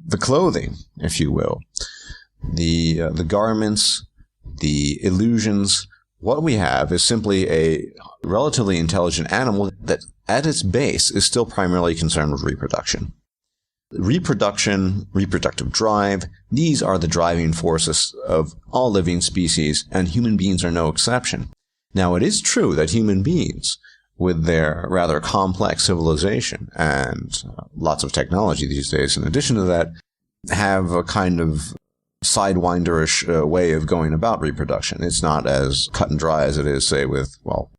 the clothing, if you will, the garments, the illusions. What we have is simply a relatively intelligent animal that at its base is still primarily concerned with reproduction. Reproduction, reproductive drive, these are the driving forces of all living species, and human beings are no exception. Now, it is true that human beings, with their rather complex civilization and lots of technology these days, in addition to that, have a kind of sidewinderish way of going about reproduction. It's not as cut and dry as it is, say, with, well,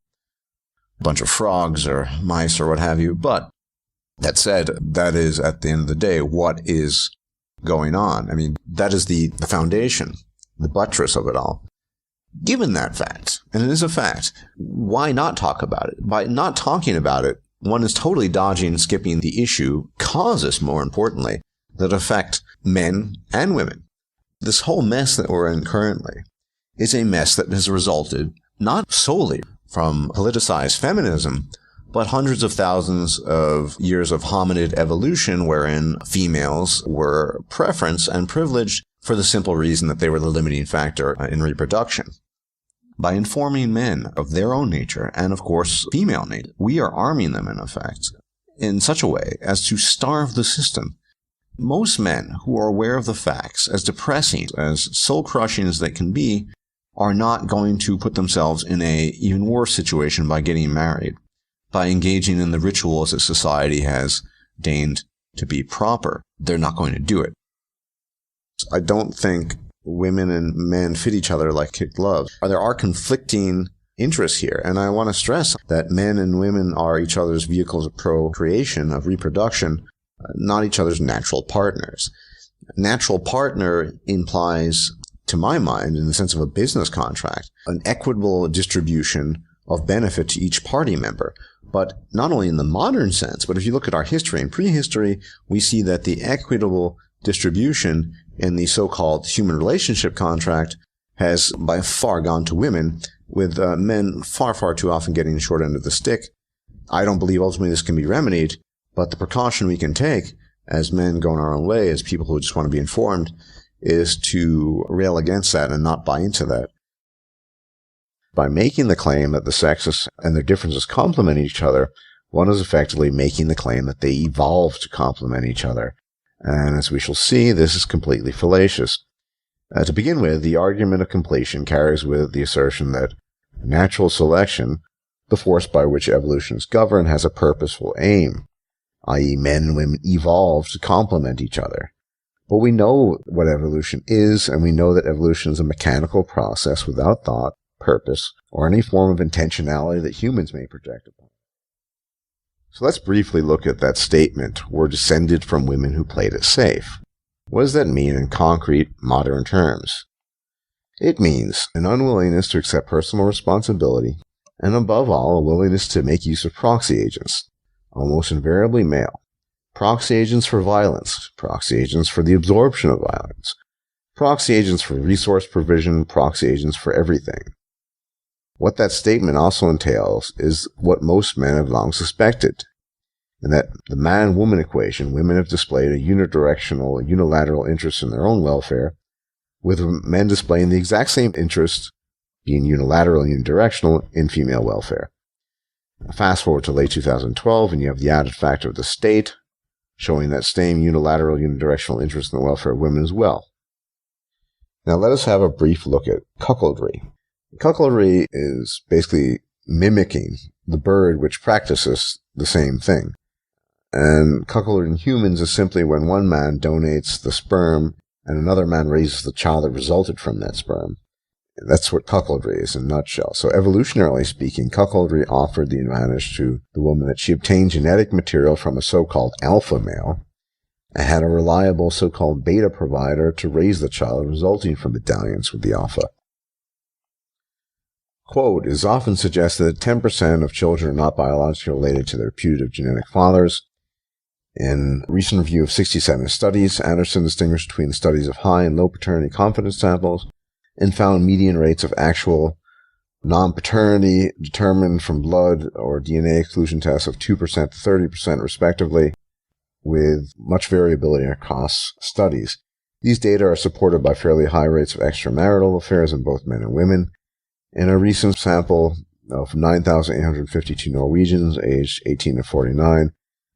a bunch of frogs or mice or what have you. But that said, that is, at the end of the day, what is going on. I mean, that is the foundation, the buttress of it all. Given that fact, and it is a fact, why not talk about it? By not talking about it, one is totally dodging and skipping the issue, causes, more importantly, that affect men and women. This whole mess that we're in currently is a mess that has resulted not solely from politicized feminism, but hundreds of thousands of years of hominid evolution wherein females were preferenced and privileged for the simple reason that they were the limiting factor in reproduction. By informing men of their own nature, and of course female nature, we are arming them in effect in such a way as to starve the system. Most men who are aware of the facts, as depressing, as soul-crushing as they can be, are not going to put themselves in an even worse situation by getting married, by engaging in the rituals that society has deigned to be proper. They're not going to do it. I don't think women and men fit each other like kid gloves. There are conflicting interests here, and I want to stress that men and women are each other's vehicles of procreation, of reproduction, not each other's natural partners. Natural partner implies, to my mind, in the sense of a business contract, an equitable distribution of benefit to each party member. But not only in the modern sense, but if you look at our history and prehistory, we see that the equitable distribution in the so-called human relationship contract has by far gone to women, with men far, far too often getting the short end of the stick. I don't believe ultimately this can be remedied, but the precaution we can take as men going our own way, as people who just want to be informed, is to rail against that and not buy into that. By making the claim that the sexes and their differences complement each other, one is effectively making the claim that they evolved to complement each other. And as we shall see, this is completely fallacious. To begin with, the argument of completion carries with it the assertion that natural selection, the force by which evolution is governed, has a purposeful aim, i.e. men and women evolved to complement each other. But we know what evolution is, and we know that evolution is a mechanical process without thought, purpose, or any form of intentionality that humans may project upon. So let's briefly look at that statement, "we're descended from women who played it safe." What does that mean in concrete, modern terms? It means an unwillingness to accept personal responsibility, and above all, a willingness to make use of proxy agents, almost invariably male. Proxy agents for violence, proxy agents for the absorption of violence, proxy agents for resource provision, proxy agents for everything. What that statement also entails is what most men have long suspected, and that the man-woman equation, women have displayed a unidirectional, unilateral interest in their own welfare, with men displaying the exact same interest, being unilateral and unidirectional, in female welfare. Fast forward to late 2012, and you have the added factor of the state, showing that same unilateral, unidirectional interest in the welfare of women as well. Now let us have a brief look at cuckoldry. Cuckoldry is basically mimicking the bird which practices the same thing. And cuckoldry in humans is simply when one man donates the sperm and another man raises the child that resulted from that sperm. That's what cuckoldry is in a nutshell. So evolutionarily speaking, cuckoldry offered the advantage to the woman that she obtained genetic material from a so-called alpha male and had a reliable so-called beta provider to raise the child resulting from the dalliance with the alpha. Quote, it is often suggested that 10% of children are not biologically related to their putative genetic fathers. In a recent review of 67 studies, Anderson distinguished between the studies of high and low paternity confidence samples and found median rates of actual non-paternity determined from blood or DNA exclusion tests of 2% to 30% respectively. with much variability across studies. These data are supported by fairly high rates of extramarital affairs in both men and women. In a recent sample of 9,852 Norwegians aged 18 to 49,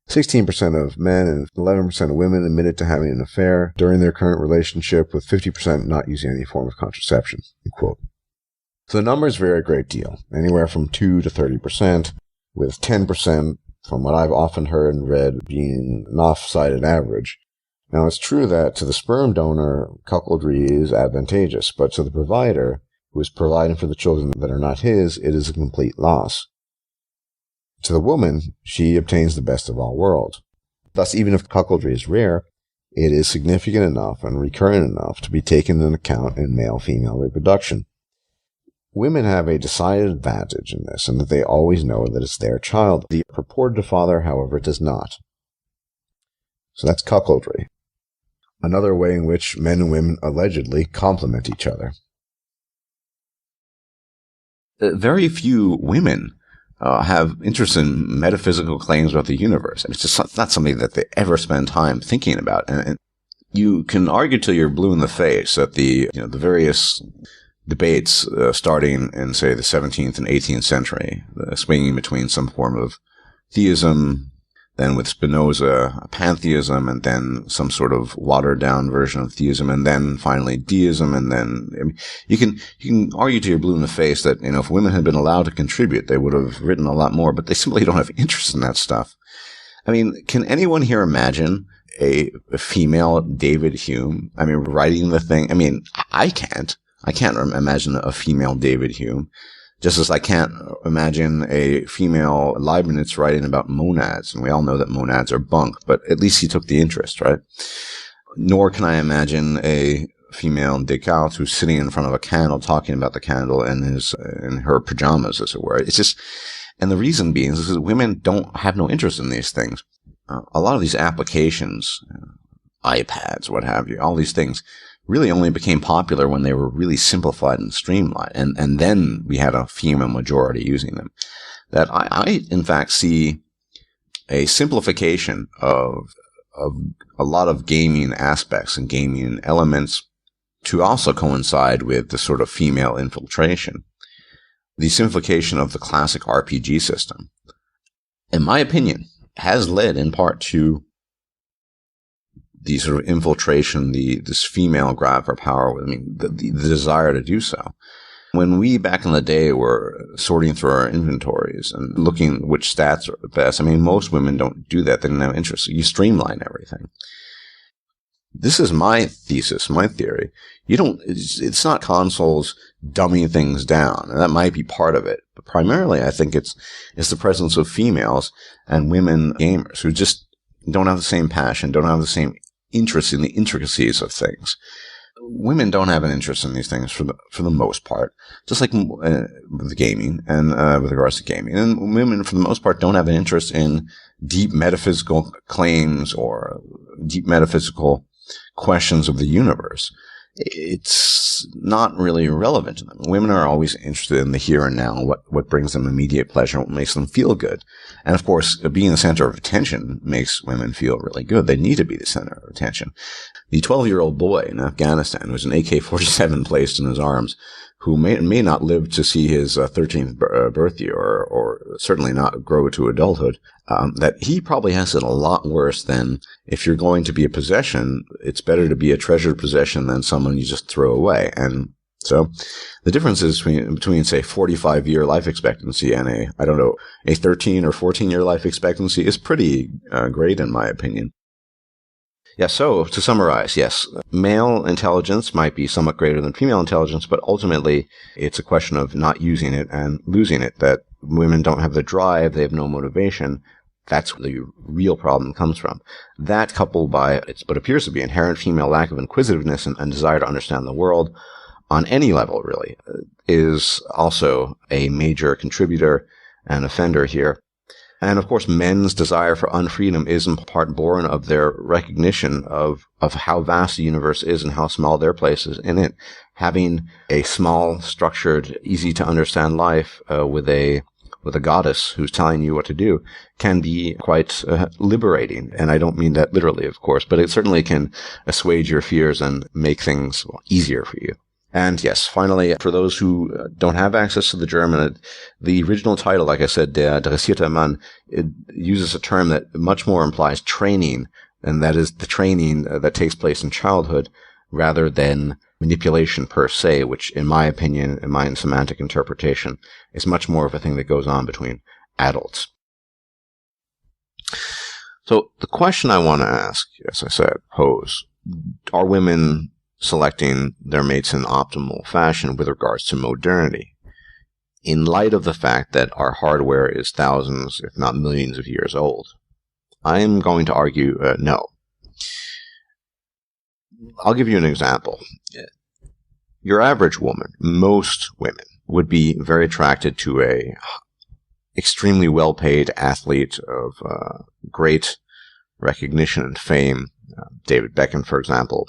16% of men and 11% of women admitted to having an affair during their current relationship, with 50% not using any form of contraception. Quote. So the numbers vary a great deal, anywhere from 2 to 30%, with 10%, from what I've often heard and read, being an off-sided average. Now, it's true that to the sperm donor, cuckoldry is advantageous, but to the provider, who is providing for the children that are not his, it is a complete loss. To the woman, she obtains the best of all worlds. Thus, even if cuckoldry is rare, it is significant enough and recurrent enough to be taken into account in male-female reproduction. Women have a decided advantage in this, in that they always know that it's their child. The purported father, however, does not. So that's cuckoldry. Another way in which men and women allegedly complement each other. Very few women have interest in metaphysical claims about the universe. It's just not something that they ever spend time thinking about. And you can argue till you're blue in the face that the various debates starting in, say, the 17th and 18th century, swinging between some form of theism, then with Spinoza, pantheism, and then some sort of watered-down version of theism, and then finally deism, and then you can argue till you're blue in the face that if women had been allowed to contribute, they would have written a lot more, but they simply don't have interest in that stuff. I mean, can anyone here imagine a female David Hume? I mean, writing the thing. I mean, I can't. I can't imagine a female David Hume. Just as I can't imagine a female Leibniz writing about monads, and we all know that monads are bunk, but at least he took the interest, right? Nor can I imagine a female Descartes who's sitting in front of a candle talking about the candle in her pajamas, as it were. It's just, and the reason being is that women have no interest in these things. A lot of these applications, iPads, what have you, all these things, really only became popular when they were really simplified and streamlined. And then we had a female majority using them. That I in fact see a simplification of a lot of gaming aspects and gaming elements to also coincide with the sort of female infiltration. The simplification of the classic RPG system, in my opinion, has led in part to the sort of infiltration, this female grab for power, the desire to do so. When we back in the day were sorting through our inventories and looking which stats are the best, most women don't do that. They don't have interest. You streamline everything. This is my thesis, my theory. It's not consoles dumbing things down, and that might be part of it. But primarily, I think it's the presence of females and women gamers who just don't have the same passion, don't have the same interest in the intricacies of things. Women don't have an interest in these things for the most part, just like with gaming and with regards to gaming. And women, for the most part, don't have an interest in deep metaphysical claims or deep metaphysical questions of the universe. It's not really relevant to them. Women are always interested in the here and now, what brings them immediate pleasure, what makes them feel good. And of course, being the center of attention makes women feel really good. They need to be the center of attention. The 12-year-old boy in Afghanistan who has an AK-47 placed in his arms, who may not live to see his 13th birthday or certainly not grow to adulthood, that he probably has it a lot worse than if you're going to be a possession, it's better to be a treasured possession than someone you just throw away. And so the difference is between say, 45-year life expectancy and a 13 or 14-year life expectancy is pretty great in my opinion. Yeah, so to summarize, yes, male intelligence might be somewhat greater than female intelligence, but ultimately it's a question of not using it and losing it, that women don't have the drive, they have no motivation. That's where the real problem comes from. That coupled by what appears to be inherent female lack of inquisitiveness and desire to understand the world on any level, really, is also a major contributor and offender here. And of course, men's desire for unfreedom is in part born of their recognition of how vast the universe is and how small their place is in it. Having a small, structured, easy to understand life with a with a goddess who's telling you what to do can be quite liberating. And I don't mean that literally, of course, but it certainly can assuage your fears and make things easier for you. And yes, finally, for those who don't have access to the German, the original title, like I said, Der dressierte Mann, it uses a term that much more implies training, and that is the training that takes place in childhood rather than manipulation per se, which in my opinion, in my semantic interpretation, is much more of a thing that goes on between adults. So the question I want to ask, as I said, pose, are women selecting their mates in optimal fashion with regards to modernity, in light of the fact that our hardware is thousands, if not millions of years old? I am going to argue no. I'll give you an example. Your average woman, most women, would be very attracted to a extremely well-paid athlete of great recognition and fame, David Beckham, for example,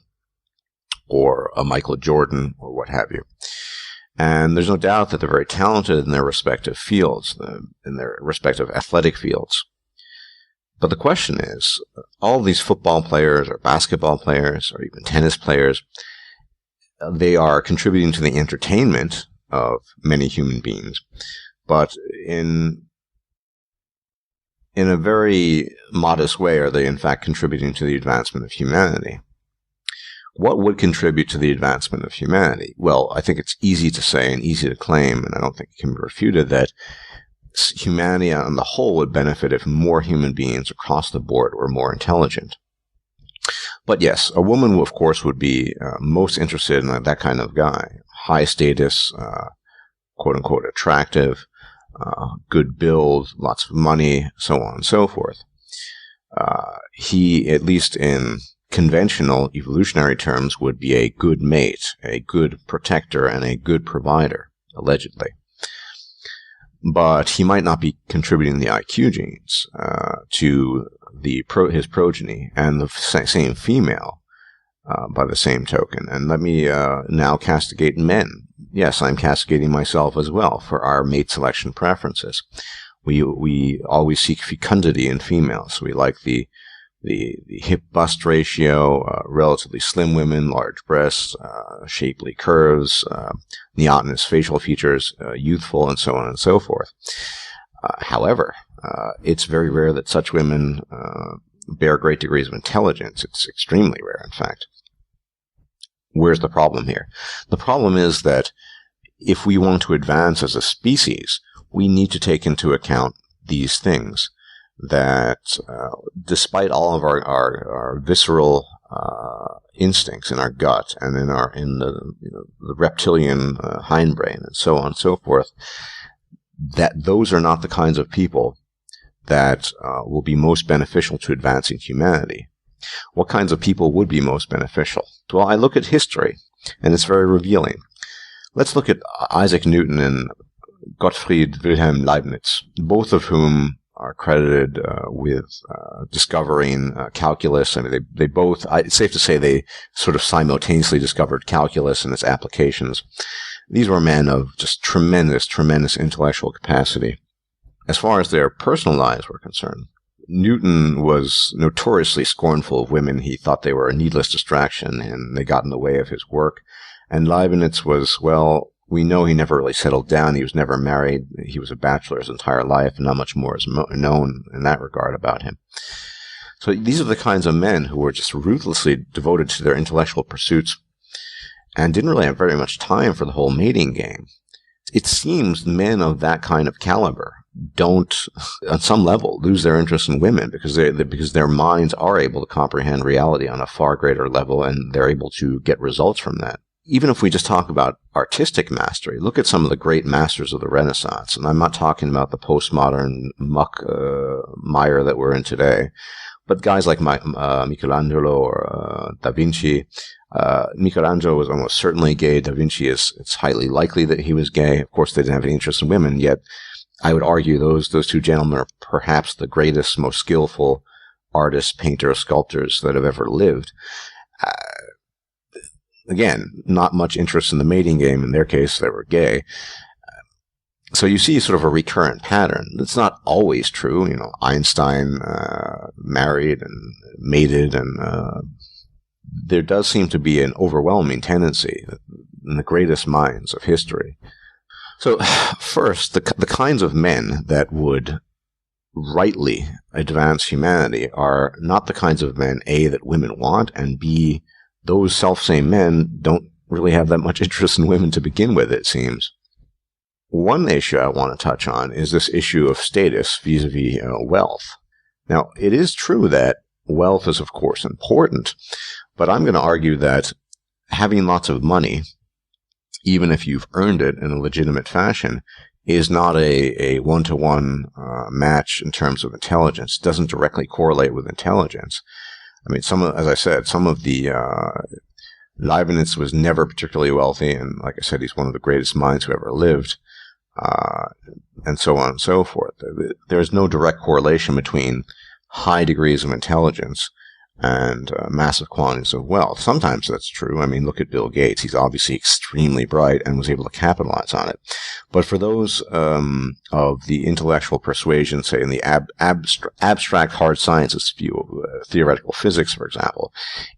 or a Michael Jordan, or what have you. And there's no doubt that they're very talented in their respective fields, in their respective athletic fields. But the question is, all these football players, or basketball players, or even tennis players, they are contributing to the entertainment of many human beings, but in a very modest way are they in fact contributing to the advancement of humanity. What would contribute to the advancement of humanity? Well, I think it's easy to say and easy to claim, and I don't think it can be refuted, that humanity on the whole would benefit if more human beings across the board were more intelligent. But yes, a woman, of course, would be most interested in that kind of guy. High status, quote-unquote attractive, good build, lots of money, so on and so forth. He, at least in conventional evolutionary terms, would be a good mate, a good protector, and a good provider, allegedly. But he might not be contributing the IQ genes to his progeny, and the same female by the same token. And let me now castigate men. Yes, I'm castigating myself as well for our mate selection preferences. We always seek fecundity in females. We like the hip-bust ratio, relatively slim women, large breasts, shapely curves, neotenous facial features, youthful, and so on and so forth. However, it's very rare that such women bear great degrees of intelligence. It's extremely rare, in fact. Where's the problem here? The problem is that if we want to advance as a species, we need to take into account these things. That despite all of our visceral instincts in our gut and in the reptilian hindbrain and so on and so forth, that those are not the kinds of people that will be most beneficial to advancing humanity. What kinds of people would be most beneficial? Well, I look at history, and it's very revealing. Let's look at Isaac Newton and Gottfried Wilhelm Leibniz, both of whom are credited with discovering calculus. I mean, they both, it's safe to say they sort of simultaneously discovered calculus and its applications. These were men of just tremendous, tremendous intellectual capacity. As far as their personal lives were concerned, Newton was notoriously scornful of women. He thought they were a needless distraction, and they got in the way of his work. And Leibniz was, well, we know he never really settled down. He was never married. He was a bachelor his entire life, and not much more is known in that regard about him. So these are the kinds of men who were just ruthlessly devoted to their intellectual pursuits and didn't really have very much time for the whole mating game. It seems men of that kind of caliber don't, on some level, lose their interest in women because their minds are able to comprehend reality on a far greater level, and they're able to get results from that. Even if we just talk about artistic mastery, look at some of the great masters of the Renaissance. And I'm not talking about the postmodern muck mire that we're in today, but guys like Michelangelo or Da Vinci. Michelangelo was almost certainly gay. Da Vinci it's highly likely that he was gay. Of course, they didn't have any interest in women, yet I would argue those two gentlemen are perhaps the greatest, most skillful artists, painters, sculptors that have ever lived. Again, not much interest in the mating game. In their case, they were gay. So you see sort of a recurrent pattern. It's not always true. You know, Einstein married and mated, and there does seem to be an overwhelming tendency in the greatest minds of history. So first, the kinds of men that would rightly advance humanity are not the kinds of men, A, that women want, and B, those self-same men don't really have that much interest in women to begin with, it seems. One issue I want to touch on is this issue of status vis-a-vis wealth. Now, it is true that wealth is, of course, important, but I'm going to argue that having lots of money, even if you've earned it in a legitimate fashion, is not a one-to-one match in terms of intelligence. It doesn't directly correlate with intelligence. I mean, as I said, some of the Leibniz was never particularly wealthy, and like I said, he's one of the greatest minds who ever lived, and so on and so forth. There's no direct correlation between high degrees of intelligence and massive quantities of wealth. Sometimes that's true. I mean, look at Bill Gates. He's obviously extremely bright and was able to capitalize on it. But for those of the intellectual persuasion, say in the abstract hard sciences view, theoretical physics, for example,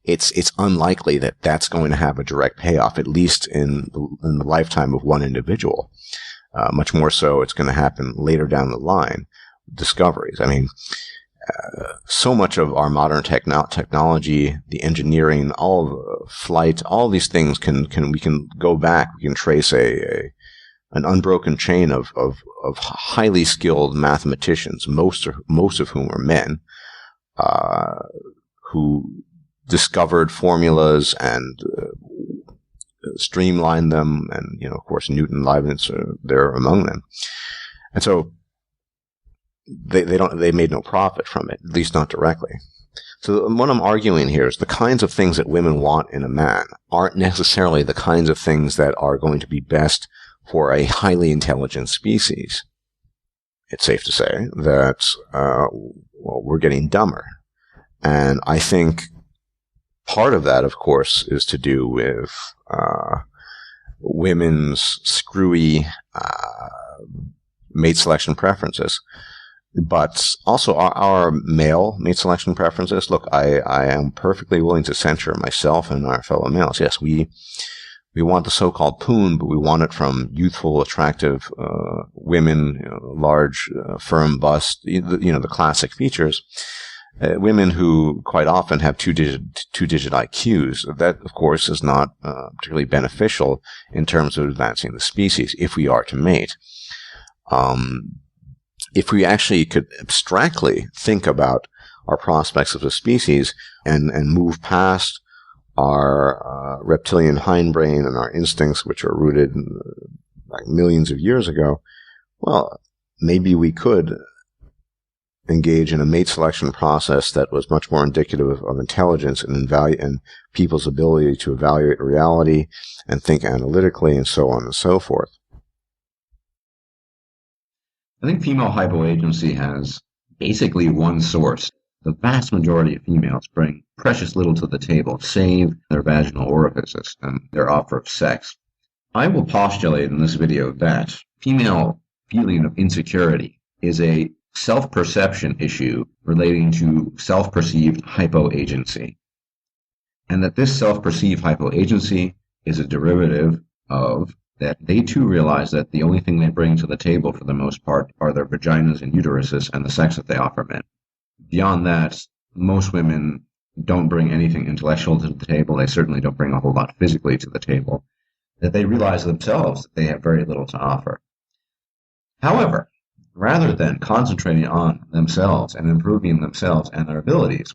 it's unlikely that that's going to have a direct payoff, at least in the lifetime of one individual. Much more so, it's going to happen later down the line. Discoveries. I mean, so much of our modern technology, the engineering, all of flight, all these things we can go back. We can trace an unbroken chain of highly skilled mathematicians, most of whom are men, who discovered formulas and streamlined them, and of course Newton, Leibniz, they're among them, and so. They made no profit from it, at least not directly. So what I'm arguing here is the kinds of things that women want in a man aren't necessarily the kinds of things that are going to be best for a highly intelligent species. It's safe to say that we're getting dumber. And I think part of that, of course, is to do with women's screwy mate selection preferences. But also our male mate selection preferences. Look, I am perfectly willing to censure myself and our fellow males. Yes, we want the so-called poon, but we want it from youthful, attractive women, large, firm bust, the classic features. Women who quite often have two-digit IQs. That, of course, is not particularly beneficial in terms of advancing the species if we are to mate. If we actually could abstractly think about our prospects of a species and move past our reptilian hindbrain and our instincts, which are rooted like millions of years ago, well, maybe we could engage in a mate selection process that was much more indicative of intelligence and people's ability to evaluate reality and think analytically and so on and so forth. I think female hypo-agency has basically one source. The vast majority of females bring precious little to the table, save their vaginal orifices and their offer of sex. I will postulate in this video that female feeling of insecurity is a self-perception issue relating to self-perceived hypo-agency, and that this self-perceived hypo-agency is a derivative of that they too realize that the only thing they bring to the table for the most part are their vaginas and uteruses and the sex that they offer men. Beyond that, most women don't bring anything intellectual to the table. They certainly don't bring a whole lot physically to the table. That they realize themselves that they have very little to offer. However, rather than concentrating on themselves and improving themselves and their abilities,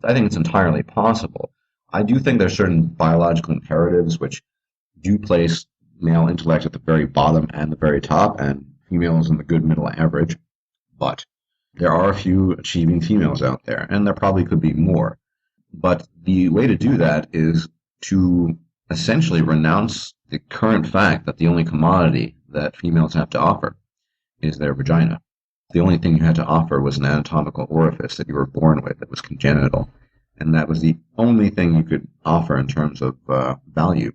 I think it's entirely possible. I do think there's certain biological imperatives which do place male intellect at the very bottom and the very top, and females in the good middle average. But there are a few achieving females out there, and there probably could be more. But the way to do that is to essentially renounce the current fact that the only commodity that females have to offer is their vagina. The only thing you had to offer was an anatomical orifice that you were born with that was congenital, and that was the only thing you could offer in terms of value.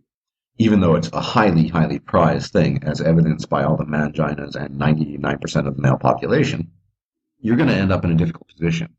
even though it's a highly, highly prized thing, as evidenced by all the manginas and 99% of the male population, you're going to end up in a difficult position.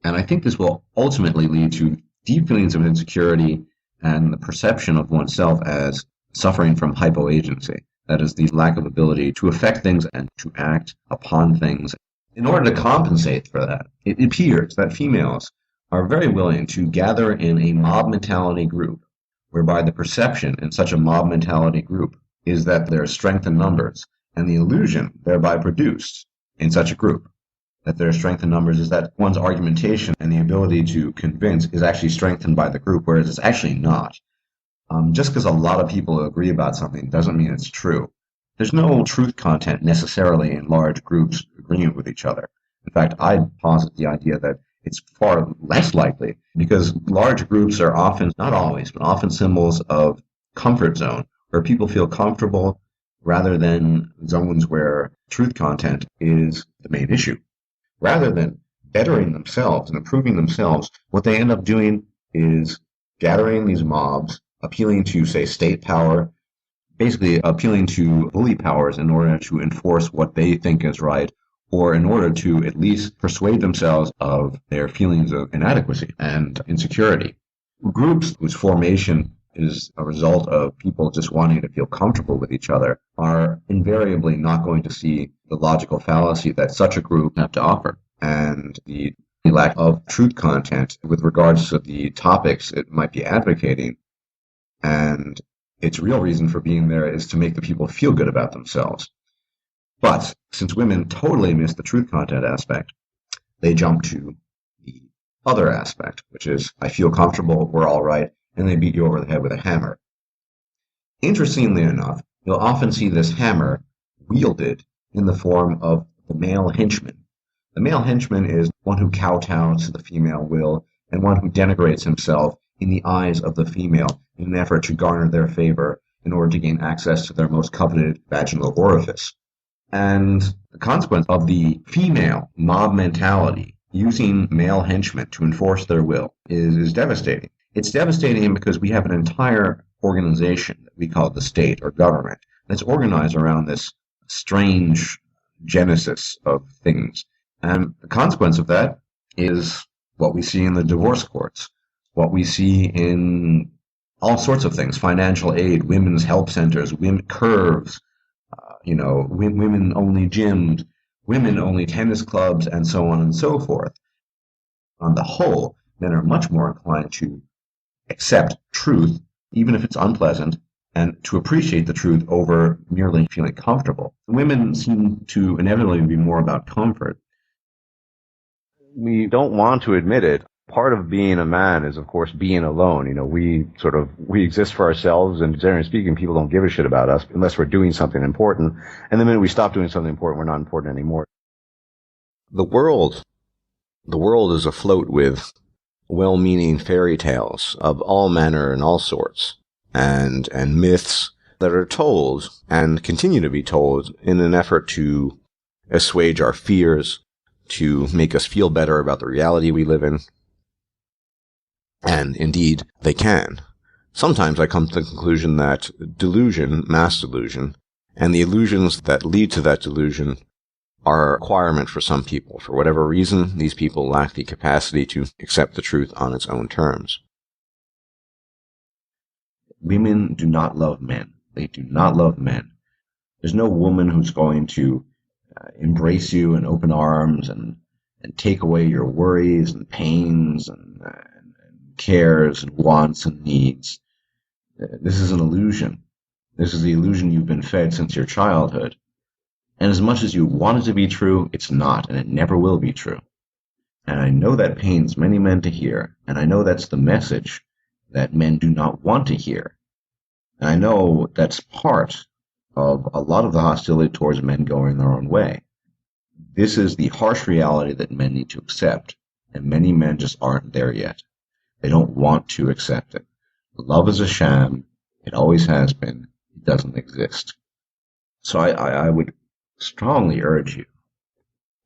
And I think this will ultimately lead to deep feelings of insecurity and the perception of oneself as suffering from hypo-agency. That is, the lack of ability to affect things and to act upon things. In order to compensate for that, it appears that females are very willing to gather in a mob mentality group, whereby the perception in such a mob mentality group is that there is strength in numbers, and the illusion thereby produced in such a group that there is strength in numbers is that one's argumentation and the ability to convince is actually strengthened by the group, whereas it's actually not. Just because a lot of people agree about something doesn't mean it's true. There's no truth content necessarily in large groups agreeing with each other. In fact, I'd posit the idea that it's far less likely, because large groups are often, not always, but often symbols of comfort zone, where people feel comfortable rather than zones where truth content is the main issue. Rather than bettering themselves and improving themselves, what they end up doing is gathering these mobs, appealing to, say, state power, basically appealing to bully powers in order to enforce what they think is right, or in order to at least persuade themselves of their feelings of inadequacy and insecurity. Groups whose formation is a result of people just wanting to feel comfortable with each other are invariably not going to see the logical fallacy that such a group have to offer, and the lack of truth content with regards to the topics it might be advocating. And its real reason for being there is to make the people feel good about themselves. But since women totally miss the truth content aspect, they jump to the other aspect, which is, I feel comfortable, we're all right, and they beat you over the head with a hammer. Interestingly enough, you'll often see this hammer wielded in the form of the male henchman. The male henchman is one who kowtows to the female will and one who denigrates himself in the eyes of the female in an effort to garner their favor in order to gain access to their most coveted vaginal orifice. And the consequence of the female mob mentality using male henchmen to enforce their will is devastating. It's devastating because we have an entire organization that we call the state or government that's organized around this strange genesis of things. And the consequence of that is what we see in the divorce courts, what we see in all sorts of things: financial aid, women's help centers, women curves, women-only gyms, women-only tennis clubs, and so on and so forth. On the whole, men are much more inclined to accept truth, even if it's unpleasant, and to appreciate the truth over merely feeling comfortable. Women seem to inevitably be more about comfort. We don't want to admit it. Part of being a man is, of course, being alone. We exist for ourselves, and generally speaking, people don't give a shit about us unless we're doing something important. And the minute we stop doing something important, we're not important anymore. The world is afloat with well-meaning fairy tales of all manner and all sorts, and myths that are told and continue to be told in an effort to assuage our fears, to make us feel better about the reality we live in. And indeed, they can. Sometimes I come to the conclusion that delusion, mass delusion, and the illusions that lead to that delusion are a requirement for some people. For whatever reason, these people lack the capacity to accept the truth on its own terms. Women do not love men. They do not love men. There's no woman who's going to embrace you in open arms and take away your worries and pains and cares and wants and needs. This is an illusion. This is the illusion you've been fed since your childhood. And as much as you want it to be true, it's not, and it never will be true. And I know that pains many men to hear, and I know that's the message that men do not want to hear. And I know that's part of a lot of the hostility towards men going their own way. This is the harsh reality that men need to accept, and many men just aren't there yet. They don't want to accept it. Love is a sham. It always has been. It doesn't exist. So I would strongly urge you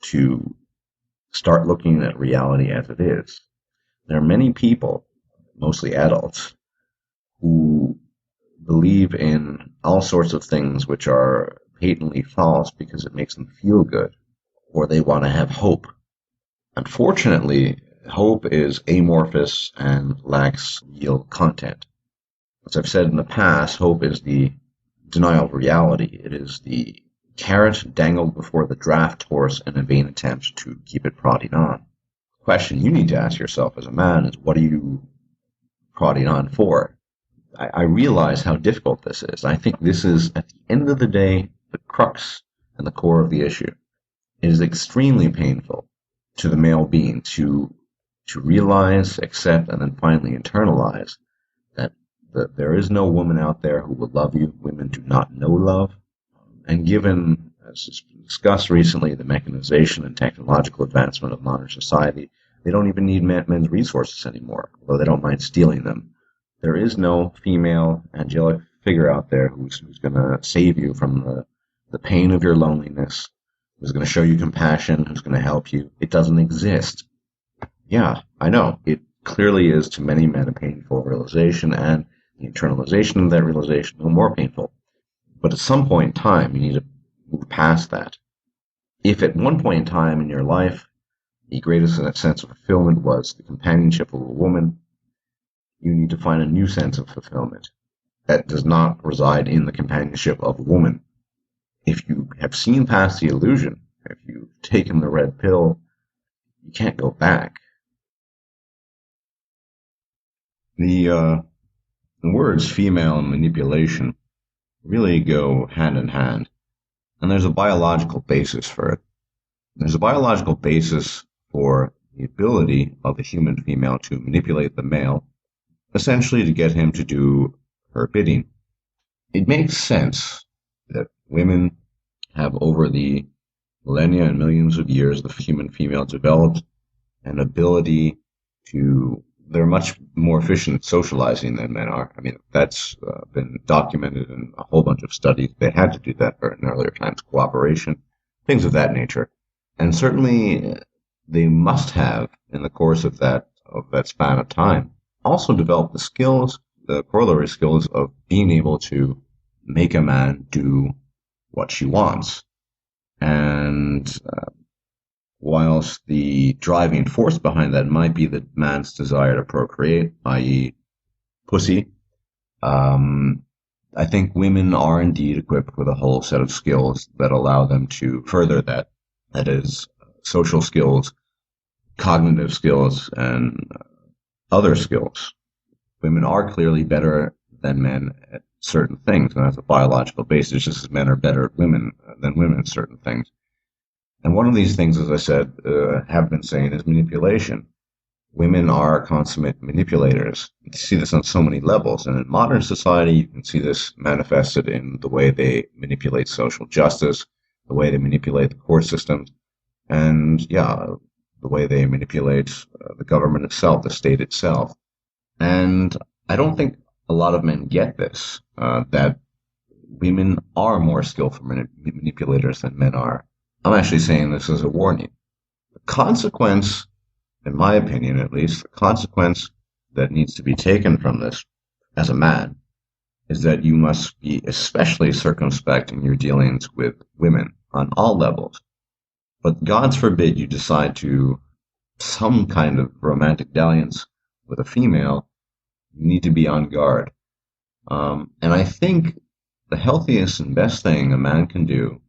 to start looking at reality as it is. There are many people, mostly adults, who believe in all sorts of things which are patently false because it makes them feel good, or they want to have hope. Unfortunately, hope is amorphous and lacks real content. As I've said in the past, hope is the denial of reality. It is the carrot dangled before the draft horse in a vain attempt to keep it prodding on. The question you need to ask yourself as a man is, what are you prodding on for? I realize how difficult this is. I think this is, at the end of the day, the crux and the core of the issue. It is extremely painful to the male being to realize, accept, and then finally internalize that there is no woman out there who will love you. Women do not know love. And given, as has been discussed recently, the mechanization and technological advancement of modern society, they don't even need men's resources anymore, although they don't mind stealing them. There is no female angelic figure out there who's going to save you from the pain of your loneliness, who's going to show you compassion, who's going to help you. It doesn't exist. Yeah, I know. It clearly is to many men a painful realization, and the internalization of that realization is more painful. But at some point in time, you need to move past that. If at one point in time in your life, the greatest sense of fulfillment was the companionship of a woman, you need to find a new sense of fulfillment that does not reside in the companionship of a woman. If you have seen past the illusion, if you've taken the red pill, you can't go back. The words female and manipulation really go hand in hand, and there's a biological basis for it. There's a biological basis for the ability of the human female to manipulate the male, essentially to get him to do her bidding. It makes sense that women have, over the millennia and millions of years, the human female developed an ability to, they're much more efficient at socializing than men are. I mean, that's been documented in a whole bunch of studies. They had to do that in earlier times, cooperation, things of that nature. And certainly they must have, in the course of that span of time, also developed the skills, the corollary skills of being able to make a man do what she wants. And whilst the driving force behind that might be the man's desire to procreate, i.e. pussy, I think women are indeed equipped with a whole set of skills that allow them to further that. That is, social skills, cognitive skills, and other skills. Women are clearly better than men at certain things, and that's a biological basis, just as men are better than women at certain things. And one of these things, as I said, have been saying, is manipulation. Women are consummate manipulators. You can see this on so many levels, and in modern society, you can see this manifested in the way they manipulate social justice, the way they manipulate the court systems, and the way they manipulate the government itself, the state itself. And I don't think a lot of men get this, that women are more skillful manipulators than men are. I'm actually saying this as a warning. The consequence, in my opinion at least, the consequence that needs to be taken from this as a man is that you must be especially circumspect in your dealings with women on all levels. But God forbid you decide to some kind of romantic dalliance with a female, you need to be on guard. And I think the healthiest and best thing a man can do,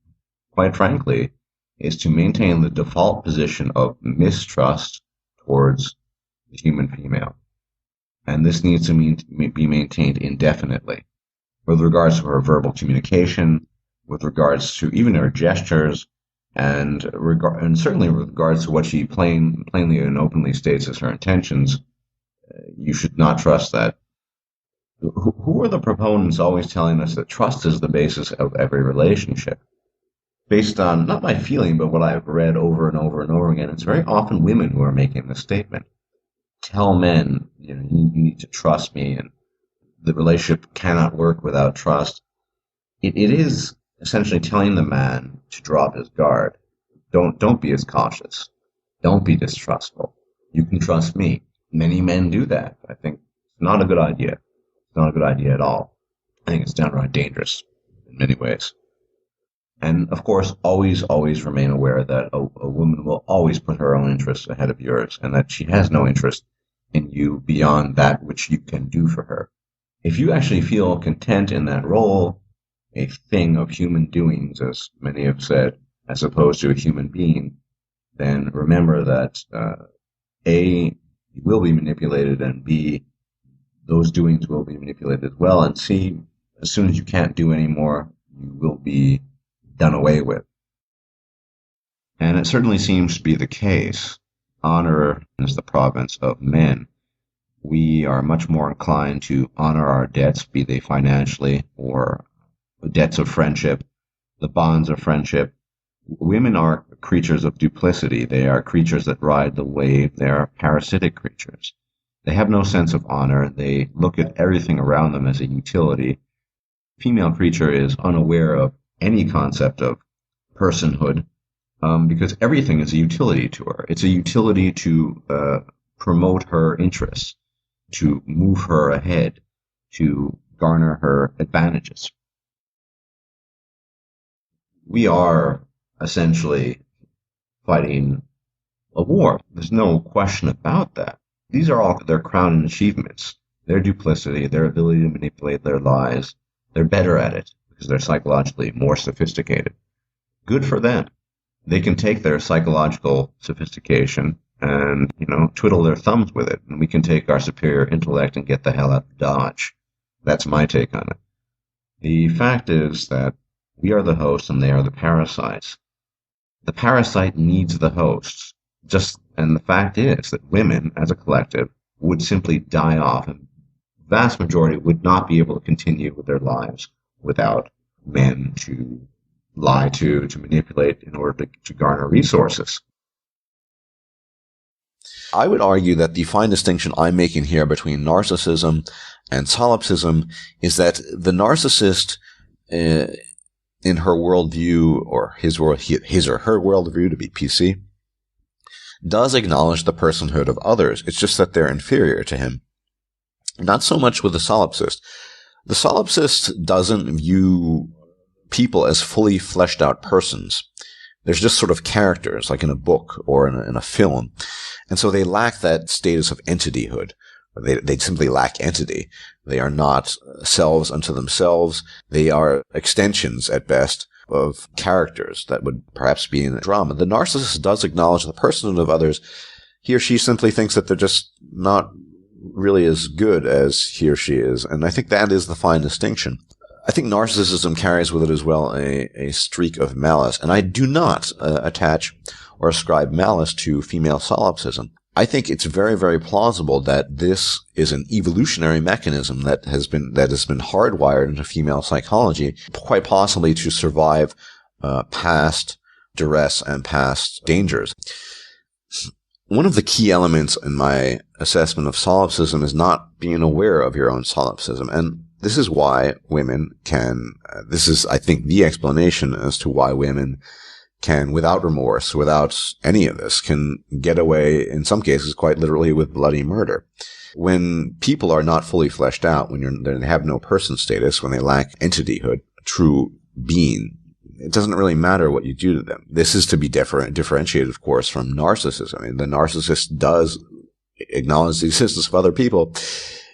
quite frankly, is to maintain the default position of mistrust towards the human female. And this needs to be maintained indefinitely, with regards to her verbal communication, with regards to even her gestures, and certainly with regards to what she plainly and openly states as her intentions. You should not trust that. Who are the proponents always telling us that trust is the basis of every relationship? Based on, not my feeling, but what I've read over and over and over again, it's very often women who are making this statement. Tell men, you need to trust me, and the relationship cannot work without trust. It is essentially telling the man to drop his guard. Don't be as cautious. Don't be distrustful. You can trust me. Many men do that. I think it's not a good idea. It's not a good idea at all. I think it's downright dangerous in many ways. And of course, always, always remain aware that a woman will always put her own interests ahead of yours, and that she has no interest in you beyond that which you can do for her. If you actually feel content in that role, a thing of human doings, as many have said, as opposed to a human being, then remember that A, you will be manipulated, and B, those doings will be manipulated as well, and C, as soon as you can't do anymore, you will be done away with. And it certainly seems to be the case. Honor is the province of men. We are much more inclined to honor our debts, be they financially or the debts of friendship, the bonds of friendship. Women are creatures of duplicity. They are creatures that ride the wave. They are parasitic creatures. They have no sense of honor. They look at everything around them as a utility. Female creature is unaware of any concept of personhood, because everything is a utility to her. It's a utility to promote her interests, to move her ahead, to garner her advantages. We are essentially fighting a war. There's no question about that. These are all their crowning achievements. Their duplicity, their ability to manipulate their lives. They're better at it because they're psychologically more sophisticated. Good for them. They can take their psychological sophistication and, twiddle their thumbs with it. And we can take our superior intellect and get the hell out of Dodge. That's my take on it. The fact is that we are the hosts and they are the parasites. The parasite needs the hosts. And the fact is that women, as a collective, would simply die off, and the vast majority would not be able to continue with their lives without men to lie to manipulate in order to garner resources. I would argue that the fine distinction I'm making here between narcissism and solipsism is that the narcissist, in her worldview, or his or her worldview, to be PC, does acknowledge the personhood of others. It's just that they're inferior to him. Not so much with the solipsist. The solipsist doesn't view people as fully fleshed out persons. There's just sort of characters, like in a book or in a film. And so they lack that status of entityhood. They simply lack entity. They are not selves unto themselves. They are extensions, at best, of characters that would perhaps be in a drama. The narcissist does acknowledge the personhood of others. He or she simply thinks that they're just not really as good as he or she is. And I think that is the fine distinction. I think narcissism carries with it as well a streak of malice. And I do not attach or ascribe malice to female solipsism. I think it's very, very plausible that this is an evolutionary mechanism that has been hardwired into female psychology, quite possibly to survive past duress and past dangers. One of the key elements in my assessment of solipsism is not being aware of your own solipsism. And this is why women can, this is, I think, the explanation as to why women can, without remorse, without any of this, can get away, in some cases, quite literally with bloody murder. When people are not fully fleshed out, when they have no person status, when they lack entityhood, true being, it doesn't really matter what you do to them. This is to be differentiated, of course, from narcissism. I mean, the narcissist does acknowledge the existence of other people.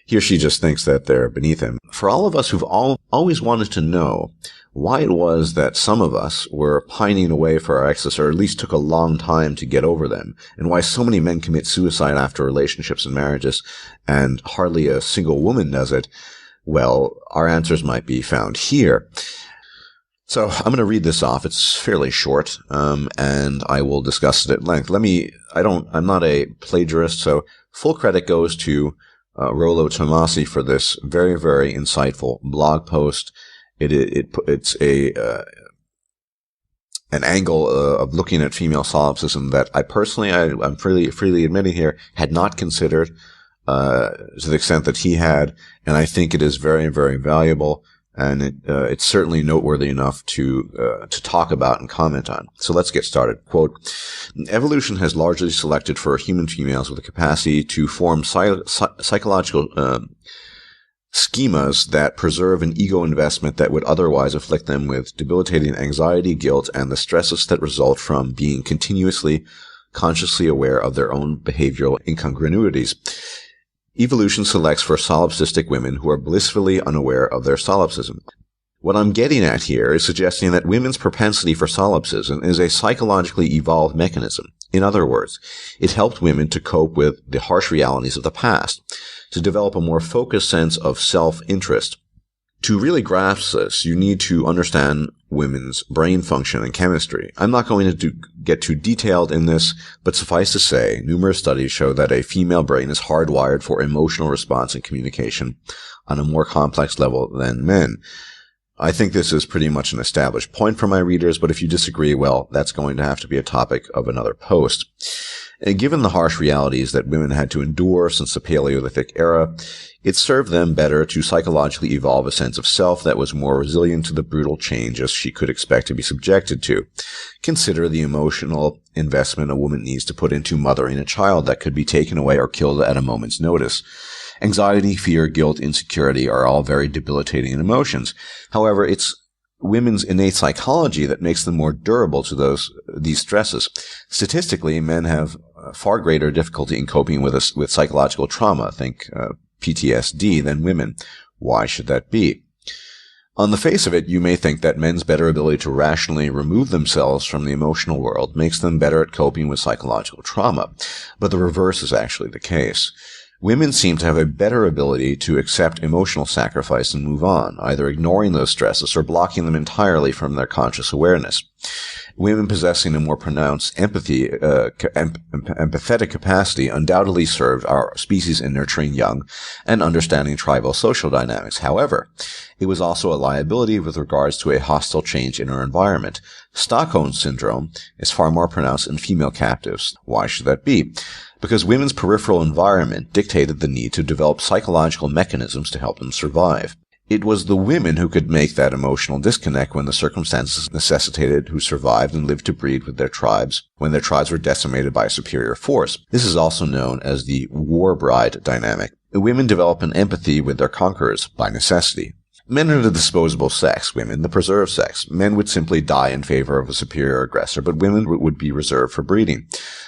He or she just thinks that they're beneath him. For all of us who've always wanted to know why it was that some of us were pining away for our exes, or at least took a long time to get over them, and why so many men commit suicide after relationships and marriages, and hardly a single woman does it, well, our answers might be found here. So I'm going to read this off. It's fairly short, and I will discuss it at length. I'm not a plagiarist, so full credit goes to Rollo Tomasi for this very, very insightful blog post. It's an angle of looking at female solipsism that I personally, I'm freely admitting here, had not considered to the extent that he had, and I think it is very, very valuable, and it's certainly noteworthy enough to talk about and comment on. So let's get started. Quote, evolution has largely selected for human females with the capacity to form psychological schemas that preserve an ego investment that would otherwise afflict them with debilitating anxiety, guilt, and the stresses that result from being continuously consciously aware of their own behavioral incongruities. Evolution selects for solipsistic women who are blissfully unaware of their solipsism. What I'm getting at here is suggesting that women's propensity for solipsism is a psychologically evolved mechanism. In other words, it helped women to cope with the harsh realities of the past, to develop a more focused sense of self-interest. To really grasp this, you need to understand women's brain function and chemistry. I'm not going to get too detailed in this, but suffice to say, numerous studies show that a female brain is hardwired for emotional response and communication on a more complex level than men. I think this is pretty much an established point for my readers, but if you disagree, well, that's going to have to be a topic of another post. And given the harsh realities that women had to endure since the Paleolithic era, it served them better to psychologically evolve a sense of self that was more resilient to the brutal changes she could expect to be subjected to. Consider the emotional investment a woman needs to put into mothering a child that could be taken away or killed at a moment's notice. Anxiety, fear, guilt, insecurity are all very debilitating emotions. However, it's women's innate psychology that makes them more durable to these stresses. Statistically, men have far greater difficulty in coping with psychological trauma, think PTSD, than women. Why should that be? On the face of it, you may think that men's better ability to rationally remove themselves from the emotional world makes them better at coping with psychological trauma, but the reverse is actually the case. Women seem to have a better ability to accept emotional sacrifice and move on, either ignoring those stresses or blocking them entirely from their conscious awareness. Women possessing a more pronounced empathetic capacity undoubtedly served our species in nurturing young and understanding tribal social dynamics. However, it was also a liability with regards to a hostile change in our environment. Stockholm syndrome is far more pronounced in female captives. Why should that be? Because women's peripheral environment dictated the need to develop psychological mechanisms to help them survive. It was the women who could make that emotional disconnect when the circumstances necessitated, who survived and lived to breed with their tribes when their tribes were decimated by a superior force. This is also known as the war bride dynamic. Women develop an empathy with their conquerors by necessity. Men are the disposable sex, women the preserved sex. Men would simply die in favor of a superior aggressor, but women would be reserved for breeding.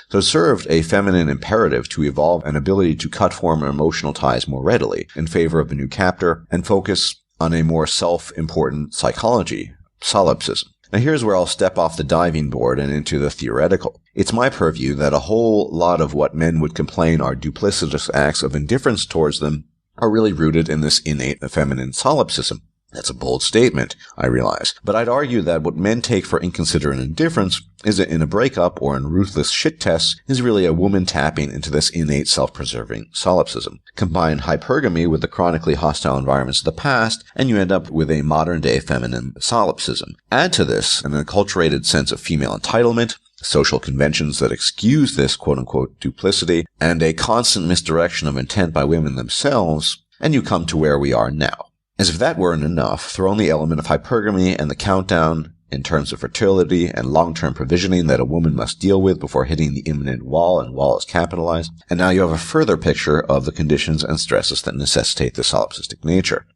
So it served a feminine imperative to evolve an ability to cut form emotional ties more readily in favor of a new captor and focus on a more self-important psychology, solipsism. Now here's where I'll step off the diving board and into the theoretical. It's my purview that a whole lot of what men would complain are duplicitous acts of indifference towards them are really rooted in this innate feminine solipsism. That's a bold statement, I realize. But I'd argue that what men take for inconsiderate indifference is that in a breakup or in ruthless shit tests is really a woman tapping into this innate self-preserving solipsism. Combine hypergamy with the chronically hostile environments of the past, and you end up with a modern-day feminine solipsism. Add to this an acculturated sense of female entitlement, social conventions that excuse this quote-unquote duplicity, and a constant misdirection of intent by women themselves, and you come to where we are now. As if that weren't enough, throw in the element of hypergamy and the countdown in terms of fertility and long-term provisioning that a woman must deal with before hitting the imminent wall, and wall is capitalized, and now you have a further picture of the conditions and stresses that necessitate the solipsistic nature.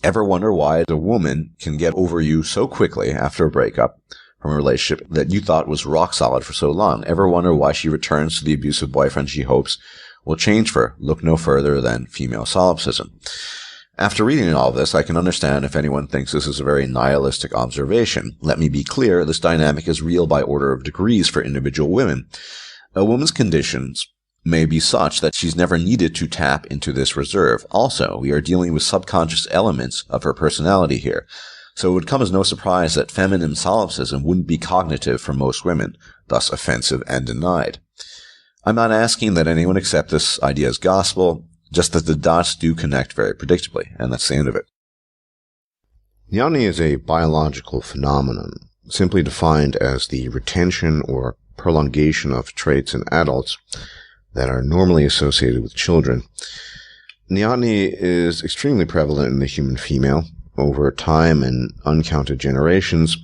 Ever wonder why a woman can get over you so quickly after a breakup from a relationship that you thought was rock solid for so long? Ever wonder why she returns to the abusive boyfriend she hopes will change for her? Look no further than female solipsism. After reading all of this, I can understand if anyone thinks this is a very nihilistic observation. Let me be clear, this dynamic is real by order of degrees for individual women. A woman's conditions may be such that she's never needed to tap into this reserve. Also, we are dealing with subconscious elements of her personality here. So it would come as no surprise that feminine solipsism wouldn't be cognitive for most women, thus offensive and denied. I'm not asking that anyone accept this idea as gospel, just that the dots do connect very predictably, and that's the end of it. Neoteny is a biological phenomenon, simply defined as the retention or prolongation of traits in adults that are normally associated with children. Neoteny is extremely prevalent in the human female. Over time and uncounted generations,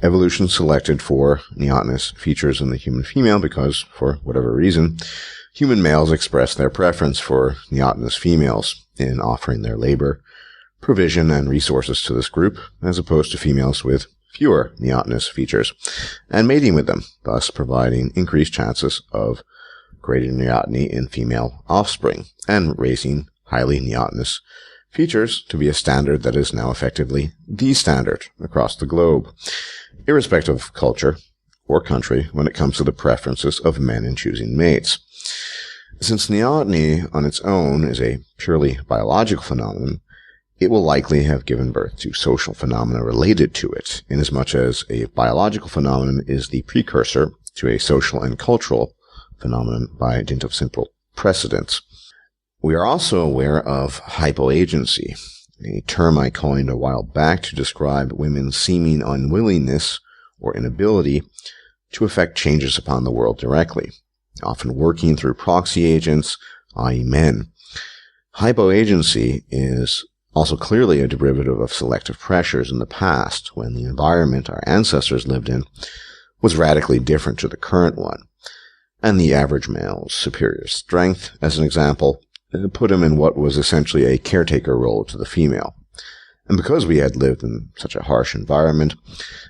evolution selected for neotenous features in the human female because, for whatever reason, Human males express their preference for neotenous females in offering their labor, provision, and resources to this group, as opposed to females with fewer neotenous features, and mating with them, thus providing increased chances of greater neoteny in female offspring, and raising highly neotenous features to be a standard that is now effectively the standard across the globe, irrespective of culture or country when it comes to the preferences of men in choosing mates. Since neoteny on its own is a purely biological phenomenon, it will likely have given birth to social phenomena related to it, inasmuch as a biological phenomenon is the precursor to a social and cultural phenomenon by dint of simple precedents. We are also aware of hypo-agency, a term I coined a while back to describe women's seeming unwillingness or inability to effect changes upon the world directly, often working through proxy agents, i.e. men. Hypo-agency is also clearly a derivative of selective pressures in the past, when the environment our ancestors lived in was radically different to the current one, and the average male's superior strength, as an example, put him in what was essentially a caretaker role to the female. And because we had lived in such a harsh environment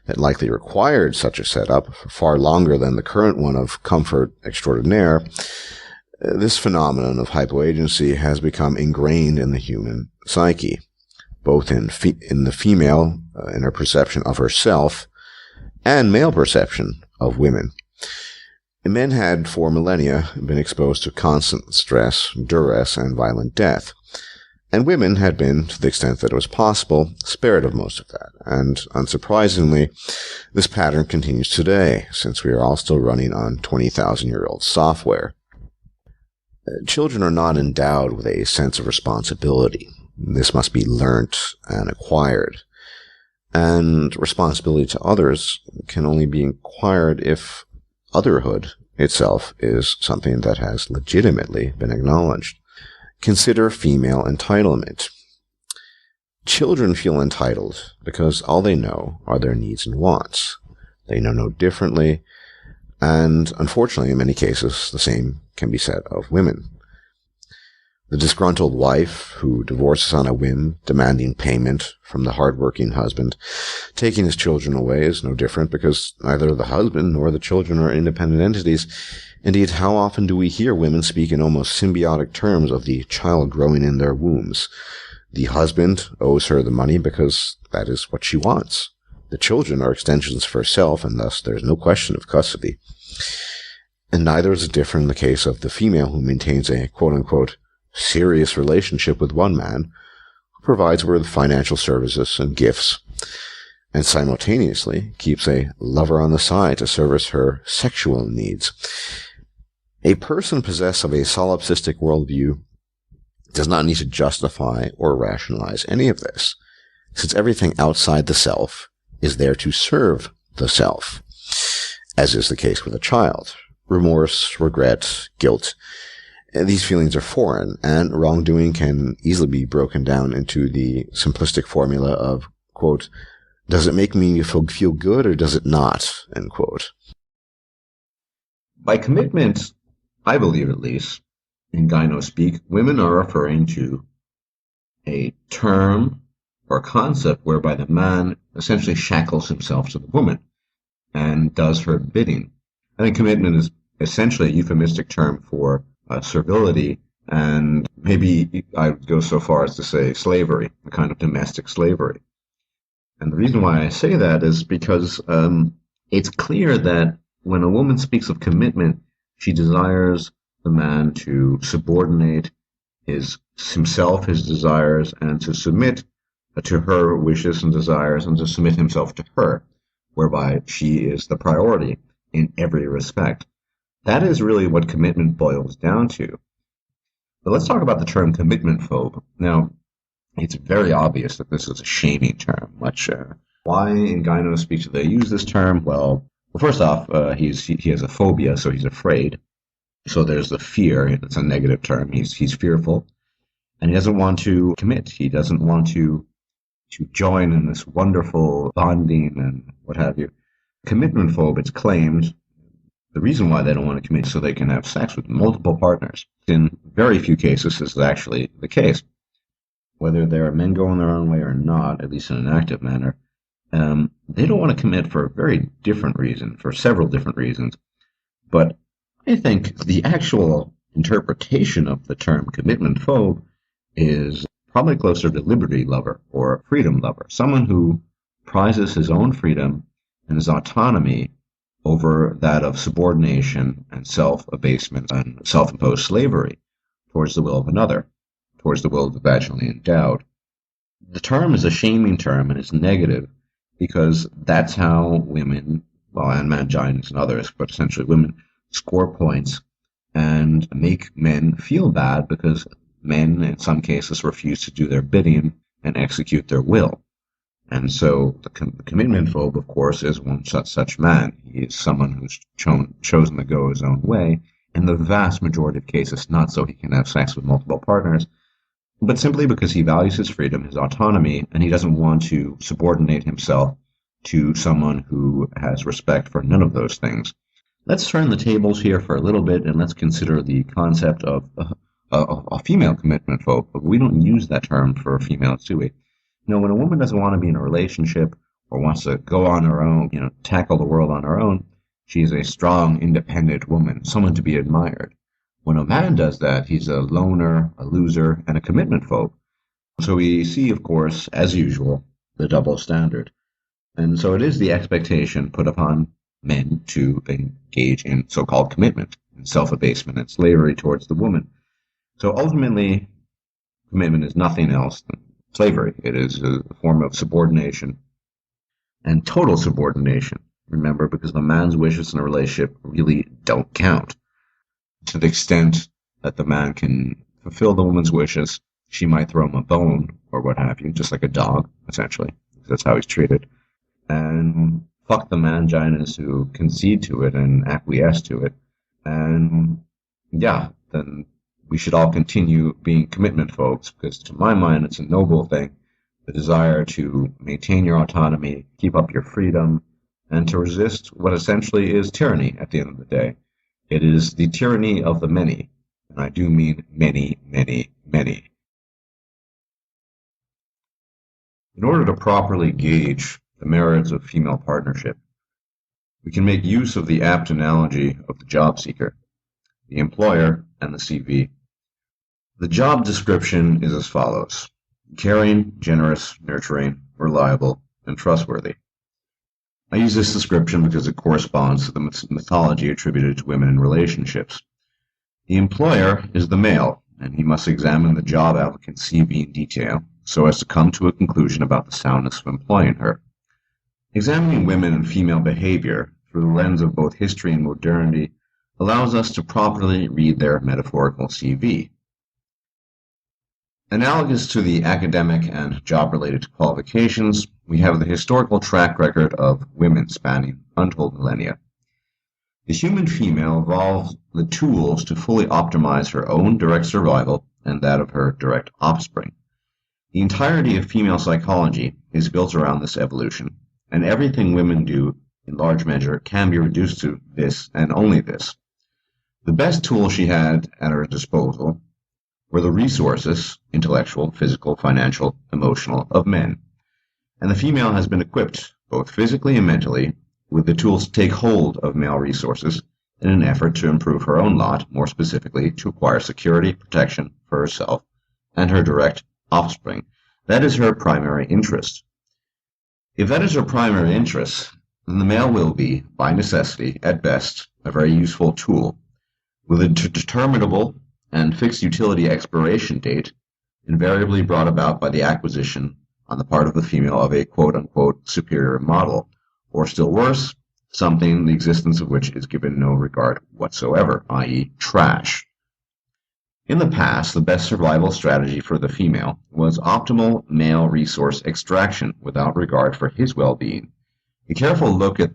that likely required such a setup for far longer than the current one of comfort extraordinaire, this phenomenon of hypoagency has become ingrained in the human psyche, both in the female, in her perception of herself, and male perception of women. Men had for millennia been exposed to constant stress, duress, and violent death, and women had been, to the extent that it was possible, spared of most of that. And unsurprisingly, this pattern continues today, since we are all still running on 20,000-year-old software. Children are not endowed with a sense of responsibility. This must be learnt and acquired. And responsibility to others can only be acquired if otherhood itself is something that has legitimately been acknowledged. Consider female entitlement. Children feel entitled because all they know are their needs and wants. They know no differently, and unfortunately, in many cases, the same can be said of women. The disgruntled wife who divorces on a whim, demanding payment from the hard-working husband, taking his children away, is no different because neither the husband nor the children are independent entities. Indeed, how often do we hear women speak in almost symbiotic terms of the child growing in their wombs? The husband owes her the money because that is what she wants. The children are extensions of herself, and thus there is no question of custody. And neither is it different in the case of the female who maintains a quote-unquote serious relationship with one man who provides her with financial services and gifts, and simultaneously keeps a lover on the side to service her sexual needs. A person possessed of a solipsistic worldview does not need to justify or rationalize any of this, since everything outside the self is there to serve the self, as is the case with a child. Remorse, regret, guilt, these feelings are foreign, and wrongdoing can easily be broken down into the simplistic formula of, quote, does it make me feel good or does it not, end quote. By commitment, I believe at least, in gyno speak, women are referring to a term or concept whereby the man essentially shackles himself to the woman and does her bidding. I think commitment is essentially a euphemistic term for servility, and maybe I would go so far as to say slavery, a kind of domestic slavery. And the reason why I say that is because it's clear that when a woman speaks of commitment, she desires the man to subordinate himself, his desires, and to submit to her wishes and desires, and to submit himself to her, whereby she is the priority in every respect. That is really what commitment boils down to. But let's talk about the term commitment phobe. Now, it's very obvious that this is a shaming term. Why in gyno speech do they use this term? Well, first off, he has a phobia, so he's afraid. So there's the fear. It's a negative term. He's fearful, and he doesn't want to commit. He doesn't want to join in this wonderful bonding and what have you. Commitment phobe, it's claimed, The reason why they don't want to commit is so they can have sex with multiple partners. In very few cases, this is actually the case. Whether there are men going their own way or not, at least in an active manner, they don't want to commit for a very different reason, for several different reasons. But I think the actual interpretation of the term commitment phobe is probably closer to liberty lover or freedom lover, someone who prizes his own freedom and his autonomy over that of subordination and self-abasement and self-imposed slavery towards the will of another, towards the will of the vaginally endowed. The term is a shaming term and it's negative because that's how women, well, and mangines and others, but essentially women, score points and make men feel bad because men, in some cases, refuse to do their bidding and execute their will. And so the commitment phobe, of course, is one such man. He is someone who's chosen to go his own way, in the vast majority of cases, not so he can have sex with multiple partners, but simply because he values his freedom, his autonomy, and he doesn't want to subordinate himself to someone who has respect for none of those things. Let's turn the tables here for a little bit, and let's consider the concept of a female commitment phobe. But we don't use that term for females, do we? You know, when a woman doesn't want to be in a relationship or wants to go on her own, tackle the world on her own, she is a strong, independent woman, someone to be admired. When a man does that, he's a loner, a loser, and a commitment phobe. So we see, of course, as usual, the double standard. And so it is the expectation put upon men to engage in so-called commitment, and self-abasement and slavery towards the woman. So ultimately, commitment is nothing else than slavery. It is a form of subordination and total subordination. Remember, because the man's wishes in a relationship really don't count. To the extent that the man can fulfill the woman's wishes, she might throw him a bone or what have you, just like a dog, essentially. That's how he's treated. And fuck the manginas who concede to it and acquiesce to it. And yeah, then we should all continue being commitment phobes, because to my mind, it's a noble thing. The desire to maintain your autonomy, keep up your freedom, and to resist what essentially is tyranny at the end of the day. It is the tyranny of the many, and I do mean many, many, many. In order to properly gauge the merits of female partnership, we can make use of the apt analogy of the job seeker, the employer, and the CV. The job description is as follows: caring, generous, nurturing, reliable, and trustworthy. I use this description because it corresponds to the mythology attributed to women in relationships. The employer is the male, and he must examine the job applicant's CV in detail so as to come to a conclusion about the soundness of employing her. Examining women and female behavior through the lens of both history and modernity allows us to properly read their metaphorical CV. Analogous to the academic and job-related qualifications, we have the historical track record of women spanning untold millennia. The human female evolved the tools to fully optimize her own direct survival and that of her direct offspring. The entirety of female psychology is built around this evolution, and everything women do, in large measure, can be reduced to this and only this. The best tool she had at her disposal were the resources, intellectual, physical, financial, emotional, of men. And the female has been equipped, both physically and mentally, with the tools to take hold of male resources in an effort to improve her own lot, more specifically, to acquire security, protection for herself and her direct offspring. That is her primary interest. If that is her primary interest, then the male will be, by necessity, at best, a very useful tool, with a determinable and fixed utility expiration date, invariably brought about by the acquisition on the part of the female of a quote-unquote superior model, or still worse, something the existence of which is given no regard whatsoever, i.e. trash. In the past, the best survival strategy for the female was optimal male resource extraction without regard for his well-being. A careful look at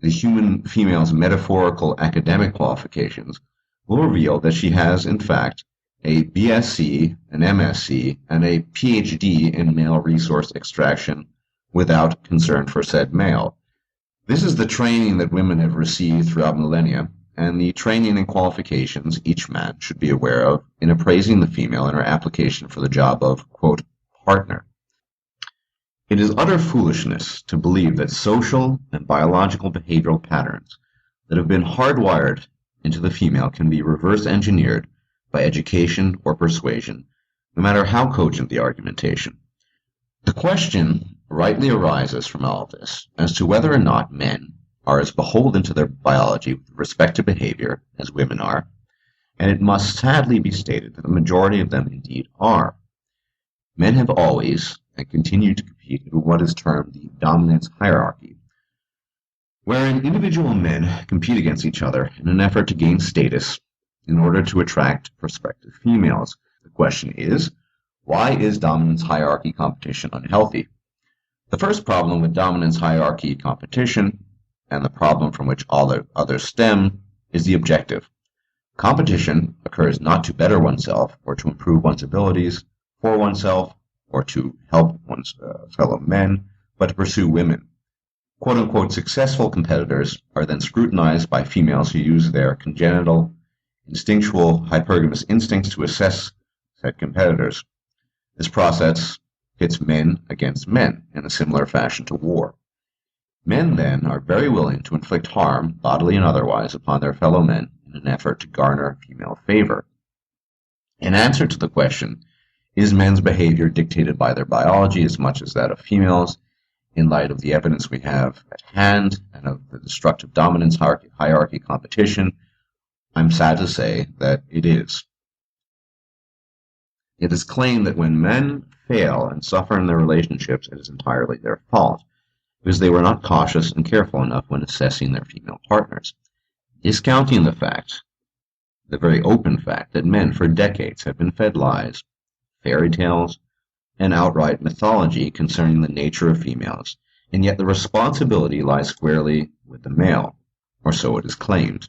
the human female's metaphorical academic qualifications will reveal that she has, in fact, a BSc, an MSc, and a PhD in male resource extraction without concern for said male. This is the training that women have received throughout millennia, and the training and qualifications each man should be aware of in appraising the female in her application for the job of, quote, partner. It is utter foolishness to believe that social and biological behavioral patterns that have been hardwired into the female can be reverse engineered by education or persuasion, no matter how cogent the argumentation. The question rightly arises from all of this as to whether or not men are as beholden to their biology with respect to behavior as women are, and it must sadly be stated that the majority of them indeed are. Men have always and continue to compete in what is termed the dominance hierarchy, wherein individual men compete against each other in an effort to gain status in order to attract prospective females. The question is, why is dominance hierarchy competition unhealthy? The first problem with dominance hierarchy competition, and the problem from which all the others stem, is the objective. Competition occurs not to better oneself or to improve one's abilities for oneself or to help one's fellow men, but to pursue women. Quote-unquote successful competitors are then scrutinized by females who use their congenital, instinctual, hypergamous instincts to assess said competitors. This process pits men against men in a similar fashion to war. Men, then, are very willing to inflict harm, bodily and otherwise, upon their fellow men in an effort to garner female favor. In answer to the question, is men's behavior dictated by their biology as much as that of females, in light of the evidence we have at hand and of the destructive dominance hierarchy competition, I'm sad to say that it is. It is claimed that when men fail and suffer in their relationships, it is entirely their fault, because they were not cautious and careful enough when assessing their female partners, discounting the fact, the very open fact, that men for decades have been fed lies, fairy tales, and outright mythology concerning the nature of females, and yet the responsibility lies squarely with the male, or so it is claimed.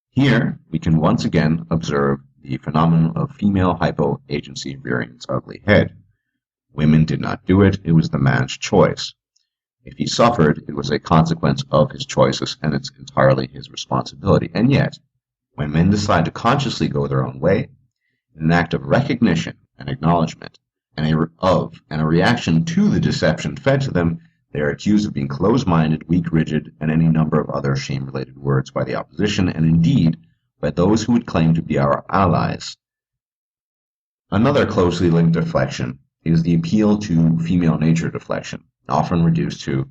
Here we can once again observe the phenomenon of female hypo-agency rearing its ugly head. Women did not do it, it was the man's choice. If he suffered, it was a consequence of his choices, and it's entirely his responsibility. And yet, when men decide to consciously go their own way, in an act of recognition and acknowledgement, and a reaction to the deception fed to them, they are accused of being closed-minded, weak, rigid, and any number of other shame-related words by the opposition, and indeed by those who would claim to be our allies. Another closely linked deflection is the appeal to female nature deflection, often reduced to,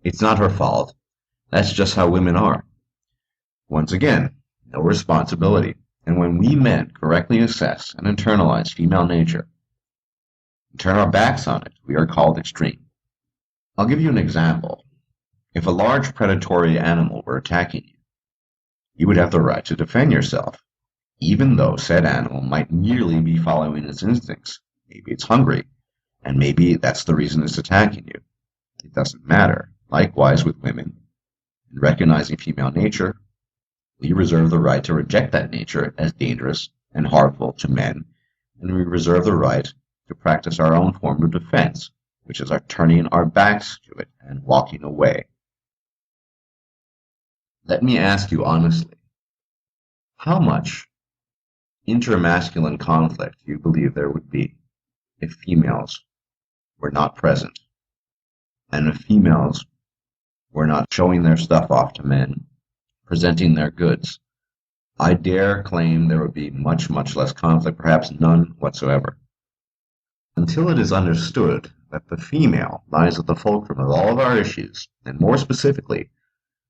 it's not her fault, that's just how women are. Once again, no responsibility, and when we men correctly assess and internalize female nature, and turn our backs on it, we are called extreme. I'll give you an example. If a large predatory animal were attacking you, you would have the right to defend yourself, even though said animal might merely be following its instincts. Maybe it's hungry, and maybe that's the reason it's attacking you. It doesn't matter. Likewise with women. In recognizing female nature, we reserve the right to reject that nature as dangerous and harmful to men, and we reserve the right to practice our own form of defense, which is our turning our backs to it and walking away. Let me ask you honestly, how much intermasculine conflict do you believe there would be if females were not present, and if females were not showing their stuff off to men, presenting their goods? I dare claim there would be much, much less conflict, perhaps none whatsoever. Until it is understood that the female lies at the fulcrum of all of our issues, and more specifically,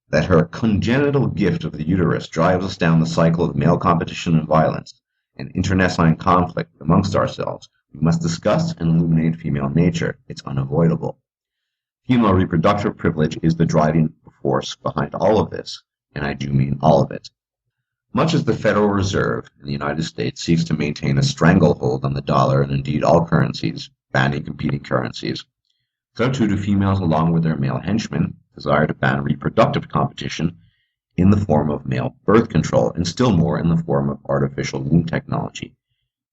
that her congenital gift of the uterus drives us down the cycle of male competition and violence and internecine conflict amongst ourselves, we must discuss and illuminate female nature. It's unavoidable. Female reproductive privilege is the driving force behind all of this, and I do mean all of it. Much as the Federal Reserve in the United States seeks to maintain a stranglehold on the dollar and indeed all currencies, banning competing currencies, so too do females along with their male henchmen desire to ban reproductive competition in the form of male birth control and still more in the form of artificial womb technology,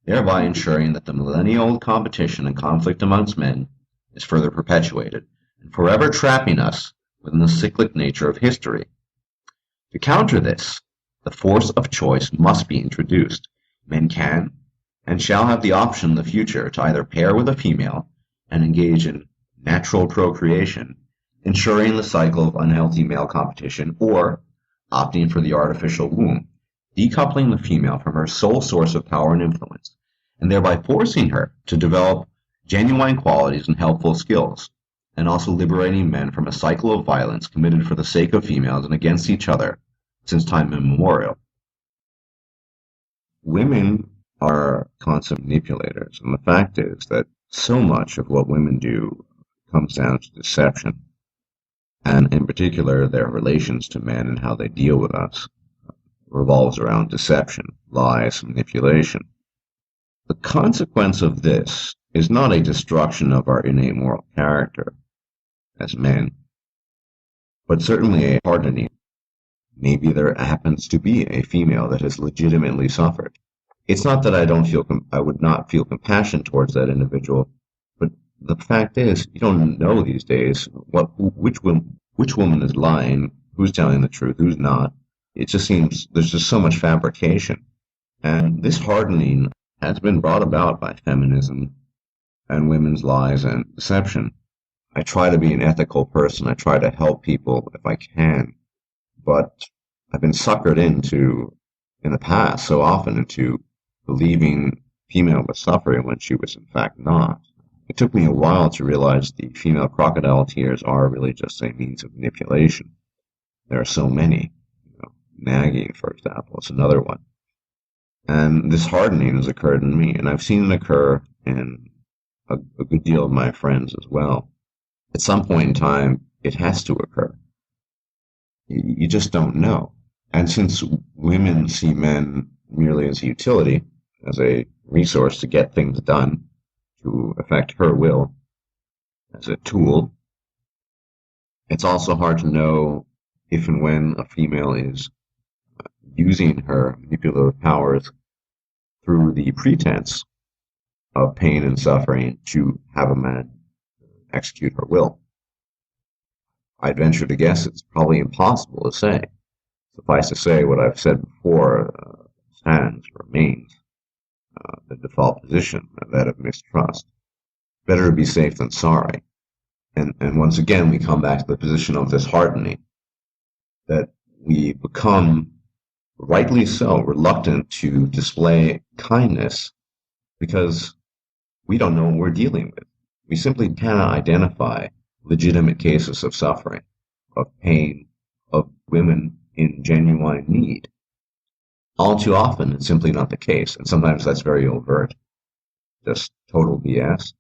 thereby ensuring that the millennial competition and conflict amongst men is further perpetuated and forever trapping us within the cyclic nature of history. To counter this, the force of choice must be introduced. Men can and shall have the option in the future to either pair with a female and engage in natural procreation, ensuring the cycle of unhealthy male competition, or opting for the artificial womb, decoupling the female from her sole source of power and influence, and thereby forcing her to develop genuine qualities and helpful skills, and also liberating men from a cycle of violence committed for the sake of females and against each other since time immemorial. Women are constant manipulators, and the fact is that so much of what women do comes down to deception, and in particular their relations to men and how they deal with us revolves around deception, lies, manipulation. The consequence of this is not a destruction of our innate moral character as men, but certainly a hardening. Maybe there happens to be a female that has legitimately suffered. It's not that I would not feel compassion towards that individual, but the fact is, you don't know these days which woman is lying, who's telling the truth, who's not. It just seems there's just so much fabrication. And this hardening has been brought about by feminism and women's lies and deception. I try to be an ethical person. I try to help people if I can. But I've been suckered into, in the past, so often into believing female was suffering when she was in fact not. It took me a while to realize the female crocodile tears are really just a means of manipulation. There are so many. Nagging, for example, is another one. And this hardening has occurred in me, and I've seen it occur in a good deal of my friends as well. At some point in time, it has to occur. You just don't know. And since women see men merely as a utility, as a resource to get things done, to affect her will, as a tool, it's also hard to know if and when a female is using her manipulative powers through the pretense of pain and suffering to have a man execute her will. I'd venture to guess it's probably impossible to say. Suffice to say, what I've said before remains the default position, that of mistrust. Better to be safe than sorry. And once again, we come back to the position of this hardening, that we become, rightly so, reluctant to display kindness because we don't know what we're dealing with. We simply cannot identify legitimate cases of suffering, of pain, of women in genuine need. All too often, it's simply not the case, and sometimes that's very overt, just total BS.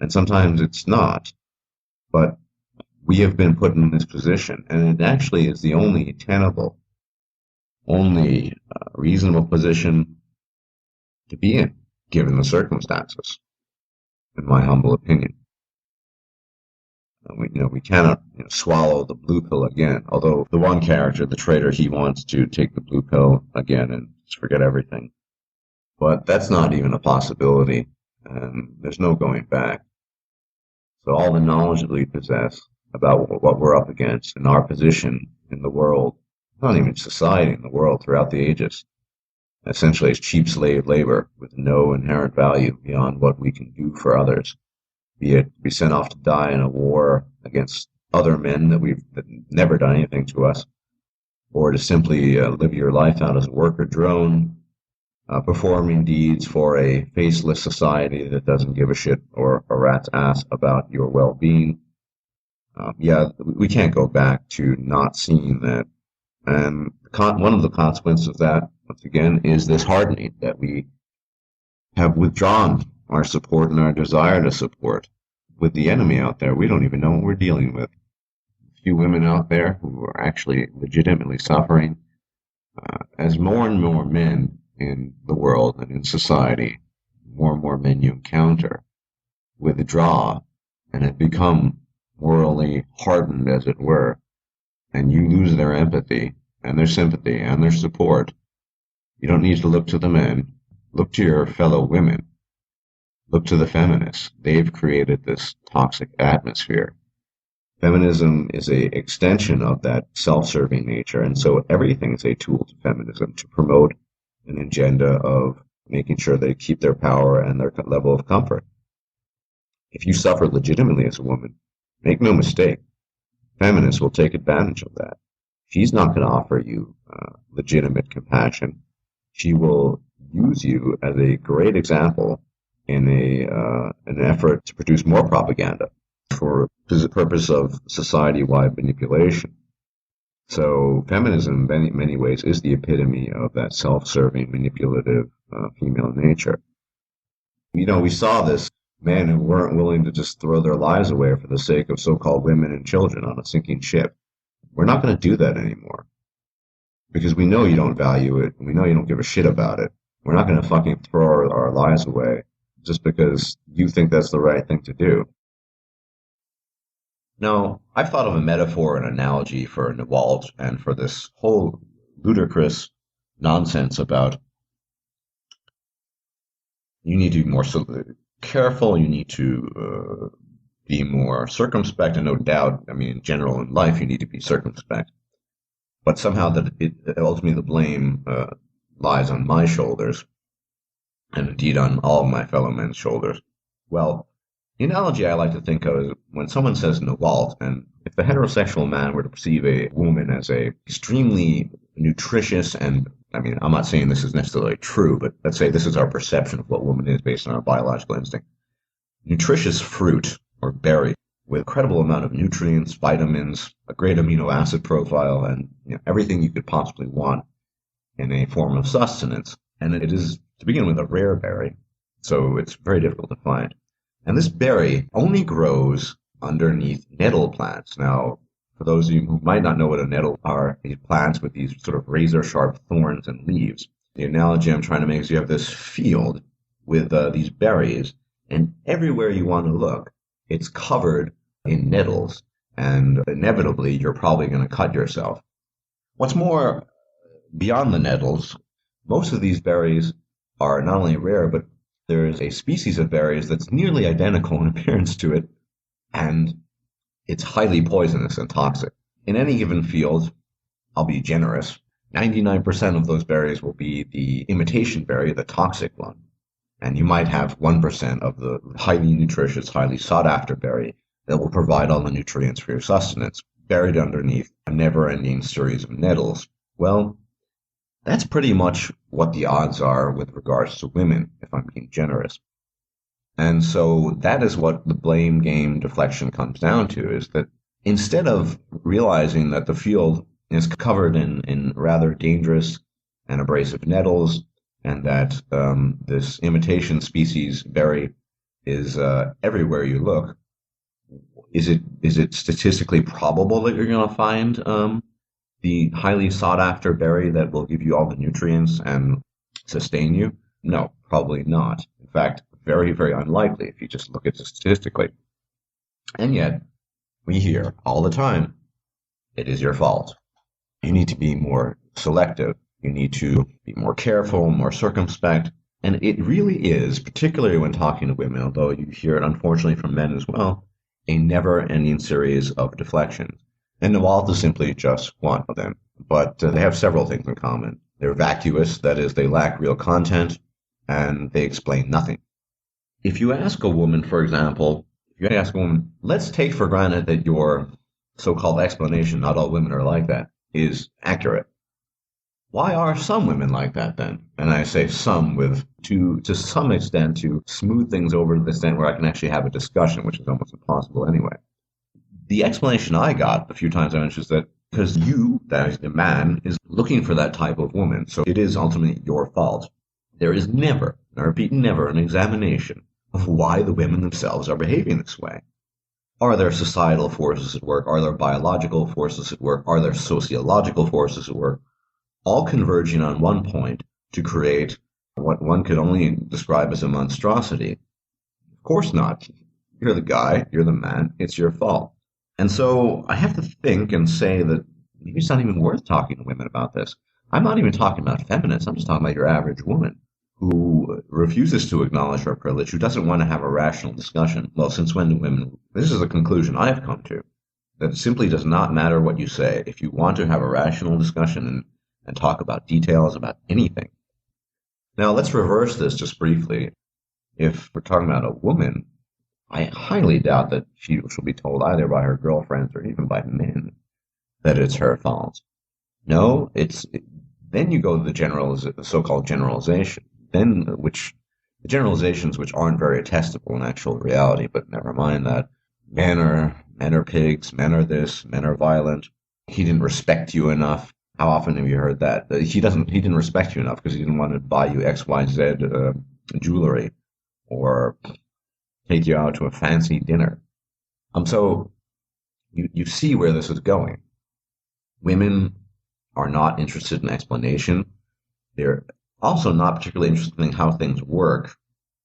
And sometimes it's not, but we have been put in this position, and it actually is the only tenable, only reasonable position to be in, given the circumstances, in my humble opinion. We cannot swallow the blue pill again, although the one character, the traitor, he wants to take the blue pill again and just forget everything. But that's not even a possibility, and there's no going back. So all the knowledge that we possess about what we're up against and our position in the world, not even society, in the world throughout the ages, essentially is cheap slave labor with no inherent value beyond what we can do for others. Be it be sent off to die in a war against other men that never done anything to us, or to simply live your life out as a worker drone, performing deeds for a faceless society that doesn't give a shit or a rat's ass about your well-being. We can't go back to not seeing that. And one of the consequences of that, once again, is this hardening, that we have withdrawn our support and our desire to support with the enemy out there. We don't even know what we're dealing with. A few women out there who are actually legitimately suffering. As more and more men in the world and in society, more and more men you encounter withdraw and have become morally hardened, as it were, and you lose their empathy and their sympathy and their support. You don't need to look to the men. Look to your fellow women. Look to the feminists. They've created this toxic atmosphere Feminism is a extension of that self-serving nature, and so everything is a tool to feminism to promote an agenda of making sure they keep their power and their level of comfort. If you suffer legitimately as a woman, make no mistake, feminists will take advantage of that. She's not going to offer you legitimate compassion. She will use you as a great example in an effort to produce more propaganda for the purpose of society-wide manipulation. So feminism, in many ways, is the epitome of that self-serving, manipulative female nature. You know, we saw this men who weren't willing to just throw their lives away for the sake of so-called women and children on a sinking ship. We're not going to do that anymore because we know you don't value it. And we know you don't give a shit about it. We're not going to fucking throw our lives away just because you think that's the right thing to do. Now, I've thought of a metaphor and analogy for NALT and for this whole ludicrous nonsense about you need to be more careful, you need to be more circumspect, and no doubt, I mean, in general in life, you need to be circumspect. But somehow that ultimately the blame lies on my shoulders, and indeed on all of my fellow men's shoulders. Well, the analogy I like to think of is when someone says NALT, and if the heterosexual man were to perceive a woman as a extremely nutritious and, I mean, I'm not saying this is necessarily true, but let's say this is our perception of what woman is based on our biological instinct. Nutritious fruit or berry with a credible amount of nutrients, vitamins, a great amino acid profile, and everything you could possibly want in a form of sustenance. And it is, to begin with, a rare berry, so it's very difficult to find. And this berry only grows underneath nettle plants. Now, for those of you who might not know what a nettle are, these plants with these sort of razor-sharp thorns and leaves. The analogy I'm trying to make is you have this field with these berries, and everywhere you want to look, it's covered in nettles, and inevitably, you're probably going to cut yourself. What's more, beyond the nettles, most of these berries are not only rare, but there is a species of berries that's nearly identical in appearance to it, and it's highly poisonous and toxic. In any given field, I'll be generous, 99% of those berries will be the imitation berry, the toxic one. And you might have 1% of the highly nutritious, highly sought-after berry that will provide all the nutrients for your sustenance, buried underneath a never-ending series of nettles. Well, that's pretty much what the odds are with regards to women, if I'm being generous. And so that is what the blame game deflection comes down to, is that instead of realizing that the field is covered in rather dangerous and abrasive nettles, and that this imitation species berry is everywhere you look, is it statistically probable that you're going to find the highly sought-after berry that will give you all the nutrients and sustain you? No, probably not. In fact, very, very unlikely if you just look at it statistically. And yet, we hear all the time, it is your fault. You need to be more selective. You need to be more careful, more circumspect. And it really is, particularly when talking to women, although you hear it unfortunately from men as well, a never-ending series of deflections. And NALT is simply just one of them. But they have several things in common. They're vacuous, that is, they lack real content, and they explain nothing. If you ask a woman, for example, let's take for granted that your so-called explanation, not all women are like that, is accurate. Why are some women like that then? And I say some to some extent to smooth things over to the extent where I can actually have a discussion, which is almost impossible anyway. The explanation I got a few times I mentioned is that because you, that is the man, is looking for that type of woman, so it is ultimately your fault. There is never, and I repeat never, an examination of why the women themselves are behaving this way. Are there societal forces at work? Are there biological forces at work? Are there sociological forces at work? All converging on one point to create what one could only describe as a monstrosity. Of course not. You're the guy, you're the man, it's your fault. And so I have to think and say that maybe it's not even worth talking to women about this. I'm not even talking about feminists, I'm just talking about your average woman who refuses to acknowledge her privilege, who doesn't want to have a rational discussion. Well, since when do women... This is a conclusion I have come to, that it simply does not matter what you say if you want to have a rational discussion and talk about details about anything. Now, let's reverse this just briefly. If we're talking about a woman, I highly doubt that she will be told either by her girlfriends or even by men that it's her fault. No, then you go to the so-called generalization, the generalizations which aren't very testable in actual reality, but never mind that. Men are pigs, men are this, men are violent. He didn't respect you enough. How often have you heard that? He didn't respect you enough because he didn't want to buy you XYZ jewelry or take you out to a fancy dinner. So you see where this is going. Women are not interested in explanation. They're also not particularly interested in how things work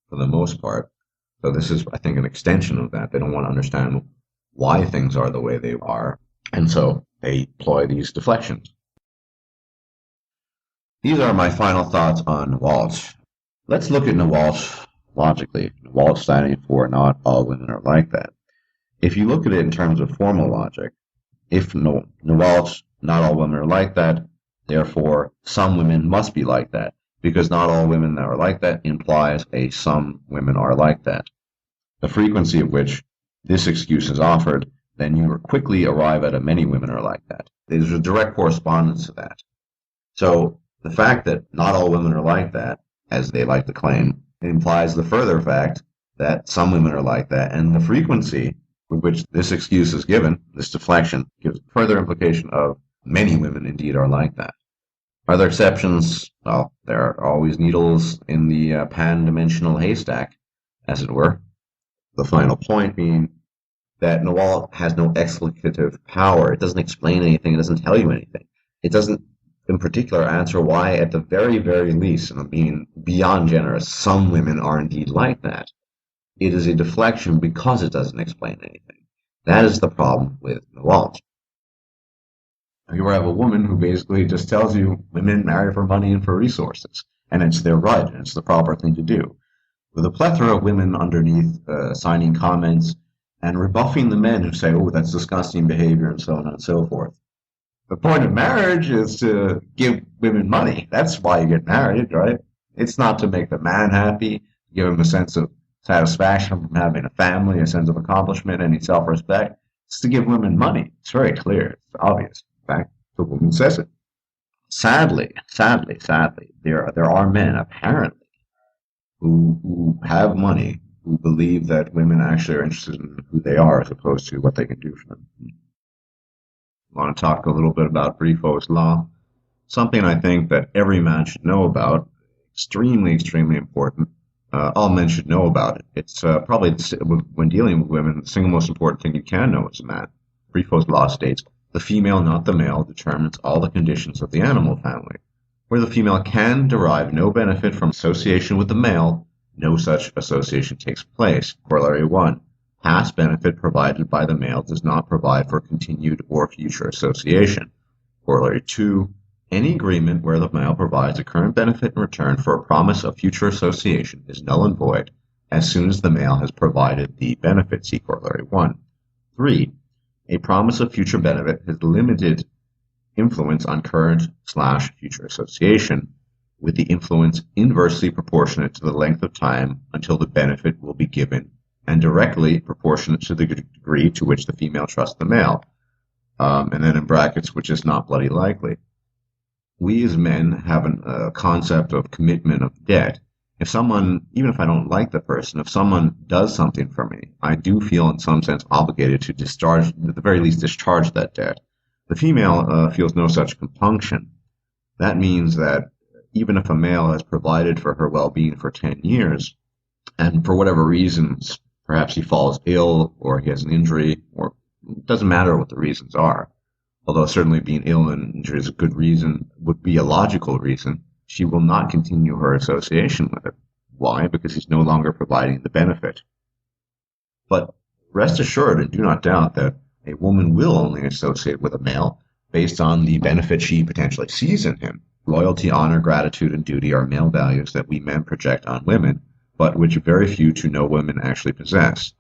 for the most part. So this is, I think, an extension of that. They don't want to understand why things are the way they are. And so they employ these deflections. These are my final thoughts on NALT. Let's look at NALT logically. NALT standing for not all women are like that. If you look at it in terms of formal logic, if NALT, not all women are like that, therefore some women must be like that, because not all women that are like that implies some women are like that. The frequency of which this excuse is offered, then you quickly arrive at many women are like that. There's a direct correspondence to that. So the fact that not all women are like that, as they like to claim, implies the further fact that some women are like that, and the frequency with which this excuse is given, this deflection, gives further implication of many women indeed are like that. Are there exceptions? Well, there are always needles in the pan-dimensional haystack, as it were. The final point being that NALT has no explicative power. It doesn't explain anything. It doesn't tell you anything. It doesn't, in particular, answer why, at the very, very least, and I'm being beyond generous, some women are indeed like that. It is a deflection because it doesn't explain anything. That is the problem with NALT. You have a woman who basically just tells you women marry for money and for resources, and it's their right, and it's the proper thing to do. With a plethora of women underneath signing comments and rebuffing the men who say, oh, that's disgusting behavior, and so on and so forth. The point of marriage is to give women money. That's why you get married, right? It's not to make the man happy, give him a sense of satisfaction from having a family, a sense of accomplishment, any self-respect. It's to give women money. It's very clear. It's obvious. In fact, the woman says it. Sadly, there are men, apparently, who have money, who believe that women actually are interested in who they are as opposed to what they can do for them. I want to talk a little bit about Briffault's law, something I think that every man should know about, extremely, extremely important. All men should know about it. It's probably, when dealing with women, the single most important thing you can know as a man. Briffault's law states, the female, not the male, determines all the conditions of the animal family. Where the female can derive no benefit from association with the male, no such association takes place. Corollary 1. Past benefit provided by the male does not provide for continued or future association. Corollary 2. Any agreement where the male provides a current benefit in return for a promise of future association is null and void as soon as the male has provided the benefit. See Corollary 1. 3. A promise of future benefit has limited influence on current/future association, with the influence inversely proportionate to the length of time until the benefit will be given, and directly proportionate to the degree to which the female trusts the male. And then in brackets, which is not bloody likely. We as men have a concept of commitment of debt. If someone, even if I don't like the person, if someone does something for me, I do feel in some sense obligated to discharge, at the very least, discharge that debt. The female feels no such compunction. That means that even if a male has provided for her well-being for 10 years, and for whatever reasons, perhaps he falls ill, or he has an injury, or it doesn't matter what the reasons are, although certainly being ill and injured is a good reason, would be a logical reason, she will not continue her association with him. Why? Because he's no longer providing the benefit. But rest assured, and do not doubt, that a woman will only associate with a male based on the benefit she potentially sees in him. Loyalty, honor, gratitude, and duty are male values that we men project on women, but which very few to no women actually possess.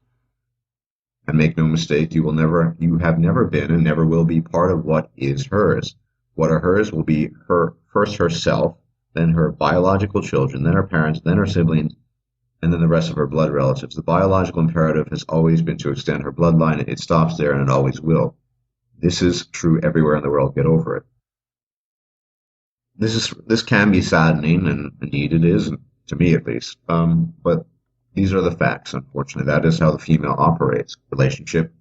And make no mistake, you have never been and never will be part of what is hers. What are hers will be first herself, then her biological children, then her parents, then her siblings, and then the rest of her blood relatives. The biological imperative has always been to extend her bloodline. It stops there, and it always will. This is true everywhere in the world. Get over it. This can be saddening, and indeed it is, to me at least. But these are the facts, unfortunately. That is how the female operates. Relationship,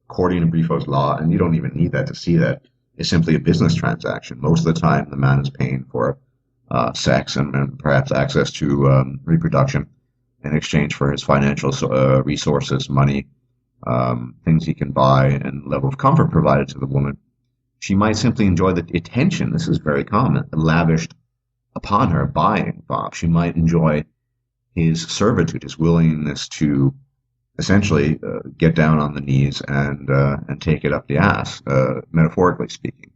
according to Brifo's law, and you don't even need that to see that, is simply a business transaction. Most of the time, the man is paying for sex and perhaps access to reproduction in exchange for his financial resources, money, things he can buy, and level of comfort provided to the woman. She might simply enjoy the attention, this is very common, lavished upon her by Bob. She might enjoy his servitude, his willingness to essentially get down on the knees and take it up the ass, metaphorically speaking.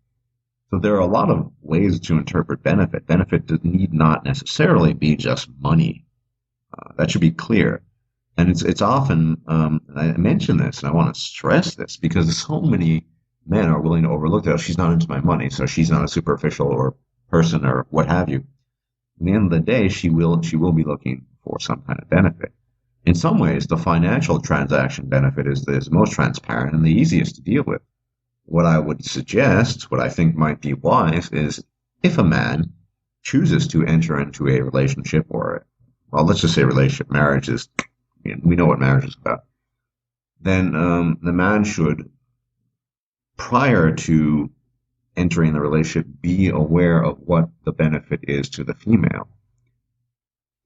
So there are a lot of ways to interpret benefit. Benefit need not necessarily be just money. That should be clear. And it's often, I mention this, and I want to stress this, because so many men are willing to overlook that. She's not into my money, so she's not a superficial or person or what have you. At the end of the day, she will be looking for some kind of benefit. In some ways, the financial transaction benefit is the most transparent and the easiest to deal with. What I would suggest, what I think might be wise, is if a man chooses to enter into a relationship, or, well, let's just say relationship, marriage is, we know what marriage is about, then the man should, prior to entering the relationship, be aware of what the benefit is to the female.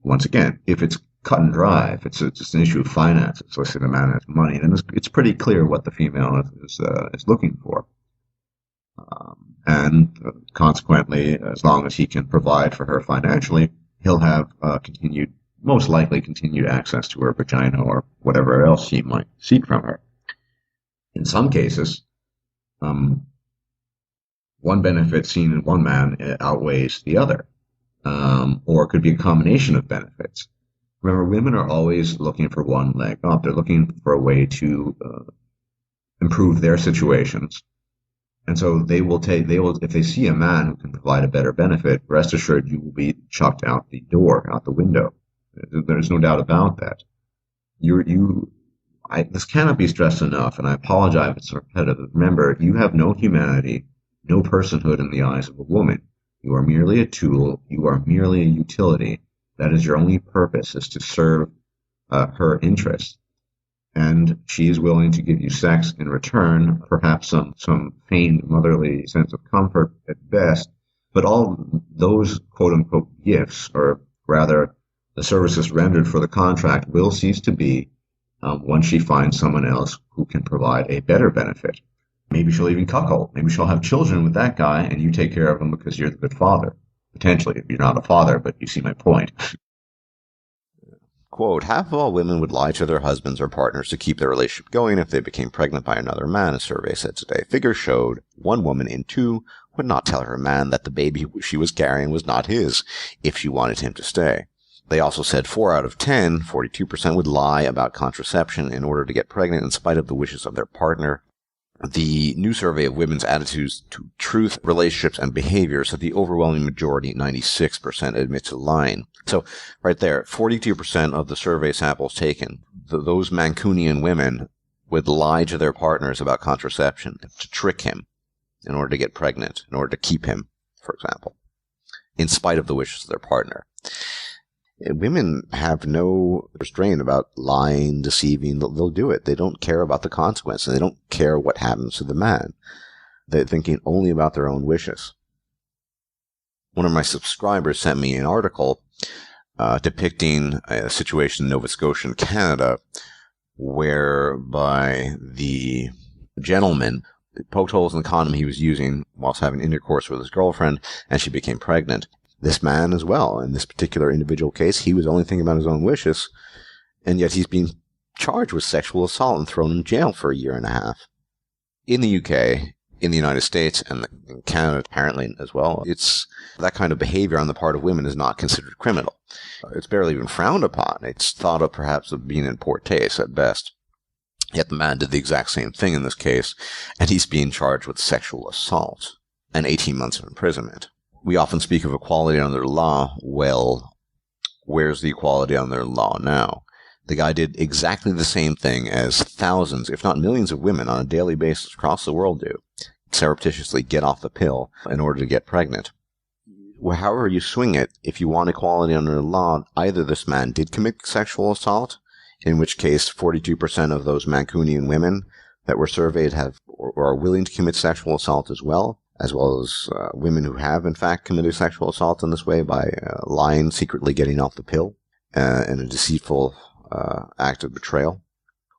Once again, if it's cut and dry, if it's just an issue of finances, let's say the man has money, then it's pretty clear what the female is looking for. And consequently, as long as he can provide for her financially, he'll have most likely continued access to her vagina or whatever else he might seek from her. In some cases, one benefit seen in one man outweighs the other, or it could be a combination of benefits. Remember, women are always looking for one leg up. They're looking for a way to improve their situations. And so they will, if they see a man who can provide a better benefit, rest assured you will be chucked out the door, out the window. There's no doubt about that. This cannot be stressed enough, and I apologize if it's repetitive. Remember, you have no humanity, no personhood in the eyes of a woman. You are merely a tool. You are merely a utility. That is your only purpose, is to serve her interests. And she is willing to give you sex in return, perhaps some feigned motherly sense of comfort at best. But all those quote-unquote gifts, or rather the services rendered for the contract, will cease to be once she finds someone else who can provide a better benefit. Maybe she'll even cuckold. Maybe she'll have children with that guy, and you take care of them because you're the good father. Potentially, if you're not a father, but you see my point. Quote, half of all women would lie to their husbands or partners to keep their relationship going if they became pregnant by another man, a survey said today. Figures showed 1 woman in 2 would not tell her man that the baby she was carrying was not his if she wanted him to stay. They also said 4 out of 10, 42%, would lie about contraception in order to get pregnant in spite of the wishes of their partner. The new survey of women's attitudes to truth, relationships, and behavior said the overwhelming majority, 96%, admit to lying. So, right there, 42% of the survey samples taken, those Mancunian women would lie to their partners about contraception to trick him in order to get pregnant, in order to keep him, for example, in spite of the wishes of their partner. Women have no restraint about lying, deceiving. They'll do it. They don't care about the consequences. They don't care what happens to the man. They're thinking only about their own wishes. One of my subscribers sent me an article depicting a situation in Nova Scotia and Canada whereby the gentleman poked holes in the condom he was using whilst having intercourse with his girlfriend, and she became pregnant. This man as well, in this particular individual case, he was only thinking about his own wishes, and yet he's being charged with sexual assault and thrown in jail for 1.5 years. In the UK, in the United States, and in Canada apparently as well, it's that kind of behavior on the part of women is not considered criminal. It's barely even frowned upon. It's thought of perhaps of being in poor taste at best. Yet the man did the exact same thing in this case, and he's being charged with sexual assault and 18 months of imprisonment. We often speak of equality under the law. Well, where's the equality under the law now? The guy did exactly the same thing as thousands, if not millions of women on a daily basis across the world do. Surreptitiously get off the pill in order to get pregnant. However you swing it, if you want equality under the law, either this man did commit sexual assault, in which case 42% of those Mancunian women that were surveyed have or are willing to commit sexual assault as well as women who have in fact committed sexual assault in this way by lying, secretly getting off the pill in a deceitful act of betrayal.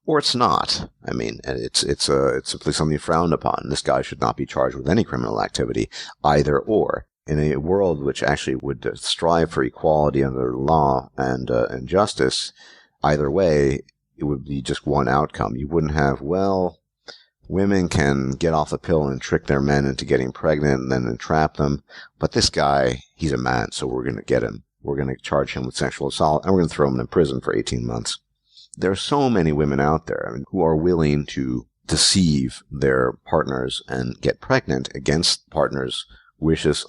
Or it's not. I mean, it's simply something frowned upon. This guy should not be charged with any criminal activity, either or. In a world which actually would strive for equality under the law and justice, either way, it would be just one outcome. You wouldn't have, well, women can get off the pill and trick their men into getting pregnant and then entrap them, but this guy, he's a man, so we're going to get him. We're going to charge him with sexual assault, and we're going to throw him in prison for 18 months. There are so many women out there who are willing to deceive their partners and get pregnant against partners' wishes.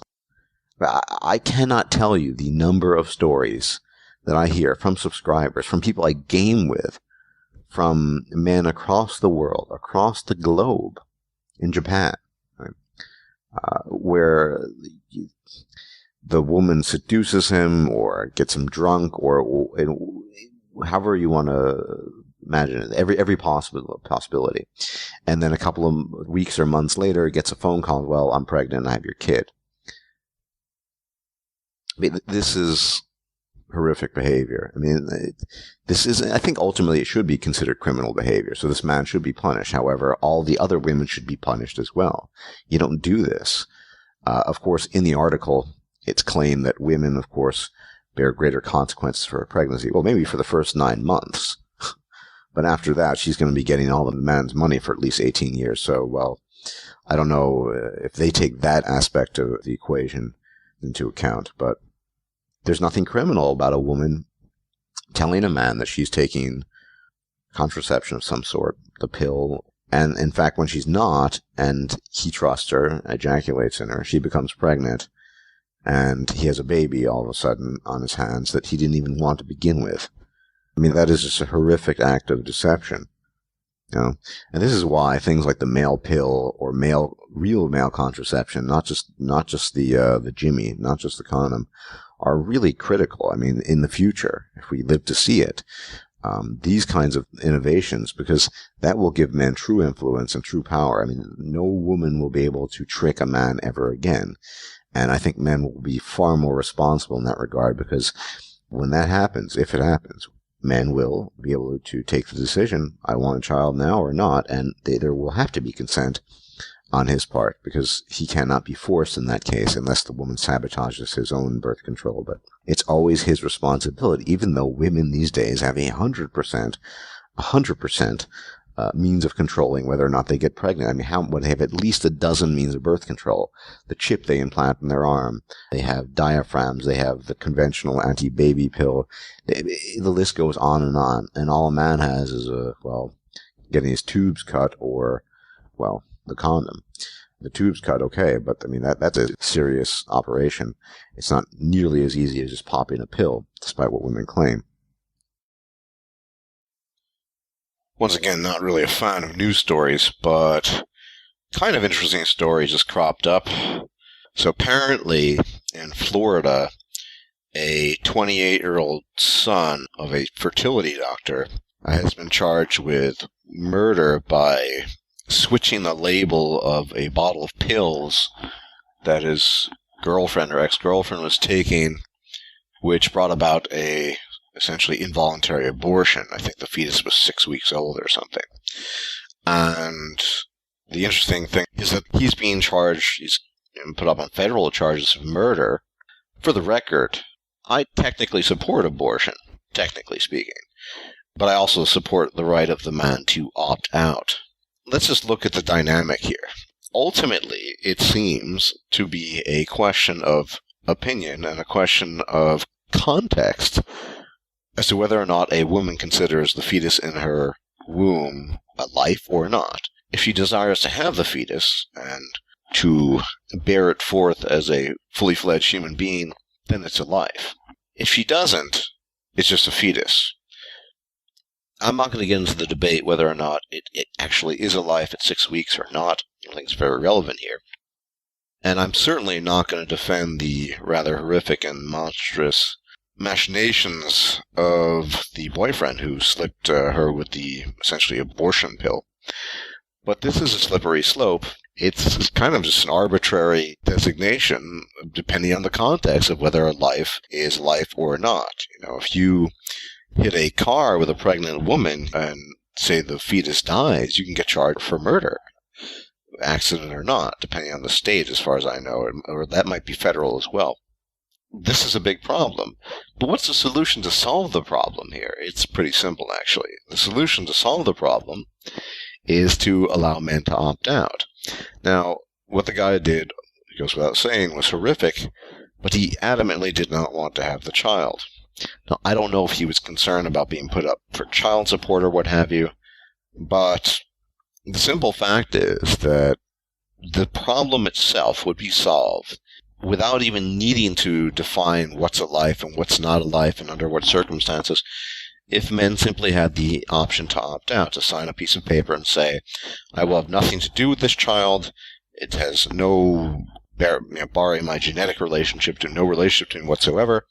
I cannot tell you the number of stories that I hear from subscribers, from people I game with, from men across the world, across the globe, in Japan, right? Where the woman seduces him or gets him drunk or however you want to imagine it, every possibility. And then a couple of weeks or months later, gets a phone call, well, I'm pregnant and I have your kid. I mean, this is horrific behavior. I mean, I think ultimately it should be considered criminal behavior, so this man should be punished. However, all the other women should be punished as well. You don't do this. Of course, in the article, it's claimed that women, of course, bear greater consequences for a pregnancy. Well, maybe for the first 9 months. But after that, she's going to be getting all the man's money for at least 18 years. So, well, I don't know if they take that aspect of the equation into account, but there's nothing criminal about a woman telling a man that she's taking contraception of some sort, the pill, and in fact, when she's not, and he trusts her, ejaculates in her, she becomes pregnant, and he has a baby all of a sudden on his hands that he didn't even want to begin with. I mean, that is just a horrific act of deception. You know? And this is why things like the male pill or real male contraception, not just the Jimmy, not just the condom, are really critical. I mean, in the future, if we live to see it, these kinds of innovations, because that will give men true influence and true power. I mean, no woman will be able to trick a man ever again. And I think men will be far more responsible in that regard, because when that happens, if it happens, men will be able to take the decision, I want a child now or not, and there will have to be consent on his part, because he cannot be forced in that case unless the woman sabotages his own birth control. But it's always his responsibility, even though women these days have 100% means of controlling whether or not they get pregnant. I mean, they have at least a dozen means of birth control. The chip they implant in their arm, they have diaphragms, they have the conventional anti-baby pill. The list goes on, and all a man has is getting his tubes cut or, well, the condom. The tubes cut, okay, but I mean, that's a serious operation. It's not nearly as easy as just popping a pill, despite what women claim. Once again, not really a fan of news stories, but kind of interesting story just cropped up. So apparently, in Florida, a 28-year-old son of a fertility doctor has been charged with murder by switching the label of a bottle of pills that his girlfriend or ex-girlfriend was taking, which brought about a essentially involuntary abortion. I think the fetus was 6 weeks old or something. And the interesting thing is that he's being charged, he's put up on federal charges of murder. For the record, I technically support abortion, technically speaking, but I also support the right of the man to opt out. Let's just look at the dynamic here. Ultimately, it seems to be a question of opinion and a question of context as to whether or not a woman considers the fetus in her womb a life or not. If she desires to have the fetus and to bear it forth as a fully fledged human being, then it's a life. If she doesn't, it's just a fetus. I'm not going to get into the debate whether or not it actually is a life at 6 weeks or not. I think it's very relevant here. And I'm certainly not going to defend the rather horrific and monstrous machinations of the boyfriend who slipped her with the essentially abortion pill. But this is a slippery slope. It's kind of just an arbitrary designation depending on the context of whether a life is life or not. You know, if you hit a car with a pregnant woman and say the fetus dies, you can get charged for murder, accident or not, depending on the state, as far as I know, or that might be federal as well. This is a big problem. But what's the solution to solve the problem here? It's pretty simple, actually. The solution to solve the problem is to allow men to opt out. Now, what the guy did, it goes without saying, was horrific, but he adamantly did not want to have the child. Now, I don't know if he was concerned about being put up for child support or what have you, but the simple fact is that the problem itself would be solved without even needing to define what's a life and what's not a life and under what circumstances, if men simply had the option to opt out, to sign a piece of paper and say, I will have nothing to do with this child, it has no, barring my genetic relationship, to no relationship to him whatsoever,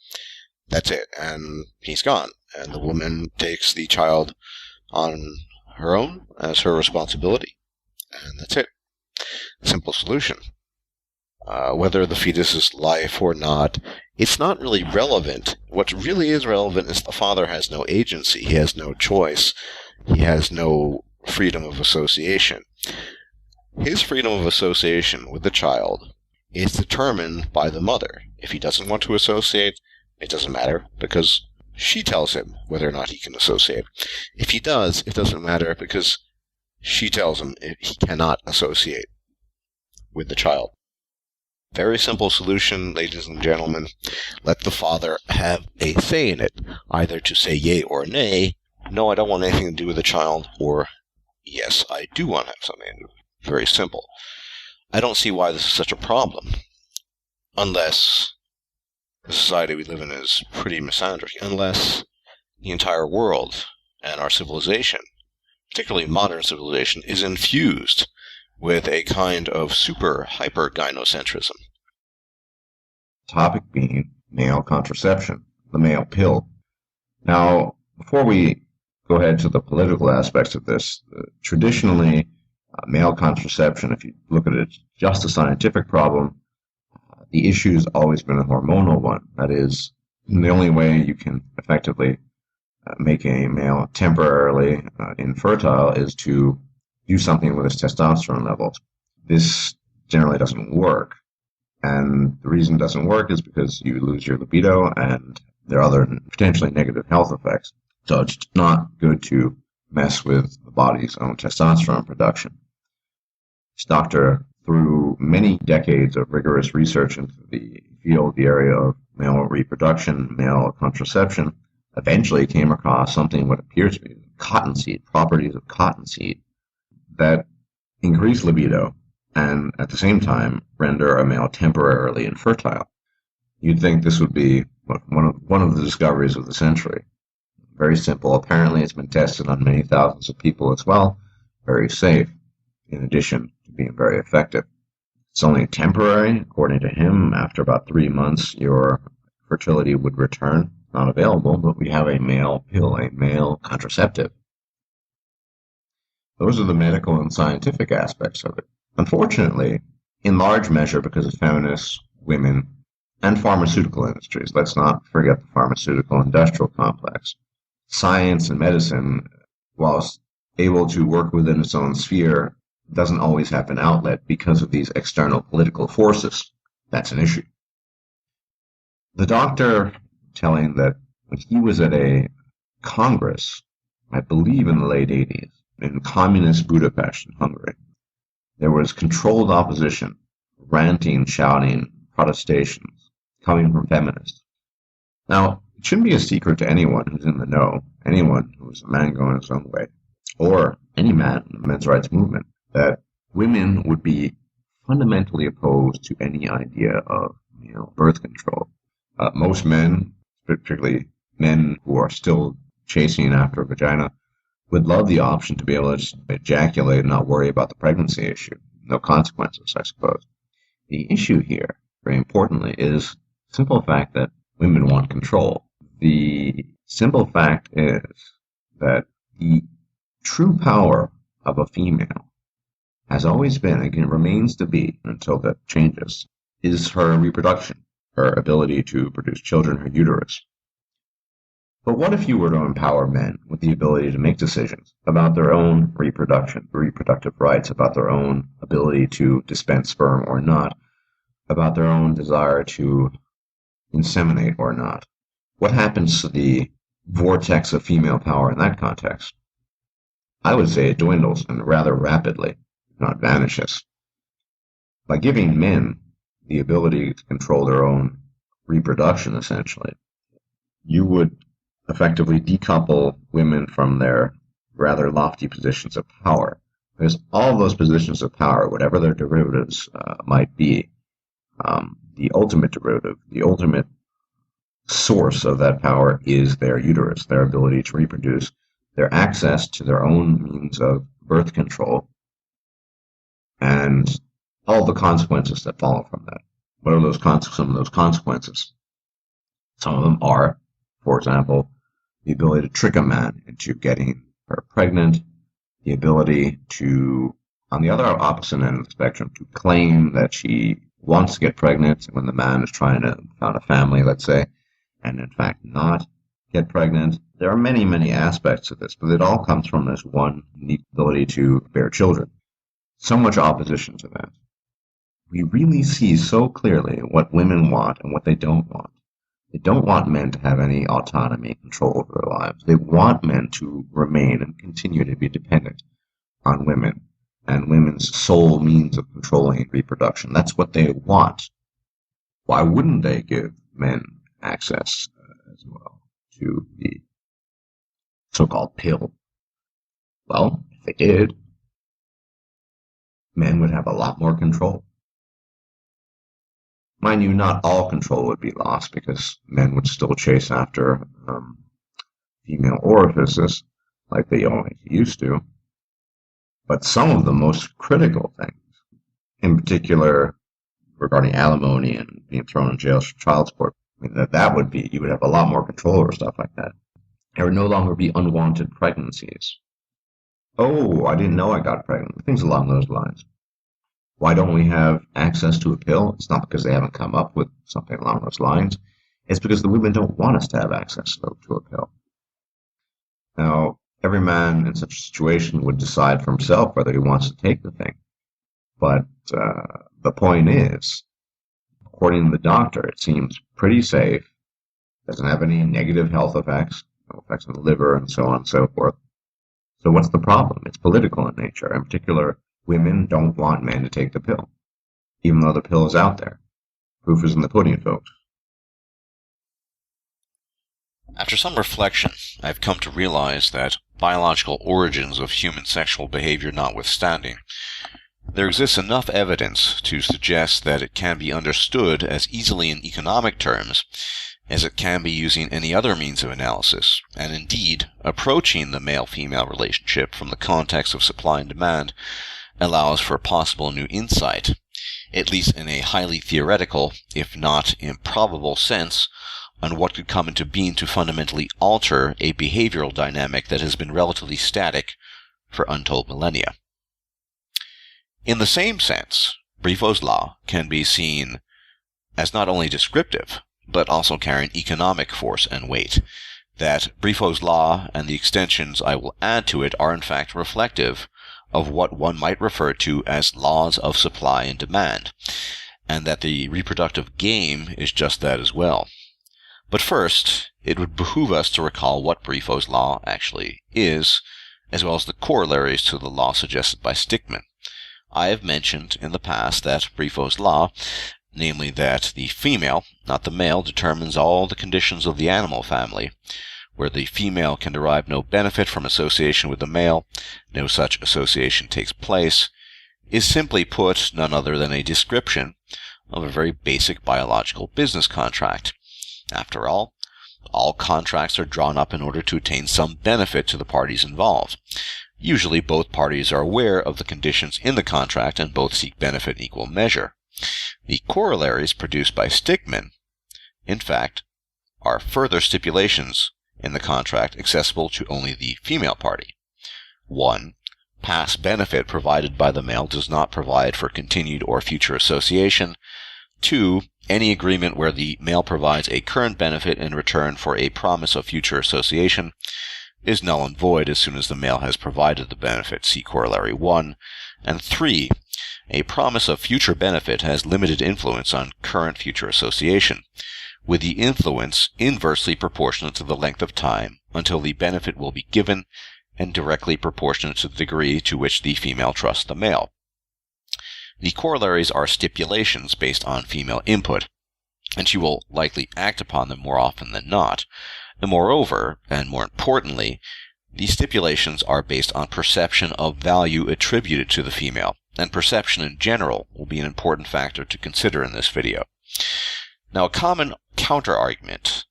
that's it, and he's gone. And the woman takes the child on her own as her responsibility. And that's it. Simple solution. Whether the fetus is life or not, it's not really relevant. What really is relevant is the father has no agency. He has no choice. He has no freedom of association. His freedom of association with the child is determined by the mother. If he doesn't want to associate, it doesn't matter, because she tells him whether or not he can associate. If he does, it doesn't matter, because she tells him he cannot associate with the child. Very simple solution, ladies and gentlemen. Let the father have a say in it, either to say yay or nay, no, I don't want anything to do with the child, or yes, I do want to have something to do with it. Very simple. I don't see why this is such a problem, unless the society we live in is pretty misandric, unless the entire world and our civilization, particularly modern civilization, is infused with a kind of hyper gynocentrism. Topic being male contraception, the male pill. Now, before we go ahead to the political aspects of this, traditionally, male contraception, if you look at it, it's just a scientific problem. The issue's always been a hormonal one. That is, the only way you can effectively make a male temporarily infertile is to do something with his testosterone levels. This generally doesn't work. And the reason it doesn't work is because you lose your libido and there are other potentially negative health effects. So it's not good to mess with the body's own testosterone production. This doctor, through many decades of rigorous research into the field, the area of male reproduction, male contraception, eventually came across something what appears to be cottonseed, properties of cottonseed, that increase libido and at the same time render a male temporarily infertile. You'd think this would be one of the discoveries of the century. Very simple. Apparently it's been tested on many thousands of people as well. Very safe, in addition to being very effective. It's only temporary. According to him, after about 3 months, your fertility would return. Not available, but we have a male pill, a male contraceptive. Those are the medical and scientific aspects of it. Unfortunately, in large measure because of feminists, women, and pharmaceutical industries, let's not forget the pharmaceutical industrial complex, science and medicine, whilst able to work within its own sphere, doesn't always have an outlet because of these external political forces. That's an issue. The doctor telling that when he was at a congress, I believe in the late 80s, in communist Budapest in Hungary, there was controlled opposition, ranting, shouting, protestations coming from feminists. Now, it shouldn't be a secret to anyone who's in the know, anyone who is a man going his own way, or any man in the men's rights movement, that women would be fundamentally opposed to any idea of birth control. Most men, particularly men who are still chasing after a vagina, would love the option to be able to just ejaculate and not worry about the pregnancy issue. No consequences, I suppose. The issue here, very importantly, is the simple fact that women want control. The simple fact is that the true power of a female has always been, again, remains to be, until that changes, is her reproduction, her ability to produce children, her uterus. But what if you were to empower men with the ability to make decisions about their own reproduction, reproductive rights, about their own ability to dispense sperm or not, about their own desire to inseminate or not? What happens to the vortex of female power in that context? I would say it dwindles, and rather rapidly, if not vanishes. By giving men the ability to control their own reproduction, essentially, you would effectively decouple women from their rather lofty positions of power. Because all of those positions of power, whatever their derivatives might be, the ultimate derivative, the ultimate source of that power is their uterus, their ability to reproduce, their access to their own means of birth control, and all the consequences that follow from that. What are some of those consequences? Some of them are, for example, the ability to trick a man into getting her pregnant, the ability to, on the other opposite end of the spectrum, to claim that she wants to get pregnant when the man is trying to found a family, let's say, and in fact not get pregnant. There are many, many aspects of this, but it all comes from this one unique ability to bear children. So much opposition to that. We really see so clearly what women want and what they don't want. They don't want men to have any autonomy and control over their lives. They want men to remain and continue to be dependent on women and women's sole means of controlling reproduction. That's what they want. Why wouldn't they give men access as well to the so-called pill? Well, if they did, men would have a lot more control. Mind you, not all control would be lost, because men would still chase after female orifices like they always used to. But some of the most critical things, in particular regarding alimony and being thrown in jail for child support, I mean, that would be, you would have a lot more control over stuff like that. There would no longer be unwanted pregnancies. Oh, I didn't know I got pregnant. Things along those lines. Why don't we have access to a pill? It's not because they haven't come up with something along those lines. It's because the women don't want us to have access to a pill. Now, every man in such a situation would decide for himself whether he wants to take the thing. But the point is, according to the doctor, it seems pretty safe, doesn't have any negative health effects, no effects on the liver and so on and so forth. So what's the problem? It's political in nature. In particular, women don't want men to take the pill, even though the pill is out there. Proof is in the pudding, folks. After some reflection, I've come to realize that, biological origins of human sexual behavior notwithstanding, there exists enough evidence to suggest that it can be understood as easily in economic terms as it can be using any other means of analysis, and indeed, approaching the male-female relationship from the context of supply and demand allows for a possible new insight, at least in a highly theoretical, if not improbable sense, on what could come into being to fundamentally alter a behavioral dynamic that has been relatively static for untold millennia. In the same sense, Briffault's law can be seen as not only descriptive, but also carrying economic force and weight, that Briffault's law and the extensions I will add to it are in fact reflective of what one might refer to as laws of supply and demand, and that the reproductive game is just that as well. But first, it would behoove us to recall what Briffault's law actually is, as well as the corollaries to the law suggested by Stickman. I have mentioned in the past that Briffault's law, namely that the female, not the male, determines all the conditions of the animal family, where the female can derive no benefit from association with the male, no such association takes place, is simply put none other than a description of a very basic biological business contract. After all contracts are drawn up in order to attain some benefit to the parties involved. Usually both parties are aware of the conditions in the contract and both seek benefit in equal measure. The corollaries produced by stickmen, in fact, are further stipulations in the contract accessible to only the female party. 1. Past benefit provided by the male does not provide for continued or future association. 2. Any agreement where the male provides a current benefit in return for a promise of future association is null and void as soon as the male has provided the benefit. See Corollary 1. And 3. A promise of future benefit has limited influence on current future association, with the influence inversely proportionate to the length of time until the benefit will be given and directly proportionate to the degree to which the female trusts the male. The corollaries are stipulations based on female input, and she will likely act upon them more often than not. And moreover, and more importantly, these stipulations are based on perception of value attributed to the female, and perception in general will be an important factor to consider in this video. Now, a common counter-argument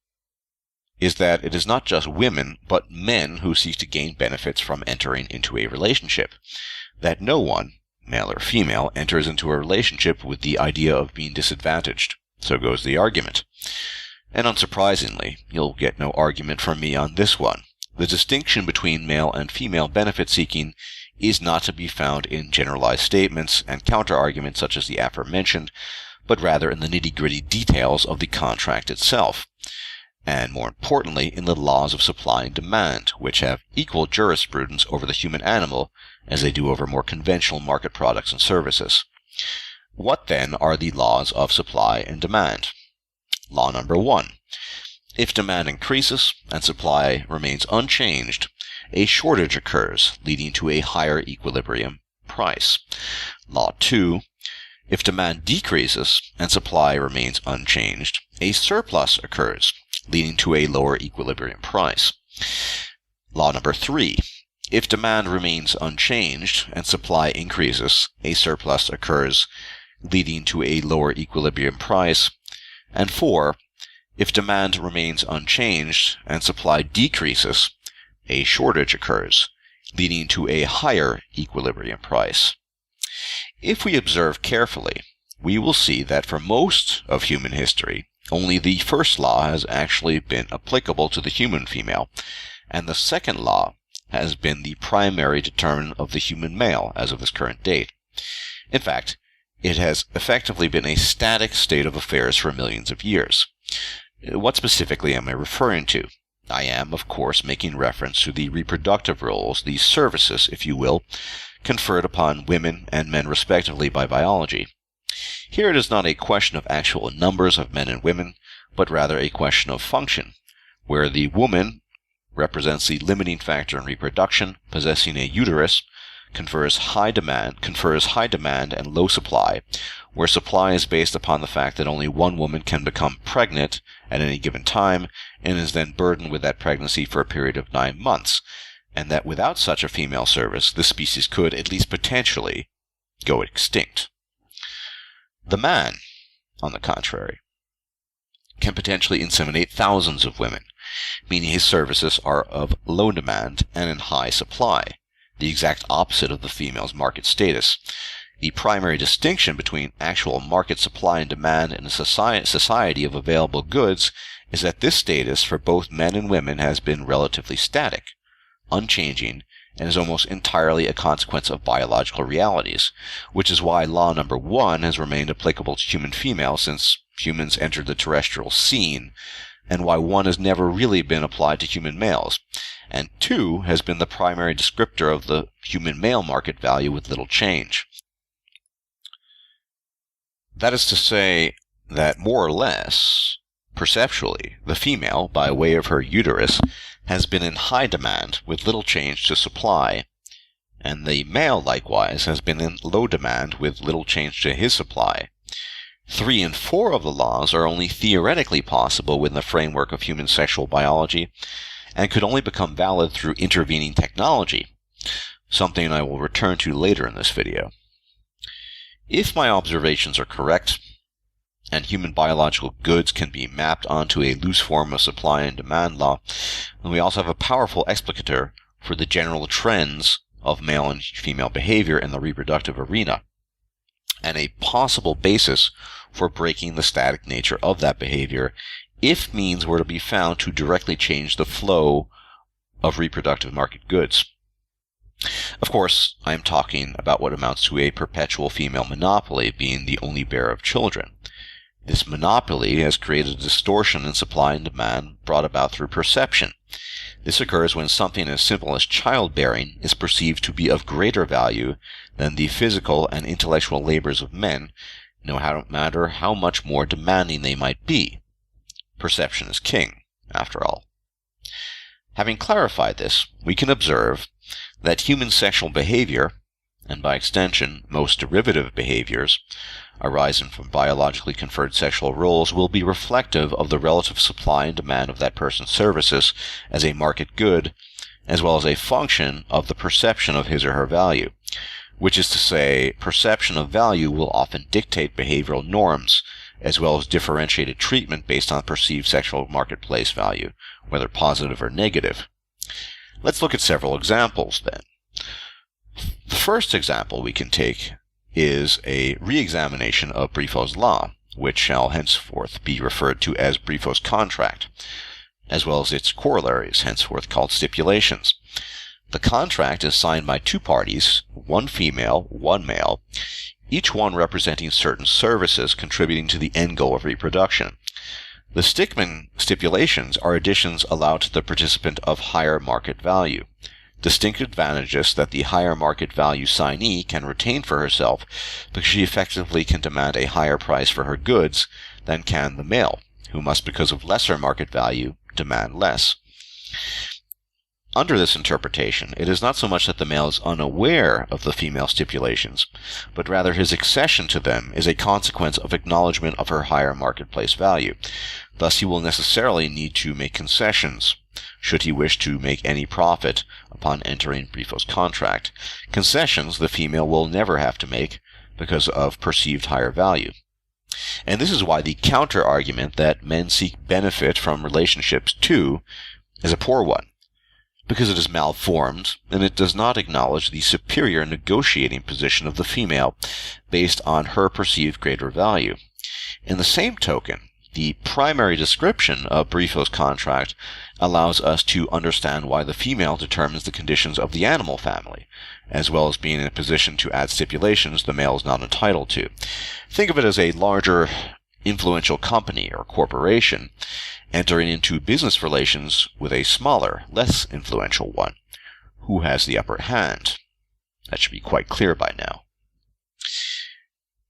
is that it is not just women, but men who seek to gain benefits from entering into a relationship. That no one, male or female, enters into a relationship with the idea of being disadvantaged. So goes the argument. And unsurprisingly, you'll get no argument from me on this one. The distinction between male and female benefit seeking is not to be found in generalized statements and counter-arguments such as the aforementioned, but rather in the nitty-gritty details of the contract itself, and more importantly in the laws of supply and demand, which have equal jurisprudence over the human animal as they do over more conventional market products and services. What then are the laws of supply and demand? Law number 1. If demand increases and supply remains unchanged, a shortage occurs, leading to a higher equilibrium price. Law 2. If demand decreases and supply remains unchanged, a surplus occurs, leading to a lower equilibrium price. Law number 3. If demand remains unchanged and supply increases, a surplus occurs, leading to a lower equilibrium price. And 4. If demand remains unchanged and supply decreases, a shortage occurs, leading to a higher equilibrium price. If we observe carefully, we will see that for most of human history, only the first law has actually been applicable to the human female, and the second law has been the primary determinant of the human male as of this current date. In fact, it has effectively been a static state of affairs for millions of years. What specifically am I referring to? I am, of course, making reference to the reproductive roles, the services, if you will, conferred upon women and men respectively by biology. Here it is not a question of actual numbers of men and women, but rather a question of function, where the woman represents the limiting factor in reproduction, possessing a uterus, confers high demand and low supply, where supply is based upon the fact that only one woman can become pregnant at any given time, and is then burdened with that pregnancy for a period of 9 months, and that without such a female service, the species could, at least potentially, go extinct. The man, on the contrary, can potentially inseminate thousands of women, meaning his services are of low demand and in high supply, the exact opposite of the female's market status. The primary distinction between actual market supply and demand in a society of available goods is that this status for both men and women has been relatively static, unchanging, and is almost entirely a consequence of biological realities, which is why law number 1 has remained applicable to human female since humans entered the terrestrial scene, and why 1 has never really been applied to human males, and 2 has been the primary descriptor of the human male market value with little change. That is to say that more or less, perceptually, the female, by way of her uterus, has been in high demand with little change to supply, and the male likewise has been in low demand with little change to his supply. 3 and 4 of the laws are only theoretically possible within the framework of human sexual biology, and could only become valid through intervening technology, something I will return to later in this video. If my observations are correct, and human biological goods can be mapped onto a loose form of supply and demand law, then we also have a powerful explicator for the general trends of male and female behavior in the reproductive arena, and a possible basis for breaking the static nature of that behavior if means were to be found to directly change the flow of reproductive market goods. Of course, I am talking about what amounts to a perpetual female monopoly being the only bearer of children. This monopoly has created a distortion in supply and demand brought about through perception. This occurs when something as simple as childbearing is perceived to be of greater value than the physical and intellectual labors of men, no matter how much more demanding they might be. Perception is king, after all. Having clarified this, we can observe that human sexual behavior, and by extension most derivative behaviors, arising from biologically conferred sexual roles, will be reflective of the relative supply and demand of that person's services as a market good, as well as a function of the perception of his or her value, which is to say, perception of value will often dictate behavioral norms, as well as differentiated treatment based on perceived sexual marketplace value, whether positive or negative. Let's look at several examples then. The first example we can take is a re-examination of Briffault's law, which shall henceforth be referred to as Briffault's contract, as well as its corollaries, henceforth called stipulations. The contract is signed by two parties, one female, one male, each one representing certain services contributing to the end goal of reproduction. The Stickman stipulations are additions allowed to the participant of higher market value, distinct advantages that the higher market value signee can retain for herself because she effectively can demand a higher price for her goods than can the male, who must, because of lesser market value, demand less. Under this interpretation, it is not so much that the male is unaware of the female stipulations, but rather his accession to them is a consequence of acknowledgement of her higher marketplace value. Thus he will necessarily need to make concessions, should he wish to make any profit upon entering Briffault's contract. Concessions the female will never have to make because of perceived higher value. And this is why the counter-argument that men seek benefit from relationships too is a poor one, because it is malformed, and it does not acknowledge the superior negotiating position of the female based on her perceived greater value. In the same token, the primary description of Briffault's contract allows us to understand why the female determines the conditions of the animal family, as well as being in a position to add stipulations the male is not entitled to. Think of it as a larger, influential company or corporation entering into business relations with a smaller, less influential one. Who has the upper hand? That should be quite clear by now.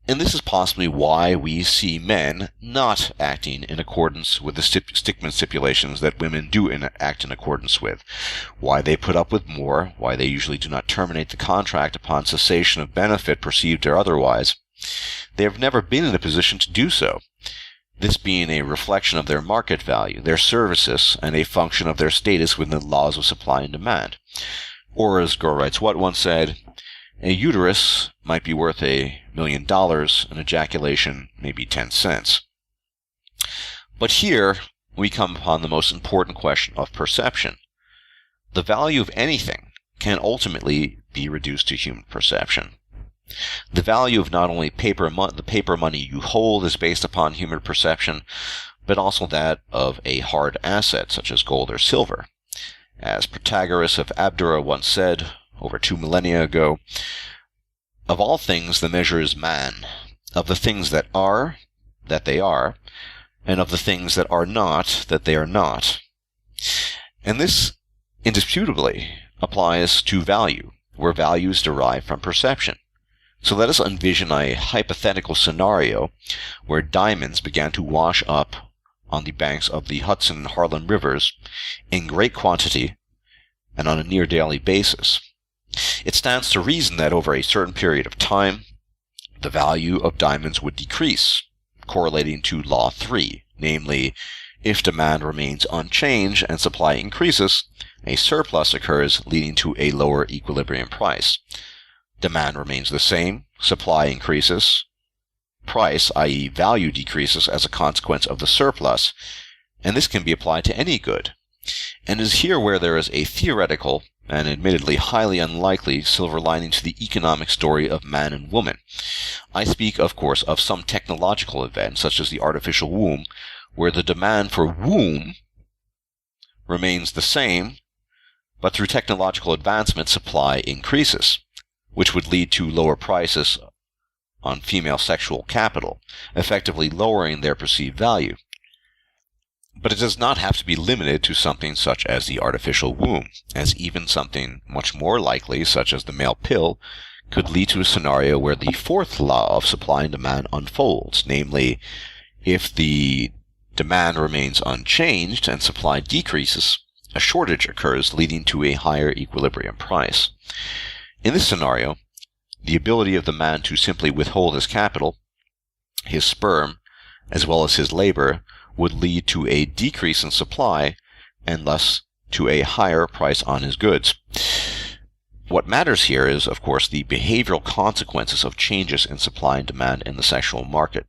And this is possibly why we see men not acting in accordance with the Stickman stipulations that women do act in accordance with, why they put up with more, why they usually do not terminate the contract upon cessation of benefit perceived or otherwise. They have never been in a position to do so, this being a reflection of their market value, their services, and a function of their status within the laws of supply and demand. Or, as Gore Writes What once said, a uterus might be worth $1 million, an ejaculation maybe 10 cents. But here we come upon the most important question of perception. The value of anything can ultimately be reduced to human perception. The value of not only the paper money you hold is based upon human perception, but also that of a hard asset such as gold or silver. As Protagoras of Abdera once said, over 2 millennia ago, of all things the measure is man, of the things that are, that they are, and of the things that are not, that they are not. And this indisputably applies to value, where value is derived from perception. So let us envision a hypothetical scenario where diamonds began to wash up on the banks of the Hudson and Harlem rivers in great quantity and on a near daily basis. It stands to reason that over a certain period of time, the value of diamonds would decrease, correlating to Law 3, namely, If demand remains unchanged and supply increases, a surplus occurs, leading to a lower equilibrium price. Demand remains the same, supply increases, price, i.e. value, decreases as a consequence of the surplus, and this can be applied to any good. And it is here where there is a theoretical, and admittedly highly unlikely, silver lining to the economic story of man and woman. I speak, of course, of some technological event, such as the artificial womb, where the demand for womb remains the same, but through technological advancement, supply increases, which would lead to lower prices on female sexual capital, effectively lowering their perceived value. But it does not have to be limited to something such as the artificial womb, as even something much more likely, such as the male pill, could lead to a scenario where the fourth law of supply and demand unfolds, namely, if the demand remains unchanged and supply decreases, a shortage occurs, leading to a higher equilibrium price. In this scenario, the ability of the man to simply withhold his capital, his sperm, as well as his labor, would lead to a decrease in supply and thus to a higher price on his goods. What matters here is, of course, the behavioral consequences of changes in supply and demand in the sexual market.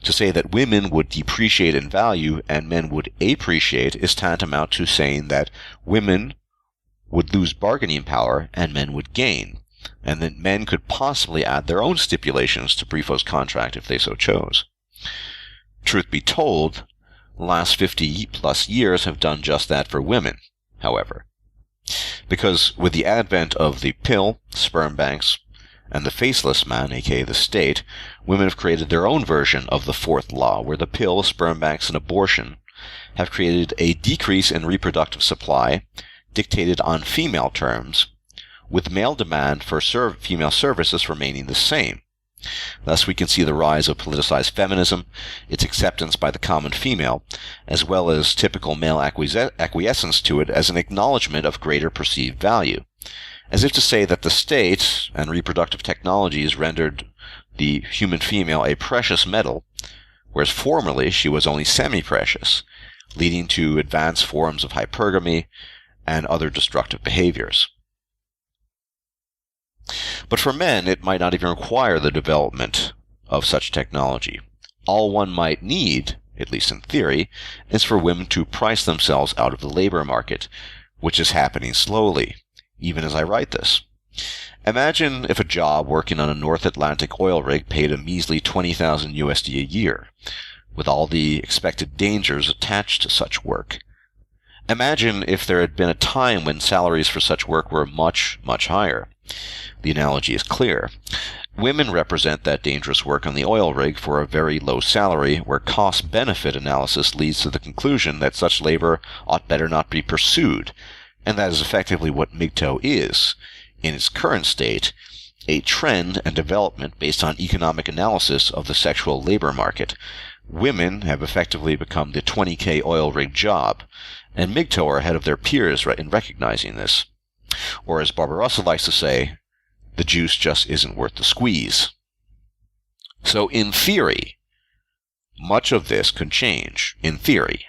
To say that women would depreciate in value and men would appreciate is tantamount to saying that women would lose bargaining power and men would gain, and that men could possibly add their own stipulations to Brifo's contract if they so chose. Truth be told, the last 50-plus years have done just that for women, however. Because with the advent of the pill, sperm banks, and the faceless man, aka the state, women have created their own version of the fourth law, where the pill, sperm banks, and abortion have created a decrease in reproductive supply, dictated on female terms, with male demand for female services remaining the same. Thus we can see the rise of politicized feminism, its acceptance by the common female, as well as typical male acquiescence to it as an acknowledgement of greater perceived value, as if to say that the state and reproductive technologies rendered the human female a precious metal, whereas formerly she was only semi-precious, leading to advanced forms of hypergamy and other destructive behaviors. But for men, it might not even require the development of such technology. All one might need, at least in theory, is for women to price themselves out of the labor market, which is happening slowly, even as I write this. Imagine if a job working on a North Atlantic oil rig paid a measly $20,000 USD a year, with all the expected dangers attached to such work. Imagine if there had been a time when salaries for such work were much, much higher. The analogy is clear. Women represent that dangerous work on the oil rig for a very low salary, where cost-benefit analysis leads to the conclusion that such labor ought better not be pursued, and that is effectively what MGTOW is, in its current state, a trend and development based on economic analysis of the sexual labor market. Women have effectively become the 20K oil rig job, and MGTOW are ahead of their peers in recognizing this. Or as Barbarossa likes to say, the juice just isn't worth the squeeze. So in theory, much of this could change, in theory,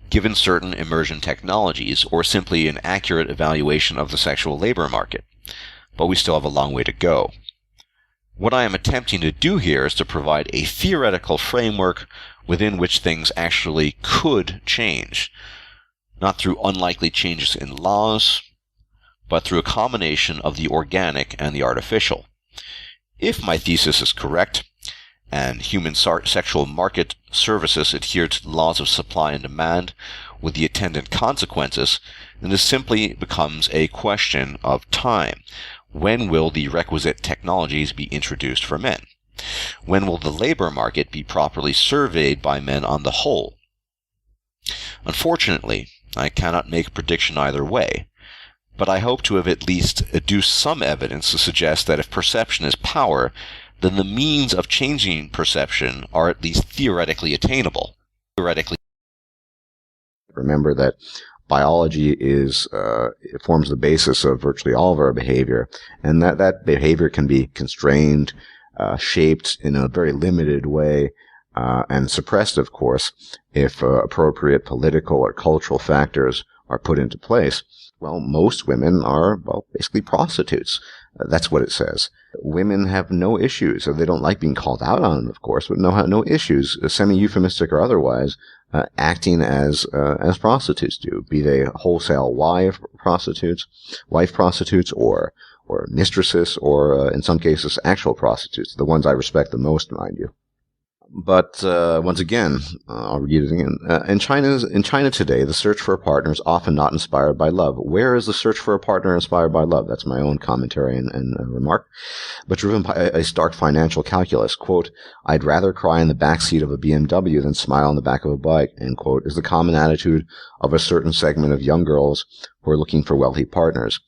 given certain immersion technologies or simply an accurate evaluation of the sexual labor market. But we still have a long way to go. What I am attempting to do here is to provide a theoretical framework within which things actually could change, not through unlikely changes in laws, but through a combination of the organic and the artificial. If my thesis is correct, and human sexual market services adhere to the laws of supply and demand with the attendant consequences, then this simply becomes a question of time. When will the requisite technologies be introduced for men? When will the labor market be properly surveyed by men on the whole? Unfortunately, I cannot make a prediction either way, but I hope to have at least adduced some evidence to suggest that if perception is power, then the means of changing perception are at least theoretically attainable. Remember that biology it forms the basis of virtually all of our behavior, and that behavior can be constrained, shaped in a very limited way and suppressed, of course, if appropriate political or cultural factors are put into place. Well, most women are, well, basically prostitutes. That's what it says. Women have no issues. They don't like being called out on them, of course, but no issues, semi-euphemistic or otherwise, acting as prostitutes do, be they wholesale wife prostitutes, or mistresses, or in some cases, actual prostitutes, the ones I respect the most, mind you. But once again, I'll read it again. In China today, the search for a partner is often not inspired by love. Where is the search for a partner inspired by love? That's my own commentary and remark. But driven by a stark financial calculus. Quote, "I'd rather cry in the backseat of a BMW than smile on the back of a bike," end quote, is the common attitude of a certain segment of young girls who are looking for wealthy partners.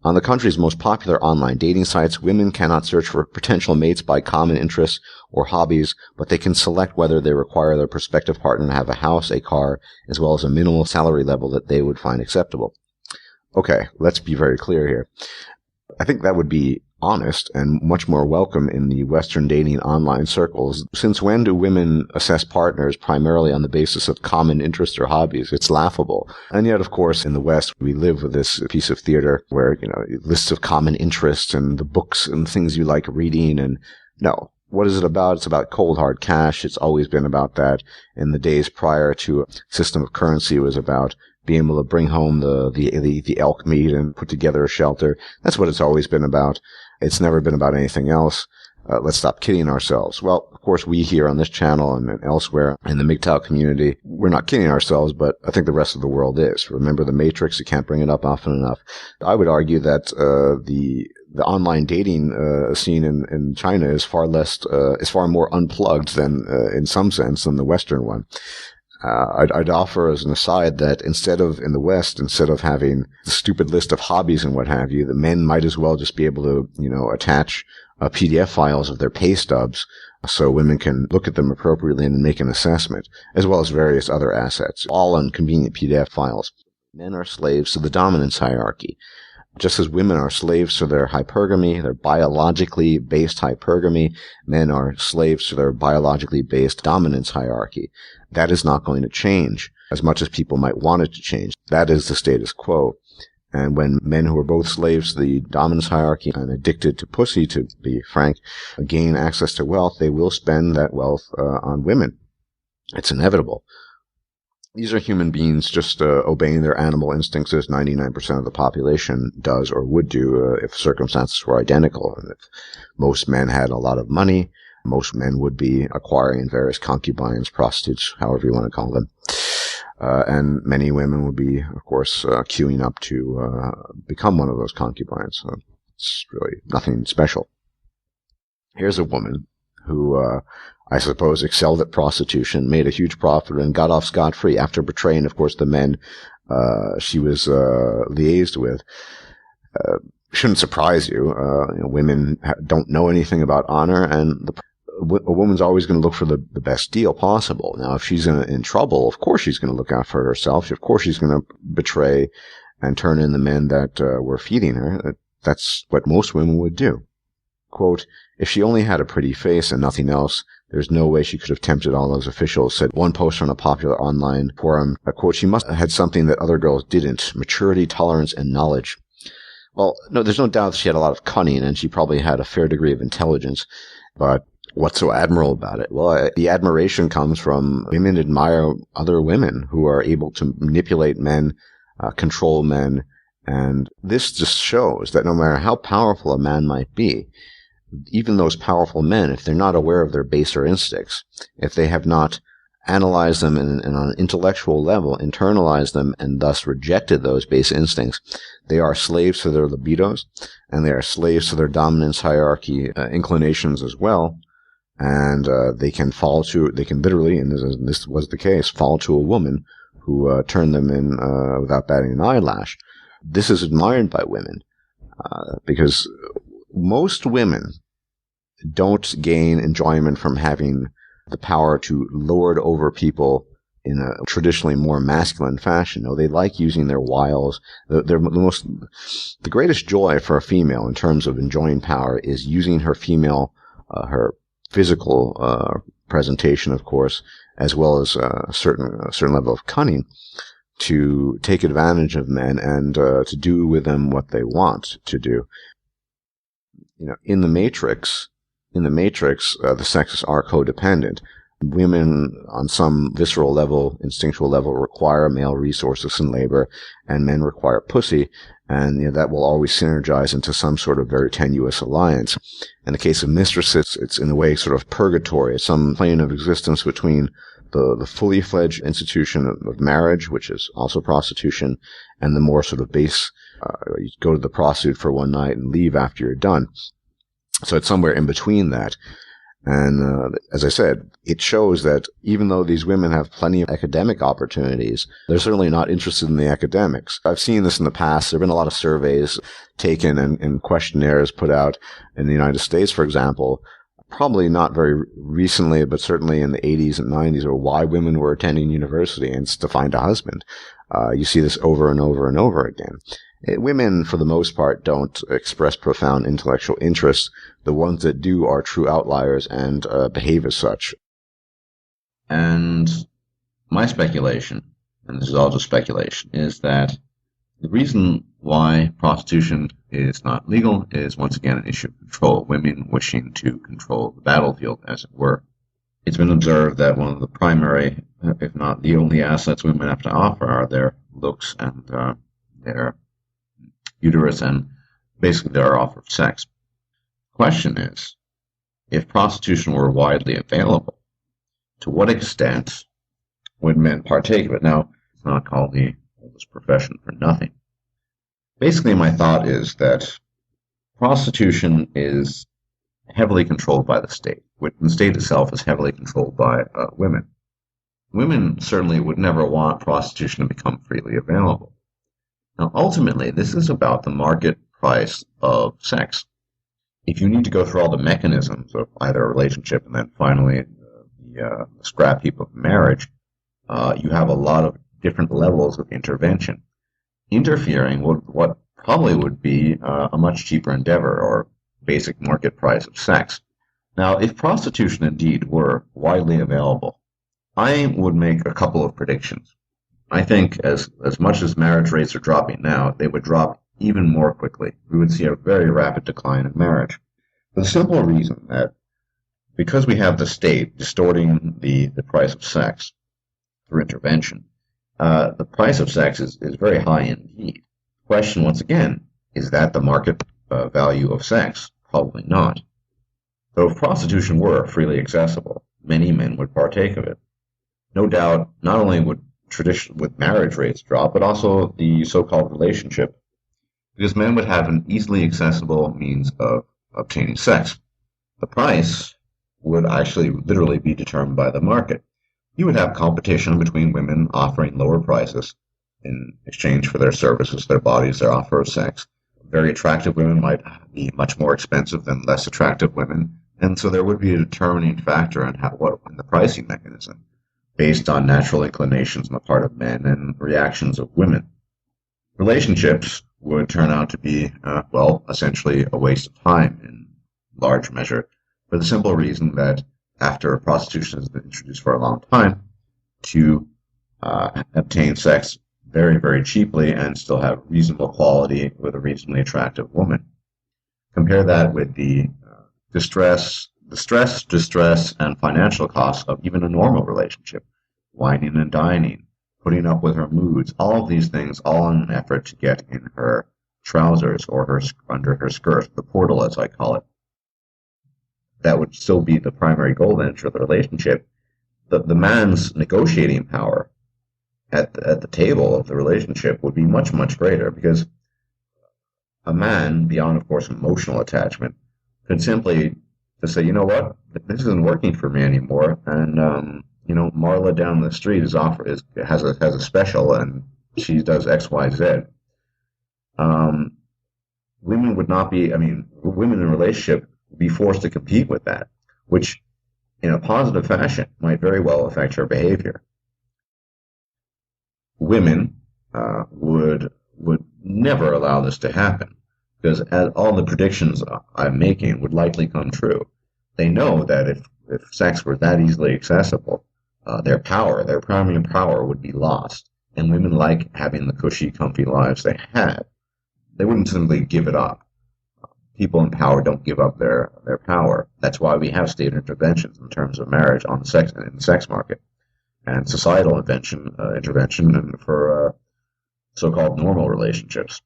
On the country's most popular online dating sites, women cannot search for potential mates by common interests or hobbies, but they can select whether they require their prospective partner to have a house, a car, as well as a minimal salary level that they would find acceptable. Okay, let's be very clear here. I think that would be honest and much more welcome in the Western dating online circles. Since when do women assess partners primarily on the basis of common interests or hobbies? It's laughable. And yet, of course, in the West, we live with this piece of theater where, lists of common interests and the books and things you like reading. And no, what is it about? It's about cold, hard cash. It's always been about that. In the days prior to a system of currency, it was about being able to bring home the elk meat and put together a shelter. That's what it's always been about. It's never been about anything else. Let's stop kidding ourselves. Well, of course, we here on this channel and elsewhere in the MGTOW community, we're not kidding ourselves, but I think the rest of the world is. Remember the Matrix? You can't bring it up often enough. I would argue that the online dating scene in China is far more unplugged than, in some sense, than the Western one. I'd offer as an aside that instead of having the stupid list of hobbies and what have you, the men might as well just be able to, attach PDF files of their pay stubs so women can look at them appropriately and make an assessment, as well as various other assets, all in convenient PDF files. Men are slaves to the dominance hierarchy. Just as women are slaves to their hypergamy, their biologically based hypergamy, men are slaves to their biologically based dominance hierarchy. That is not going to change as much as people might want it to change. That is the status quo. And when men who are both slaves to the dominance hierarchy and addicted to pussy, to be frank, gain access to wealth, they will spend that wealth on women. It's inevitable. These are human beings just obeying their animal instincts as 99% of the population does or would do if circumstances were identical. And if most men had a lot of money, most men would be acquiring various concubines, prostitutes, however you want to call them. And many women would be, of course, queuing up to become one of those concubines. So it's really nothing special. Here's a woman who I suppose excelled at prostitution, made a huge profit, and got off scot-free after betraying, of course, the men she was liaised with. Shouldn't surprise you. Women don't know anything about honor, and a woman's always going to look for the best deal possible. Now, if she's in trouble, of course she's going to look out for herself. Of course she's going to betray and turn in the men that were feeding her. That's what most women would do. Quote, "If she only had a pretty face and nothing else, there's no way she could have tempted all those officials," said one poster on a popular online forum. Quote, "She must have had something that other girls didn't, maturity, tolerance, and knowledge." Well, no, there's no doubt that she had a lot of cunning, and she probably had a fair degree of intelligence. But what's so admirable about it? Well, the admiration comes from women admire other women who are able to manipulate men, control men, and this just shows that no matter how powerful a man might be, even those powerful men, if they're not aware of their baser instincts, if they have not analyzed them and on an intellectual level, internalized them, and thus rejected those base instincts, they are slaves to their libidos, and they are slaves to their dominance hierarchy inclinations as well. And they can literally, and this was the case, fall to a woman who turned them in without batting an eyelash. This is admired by women because most women don't gain enjoyment from having the power to lord over people in a traditionally more masculine fashion. No, they like using their wiles. The greatest joy for a female in terms of enjoying power is using her physical presentation, of course, as well as a certain level of cunning to take advantage of men and to do with them what they want to do. In the Matrix, the sexes are codependent. Women, on some visceral level, instinctual level, require male resources and labor, and men require pussy, and that will always synergize into some sort of very tenuous alliance. In the case of mistresses, it's in a way sort of purgatory. It's some plane of existence between the fully fledged institution of marriage, which is also prostitution, and the more sort of base, you go to the prostitute for one night and leave after you're done. So it's somewhere in between that. And as I said, it shows that even though these women have plenty of academic opportunities, they're certainly not interested in the academics. I've seen this in the past. There have been a lot of surveys taken and questionnaires put out in the United States, for example, probably not very recently, but certainly in the 80s and 90s, or why women were attending university, and it's to find a husband. You see this over and over and over again. Women, for the most part, don't express profound intellectual interest. The ones that do are true outliers and behave as such. And my speculation, and this is all just speculation, is that the reason why prostitution is not legal is, once again, an issue of control. Women wishing to control the battlefield, as it were. It's been observed that one of the primary, if not the only assets women have to offer are their looks and their uterus and basically their offer of sex. The question is, if prostitution were widely available, to what extent would men partake of it? Now, it's not called the oldest profession for nothing. Basically, my thought is that prostitution is heavily controlled by the state. The state itself is heavily controlled by women. Women certainly would never want prostitution to become freely available. Now, ultimately, this is about the market price of sex. If you need to go through all the mechanisms of either a relationship and then finally the scrap heap of marriage, you have a lot of different levels of intervention. Interfering with what probably would be a much cheaper endeavor, or basic market price of sex. Now, if prostitution indeed were widely available, I would make a couple of predictions. I think as much as marriage rates are dropping now, they would drop even more quickly. We would see a very rapid decline in marriage. For the simple reason that because we have the state distorting the price of sex through intervention, the price of sex is very high indeed. The question, once again, is that the market value of sex? Probably not. Though if prostitution were freely accessible, many men would partake of it. No doubt, not only would marriage rates drop, but also the so-called relationship, because men would have an easily accessible means of obtaining sex. The price would actually literally be determined by the market. You would have competition between women offering lower prices in exchange for their services, their bodies, their offer of sex. Very attractive women might be much more expensive than less attractive women, and so there would be a determining factor in the pricing mechanism, based on natural inclinations on the part of men and reactions of women. Relationships would turn out to be, essentially a waste of time in large measure, for the simple reason that after prostitution has been introduced for a long time, to obtain sex very, very cheaply and still have reasonable quality with a reasonably attractive woman. Compare that with the stress, distress, and financial costs of even a normal relationship. Whining and dining, putting up with her moods, all of these things, all in an effort to get in her trousers or under her skirt, the portal as I call it. That would still be the primary goal then for the relationship. The man's negotiating power at the table of the relationship would be much, much greater, because a man, beyond of course emotional attachment, could simply to say, you know what, this isn't working for me anymore, and Marla down the street has a special, and she does X, Y, Z. Women would not be. Women in a relationship would be forced to compete with that, which, in a positive fashion, might very well affect her behavior. Women would never allow this to happen, because all the predictions I'm making would likely come true. They know that if If sex were that easily accessible, their primary power would be lost. And women like having the cushy, comfy lives they had. They wouldn't simply give it up. People in power don't give up their power. That's why we have state interventions in terms of marriage in the sex market, and societal intervention for so-called normal relationships.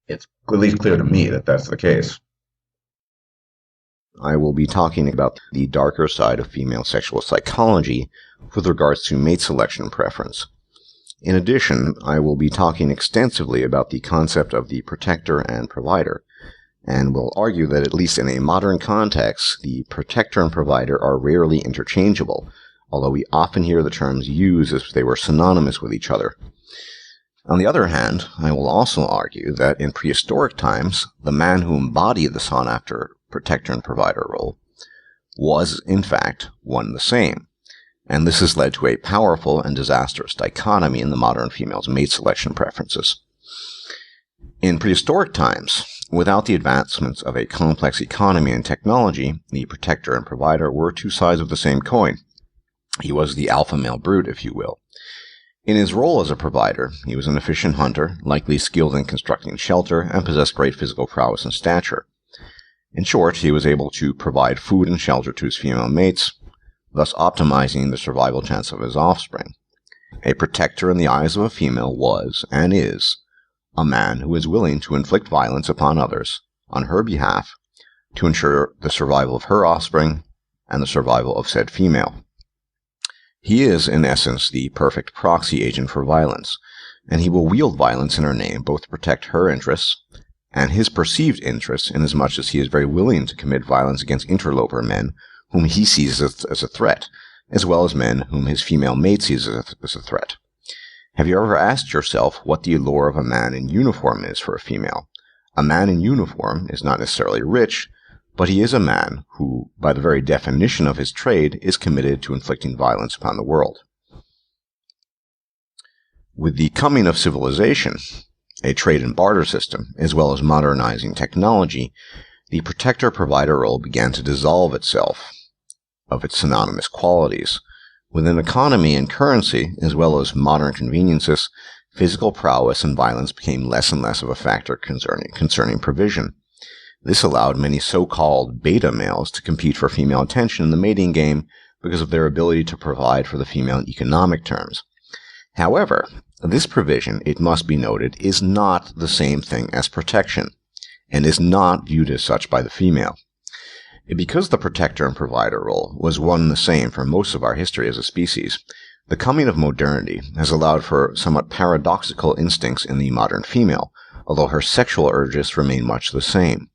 It's at least clear to me that that's the case. I will be talking about the darker side of female sexual psychology with regards to mate selection preference. In addition, I will be talking extensively about the concept of the protector and provider, and will argue that at least in a modern context, the protector and provider are rarely interchangeable, although we often hear the terms used as if they were synonymous with each other. On the other hand, I will also argue that in prehistoric times, the man who embodied the sought-after protector and provider role was, in fact, one and the same, and this has led to a powerful and disastrous dichotomy in the modern female's mate selection preferences. In prehistoric times, without the advancements of a complex economy and technology, the protector and provider were two sides of the same coin. He was the alpha male brute, if you will. In his role as a provider, he was an efficient hunter, likely skilled in constructing shelter, and possessed great physical prowess and stature. In short, he was able to provide food and shelter to his female mates, thus optimizing the survival chance of his offspring. A protector in the eyes of a female was, and is, a man who is willing to inflict violence upon others on her behalf to ensure the survival of her offspring and the survival of said female. He is, in essence, the perfect proxy agent for violence, and he will wield violence in her name both to protect her interests and his perceived interests, inasmuch as he is very willing to commit violence against interloper men whom he sees as a threat, as well as men whom his female mate sees as a threat. Have you ever asked yourself what the allure of a man in uniform is for a female? A man in uniform is not necessarily rich, but he is a man who, by the very definition of his trade, is committed to inflicting violence upon the world. With the coming of civilization, a trade and barter system, as well as modernizing technology, the protector-provider role began to dissolve itself of its synonymous qualities. With an economy and currency, as well as modern conveniences, physical prowess and violence became less and less of a factor concerning provision. This allowed many so-called beta males to compete for female attention in the mating game because of their ability to provide for the female in economic terms. However, this provision, it must be noted, is not the same thing as protection, and is not viewed as such by the female. Because the protector and provider role was one and the same for most of our history as a species, the coming of modernity has allowed for somewhat paradoxical instincts in the modern female, although her sexual urges remain much the same.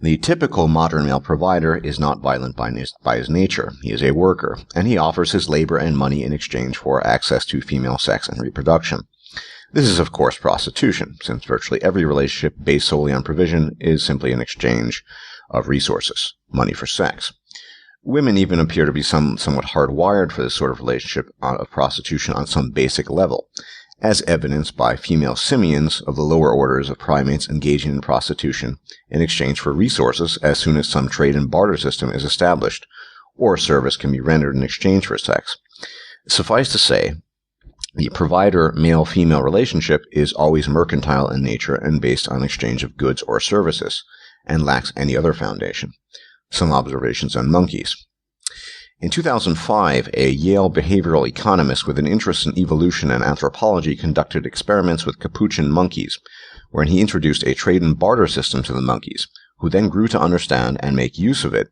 The typical modern male provider is not violent by his nature. He is a worker, and he offers his labor and money in exchange for access to female sex and reproduction. This is, of course, prostitution, since virtually every relationship based solely on provision is simply an exchange of resources, money for sex. Women even appear to be somewhat hardwired for this sort of relationship of prostitution on some basic level, as evidenced by female simians of the lower orders of primates engaging in prostitution in exchange for resources as soon as some trade and barter system is established, or service can be rendered in exchange for sex. Suffice to say, the provider male-female relationship is always mercantile in nature and based on exchange of goods or services, and lacks any other foundation. Some observations on monkeys. In 2005, a Yale behavioral economist with an interest in evolution and anthropology conducted experiments with capuchin monkeys, wherein he introduced a trade and barter system to the monkeys, who then grew to understand and make use of it.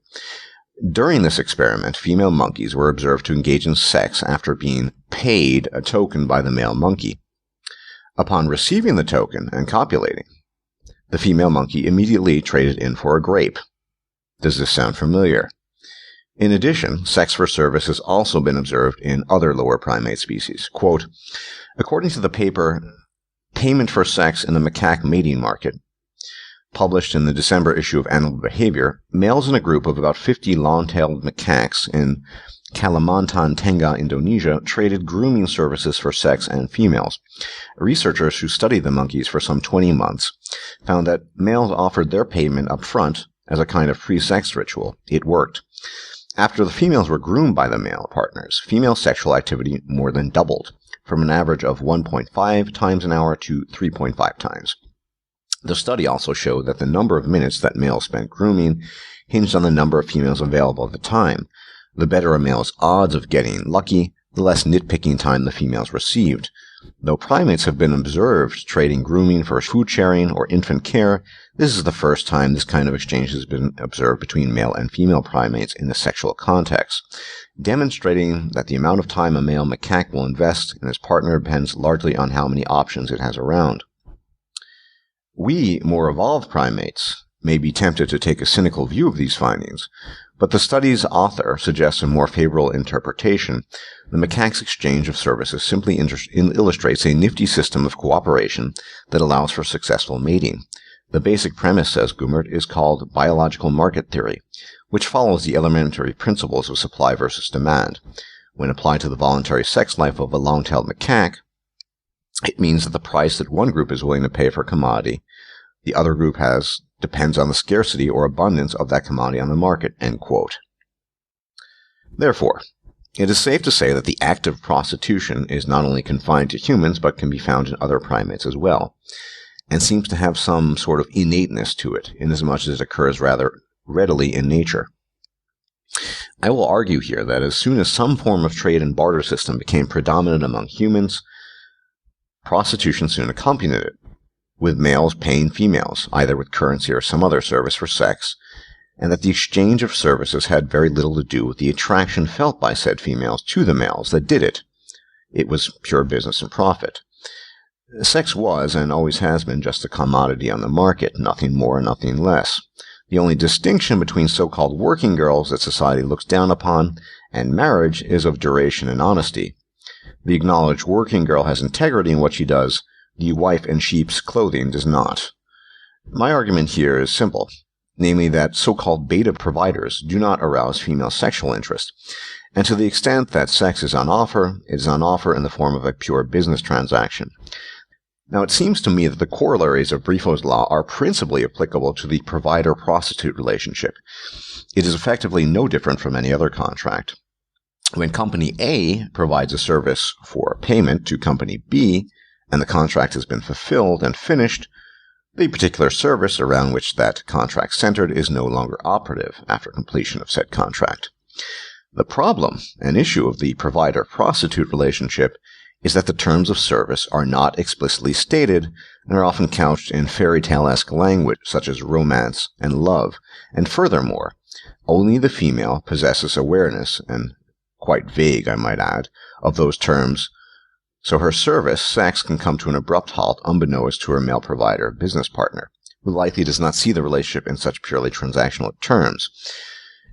During this experiment, female monkeys were observed to engage in sex after being paid a token by the male monkey. Upon receiving the token and copulating, the female monkey immediately traded in for a grape. Does this sound familiar? In addition, sex for service has also been observed in other lower primate species. Quote, according to the paper Payment for Sex in the Macaque Mating Market, published in the December issue of Animal Behavior, males in a group of about 50 long-tailed macaques in Kalimantan, Tengah, Indonesia, traded grooming services for sex and females. Researchers who studied the monkeys for some 20 months found that males offered their payment up front as a kind of pre-sex ritual. It worked. After the females were groomed by the male partners, female sexual activity more than doubled, from an average of 1.5 times an hour to 3.5 times. The study also showed that the number of minutes that males spent grooming hinged on the number of females available at the time. The better a male's odds of getting lucky, the less nitpicking time the females received. Though primates have been observed trading grooming for food sharing or infant care, this is the first time this kind of exchange has been observed between male and female primates in the sexual context, demonstrating that the amount of time a male macaque will invest in his partner depends largely on how many options it has around. We, more evolved primates, may be tempted to take a cynical view of these findings, but the study's author suggests a more favorable interpretation. The macaque's exchange of services simply illustrates a nifty system of cooperation that allows for successful mating. The basic premise, says Gummert, is called biological market theory, which follows the elementary principles of supply versus demand. When applied to the voluntary sex life of a long-tailed macaque, it means that the price that one group is willing to pay for a commodity, the other group depends on the scarcity or abundance of that commodity on the market, end quote. Therefore, it is safe to say that the act of prostitution is not only confined to humans, but can be found in other primates as well, and seems to have some sort of innateness to it, inasmuch as it occurs rather readily in nature. I will argue here that as soon as some form of trade and barter system became predominant among humans, prostitution soon accompanied it, with males paying females, either with currency or some other service for sex, and that the exchange of services had very little to do with the attraction felt by said females to the males that did it. It was pure business and profit. Sex was, and always has been, just a commodity on the market, nothing more and nothing less. The only distinction between so-called working girls that society looks down upon and marriage is of duration and honesty. The acknowledged working girl has integrity in what she does, the wife in sheep's clothing does not. My argument here is simple, namely that so-called beta providers do not arouse female sexual interest, and to the extent that sex is on offer, it is on offer in the form of a pure business transaction. Now, it seems to me that the corollaries of Brifo's law are principally applicable to the provider-prostitute relationship. It is effectively no different from any other contract. When Company A provides a service for payment to Company B, and the contract has been fulfilled and finished, the particular service around which that contract centered is no longer operative after completion of said contract. The problem and issue of the provider-prostitute relationship is that the terms of service are not explicitly stated and are often couched in fairy tale-esque language such as romance and love, and furthermore, only the female possesses awareness, and quite vague, I might add, of those terms, so her service, sex, can come to an abrupt halt unbeknownst to her male provider, business partner, who likely does not see the relationship in such purely transactional terms,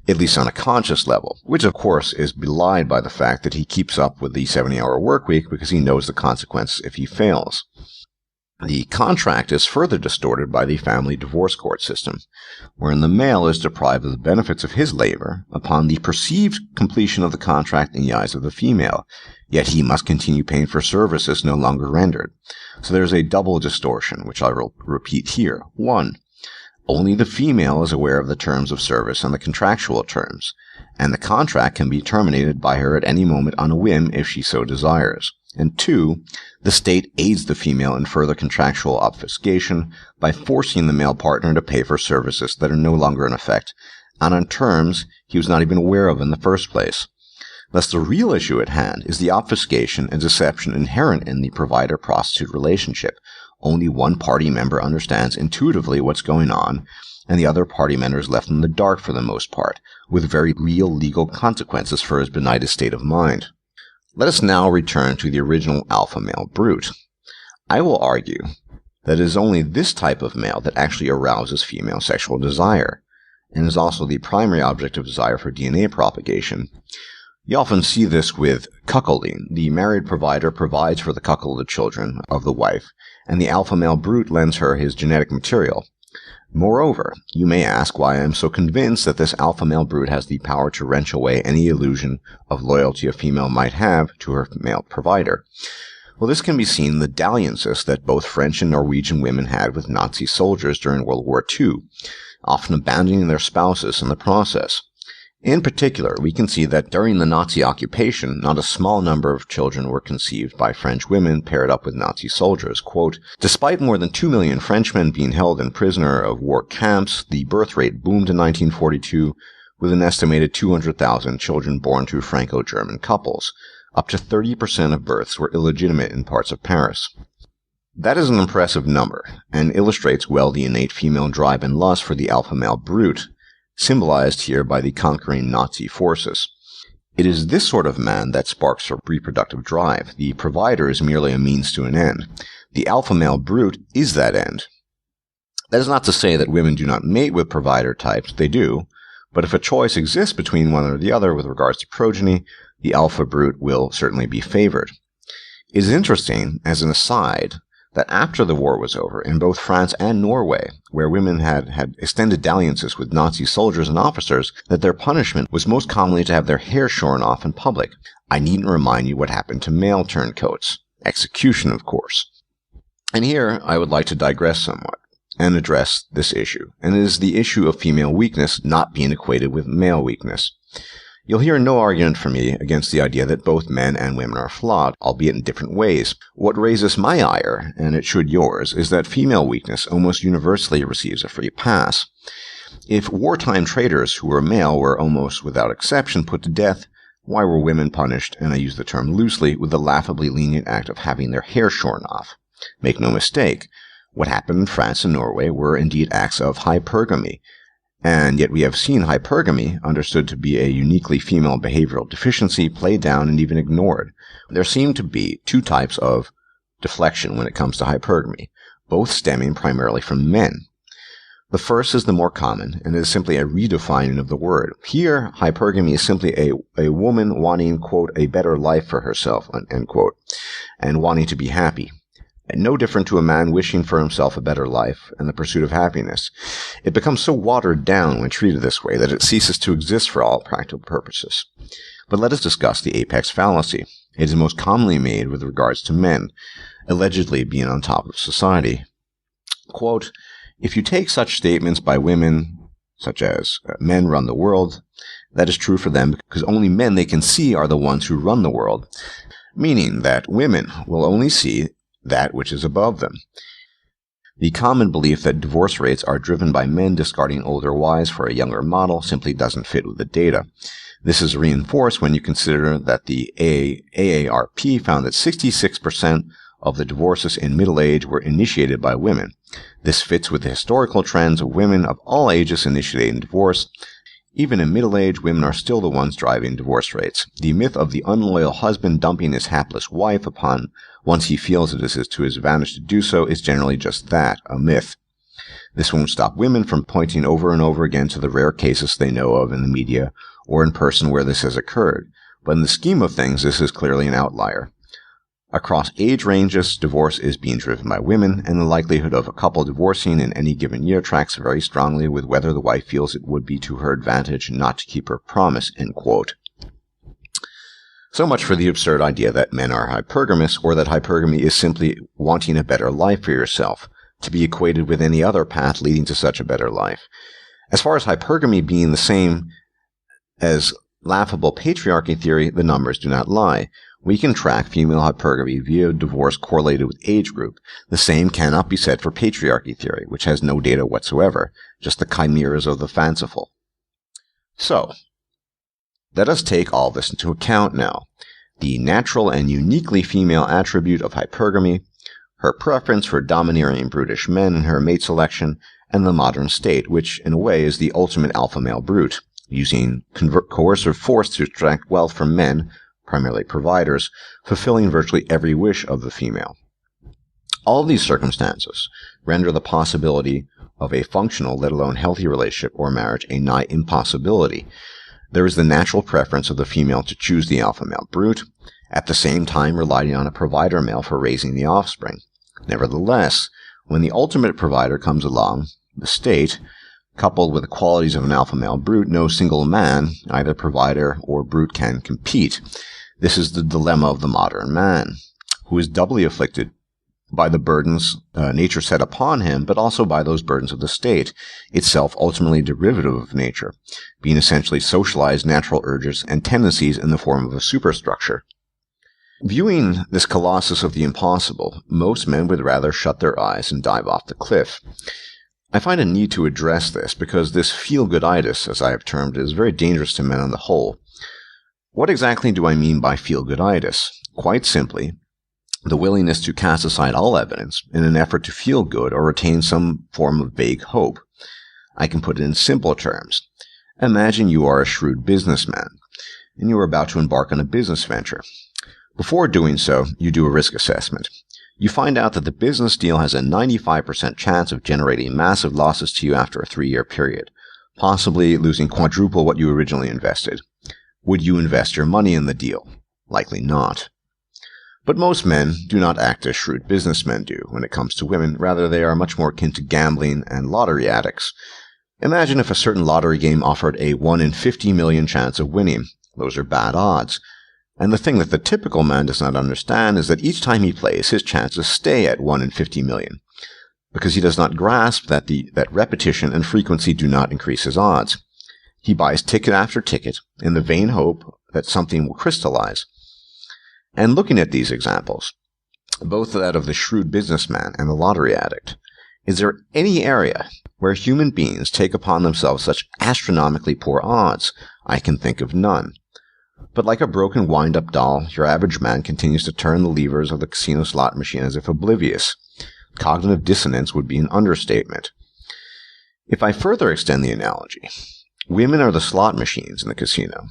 at least on a conscious level, which of course is belied by the fact that he keeps up with the 70-hour work week because he knows the consequences if he fails. The contract is further distorted by the family divorce court system, wherein the male is deprived of the benefits of his labor upon the perceived completion of the contract in the eyes of the female, yet he must continue paying for services no longer rendered. So there is a double distortion, which I will repeat here. 1. Only the female is aware of the terms of service and the contractual terms, and the contract can be terminated by her at any moment on a whim if she so desires. And 2, the state aids the female in further contractual obfuscation by forcing the male partner to pay for services that are no longer in effect, and on terms he was not even aware of in the first place. Thus the real issue at hand is the obfuscation and deception inherent in the provider-prostitute relationship. Only one party member understands intuitively what's going on, and the other party member is left in the dark for the most part, with very real legal consequences for his benighted state of mind. Let us now return to the original alpha male brute. I will argue that it is only this type of male that actually arouses female sexual desire, and is also the primary object of desire for DNA propagation. You often see this with cuckolding. The married provider provides for the cuckolded children of the wife, and the alpha male brute lends her his genetic material. Moreover, you may ask why I am so convinced that this alpha male brute has the power to wrench away any illusion of loyalty a female might have to her male provider. Well, this can be seen in the dalliances that both French and Norwegian women had with Nazi soldiers during World War II, often abandoning their spouses in the process. In particular, we can see that during the Nazi occupation, not a small number of children were conceived by French women paired up with Nazi soldiers. Quote, despite more than 2 million Frenchmen being held in prisoner of war camps, the birth rate boomed in 1942 with an estimated 200,000 children born to Franco-German couples. Up to 30% of births were illegitimate in parts of Paris. That is an impressive number, and illustrates well the innate female drive and lust for the alpha male brute, symbolized here by the conquering Nazi forces. It is this sort of man that sparks her reproductive drive. The provider is merely a means to an end. The alpha male brute is that end. That is not to say that women do not mate with provider types, they do, but if a choice exists between one or the other with regards to progeny, the alpha brute will certainly be favored. It is interesting, as an aside, that after the war was over, in both France and Norway, where women had extended dalliances with Nazi soldiers and officers, that their punishment was most commonly to have their hair shorn off in public. I needn't remind you what happened to male turncoats. Execution, of course. And here I would like to digress somewhat and address this issue, and it is the issue of female weakness not being equated with male weakness. You'll hear no argument from me against the idea that both men and women are flawed, albeit in different ways. What raises my ire, and it should yours, is that female weakness almost universally receives a free pass. If wartime traitors who were male were almost without exception put to death, why were women punished, and I use the term loosely, with the laughably lenient act of having their hair shorn off? Make no mistake, what happened in France and Norway were indeed acts of hypergamy, and yet we have seen hypergamy, understood to be a uniquely female behavioral deficiency, played down and even ignored. There seem to be two types of deflection when it comes to hypergamy, both stemming primarily from men. The first is the more common, and is simply a redefining of the word. Here, hypergamy is simply a woman wanting, quote, a better life for herself, end quote, and wanting to be happy. And no different to a man wishing for himself a better life and the pursuit of happiness. It becomes so watered down when treated this way that it ceases to exist for all practical purposes. But let us discuss the apex fallacy. It is most commonly made with regards to men, allegedly being on top of society. Quote, if you take such statements by women, such as men run the world, that is true for them because only men they can see are the ones who run the world, meaning that women will only see that which is above them. The common belief that divorce rates are driven by men discarding older wives for a younger model simply doesn't fit with the data. This is reinforced when you consider that the AARP found that 66% of the divorces in middle age were initiated by women. This fits with the historical trends of women of all ages initiating divorce. Even in middle age, women are still the ones driving divorce rates. The myth of the unloyal husband dumping his hapless wife upon once he feels it is to his advantage to do so is generally just that, a myth. This won't stop women from pointing over and over again to the rare cases they know of in the media or in person where this has occurred, but in the scheme of things, this is clearly an outlier. Across age ranges, divorce is being driven by women, and the likelihood of a couple divorcing in any given year tracks very strongly with whether the wife feels it would be to her advantage not to keep her promise, end quote. So much for the absurd idea that men are hypergamous, or that hypergamy is simply wanting a better life for yourself, to be equated with any other path leading to such a better life. As far as hypergamy being the same as laughable patriarchy theory, the numbers do not lie. We can track female hypergamy via divorce correlated with age group. The same cannot be said for patriarchy theory, which has no data whatsoever, just the chimeras of the fanciful. So, let us take all this into account now. The natural and uniquely female attribute of hypergamy, her preference for domineering brutish men in her mate selection, and the modern state, which in a way is the ultimate alpha male brute, using coercive force to extract wealth from men, primarily providers, fulfilling virtually every wish of the female. All these circumstances render the possibility of a functional, let alone healthy relationship or marriage a nigh impossibility. There is the natural preference of the female to choose the alpha male brute, at the same time relying on a provider male for raising the offspring. Nevertheless, when the ultimate provider comes along, the state, coupled with the qualities of an alpha male brute, no single man, either provider or brute, can compete. This is the dilemma of the modern man, who is doubly afflicted by the burdens nature set upon him, but also by those burdens of the state, itself ultimately derivative of nature, being essentially socialized natural urges and tendencies in the form of a superstructure. Viewing this colossus of the impossible, most men would rather shut their eyes and dive off the cliff. I find a need to address this because this feel-gooditis, as I have termed it, is very dangerous to men on the whole. What exactly do I mean by feel-gooditis? Quite simply, the willingness to cast aside all evidence in an effort to feel good or retain some form of vague hope. I can put it in simple terms. Imagine you are a shrewd businessman, and you are about to embark on a business venture. Before doing so, you do a risk assessment. You find out that the business deal has a 95% chance of generating massive losses to you after a 3-year period, possibly losing quadruple what you originally invested. Would you invest your money in the deal? Likely not. But most men do not act as shrewd businessmen do when it comes to women. Rather, they are much more akin to gambling and lottery addicts. Imagine if a certain lottery game offered a 1 in 50 million chance of winning. Those are bad odds. And the thing that the typical man does not understand is that each time he plays, his chances stay at 1 in 50 million, because he does not grasp that that repetition and frequency do not increase his odds. He buys ticket after ticket in the vain hope that something will crystallize. And looking at these examples, both that of the shrewd businessman and the lottery addict, is there any area where human beings take upon themselves such astronomically poor odds? I can think of none. But like a broken wind-up doll, your average man continues to turn the levers of the casino slot machine as if oblivious. Cognitive dissonance would be an understatement. If I further extend the analogy, women are the slot machines in the casino,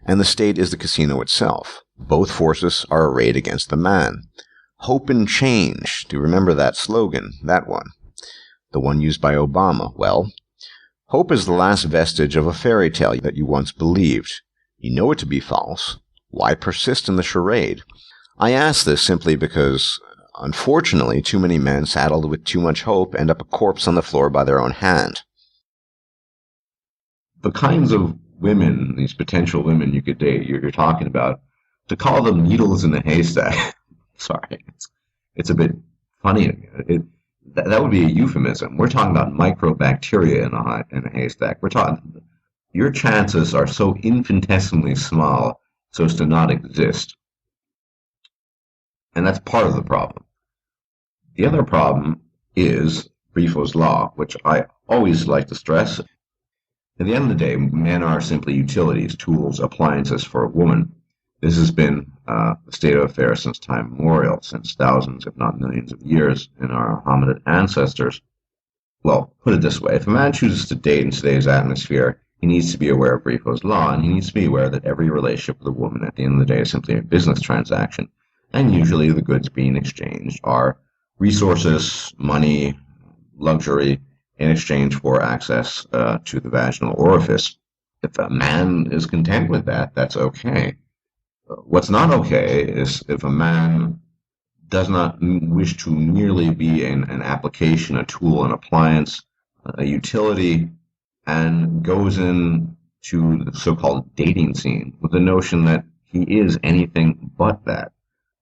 and the state is the casino itself. Both forces are arrayed against the man. Hope and change. Do you remember that slogan? That one. The one used by Obama. Well, hope is the last vestige of a fairy tale that you once believed. You know it to be false. Why persist in the charade? I ask this simply because, unfortunately, too many men saddled with too much hope end up a corpse on the floor by their own hand. The kinds of women, these potential women you could date, you're talking about, to call them needles in a haystack, sorry, it's a bit funny. That would be a euphemism. We're talking about microbacteria in a haystack. We're talking, your chances are so infinitesimally small so as to not exist. And that's part of the problem. The other problem is Brifo's law, which I always like to stress. At the end of the day, men are simply utilities, tools, appliances for a woman. This has been the state of affairs since time immemorial, since thousands, if not millions of years in our hominid ancestors. Well, put it this way, if a man chooses to date in today's atmosphere, he needs to be aware of Brifo's law, and he needs to be aware that every relationship with a woman at the end of the day is simply a business transaction, and usually the goods being exchanged are resources, money, luxury, in exchange for access to the vaginal orifice. If a man is content with that, that's okay. What's not okay is if a man does not wish to merely be an application, a tool, an appliance, a utility, and goes into the so-called dating scene with the notion that he is anything but that.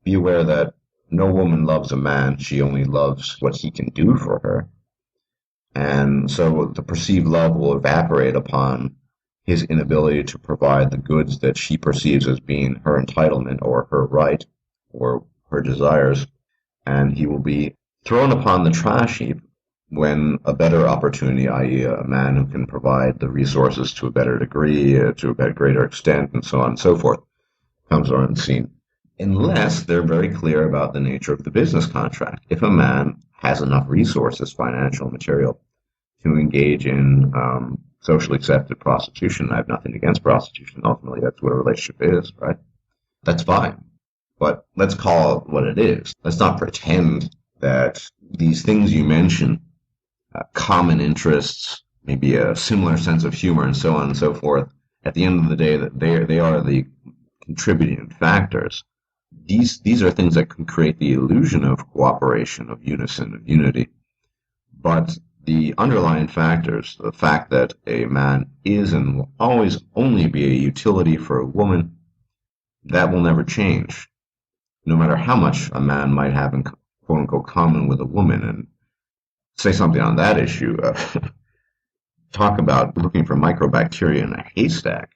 Be aware that no woman loves a man, she only loves what he can do for her. And so the perceived love will evaporate upon his inability to provide the goods that she perceives as being her entitlement or her right or her desires. And he will be thrown upon the trash heap when a better opportunity, i.e. a man who can provide the resources to a better degree, to a greater extent, and so on and so forth, comes on the scene. Unless they're very clear about the nature of the business contract. If a man has enough resources, financial, material, to engage in socially accepted prostitution, I have nothing against prostitution. Ultimately, that's what a relationship is, right? That's fine. But let's call it what it is. Let's not pretend that these things you mention, common interests, maybe a similar sense of humor, and so on and so forth, at the end of the day, that they are the contributing factors. These are things that can create the illusion of cooperation, of unison, of unity. But the underlying factors, the fact that a man is and will always only be a utility for a woman, that will never change. No matter how much a man might have in quote unquote common with a woman, and say something on that issue. Talk about looking for microbacteria in a haystack.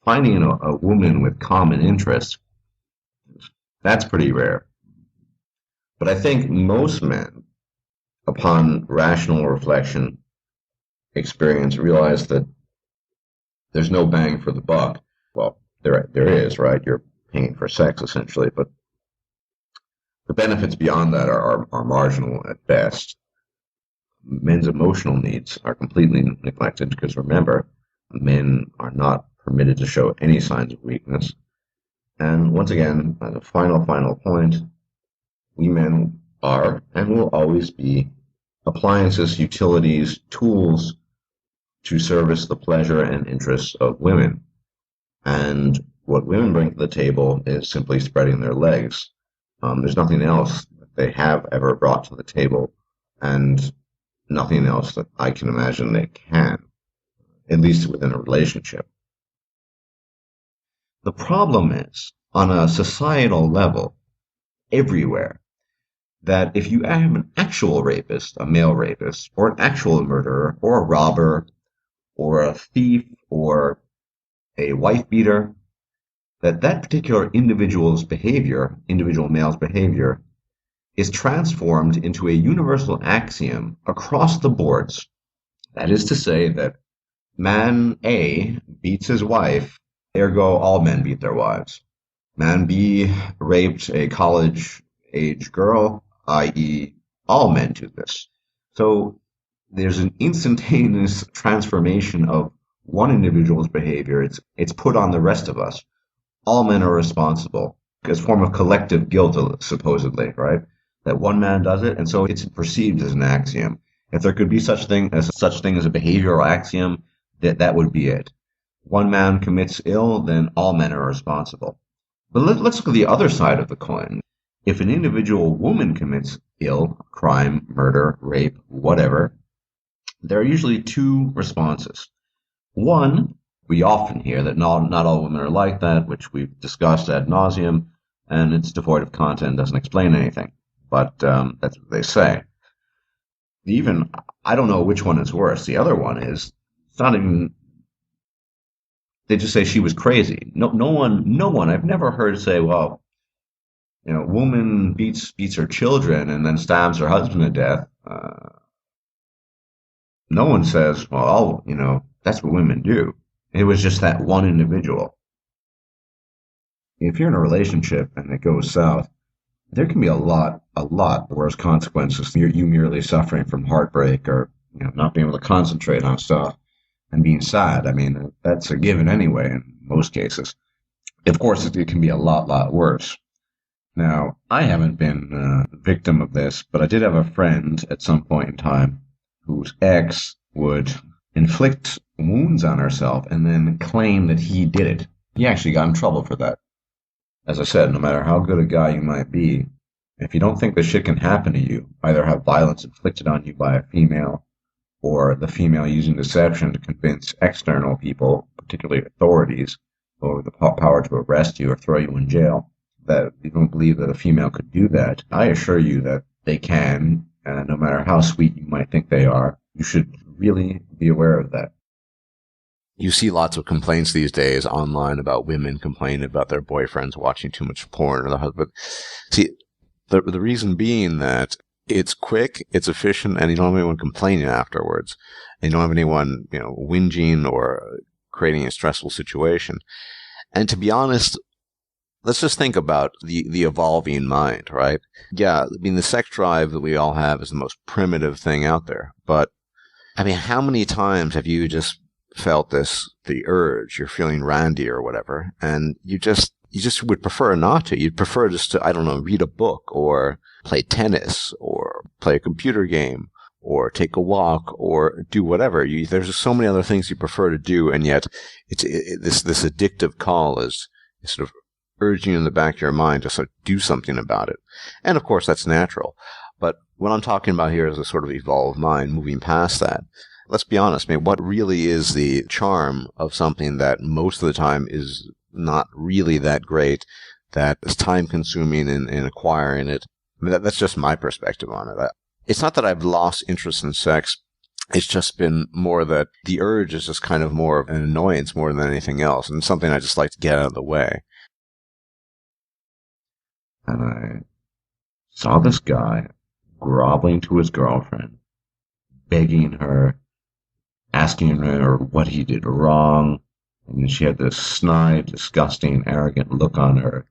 Finding a woman with common interests, that's pretty rare. But I think most men, upon rational reflection, experience, realize that there's no bang for the buck. Well, there is, right? You're paying for sex, essentially, but the benefits beyond that are marginal at best. Men's emotional needs are completely neglected because, remember, men are not permitted to show any signs of weakness. And once again, as a final point, we men are and will always be appliances, utilities, tools to service the pleasure and interests of women. And what women bring to the table is simply spreading their legs. There's nothing else that they have ever brought to the table, and nothing else that I can imagine they can, at least within a relationship. The problem is, on a societal level, everywhere, that if you have an actual rapist, a male rapist, or an actual murderer, or a robber, or a thief, or a wife beater, that particular individual's behavior, individual male's behavior, is transformed into a universal axiom across the boards. That is to say that man A beats his wife, ergo all men beat their wives. Man B raped a college-age girl, i.e. all men do this. So there's an instantaneous transformation of one individual's behavior. It's put on the rest of us. All men are responsible. It's a form of collective guilt, supposedly, right? That one man does it, and so it's perceived as an axiom. If there could be such thing as a behavioral axiom, that would be it. One man commits ill, then all men are responsible. But let's look at the other side of the coin. If an individual woman commits ill, crime, murder, rape, whatever, there are usually two responses. One, we often hear that not all women are like that, which we've discussed ad nauseum, and it's devoid of content, doesn't explain anything. But that's what they say. Even, I don't know which one is worse. The other one is, it's not even, they just say she was crazy. No one, I've never heard say, well, woman beats her children and then stabs her husband to death. No one says, well, that's what women do. It was just that one individual. If you're in a relationship and it goes south, there can be a lot worse consequences. You merely suffering from heartbreak or not being able to concentrate on stuff and being sad. I mean, that's a given anyway in most cases. Of course, it can be a lot worse. Now, I haven't been a victim of this, but I did have a friend at some point in time whose ex would inflict wounds on herself and then claim that he did it. He actually got in trouble for that. As I said, no matter how good a guy you might be, if you don't think this shit can happen to you, either have violence inflicted on you by a female or the female using deception to convince external people, particularly authorities, over the power to arrest you or throw you in jail, that you don't believe that a female could do that, I assure you that they can, and no matter how sweet you might think they are, you should really be aware of that. You see lots of complaints these days online about women complaining about their boyfriends watching too much porn or the husband. See, the reason being that it's quick, it's efficient, and you don't have anyone complaining afterwards. And you don't have anyone, whinging or creating a stressful situation. And to be honest, let's just think about the evolving mind, right? Yeah, I mean, the sex drive that we all have is the most primitive thing out there. But, I mean, how many times have you just felt the urge, you're feeling randy or whatever, and you just would prefer not to. You'd prefer just to, I don't know, read a book or play tennis or play a computer game or take a walk or do whatever. There's just so many other things you prefer to do, and yet this addictive call is sort of urging you in the back of your mind to sort of do something about it. And of course, that's natural. But what I'm talking about here is a sort of evolved mind moving past that. Let's be honest, man, what really is the charm of something that most of the time is not really that great, that is time consuming in acquiring it, mean, that's just my perspective on it. It's not that I've lost interest in sex. It's just been more that the urge is just kind of more of an annoyance more than anything else, and something I just like to get out of the way. And I saw this guy groveling to his girlfriend, begging her, asking her what he did wrong, and then she had this snide, disgusting, arrogant look on her,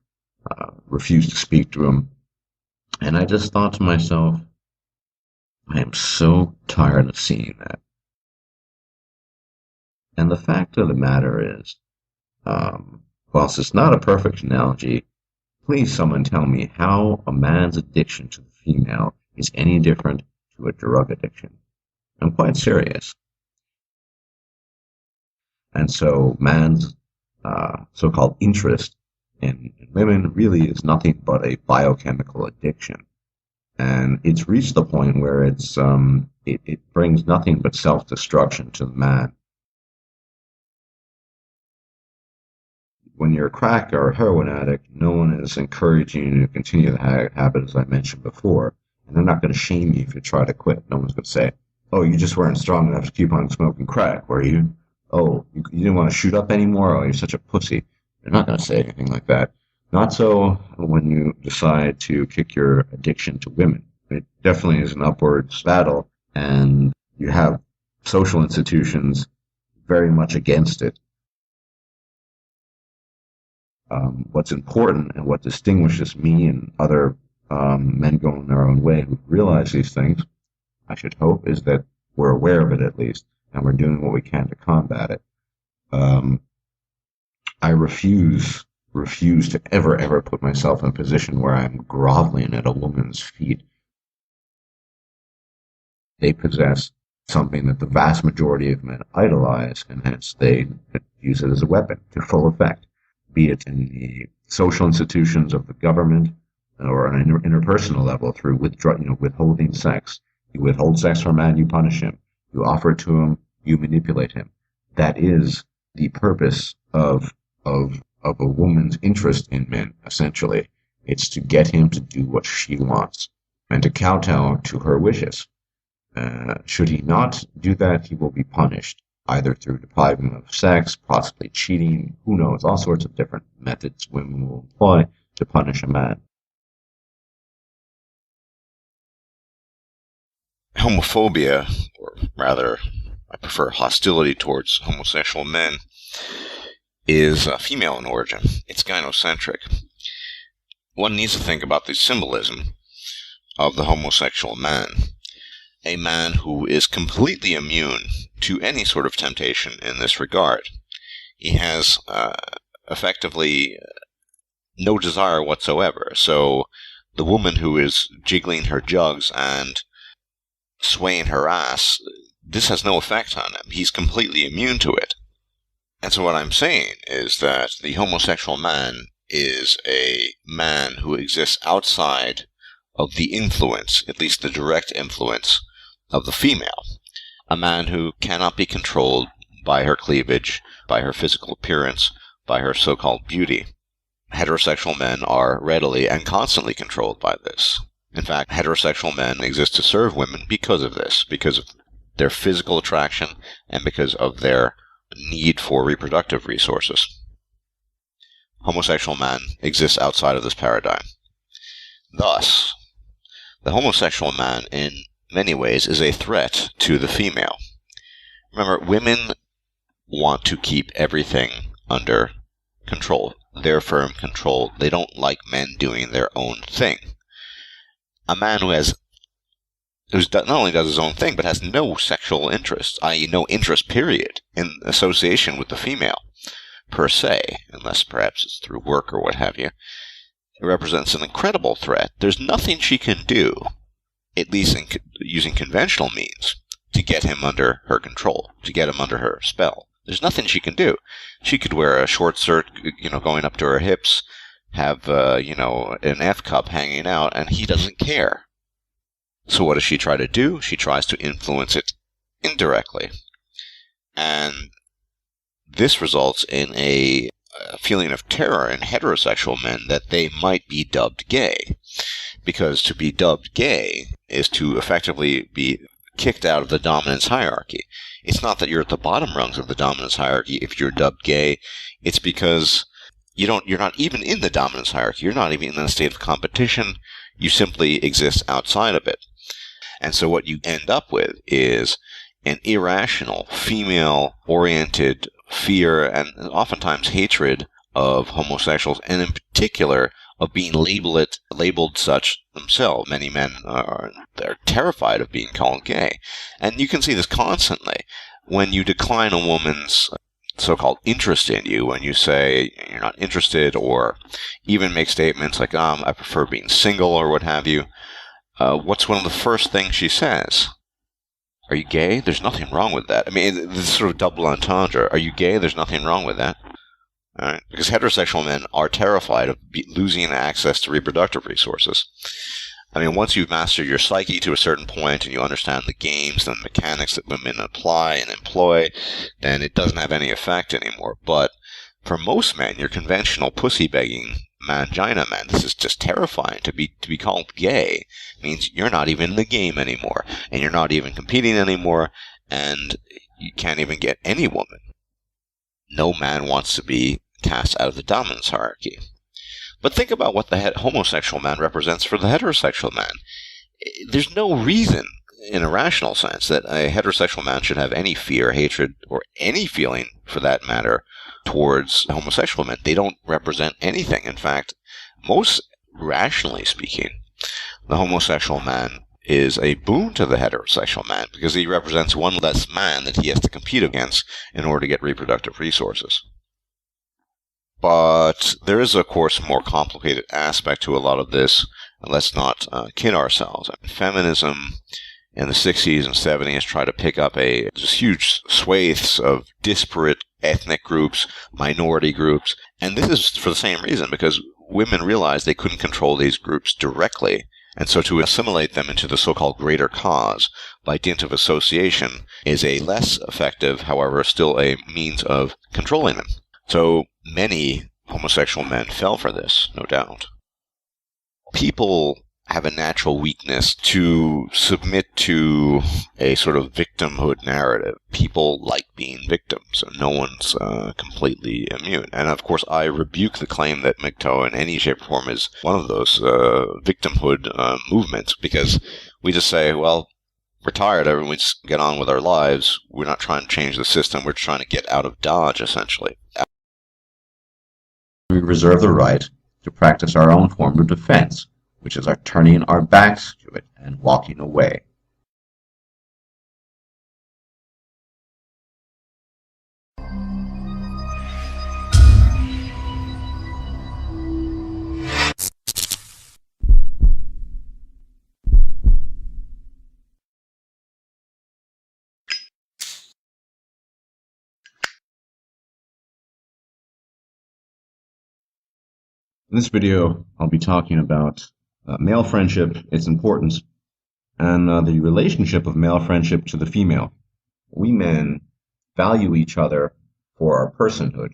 refused to speak to him. And I just thought to myself, I am so tired of seeing that. And the fact of the matter is, whilst it's not a perfect analogy, please someone tell me how a man's addiction to the female is any different to a drug addiction. I'm quite serious. And so man's so-called interest in women really is nothing but a biochemical addiction. And it's reached the point where it brings nothing but self-destruction to the man. When you're a crack or a heroin addict, no one is encouraging you to continue the habit, as I mentioned before. And they're not going to shame you if you try to quit. No one's going to say, oh, you just weren't strong enough to keep on smoking crack, were you? Oh, you didn't want to shoot up anymore? Oh, you're such a pussy. They're not going to say anything like that. Not so when you decide to kick your addiction to women. It definitely is an upwards battle, and you have social institutions very much against it. What's important and what distinguishes me and other men going their own way who realize these things, I should hope, is that we're aware of it at least, and we're doing what we can to combat it. I refuse to ever put myself in a position where I'm groveling at a woman's feet. They possess something that the vast majority of men idolize, and hence they use it as a weapon to full effect, be it in the social institutions of the government or on an interpersonal level through withholding sex. You withhold sex from a man, you punish him. You offer it to him, you manipulate him. That is the purpose of a woman's interest in men, essentially. It's to get him to do what she wants and to kowtow to her wishes. Should he not do that, he will be punished, either through depriving him of sex, possibly cheating, who knows, all sorts of different methods women will employ to punish a man. Homophobia, or rather, I prefer hostility towards homosexual men, is female in origin. It's gynocentric. One needs to think about the symbolism of the homosexual man. A man who is completely immune to any sort of temptation in this regard. He has effectively no desire whatsoever. So the woman who is jiggling her jugs and swaying her ass, this has no effect on him. He's completely immune to it. And so what I'm saying is that the homosexual man is a man who exists outside of the influence, at least the direct influence, of the female. A man who cannot be controlled by her cleavage, by her physical appearance, by her so-called beauty. Heterosexual men are readily and constantly controlled by this. In fact, heterosexual men exist to serve women because of this, because of their physical attraction and because of their need for reproductive resources. Homosexual man exists outside of this paradigm. Thus, the homosexual man in many ways is a threat to the female. Remember, women want to keep everything under control, their firm control. They don't like men doing their own thing. A man who not only does his own thing, but has no sexual interest, i.e. no interest, period, in association with the female, per se, unless perhaps it's through work or what have you, it represents an incredible threat. There's nothing she can do, at least using conventional means, to get him under her control, to get him under her spell. There's nothing she can do. She could wear a short skirt, going up to her hips, have, an F cup hanging out, and he doesn't care. So what does she try to do? She tries to influence it indirectly. And this results in a a feeling of terror in heterosexual men that they might be dubbed gay. Because to be dubbed gay is to effectively be kicked out of the dominance hierarchy. It's not that you're at the bottom rungs of the dominance hierarchy if you're dubbed gay. It's because you're not even in the dominance hierarchy. You're not even in a state of competition. You simply exist outside of it. And so what you end up with is an irrational, female-oriented fear and oftentimes hatred of homosexuals, and in particular of being labeled such themselves. Many men they're terrified of being called gay. And you can see this constantly when you decline a woman's so-called interest in you, when you say you're not interested, or even make statements like, I prefer being single, or what have you. What's one of the first things she says? Are you gay? There's nothing wrong with that. I mean, this sort of double entendre. Are you gay? There's nothing wrong with that. All right? Because heterosexual men are terrified of losing access to reproductive resources. I mean, once you've mastered your psyche to a certain point and you understand the games and the mechanics that women apply and employ, then it doesn't have any effect anymore. But for most men, your conventional pussy-begging mangina man, this is just terrifying. To be called gay means you're not even in the game anymore, and you're not even competing anymore, and you can't even get any woman. No man wants to be cast out of the dominance hierarchy. But think about what the homosexual man represents for the heterosexual man. There's no reason, in a rational sense, that a heterosexual man should have any fear, hatred, or any feeling, for that matter, towards homosexual men. They don't represent anything. In fact, most rationally speaking, the homosexual man is a boon to the heterosexual man, because he represents one less man that he has to compete against in order to get reproductive resources. But there is, of course, a more complicated aspect to a lot of this, and let's not kid ourselves. I mean, feminism in the 60s and 70s tried to pick up just huge swathes of disparate ethnic groups, minority groups, and this is for the same reason, because women realized they couldn't control these groups directly, and so to assimilate them into the so-called greater cause by dint of association is a less effective, however, still a means of controlling them. So many homosexual men fell for this, no doubt. People have a natural weakness to submit to a sort of victimhood narrative. People like being victims, and no one's completely immune. And of course, I rebuke the claim that MGTOW in any shape or form is one of those victimhood movements, because we just say, well, we're tired, everyone, we just get on with our lives. We're not trying to change the system. We're trying to get out of Dodge, essentially. We reserve the right to practice our own form of defense, which is our turning our backs to it and walking away. In this video, I'll be talking about male friendship, its importance, and the relationship of male friendship to the female. We men value each other for our personhood.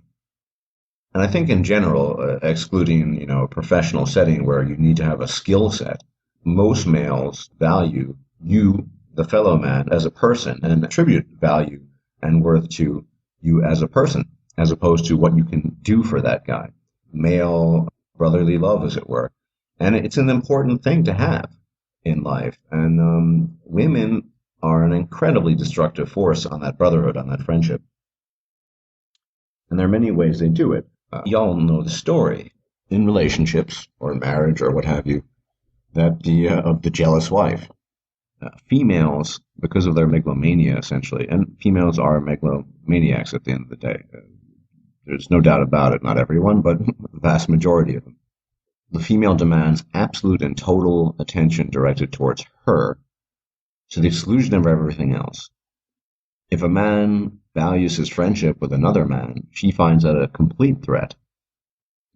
And I think in general, excluding, a professional setting where you need to have a skill set, most males value you, the fellow man, as a person, and attribute value and worth to you as a person, as opposed to what you can do for that guy. Male brotherly love, as it were. And it's an important thing to have in life. And women are an incredibly destructive force on that brotherhood, on that friendship. And there are many ways they do it. Y'all know the story in relationships or marriage or what have you, that of the jealous wife. Females, because of their megalomania, essentially, and females are megalomaniacs at the end of the day. There's no doubt about it. Not everyone, but the vast majority of them. The female demands absolute and total attention directed towards her, to the exclusion of everything else. If a man values his friendship with another man, she finds that a complete threat.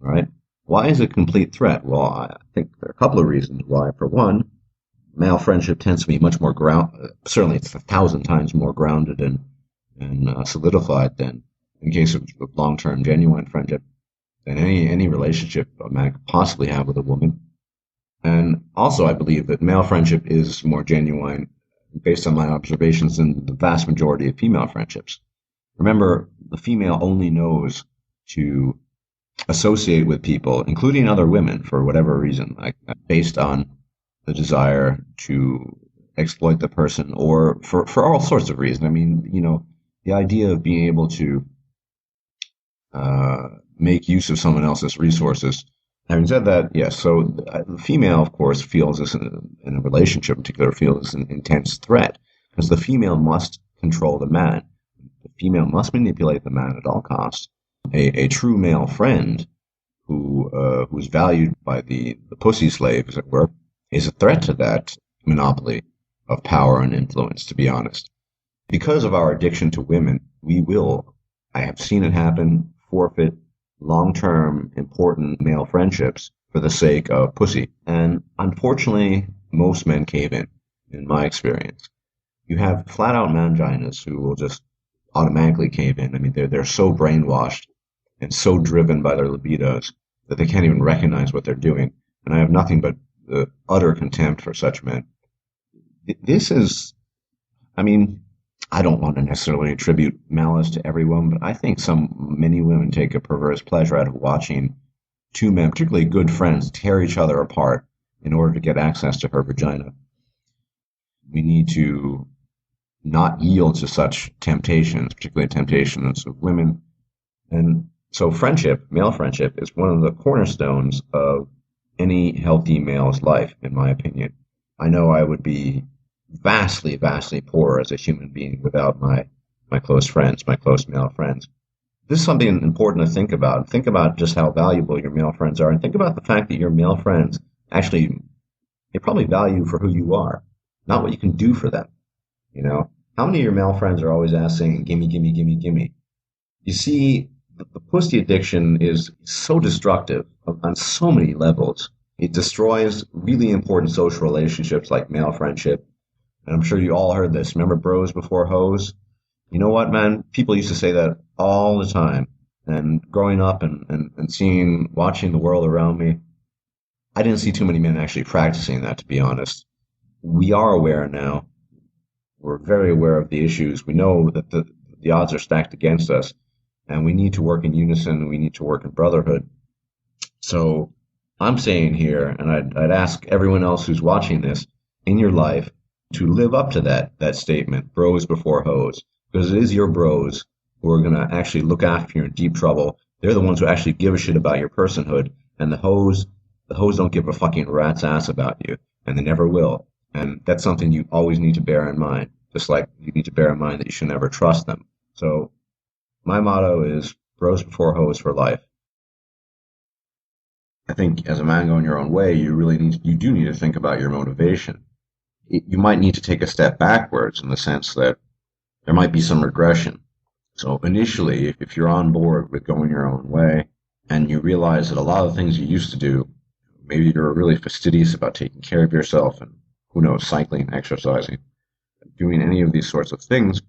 Right? Why is it a complete threat? Well, I think there are a couple of reasons why. For one, male friendship tends to be much more certainly it's 1,000 times more grounded and solidified than in case of long-term genuine friendship. than any relationship a man could possibly have with a woman. And also, I believe that male friendship is more genuine based on my observations than the vast majority of female friendships. Remember, the female only knows to associate with people, including other women, for whatever reason, like based on the desire to exploit the person or for all sorts of reasons. I mean, the idea of being able to make use of someone else's resources. Having said that, yes, so the female, of course, feels this in a relationship in particular, feels an intense threat because the female must control the man. The female must manipulate the man at all costs. A true male friend who's valued by the pussy slave, as it were, is a threat to that monopoly of power and influence, to be honest. Because of our addiction to women, we will, I have seen it happen, forfeit long-term important male friendships for the sake of pussy. And unfortunately, most men cave in my experience. You have flat-out manginas who will just automatically cave in. I mean, they're so brainwashed and so driven by their libidos that they can't even recognize what they're doing. And I have nothing but utter contempt for such men. This is, I mean, I don't want to necessarily attribute malice to every woman, but I think many women take a perverse pleasure out of watching two men, particularly good friends, tear each other apart in order to get access to her vagina. We need to not yield to such temptations, particularly temptations of women. And so friendship, male friendship, is one of the cornerstones of any healthy male's life, in my opinion. I know I would be vastly, vastly poor as a human being without my close friends, my close male friends. This is something important to think about. Think about just how valuable your male friends are, and think about the fact that your male friends actually, they probably value you for who you are, not what you can do for them. How many of your male friends are always asking, gimme, gimme, gimme, gimme? You see, the pussy addiction is so destructive on so many levels. It destroys really important social relationships like male friendship. And I'm sure you all heard this. Remember bros before hoes? You know what, man? People used to say that all the time. And growing up and watching the world around me, I didn't see too many men actually practicing that, to be honest. We are aware now. We're very aware of the issues. We know that the odds are stacked against us. And we need to work in unison. We need to work in brotherhood. So I'm saying here, and I'd ask everyone else who's watching this in your life to live up to that statement, bros before hoes, because it is your bros who are going to actually look after you in deep trouble. They're the ones who actually give a shit about your personhood, and the hoes don't give a fucking rat's ass about you, and they never will. And that's something you always need to bear in mind, just like you need to bear in mind that you should never trust them. So my motto is bros before hoes for life. I think as a man going your own way, you do need to think about your motivation. You might need to take a step backwards in the sense that there might be some regression. So initially, if you're on board with going your own way and you realize that a lot of the things you used to do, maybe you're really fastidious about taking care of yourself and, who knows, cycling, exercising, doing any of these sorts of things,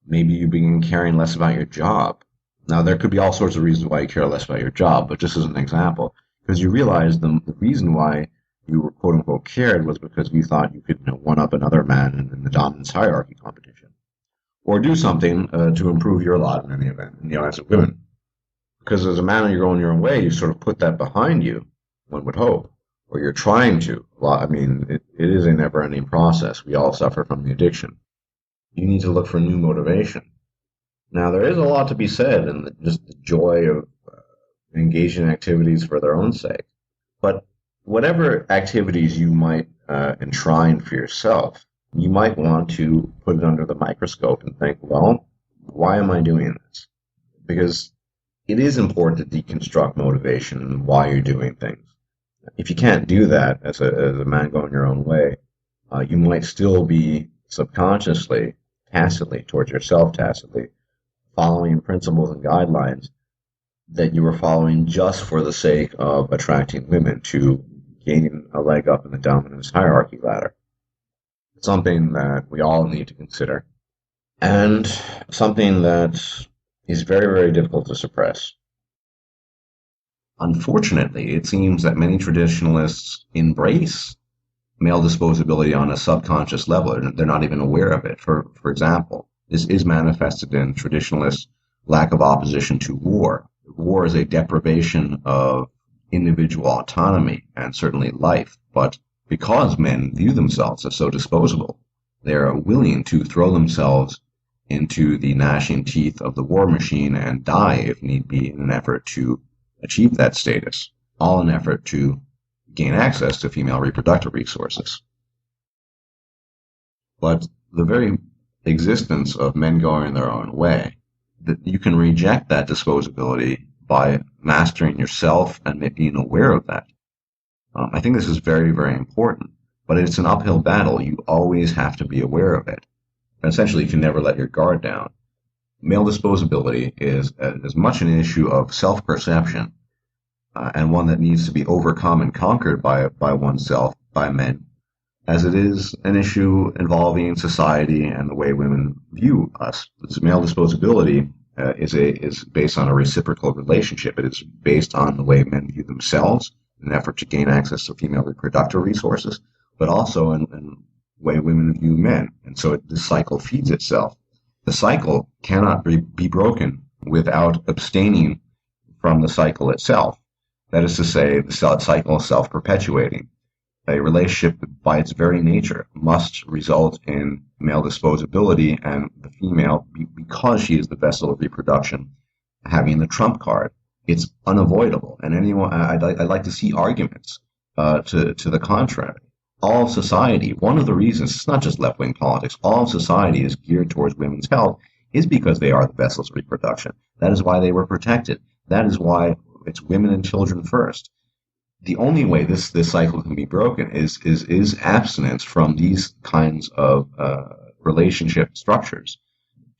maybe you begin caring less about your job. Now, there could be all sorts of reasons why you care less about your job, but just as an example, because you realize the reason why you were quote-unquote cared was because you thought you could one-up another man in the dominance hierarchy competition. Or do something to improve your lot in any event, in the eyes of women. Because as a man, you're going your own way, you sort of put that behind you, one would hope. Or you're trying to. Well, I mean, it is a never-ending process. We all suffer from the addiction. You need to look for new motivation. Now, there is a lot to be said in just the joy of engaging in activities for their own sake. But whatever activities you might enshrine for yourself, you might want to put it under the microscope and think, well, why am I doing this? Because it is important to deconstruct motivation and why you're doing things. If you can't do that as a man going your own way, you might still be subconsciously, tacitly, towards yourself tacitly, following principles and guidelines that you were following just for the sake of attracting women to gain a leg up in the dominance hierarchy ladder. It's something that we all need to consider, and something that is very, very difficult to suppress. Unfortunately, it seems that many traditionalists embrace male disposability on a subconscious level. They're not even aware of it. For example, this is manifested in traditionalists' lack of opposition to war. War is a deprivation of individual autonomy and certainly life, but because men view themselves as so disposable, they're willing to throw themselves into the gnashing teeth of the war machine and die if need be in an effort to achieve that status, all in an effort to gain access to female reproductive resources. But the very existence of men going their own way, that you can reject that disposability by mastering yourself and being aware of that. I think this is very, very important, but it's an uphill battle. You always have to be aware of it. Essentially, you can never let your guard down. Male disposability is as much an issue of self-perception and one that needs to be overcome and conquered by oneself, by men, as it is an issue involving society and the way women view us. Male disposability is based on a reciprocal relationship. It is based on the way men view themselves in an effort to gain access to female reproductive resources, but also in the way women view men. And so this cycle feeds itself. The cycle cannot be broken without abstaining from the cycle itself. That is to say, the cycle is self-perpetuating. A relationship, by its very nature, must result in male disposability and the female, because she is the vessel of reproduction, having the trump card. It's unavoidable. And I'd like to see arguments to the contrary. All of society, one of the reasons, it's not just left-wing politics, all of society is geared towards women's health is because they are the vessels of reproduction. That is why they were protected. That is why it's women and children first. The only way this cycle can be broken is abstinence from these kinds of relationship structures.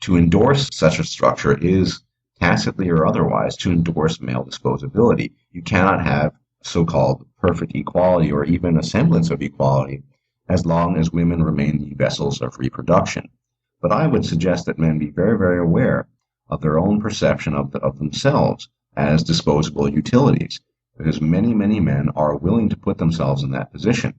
To endorse such a structure is, tacitly or otherwise, to endorse male disposability. You cannot have so-called perfect equality or even a semblance of equality as long as women remain the vessels of reproduction. But I would suggest that men be very, very aware of their own perception of themselves as disposable utilities, because many, many men are willing to put themselves in that position.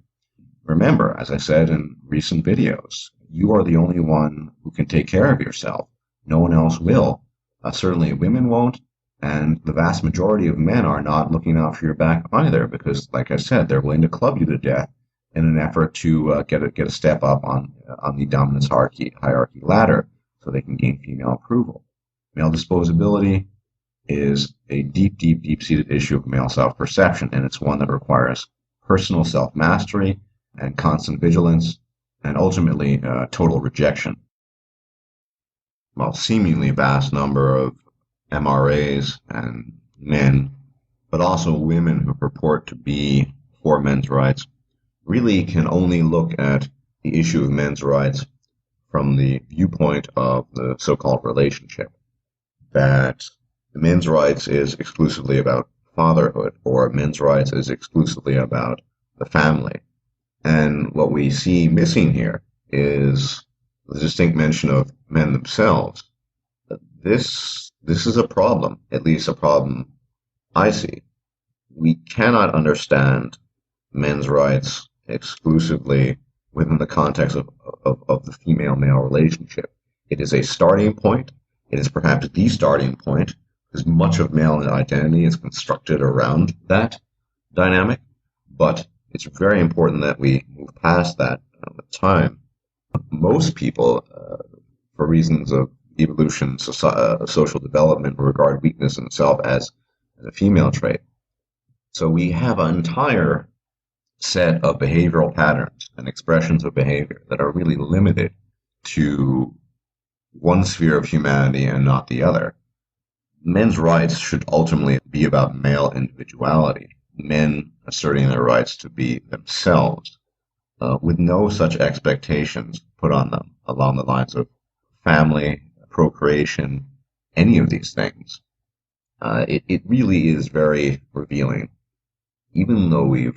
Remember, as I said in recent videos, you are the only one who can take care of yourself. No one else will. Certainly women won't, and the vast majority of men are not looking out for your back either, because, like I said, they're willing to club you to death in an effort to get a step up on the dominance hierarchy ladder so they can gain female approval. Male disposability is a deep, deep, deep-seated issue of male self-perception, and it's one that requires personal self-mastery and constant vigilance, and ultimately total rejection. Well, seemingly vast number of MRAs and men, but also women who purport to be for men's rights, really can only look at the issue of men's rights from the viewpoint of the so-called relationship, that men's rights is exclusively about fatherhood, or men's rights is exclusively about the family. And what we see missing here is the distinct mention of men themselves. This is a problem, at least a problem I see. We cannot understand men's rights exclusively within the context of the female-male relationship. It is a starting point. It is perhaps the starting point, because much of male identity is constructed around that dynamic. But it's very important that we move past that with time. Most people, for reasons of evolution, social development, regard weakness in self as a female trait. So we have an entire set of behavioral patterns and expressions of behavior that are really limited to one sphere of humanity and not the other. Men's rights should ultimately be about male individuality, men asserting their rights to be themselves, with no such expectations put on them along the lines of family, procreation, any of these things. It really is very revealing. Even though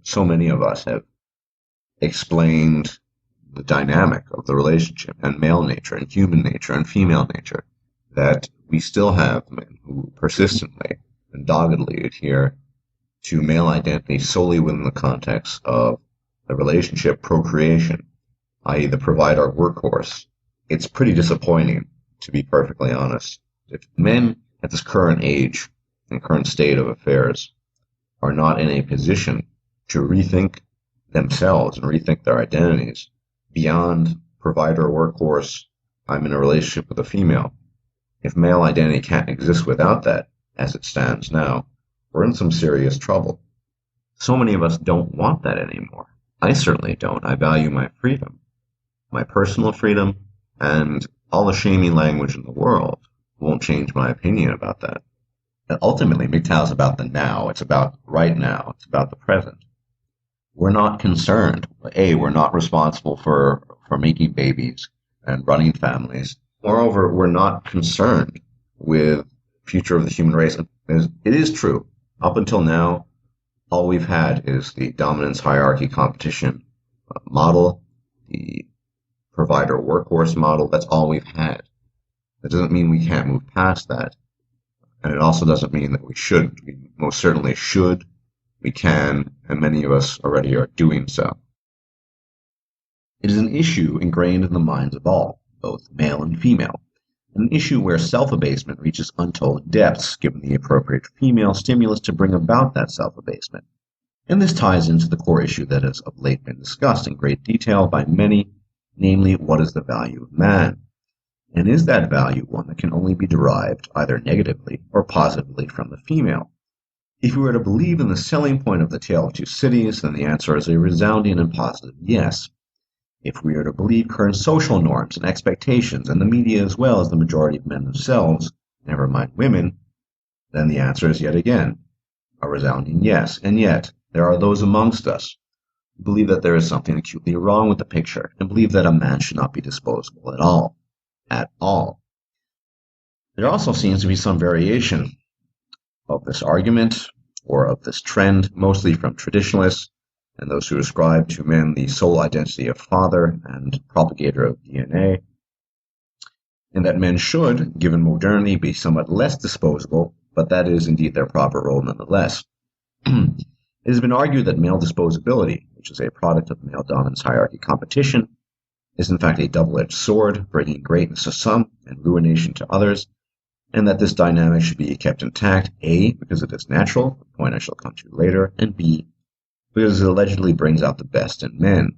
so many of us have explained the dynamic of the relationship and male nature and human nature and female nature, that we still have men who persistently and doggedly adhere to male identity solely within the context of the relationship procreation, i.e. the provider workhorse, it's pretty disappointing, to be perfectly honest. If men at this current age and current state of affairs are not in a position to rethink themselves and rethink their identities beyond provider workhorse, I'm in a relationship with a female. If male identity can't exist without that, as it stands now, we're in some serious trouble. So many of us don't want that anymore. I certainly don't. I value my freedom, my personal freedom, and all the shaming language in the world won't change my opinion about that. And ultimately, MGTOW is about the now. It's about right now. It's about the present. We're not concerned. We're not responsible for making babies and running families. Moreover, we're not concerned with the future of the human race. It is true. Up until now, all we've had is the dominance hierarchy competition model, the provider workhorse model. That's all we've had. That doesn't mean we can't move past that. And it also doesn't mean that we shouldn't. We most certainly should, we can, and many of us already are doing so. It is an issue ingrained in the minds of all, both male and female. An issue where self-abasement reaches untold depths, given the appropriate female stimulus to bring about that self-abasement. And this ties into the core issue that has of late been discussed in great detail by many, namely, what is the value of man? And is that value one that can only be derived either negatively or positively from the female? If we were to believe in the selling point of The Tale of Two Cities, then the answer is a resounding and positive yes. If we are to believe current social norms and expectations, and the media as well as the majority of men themselves, never mind women, then the answer is yet again a resounding yes. And yet, there are those amongst us who believe that there is something acutely wrong with the picture, and believe that a man should not be disposable at all. At all. There also seems to be some variation of this argument, or of this trend, mostly from traditionalists, and those who ascribe to men the sole identity of father and propagator of DNA, and that men should, given modernity, be somewhat less disposable, but that is indeed their proper role nonetheless. It has been argued that male disposability, which is a product of male dominance hierarchy competition, is in fact a double-edged sword, bringing greatness to some and ruination to others, and that this dynamic should be kept intact, A, because it is natural, a point I shall come to later, and B, because it allegedly brings out the best in men.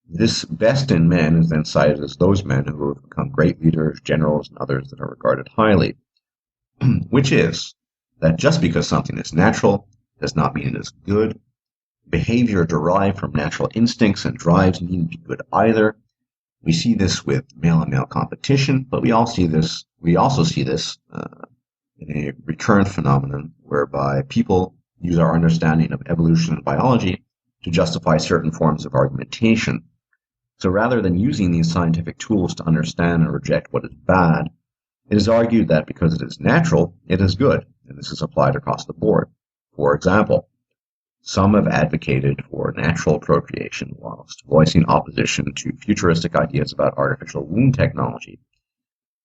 This best in men is then cited as those men who have become great leaders, generals, and others that are regarded highly, which is that just because something is natural does not mean it is good. Behavior derived from natural instincts and drives needn't be good either. We see this with male-on-male competition, but we also see this in a recurrent phenomenon whereby people use our understanding of evolution and biology to justify certain forms of argumentation. So rather than using these scientific tools to understand and reject what is bad, it is argued that because it is natural, it is good, and this is applied across the board. For example, some have advocated for natural procreation whilst voicing opposition to futuristic ideas about artificial womb technology.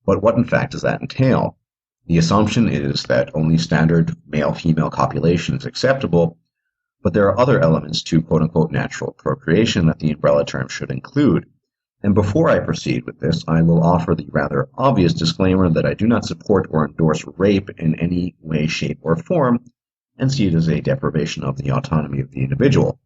But what in fact does that entail? The assumption is that only standard male-female copulation is acceptable, but there are other elements to quote-unquote natural procreation that the umbrella term should include. And before I proceed with this, I will offer the rather obvious disclaimer that I do not support or endorse rape in any way, shape, or form, and see it as a deprivation of the autonomy of the individual.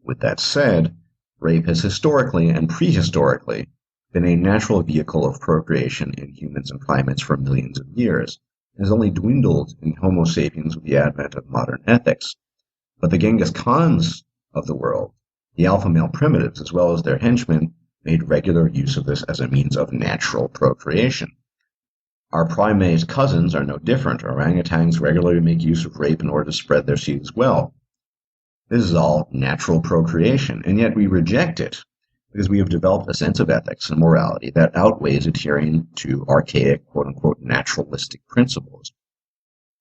With that said, rape has historically and prehistorically been a natural vehicle of procreation in humans and primates for millions of years, and has only dwindled in Homo sapiens with the advent of modern ethics. But the Genghis Khans of the world, the alpha male primitives, as well as their henchmen, made regular use of this as a means of natural procreation. Our primate cousins are no different. Orangutans regularly make use of rape in order to spread their seed as well. This is all natural procreation, and yet we reject it because we have developed a sense of ethics and morality that outweighs adhering to archaic, quote-unquote, naturalistic principles.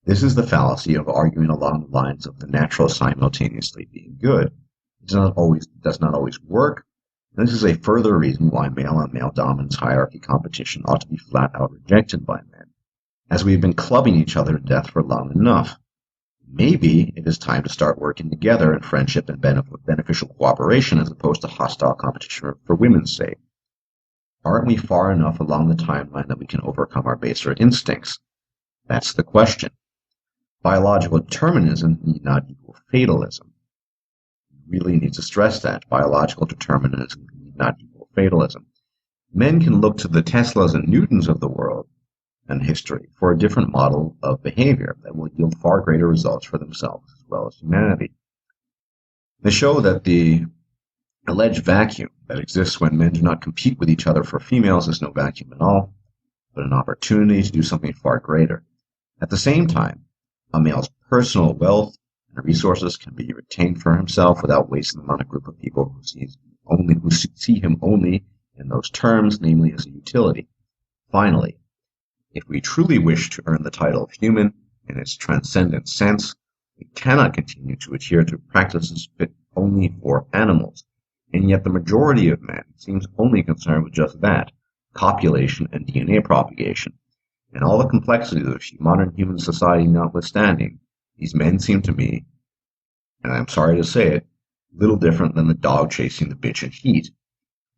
This is the fallacy of arguing along the lines of the natural simultaneously being good. It does not always work, and this is a further reason why male-on-male dominance hierarchy competition ought to be flat-out rejected by men. as we've been clubbing each other to death for long enough. Maybe it is time to start working together in friendship and beneficial cooperation as opposed to hostile competition for women's sake. Aren't we far enough along the timeline that we can overcome our baser instincts? That's the question. Biological determinism need not equal fatalism. You really need to stress that. Biological determinism need not equal fatalism. Men can look to the Teslas and Newtons of the world and history for a different model of behavior that will yield far greater results for themselves as well as humanity. They show that the alleged vacuum that exists when men do not compete with each other for females is no vacuum at all, but an opportunity to do something far greater. At the same time, a male's personal wealth and resources can be retained for himself without wasting them on a group of people who see him only in those terms, namely as a utility. Finally, if we truly wish to earn the title of human in its transcendent sense, we cannot continue to adhere to practices fit only for animals, and yet the majority of men seems only concerned with just that, copulation and DNA propagation. And all the complexities of modern human society notwithstanding, these men seem to me, and I'm sorry to say it, little different than the dog chasing the bitch in heat.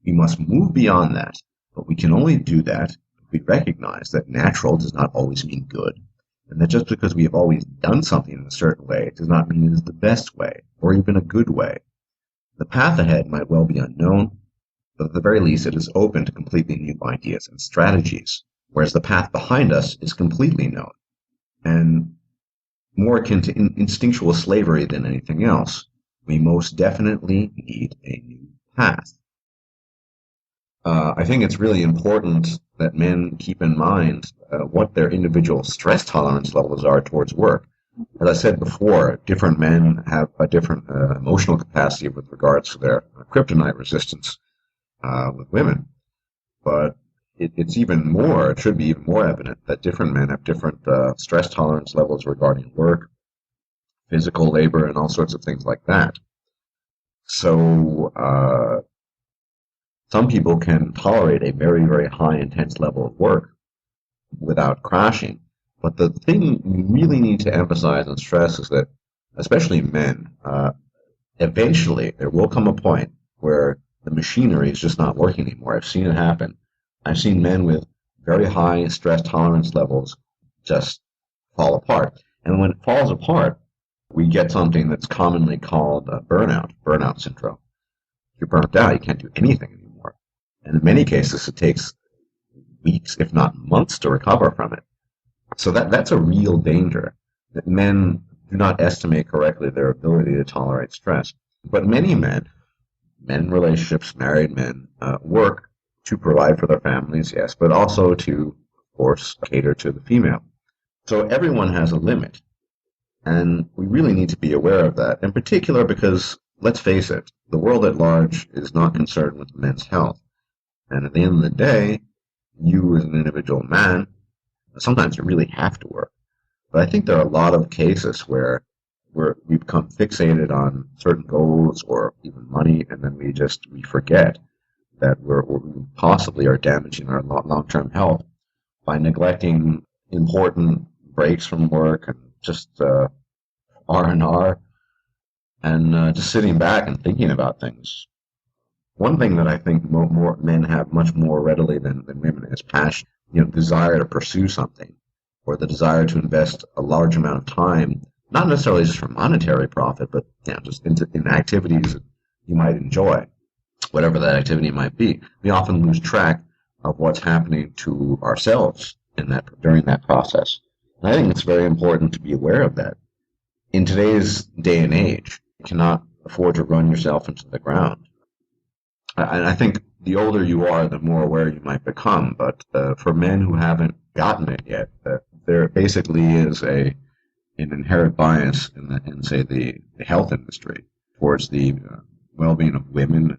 We must move beyond that, but we can only do that if we recognize that natural does not always mean good, and that just because we have always done something in a certain way does not mean it is the best way, or even a good way. The path ahead might well be unknown, but at the very least it is open to completely new ideas and strategies, whereas the path behind us is completely known, and more akin to instinctual slavery than anything else. We most definitely need a new path. I think it's really important that men keep in mind what their individual stress tolerance levels are towards work. As I said before, different men have a different emotional capacity with regards to their kryptonite resistance with women. But it should be even more evident that different men have different stress tolerance levels regarding work, physical labor, and all sorts of things like that. So some people can tolerate a very, very high intense level of work without crashing. But the thing we really need to emphasize and stress is that, especially men, eventually there will come a point where the machinery is just not working anymore. I've seen it happen. I've seen men with very high stress tolerance levels just fall apart. And when it falls apart, we get something that's commonly called burnout syndrome. If you're burnt out, you can't do anything anymore. And in many cases, it takes weeks, if not months, to recover from it. So that's a real danger, that men do not estimate correctly their ability to tolerate stress. But many men in relationships, married men, work to provide for their families, yes, but also to, of course, cater to the female. So everyone has a limit, and we really need to be aware of that, in particular because, let's face it, the world at large is not concerned with men's health. And at the end of the day, you as an individual man, sometimes you really have to work. But I think there are a lot of cases where we become fixated on certain goals or even money, and then we forget that we possibly are damaging our long-term health by neglecting important breaks from work and just R&R and just sitting back and thinking about things. One thing that I think more men have much more readily than women is passion, desire to pursue something, or the desire to invest a large amount of time, not necessarily just for monetary profit, but just in activities that you might enjoy, whatever that activity might be. We often lose track of what's happening to ourselves during that process. And I think it's very important to be aware of that. In today's day and age, you cannot afford to run yourself into the ground. And I think the older you are, the more aware you might become. But for men who haven't gotten it yet, there basically is an inherent bias in say, the health industry towards the well-being of women.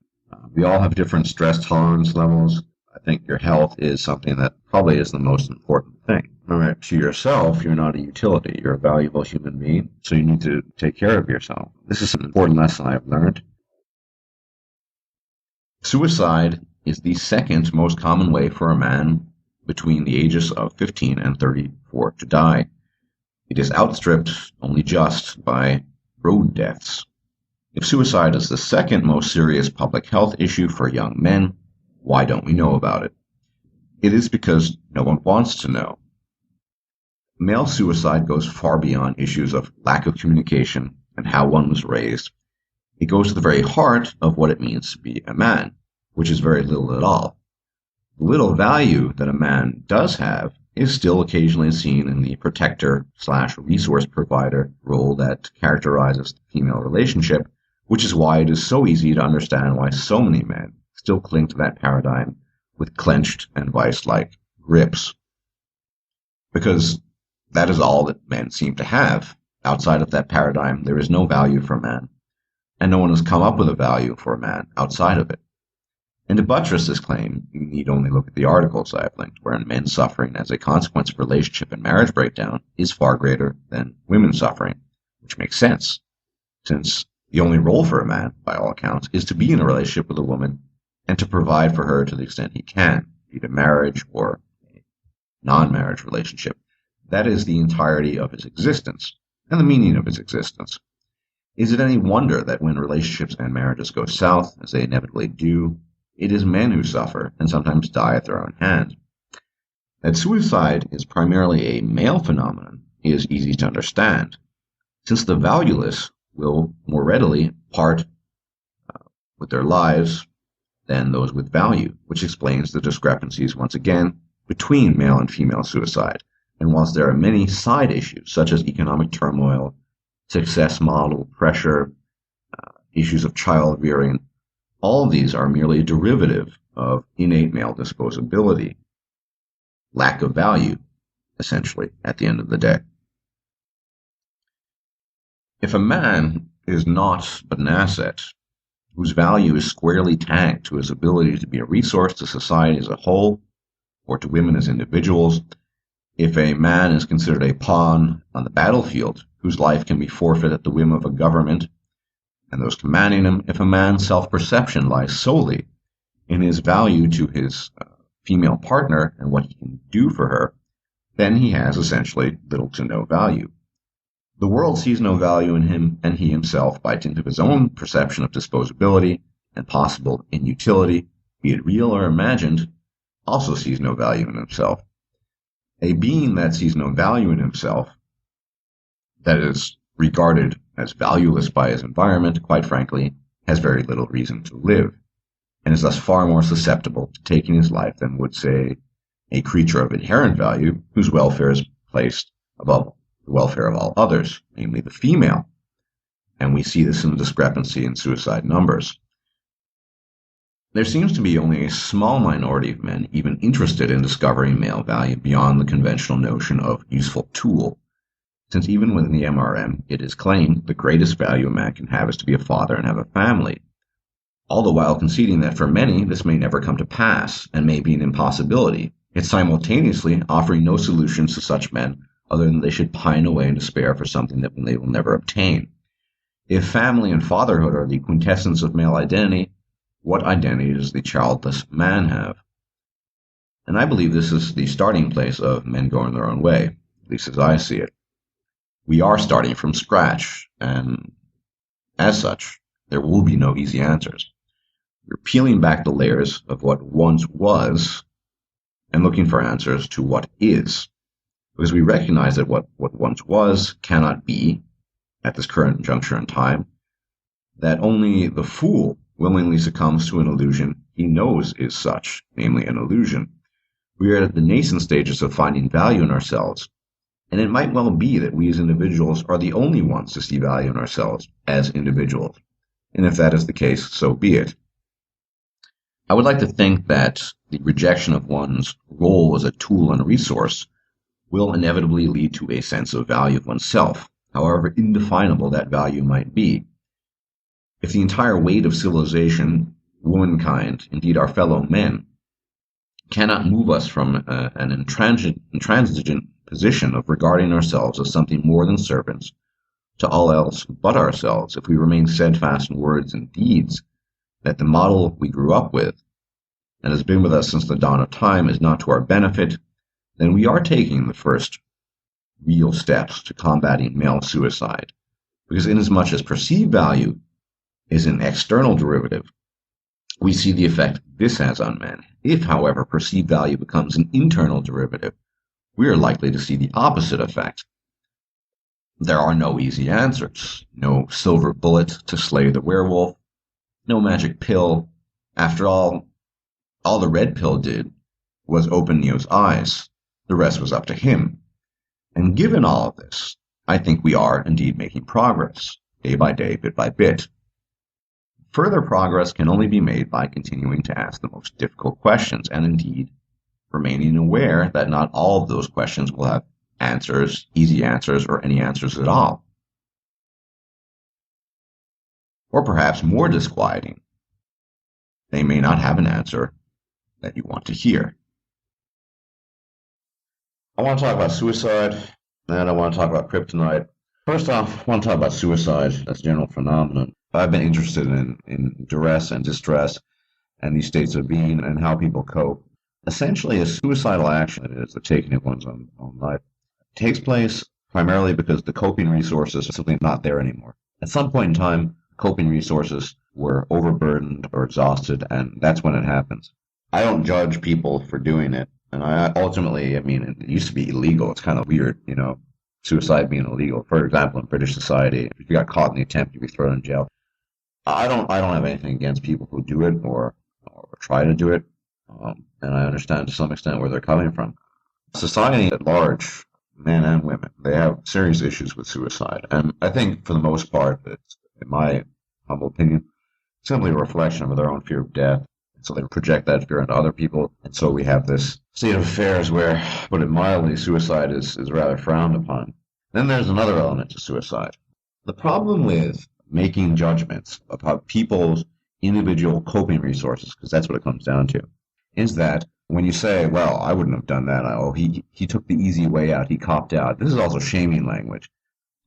We all have different stress tolerance levels. I think your health is something that probably is the most important thing. Remember, to yourself, you're not a utility. You're a valuable human being, so you need to take care of yourself. This is an important lesson I've learned. Suicide is the second most common way for a man between the ages of 15 and 34 for it to die. It is outstripped only just by road deaths. If suicide is the second most serious public health issue for young men, why don't we know about it? It is because no one wants to know. Male suicide goes far beyond issues of lack of communication and how one was raised. It goes to the very heart of what it means to be a man, which is very little at all. The little value that a man does have is still occasionally seen in the protector/resource provider role that characterizes the female relationship, which is why it is so easy to understand why so many men still cling to that paradigm with clenched and vice-like grips. Because that is all that men seem to have. Outside of that paradigm, there is no value for a man, and no one has come up with a value for a man outside of it. And to buttress this claim, you need only look at the articles I have linked, wherein men suffering as a consequence of relationship and marriage breakdown is far greater than women suffering, which makes sense, since the only role for a man, by all accounts, is to be in a relationship with a woman and to provide for her to the extent he can, be it a marriage or a non-marriage relationship. That is the entirety of his existence, and the meaning of his existence. Is it any wonder that when relationships and marriages go south, as they inevitably do, it is men who suffer and sometimes die at their own hand? That suicide is primarily a male phenomenon is easy to understand, since the valueless will more readily part with their lives than those with value, which explains the discrepancies once again between male and female suicide. And whilst there are many side issues, such as economic turmoil, success model pressure, issues of child rearing, all of these are merely a derivative of innate male disposability, lack of value, essentially, at the end of the day. If a man is not but an asset, whose value is squarely tagged to his ability to be a resource to society as a whole, or to women as individuals, if a man is considered a pawn on the battlefield, whose life can be forfeit at the whim of a government and those commanding him, if a man's self-perception lies solely in his value to his female partner and what he can do for her, then he has essentially little to no value. The world sees no value in him, and he himself, by dint of his own perception of disposability and possible inutility, be it real or imagined, also sees no value in himself. A being that sees no value in himself, that is regarded as valueless by his environment, quite frankly, has very little reason to live, and is thus far more susceptible to taking his life than would, say, a creature of inherent value, whose welfare is placed above the welfare of all others, namely the female. And we see this in the discrepancy in suicide numbers. There seems to be only a small minority of men even interested in discovering male value beyond the conventional notion of useful tool, since even within the MRM it is claimed the greatest value a man can have is to be a father and have a family, all the while conceding that for many this may never come to pass and may be an impossibility, yet simultaneously offering no solutions to such men other than they should pine away in despair for something that they will never obtain. If family and fatherhood are the quintessence of male identity, what identity does the childless man have? And I believe this is the starting place of men going their own way, at least as I see it. We are starting from scratch, and as such, there will be no easy answers. We're peeling back the layers of what once was and looking for answers to what is, because we recognize that what once was cannot be, at this current juncture in time, that only the fool willingly succumbs to an illusion he knows is such, namely an illusion. We are at the nascent stages of finding value in ourselves, and it might well be that we as individuals are the only ones to see value in ourselves as individuals. And if that is the case, so be it. I would like to think that the rejection of one's role as a tool and a resource will inevitably lead to a sense of value of oneself, however indefinable that value might be. If the entire weight of civilization, womankind, indeed our fellow men, cannot move us from an intransigent position of regarding ourselves as something more than servants to all else but ourselves, if we remain steadfast in words and deeds that the model we grew up with and has been with us since the dawn of time is not to our benefit, then we are taking the first real steps to combating male suicide. Because inasmuch as perceived value is an external derivative, we see the effect this has on men. If, however, perceived value becomes an internal derivative, we are likely to see the opposite effect. There are no easy answers, no silver bullet to slay the werewolf, no magic pill. After all the red pill did was open Neo's eyes. The rest was up to him. And given all of this, I think we are indeed making progress, day by day, bit by bit. Further progress can only be made by continuing to ask the most difficult questions, and indeed remaining aware that not all of those questions will have answers, easy answers, or any answers at all. Or perhaps more disquieting, they may not have an answer that you want to hear. I want to talk about suicide, and I want to talk about kryptonite. First off, I want to talk about suicide as a general phenomenon. I've been interested in duress and distress and these states of being and how people cope. Essentially, a suicidal action, that is, the taking of one's own life, takes place primarily because the coping resources are simply not there anymore. At some point in time, coping resources were overburdened or exhausted, and that's when it happens. I don't judge people for doing it, and it used to be illegal. It's kind of weird, suicide being illegal. For example, in British society, if you got caught in the attempt, you'd be thrown in jail. I don't have anything against people who do it or try to do it, and I understand to some extent where they're coming from. Society at large, men and women, they have serious issues with suicide, and I think for the most part, it's, in my humble opinion, simply a reflection of their own fear of death. So they project that fear onto other people, and so we have this state of affairs where, put it mildly, suicide is rather frowned upon. Then there's another element to suicide. The problem with making judgments about people's individual coping resources, because that's what it comes down to, is that when you say, well, I wouldn't have done that, he took the easy way out, he copped out. This is also shaming language.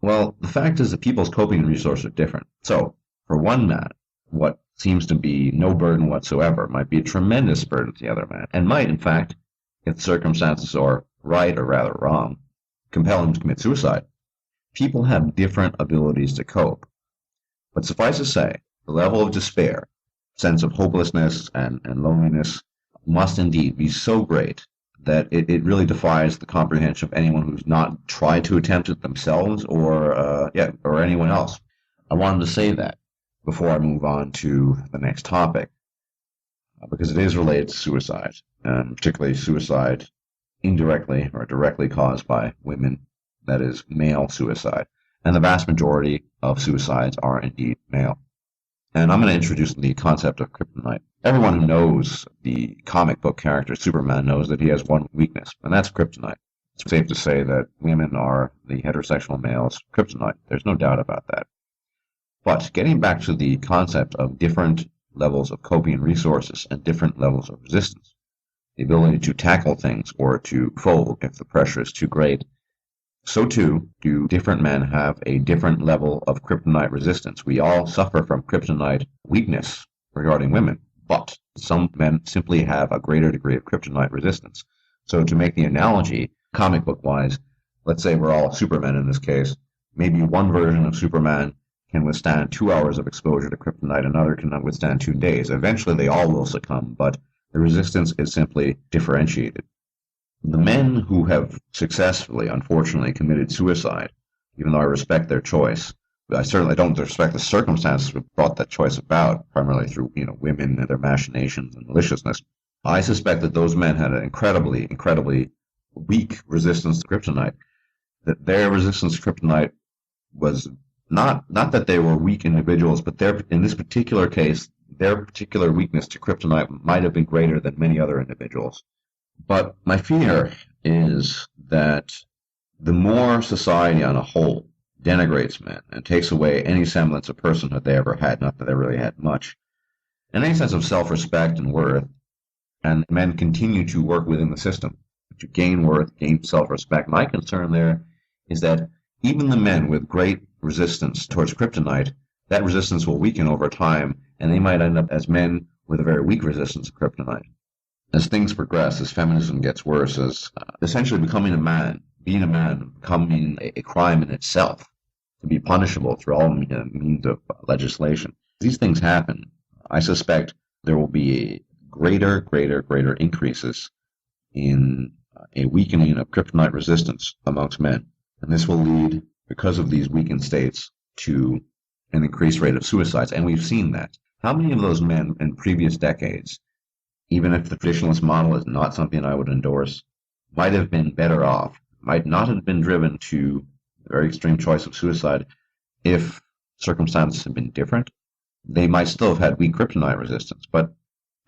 Well, the fact is that people's coping resources are different. So, for one man, what seems to be no burden whatsoever might be a tremendous burden to the other man, and might, in fact, if the circumstances are right or rather wrong, compel him to commit suicide. People have different abilities to cope. But suffice to say, the level of despair, sense of hopelessness and loneliness must indeed be so great that it really defies the comprehension of anyone who's not tried to attempt it themselves or anyone else. I wanted to say that before I move on to the next topic, because it is related to suicide, and particularly suicide indirectly or directly caused by women, that is, male suicide. And the vast majority of suicides are indeed male. And I'm going to introduce the concept of kryptonite. Everyone who knows the comic book character Superman knows that he has one weakness, and that's kryptonite. It's safe to say that women are the heterosexual male's kryptonite. There's no doubt about that. But getting back to the concept of different levels of coping resources and different levels of resistance, the ability to tackle things or to fold if the pressure is too great, so too do different men have a different level of kryptonite resistance. We all suffer from kryptonite weakness regarding women, but some men simply have a greater degree of kryptonite resistance. So to make the analogy, comic book wise, let's say we're all Supermen in this case. Maybe one version of Superman can withstand 2 hours of exposure to kryptonite, another cannot withstand 2 days. Eventually they all will succumb, but the resistance is simply differentiated. The men who have successfully, unfortunately, committed suicide, even though I respect their choice, I certainly don't respect the circumstances that brought that choice about, primarily through, women and their machinations and maliciousness. I suspect that those men had an incredibly, incredibly weak resistance to kryptonite. That their resistance to kryptonite was not that they were weak individuals, but in this particular case, their particular weakness to kryptonite might have been greater than many other individuals. But my fear is that the more society on a whole denigrates men and takes away any semblance of personhood they ever had, not that they really had much, and any sense of self-respect and worth, and men continue to work within the system to gain worth, gain self-respect, my concern there is that even the men with great resistance towards kryptonite, that resistance will weaken over time, and they might end up as men with a very weak resistance to kryptonite. As things progress, as feminism gets worse, as essentially becoming a man being a man becoming a crime in itself, to be punishable through all means of legislation. These things happen. I suspect there will be greater increases in a weakening of kryptonite resistance amongst men. And this will lead, because of these weakened states, to an increased rate of suicides. And we've seen that. How many of those men in previous decades, even if the traditionalist model is not something I would endorse, might have been better off, might not have been driven to a very extreme choice of suicide if circumstances had been different? They might still have had weak kryptonite resistance, but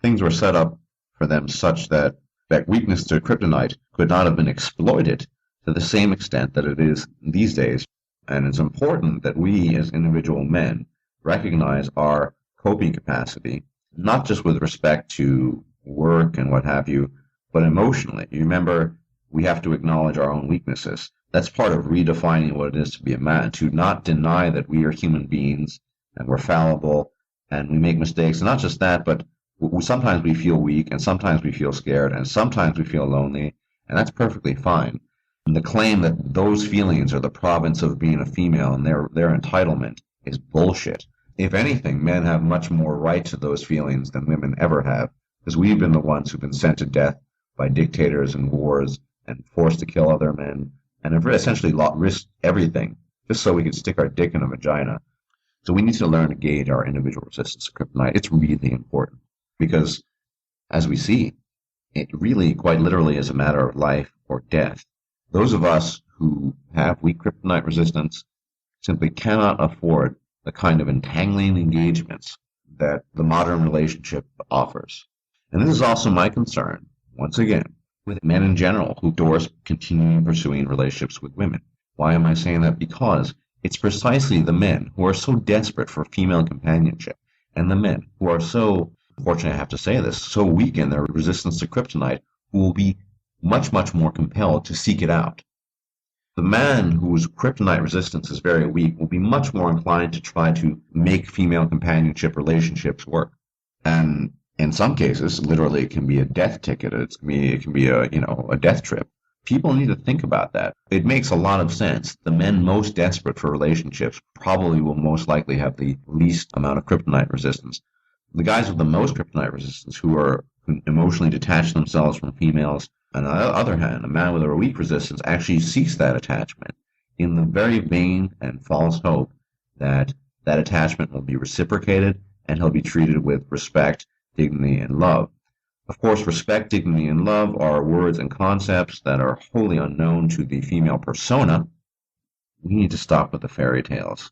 things were set up for them such that that weakness to kryptonite could not have been exploited to the same extent that it is these days. And it's important that we as individual men recognize our coping capacity, not just with respect to work and what have you, but emotionally. You remember, we have to acknowledge our own weaknesses. That's part of redefining what it is to be a man, to not deny that we are human beings and we're fallible and we make mistakes. And not just that, but sometimes we feel weak and sometimes we feel scared and sometimes we feel lonely, and that's perfectly fine. And the claim that those feelings are the province of being a female and their entitlement is bullshit. If anything, men have much more right to those feelings than women ever have, because we've been the ones who've been sent to death by dictators and wars and forced to kill other men, and have essentially risked everything just so we could stick our dick in a vagina. So we need to learn to gauge our individual resistance to kryptonite. It's really important because, as we see, it really quite literally is a matter of life or death. Those of us who have weak kryptonite resistance simply cannot afford the kind of entangling engagements that the modern relationship offers. And this is also my concern, once again, with men in general who endorse continuing pursuing relationships with women. Why am I saying that? Because it's precisely the men who are so desperate for female companionship, and the men who are so, unfortunately I have to say this, so weak in their resistance to kryptonite, who will be much more compelled to seek it out. The man whose kryptonite resistance is very weak will be much more inclined to try to make female companionship relationships work. And in some cases, literally, it can be a death ticket. It can be a death trip. People need to think about that. It makes a lot of sense. The men most desperate for relationships probably will most likely have the least amount of kryptonite resistance. The guys with the most kryptonite resistance, who emotionally detach themselves from females, on the other hand, a man with a weak resistance actually seeks that attachment in the very vain and false hope that that attachment will be reciprocated and he'll be treated with respect, dignity, and love. Of course, respect, dignity, and love are words and concepts that are wholly unknown to the female persona. We need to stop with the fairy tales.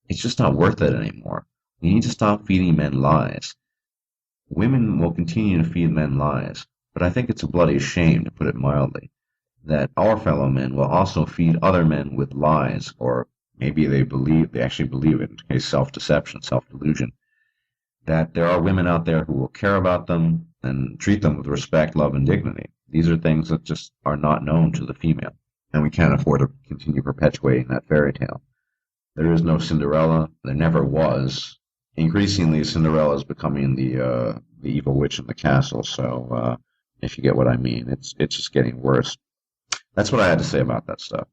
It's just not worth it anymore. We need to stop feeding men lies. Women will continue to feed men lies, but I think it's a bloody shame, to put it mildly, that our fellow men will also feed other men with lies, or maybe they actually believe it, in case self-deception, self-delusion, that there are women out there who will care about them and treat them with respect, love, and dignity. These are things that just are not known to the female, and we can't afford to continue perpetuating that fairy tale. There is no Cinderella. There never was. Increasingly, Cinderella is becoming the evil witch in the castle, so if you get what I mean, it's just getting worse. That's what I had to say about that stuff.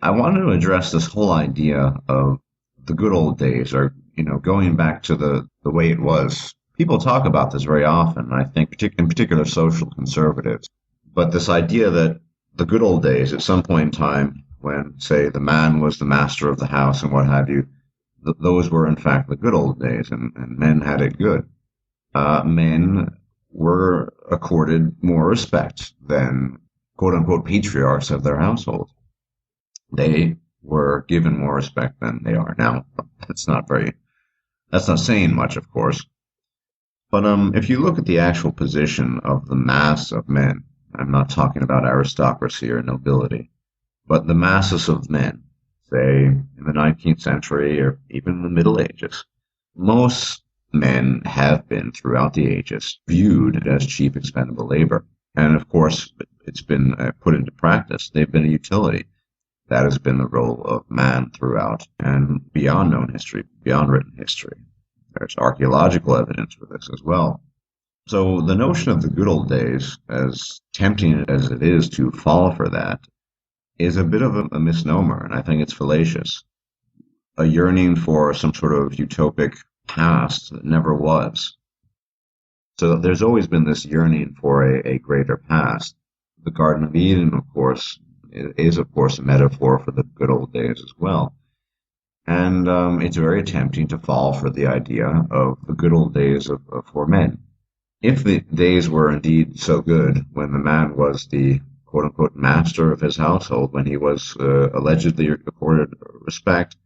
I wanted to address this whole idea of the good old days, or going back to the way it was. People talk about this very often, I think, in particular social conservatives. But this idea that the good old days, at some point in time, when, say, the man was the master of the house and what have you, those were in fact the good old days, and men had it good. Men were accorded more respect than quote-unquote patriarchs of their household. They were given more respect than they are now. That's not saying much, of course. But if you look at the actual position of the mass of men, I'm not talking about aristocracy or nobility, but the masses of men, say in the 19th century or even the Middle Ages, most men have been, throughout the ages, viewed as cheap, expendable labor. And of course, it's been put into practice. They've been a utility. That has been the role of man throughout and beyond known history, beyond written history. There's archaeological evidence for this as well. So the notion of the good old days, as tempting as it is to fall for that, is a bit of a misnomer, and I think it's fallacious. A yearning for some sort of utopic past that never was. So there's always been this yearning for a greater past. The Garden of Eden, of course, is of course a metaphor for the good old days as well. And it's very tempting to fall for the idea of the good old days for men. If the days were indeed so good when the man was the quote-unquote master of his household, when he was allegedly accorded respect,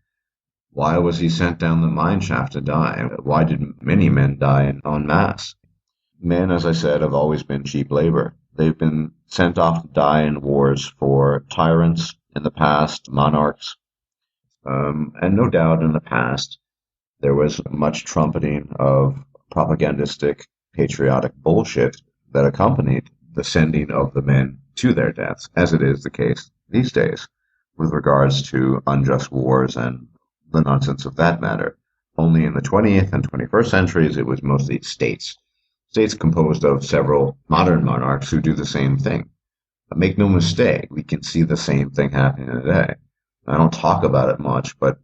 why was he sent down the mine shaft to die? Why did many men die en masse? Men, as I said, have always been cheap labor. They've been sent off to die in wars for tyrants in the past, monarchs. And no doubt in the past, there was much trumpeting of propagandistic, patriotic bullshit that accompanied the sending of the men to their deaths, as it is the case these days with regards to unjust wars and the nonsense of that matter. Only in the 20th and 21st centuries, it was mostly states. States composed of several modern monarchs who do the same thing. But make no mistake, we can see the same thing happening today. I don't talk about it much, but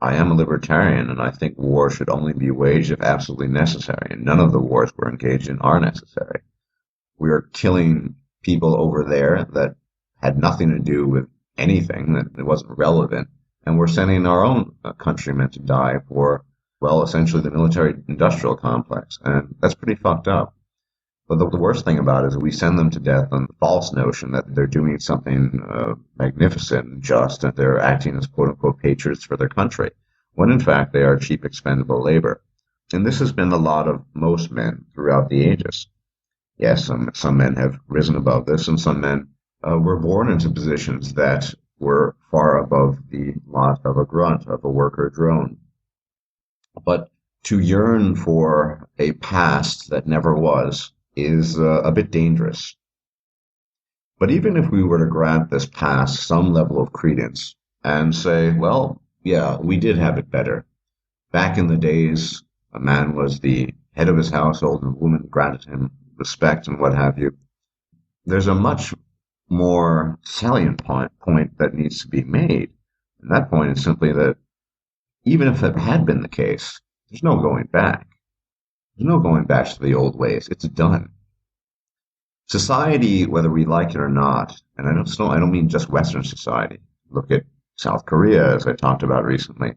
I am a libertarian, and I think war should only be waged if absolutely necessary, and none of the wars we're engaged in are necessary. We are killing people over there that had nothing to do with anything, that it wasn't relevant, and we're sending our own countrymen to die for, well, essentially the military-industrial complex, and that's pretty fucked up. But the worst thing about it is we send them to death on the false notion that they're doing something magnificent and just, and they're acting as quote-unquote patriots for their country, when in fact they are cheap, expendable labor. And this has been the lot of most men throughout the ages. Yes, some men have risen above this, and some men were born into positions that were far above the lot of a grunt, of a worker drone. But to yearn for a past that never was is a bit dangerous. But even if we were to grant this past some level of credence and say, well, yeah, we did have it better. Back in the days, a man was the head of his household and a woman granted him respect and what have you. There's a much more salient point that needs to be made. And that point is simply that even if it had been the case, there's no going back. There's no going back to the old ways. It's done. Society, whether we like it or not, and I don't mean just Western society. Look at South Korea, as I talked about recently.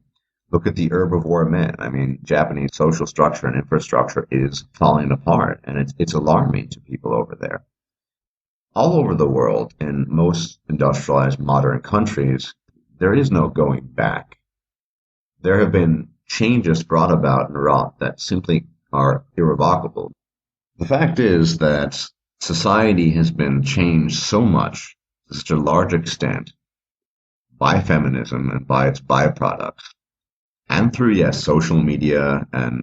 Look at the herbivore men. I mean, Japanese social structure and infrastructure is falling apart, and it's alarming to people over there. All over the world, in most industrialized modern countries, there is no going back. There have been changes brought about and wrought that simply are irrevocable. The fact is that society has been changed so much, to such a large extent, by feminism and by its byproducts, and through, yes, social media and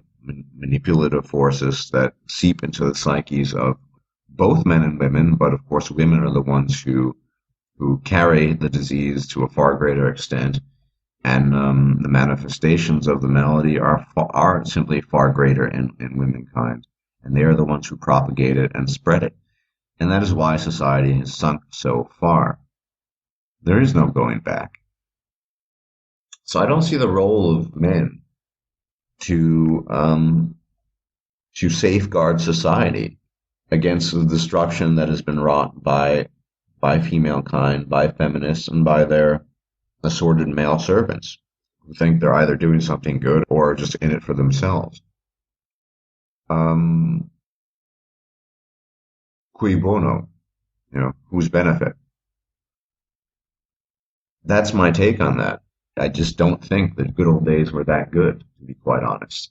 manipulative forces that seep into the psyches of both men and women, but of course women are the ones who carry the disease to a far greater extent, and the manifestations of the malady are simply far greater in womankind, and they are the ones who propagate it and spread it. And that is why society has sunk so far. There is no going back. So I don't see the role of men to safeguard society against the destruction that has been wrought by female kind, by feminists, and by their assorted male servants who think they're either doing something good or just in it for themselves. Cui bono? Whose benefit? That's my take on that. I just don't think the good old days were that good, to be quite honest.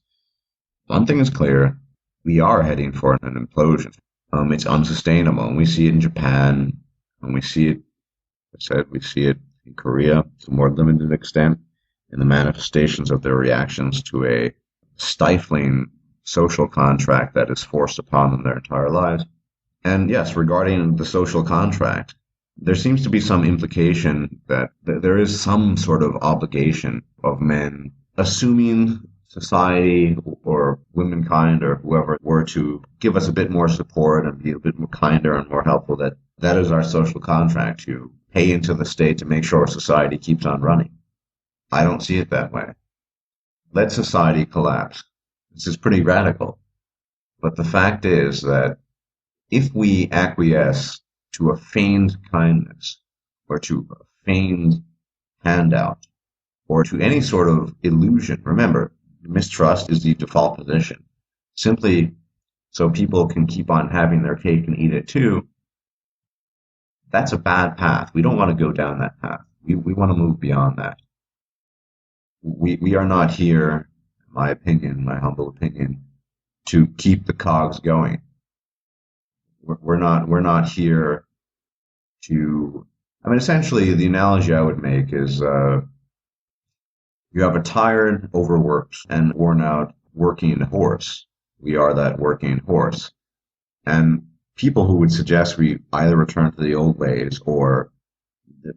One thing is clear, we are heading for an implosion. It's unsustainable, and we see it in Japan, and we see it, we see it in Korea to a more limited extent in the manifestations of their reactions to a stifling social contract that is forced upon them their entire lives. And yes, regarding the social contract, there seems to be some implication that there is some sort of obligation of men assuming society or womankind or whoever were to give us a bit more support and be a bit more kinder and more helpful, that is our social contract, to pay into the state to make sure society keeps on running. I don't see it that way. Let society collapse. This is pretty radical. But the fact is that if we acquiesce to a feigned kindness or to a feigned handout or to any sort of illusion, remember, mistrust is the default position, simply so people can keep on having their cake and eat it too, that's a bad path. We don't want to go down that path. We want to move beyond that. We are not here, in my opinion, my humble opinion, to keep the cogs going. We're not here to, I mean, essentially the analogy I would make is you have a tired, overworked, and worn out working horse. We are that working horse. And people who would suggest we either return to the old ways or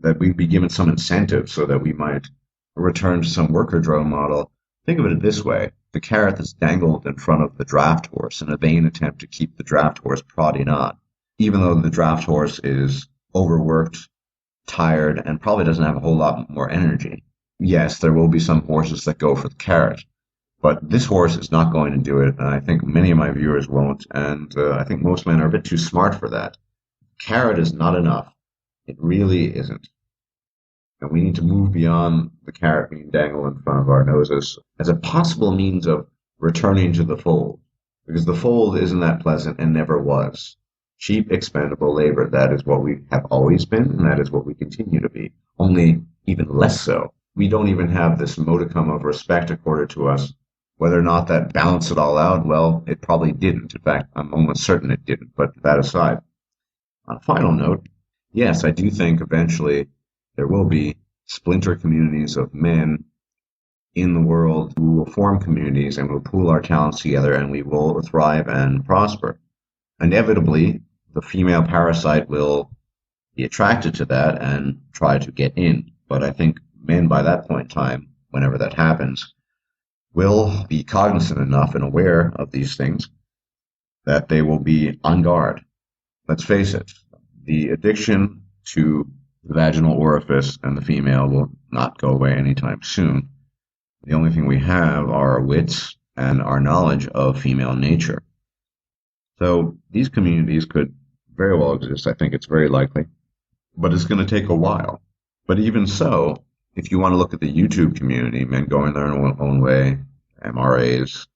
that we be given some incentive so that we might return to some worker drone model, think of it this way. The carrot that's dangled in front of the draft horse in a vain attempt to keep the draft horse prodding on, even though the draft horse is overworked, tired, and probably doesn't have a whole lot more energy. Yes, there will be some horses that go for the carrot, but this horse is not going to do it, and I think many of my viewers won't, and I think most men are a bit too smart for that. Carrot is not enough. It really isn't. And we need to move beyond the carrot being dangled in front of our noses as a possible means of returning to the fold, because the fold isn't that pleasant and never was. Cheap, expendable labor, that is what we have always been, and that is what we continue to be, only even less so. We don't even have this modicum of respect accorded to us. Whether or not that balanced it all out, well, it probably didn't. In fact, I'm almost certain it didn't, but that aside. On a final note, yes, I do think eventually there will be splinter communities of men in the world who will form communities and will pool our talents together, and we will thrive and prosper. Inevitably, the female parasite will be attracted to that and try to get in. But I think men by that point in time, whenever that happens, will be cognizant enough and aware of these things that they will be on guard. Let's face it, the addiction to the vaginal orifice and the female will not go away anytime soon. The only thing we have are our wits and our knowledge of female nature. So these communities could very well exist. I think it's very likely, but it's going to take a while. But even so, if you want to look at the YouTube community, men going their own way, MRAs,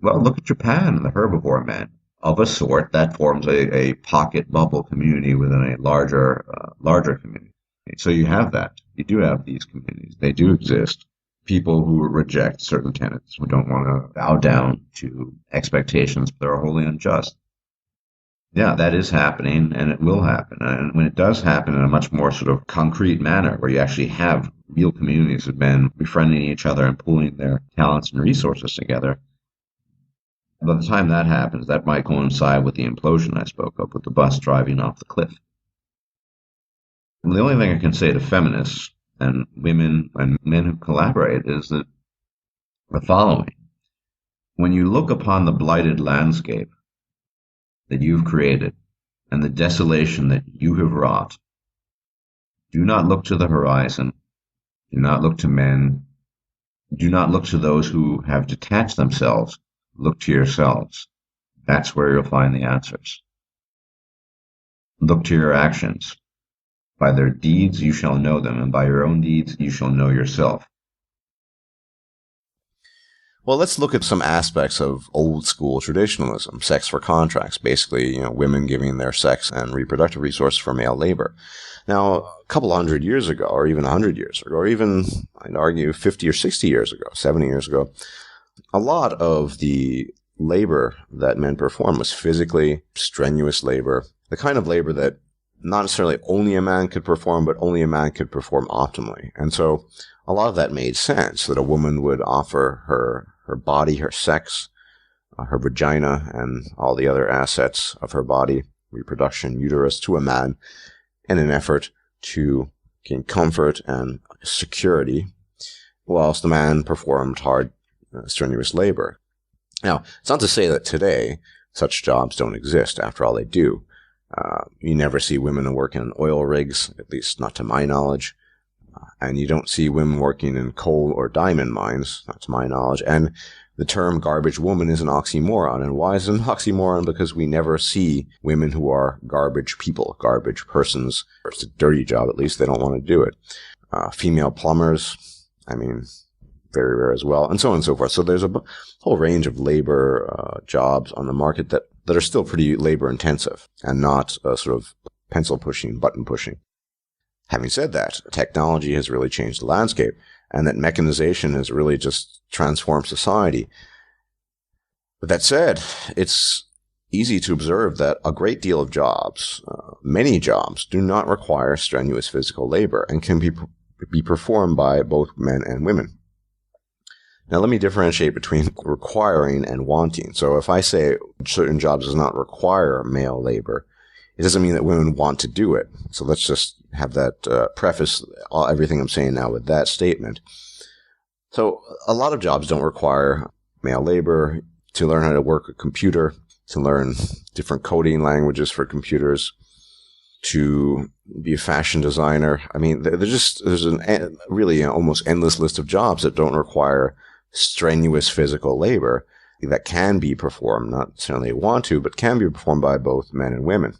well, look at Japan, the herbivore men. Of a sort, that forms a pocket bubble community within a larger community. So you have that. You do have these communities. They do exist. People who reject certain tenets, who don't want to bow down to expectations that are wholly unjust. Yeah, that is happening, and it will happen. And when it does happen in a much more sort of concrete manner, where you actually have real communities of men befriending each other and pooling their talents and resources together, by the time that happens, that might coincide with the implosion I spoke of, with the bus driving off the cliff. And the only thing I can say to feminists and women and men who collaborate is that the following. When you look upon the blighted landscape that you've created and the desolation that you have wrought, do not look to the horizon, do not look to men, do not look to those who have detached themselves. Look to yourselves. That's where you'll find the answers. Look to your actions. By their deeds you shall know them, and by your own deeds you shall know yourself. Well, let's look at some aspects of old school traditionalism, sex for contracts, basically, women giving their sex and reproductive resources for male labor. Now, a couple hundred years ago, or even 100 years ago, or even, I'd argue, 50 or 60 years ago, 70 years ago, a lot of the labor that men perform was physically strenuous labor, the kind of labor that not necessarily only a man could perform, but only a man could perform optimally. And so a lot of that made sense, that a woman would offer her body, her sex, her vagina, and all the other assets of her body, reproduction, uterus, to a man in an effort to gain comfort and security whilst the man performed hard, strenuous labor. Now, it's not to say that today such jobs don't exist. After all, they do. You never see women working in oil rigs, at least not to my knowledge. And you don't see women working in coal or diamond mines, not to my knowledge. And the term garbage woman is an oxymoron. And why is it an oxymoron? Because we never see women who are garbage people, garbage persons. It's a dirty job, at least they don't want to do it. Female plumbers, very rare as well, and so on and so forth. So there's a whole range of labor jobs on the market that are still pretty labor intensive and not sort of pencil pushing, button pushing. Having said that, technology has really changed the landscape, and that mechanization has really just transformed society. But that said, it's easy to observe that a great deal of jobs, many jobs, do not require strenuous physical labor and can be performed by both men and women. Now, let me differentiate between requiring and wanting. So if I say certain jobs does not require male labor, it doesn't mean that women want to do it. So let's just have that preface everything I'm saying now with that statement. So a lot of jobs don't require male labor. To learn how to work a computer, to learn different coding languages for computers, to be a fashion designer. There's a really almost endless list of jobs that don't require strenuous physical labor that can be performed, not necessarily want to, but can be performed by both men and women.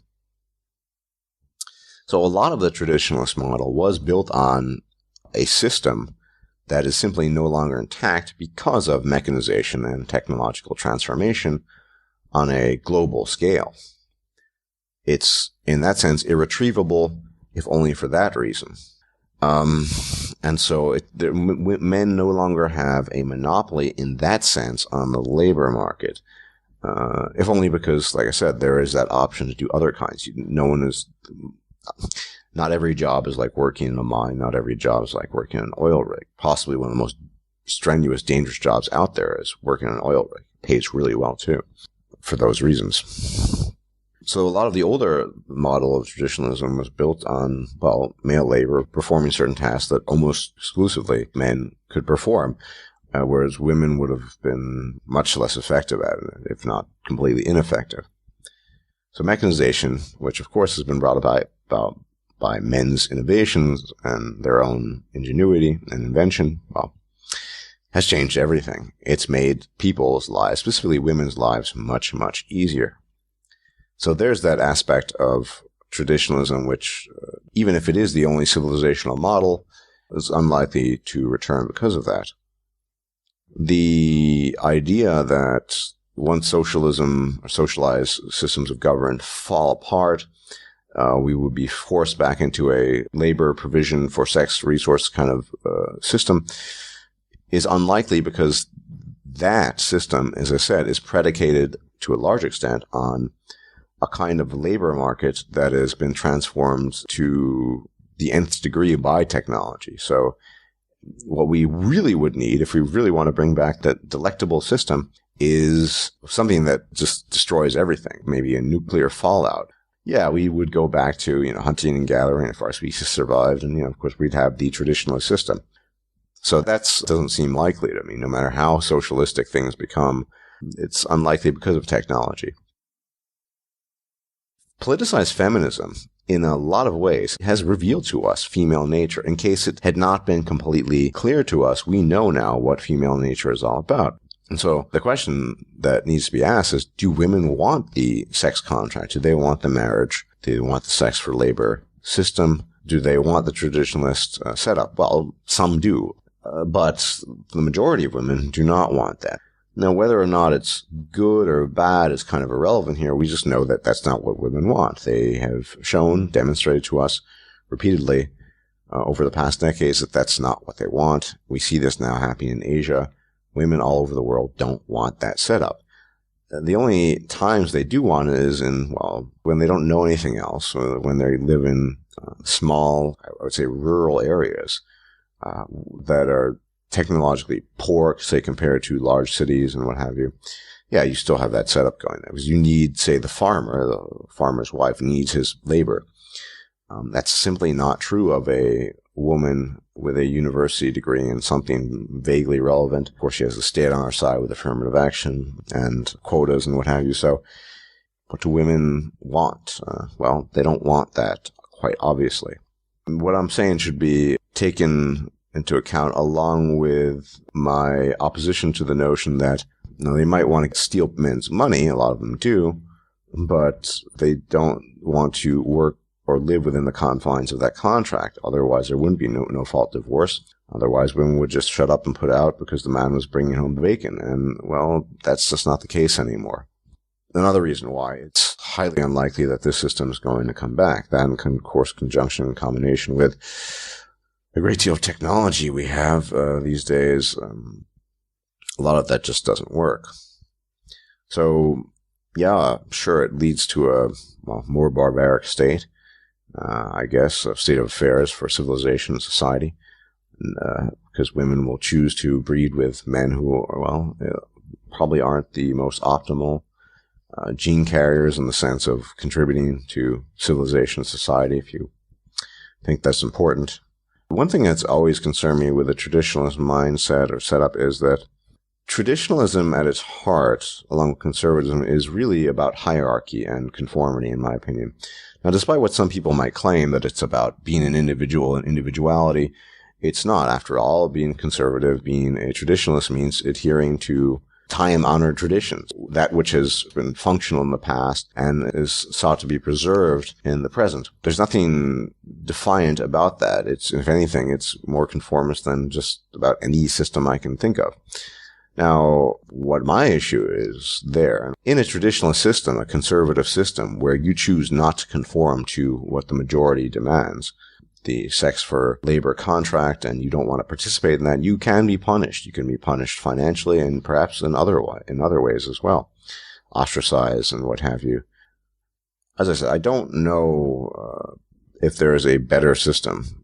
So a lot of the traditionalist model was built on a system that is simply no longer intact because of mechanization and technological transformation on a global scale. It's, in that sense, irretrievable, if only for that reason. And so men no longer have a monopoly in that sense on the labor market, if only because, like I said, there is that option to do other kinds. Not every job is like working in a mine. Not every job is like working in an oil rig. Possibly one of the most strenuous, dangerous jobs out there is working in an oil rig. It pays really well, too, for those reasons. So a lot of the older model of traditionalism was built on, male labor performing certain tasks that almost exclusively men could perform, whereas women would have been much less effective at it, if not completely ineffective. So mechanization, which of course has been brought about by men's innovations and their own ingenuity and invention, has changed everything. It's made people's lives, specifically women's lives, much, much easier. So there's that aspect of traditionalism which, even if it is the only civilizational model, is unlikely to return because of that. The idea that once socialism or socialized systems of government fall apart, we would be forced back into a labor provision for sex resource kind of system is unlikely, because that system, as I said, is predicated to a large extent on a kind of labor market that has been transformed to the nth degree by technology. So what we really would need, if we really want to bring back that delectable system, is something that just destroys everything, maybe a nuclear fallout. Yeah, we would go back to, hunting and gathering if our species survived, and, of course, we'd have the traditionalist system. So that doesn't seem likely to me. No matter how socialistic things become, it's unlikely because of technology. Politicized feminism, in a lot of ways, has revealed to us female nature. In case it had not been completely clear to us, we know now what female nature is all about. And so the question that needs to be asked is, do women want the sex contract? Do they want the marriage? Do they want the sex for labor system? Do they want the traditionalist setup? Well, some do, but the majority of women do not want that. Now, whether or not it's good or bad is kind of irrelevant here. We just know that that's not what women want. They have demonstrated to us repeatedly over the past decades that that's not what they want. We see this now happening in Asia. Women all over the world don't want that setup. The only times they do want it is when they don't know anything else, when they live in small, I would say rural areas that are technologically poor, say, compared to large cities and what have you. Yeah, you still have that setup going there, because you need, say, the farmer's wife needs his labor. That's simply not true of a woman with a university degree in something vaguely relevant. Of course, she has the state on our side with affirmative action and quotas and what have you. So what do women want? Well, they don't want that, quite obviously. What I'm saying should be taken into account along with my opposition to the notion that they might want to steal men's money. A lot of them do, but they don't want to work or live within the confines of that contract. Otherwise, there wouldn't be no-fault divorce. Otherwise, women would just shut up and put out because the man was bringing home the bacon. And, well, that's just not the case anymore. Another reason why it's highly unlikely that this system is going to come back. That, in course, conjunction and combination with a great deal of technology we have these days, a lot of that just doesn't work. So, yeah, sure, it leads to a more barbaric state, I guess, a state of affairs for civilization and society, because women will choose to breed with men who, probably aren't the most optimal gene carriers in the sense of contributing to civilization and society, if you think that's important. One thing that's always concerned me with a traditionalist mindset or setup is that traditionalism at its heart, along with conservatism, is really about hierarchy and conformity, in my opinion. Now, despite what some people might claim, that it's about being an individual and individuality, it's not. After all, being conservative, being a traditionalist means adhering to time-honored traditions, that which has been functional in the past and is sought to be preserved in the present. There's nothing defiant about that. It's, if anything, it's more conformist than just about any system I can think of. Now, what my issue is there, in a traditionalist system, a conservative system, where you choose not to conform to what the majority demands, the sex for labor contract, and you don't want to participate in that, you can be punished. You can be punished financially and perhaps in other ways as well, ostracized and what have you. As I said, I don't know if there is a better system,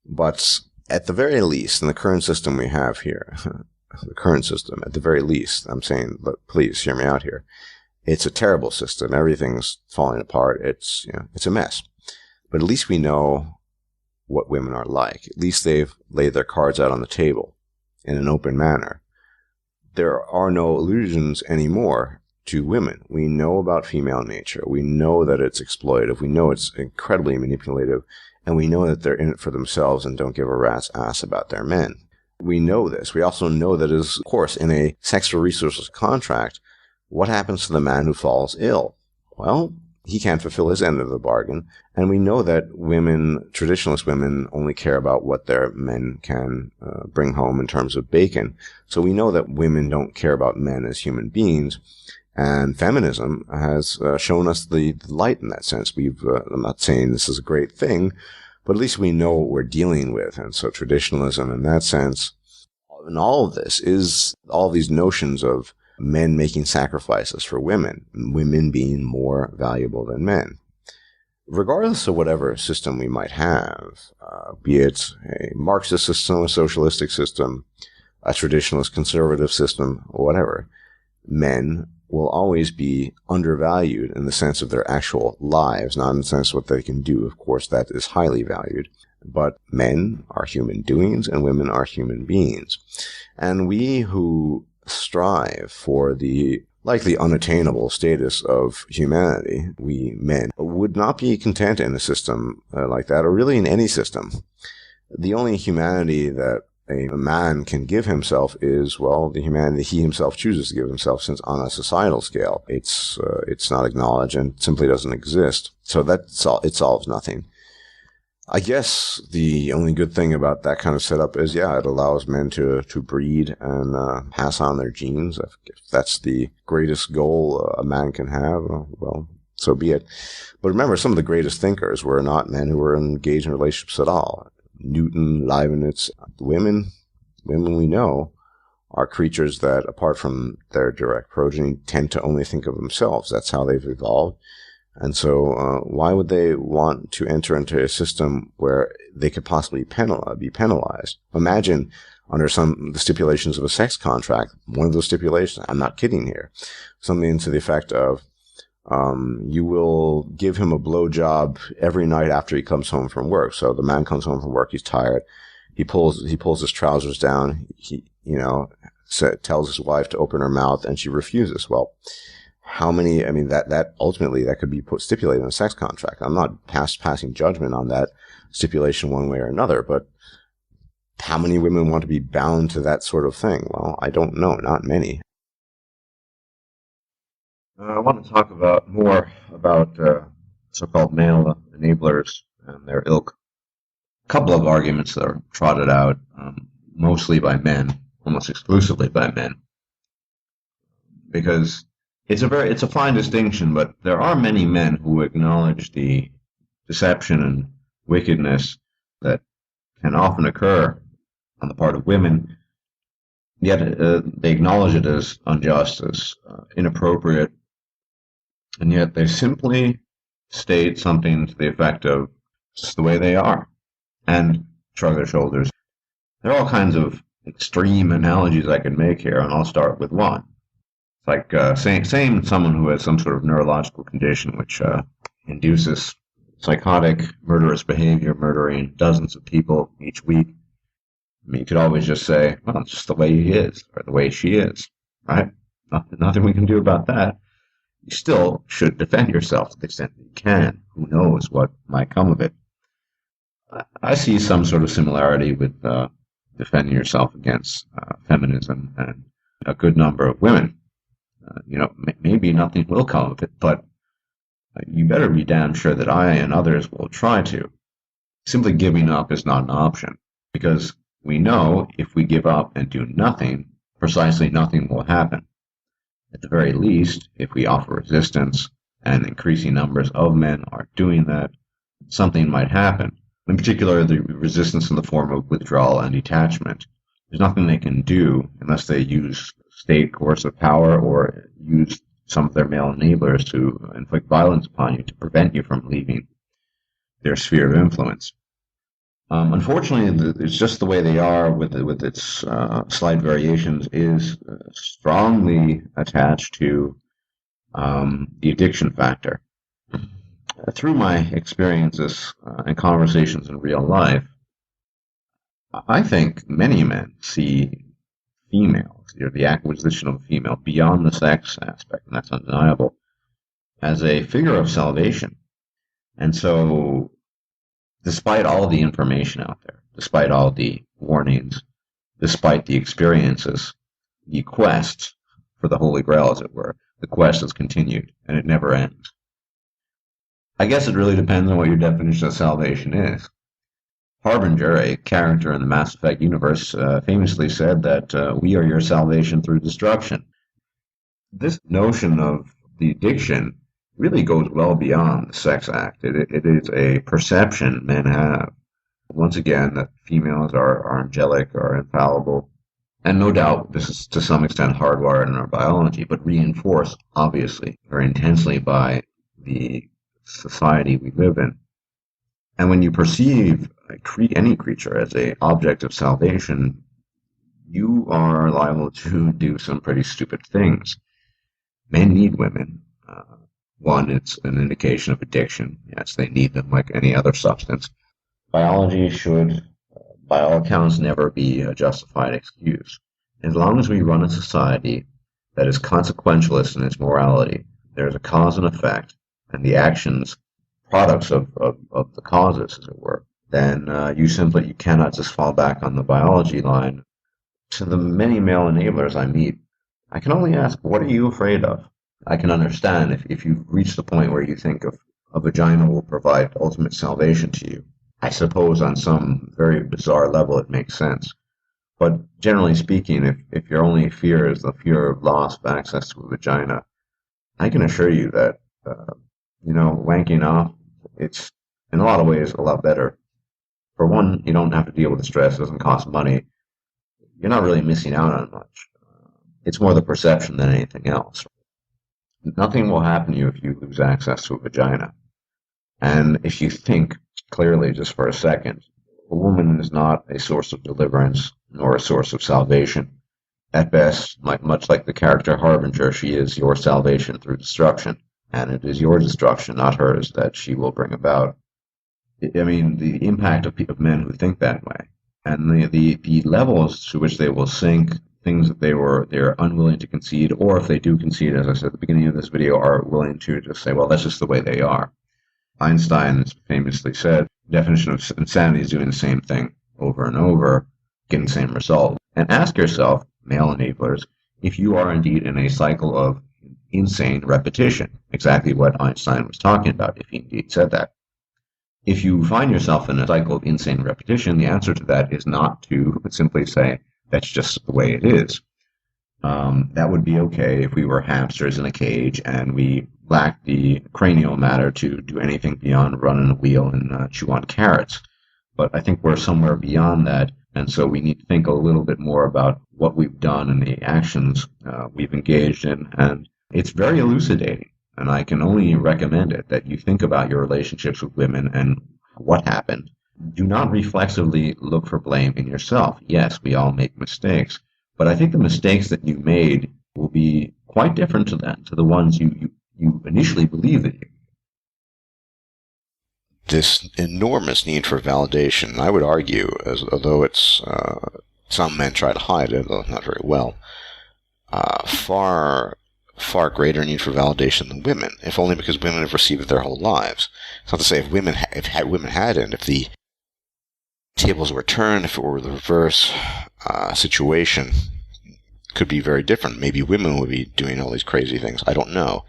but at the very least, in the current system we have here, the current system, at the very least, I'm saying, but please hear me out here. It's a terrible system. Everything's falling apart. It's a mess. But at least we know what women are like. At least they've laid their cards out on the table in an open manner. There are no illusions anymore to women. We know about female nature. We know that it's exploitative. We know it's incredibly manipulative. And we know that they're in it for themselves and don't give a rat's ass about their men. We know this. We also know that, of course, in a sexual resources contract, what happens to the man who falls ill? Well, he can't fulfill his end of the bargain. And we know that women, traditionalist women, only care about what their men can bring home in terms of bacon. So we know that women don't care about men as human beings. And feminism has shown us the light in that sense. I'm not saying this is a great thing, but at least we know what we're dealing with. And so traditionalism in that sense, and all of this is all these notions of men making sacrifices for women, women being more valuable than men. Regardless of whatever system we might have, be it a Marxist system, a socialistic system, a traditionalist conservative system, or whatever, men will always be undervalued in the sense of their actual lives, not in the sense of what they can do. Of course, that is highly valued. But men are human doings and women are human beings. And we who strive for the likely unattainable status of humanity, we men, would not be content in a system like that, or really in any system. The only humanity that a man can give himself is, well, the humanity he himself chooses to give himself, since on a societal scale, it's not acknowledged and simply doesn't exist. So it solves nothing. I guess the only good thing about that kind of setup is, yeah, it allows men to breed and pass on their genes. If that's the greatest goal a man can have, well, so be it. But remember, some of the greatest thinkers were not men who were engaged in relationships at all. Newton, Leibniz, women we know are creatures that, apart from their direct progeny, tend to only think of themselves. That's how they've evolved. And so why would they want to enter into a system where they could possibly be penalized? Imagine under the stipulations of a sex contract, one of those stipulations, I'm not kidding here, something to the effect of, You will give him a blowjob every night after he comes home from work. So the man comes home from work, he's tired. He pulls his trousers down. He, tells his wife to open her mouth, and she refuses. Well, how many? I mean, that ultimately that could be stipulated in a sex contract. I'm not passing judgment on that stipulation one way or another, but how many women want to be bound to that sort of thing? Well, I don't know. Not many. I want to talk more about so-called male enablers and their ilk. A couple of arguments that are trotted out, mostly by men, almost exclusively by men, because it's a fine distinction, but there are many men who acknowledge the deception and wickedness that can often occur on the part of women, yet they acknowledge it as unjust, as inappropriate, and yet they simply state something to the effect of, it's the way they are, and shrug their shoulders. There are all kinds of extreme analogies I can make here, and I'll start with one. It's like saying someone who has some sort of neurological condition which induces psychotic, murderous behavior, murdering dozens of people each week. I mean, you could always just say, well, it's just the way he is, or the way she is, right? Nothing we can do about that. You still should defend yourself to the extent that you can. Who knows what might come of it? I see some sort of similarity with defending yourself against feminism and a good number of women. Maybe nothing will come of it, but you better be damn sure that I and others will try to. Simply giving up is not an option, because we know if we give up and do nothing, precisely nothing will happen. At the very least, if we offer resistance, and increasing numbers of men are doing that, something might happen. In particular, the resistance in the form of withdrawal and detachment. There's nothing they can do unless they use state coercive power or use some of their male enablers to inflict violence upon you to prevent you from leaving their sphere of influence. Unfortunately, it's just the way they are with its slight variations is strongly attached to the addiction factor. Through my experiences and conversations in real life, I think many men see females, the acquisition of a female beyond the sex aspect, and that's undeniable, as a figure of salvation. And so, despite all the information out there, despite all the warnings, despite the experiences, the quest for the Holy Grail, as it were, the quest is continued, and it never ends. I guess it really depends on what your definition of salvation is. Harbinger, a character in the Mass Effect universe, famously said that we are your salvation through destruction. This notion of the addiction really goes well beyond the sex act. It is a perception men have. Once again, that females are angelic, are infallible, and no doubt this is to some extent hardwired in our biology, but reinforced, obviously, very intensely by the society we live in. And when you perceive any creature as an object of salvation, you are liable to do some pretty stupid things. Men need women. One, it's an indication of addiction. Yes, they need them like any other substance. Biology should, by all accounts, never be a justified excuse. As long as we run a society that is consequentialist in its morality, there is a cause and effect, and the actions, products of the causes, as it were, then you cannot just fall back on the biology line. To the many male enablers I meet, I can only ask, what are you afraid of? I can understand if you've reached the point where you think a vagina will provide ultimate salvation to you. I suppose on some very bizarre level it makes sense. But generally speaking, if your only fear is the fear of loss of access to a vagina, I can assure you that, wanking off, it's in a lot of ways a lot better. For one, you don't have to deal with the stress, it doesn't cost money. You're not really missing out on much. It's more the perception than anything else. Nothing will happen to you if you lose access to a vagina. And if you think clearly just for a second, a woman is not a source of deliverance nor a source of salvation. At best, much like the character Harbinger, she is your salvation through destruction. and it is your destruction, not hers, that she will bring about. I mean, the impact of men who think that way, and the levels to which they will sink things that they're unwilling to concede, or if they do concede, as I said at the beginning of this video, are willing to just say, well, that's just the way they are. Einstein famously said, definition of insanity is doing the same thing over and over, getting the same result. And ask yourself, male enablers, if you are indeed in a cycle of insane repetition, exactly what Einstein was talking about, if he indeed said that. If you find yourself in a cycle of insane repetition, the answer to that is not to simply say, that's just the way it is. That would be okay if we were hamsters in a cage and we lacked the cranial matter to do anything beyond run in a wheel and chew on carrots. But I think we're somewhere beyond that, and so we need to think a little bit more about what we've done and the actions we've engaged in, and it's very elucidating, and I can only recommend it, that you think about your relationships with women and what happened. Do not reflexively look for blame in yourself. Yes, we all make mistakes, but I think the mistakes that you made will be quite different to the ones you initially believed that you. This enormous need for validation, I would argue, although it's some men try to hide it, though not very well, far greater need for validation than women, if only because women have received it their whole lives. It's not to say if women hadn't, if the tables were turned, if it were the reverse situation, could be very different. Maybe women would be doing all these crazy things. I don't know.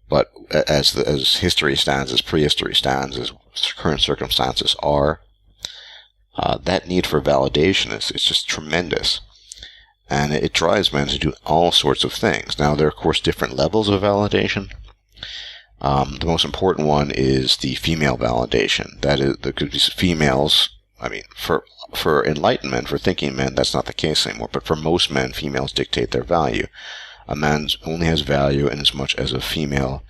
But as history stands, as prehistory stands, as current circumstances are, that need for validation is just tremendous. And it drives men to do all sorts of things. Now, there are, of course, different levels of validation. The most important one is the female validation. That is, there could be females. I mean, for enlightened men, for thinking men, that's not the case anymore. But for most men, females dictate their value. A man only has value in as much as a female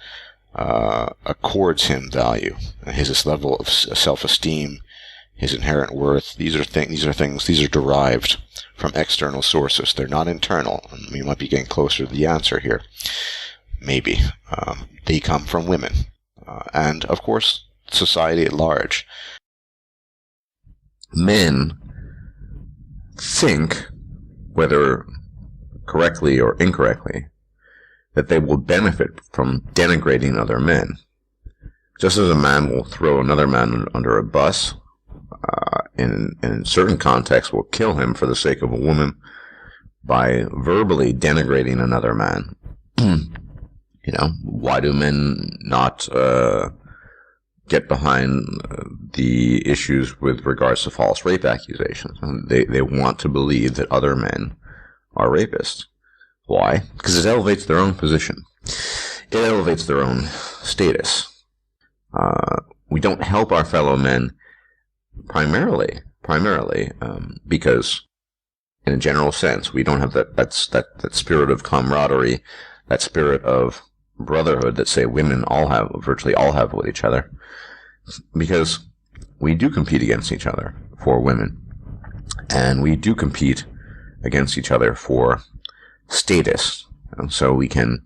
accords him value. His level of self-esteem, his inherent worth, these are derived from external sources. They're not internal. And we might be getting closer to the answer here. Maybe. They come from women. And, of course, society at large. Men think, whether correctly or incorrectly, that they will benefit from denigrating other men. Just as a man will throw another man under a bus, in certain contexts will kill him for the sake of a woman by verbally denigrating another man. Why do men not get behind the issues with regards to false rape accusations? They want to believe that other men are rapists. Why? Because it elevates their own position. It elevates their own status. We don't help our fellow men primarily, because in a general sense, we don't have that spirit of camaraderie, that spirit of brotherhood that, say, women virtually all have with each other, because we do compete against each other for women, and we do compete against each other for status, so we can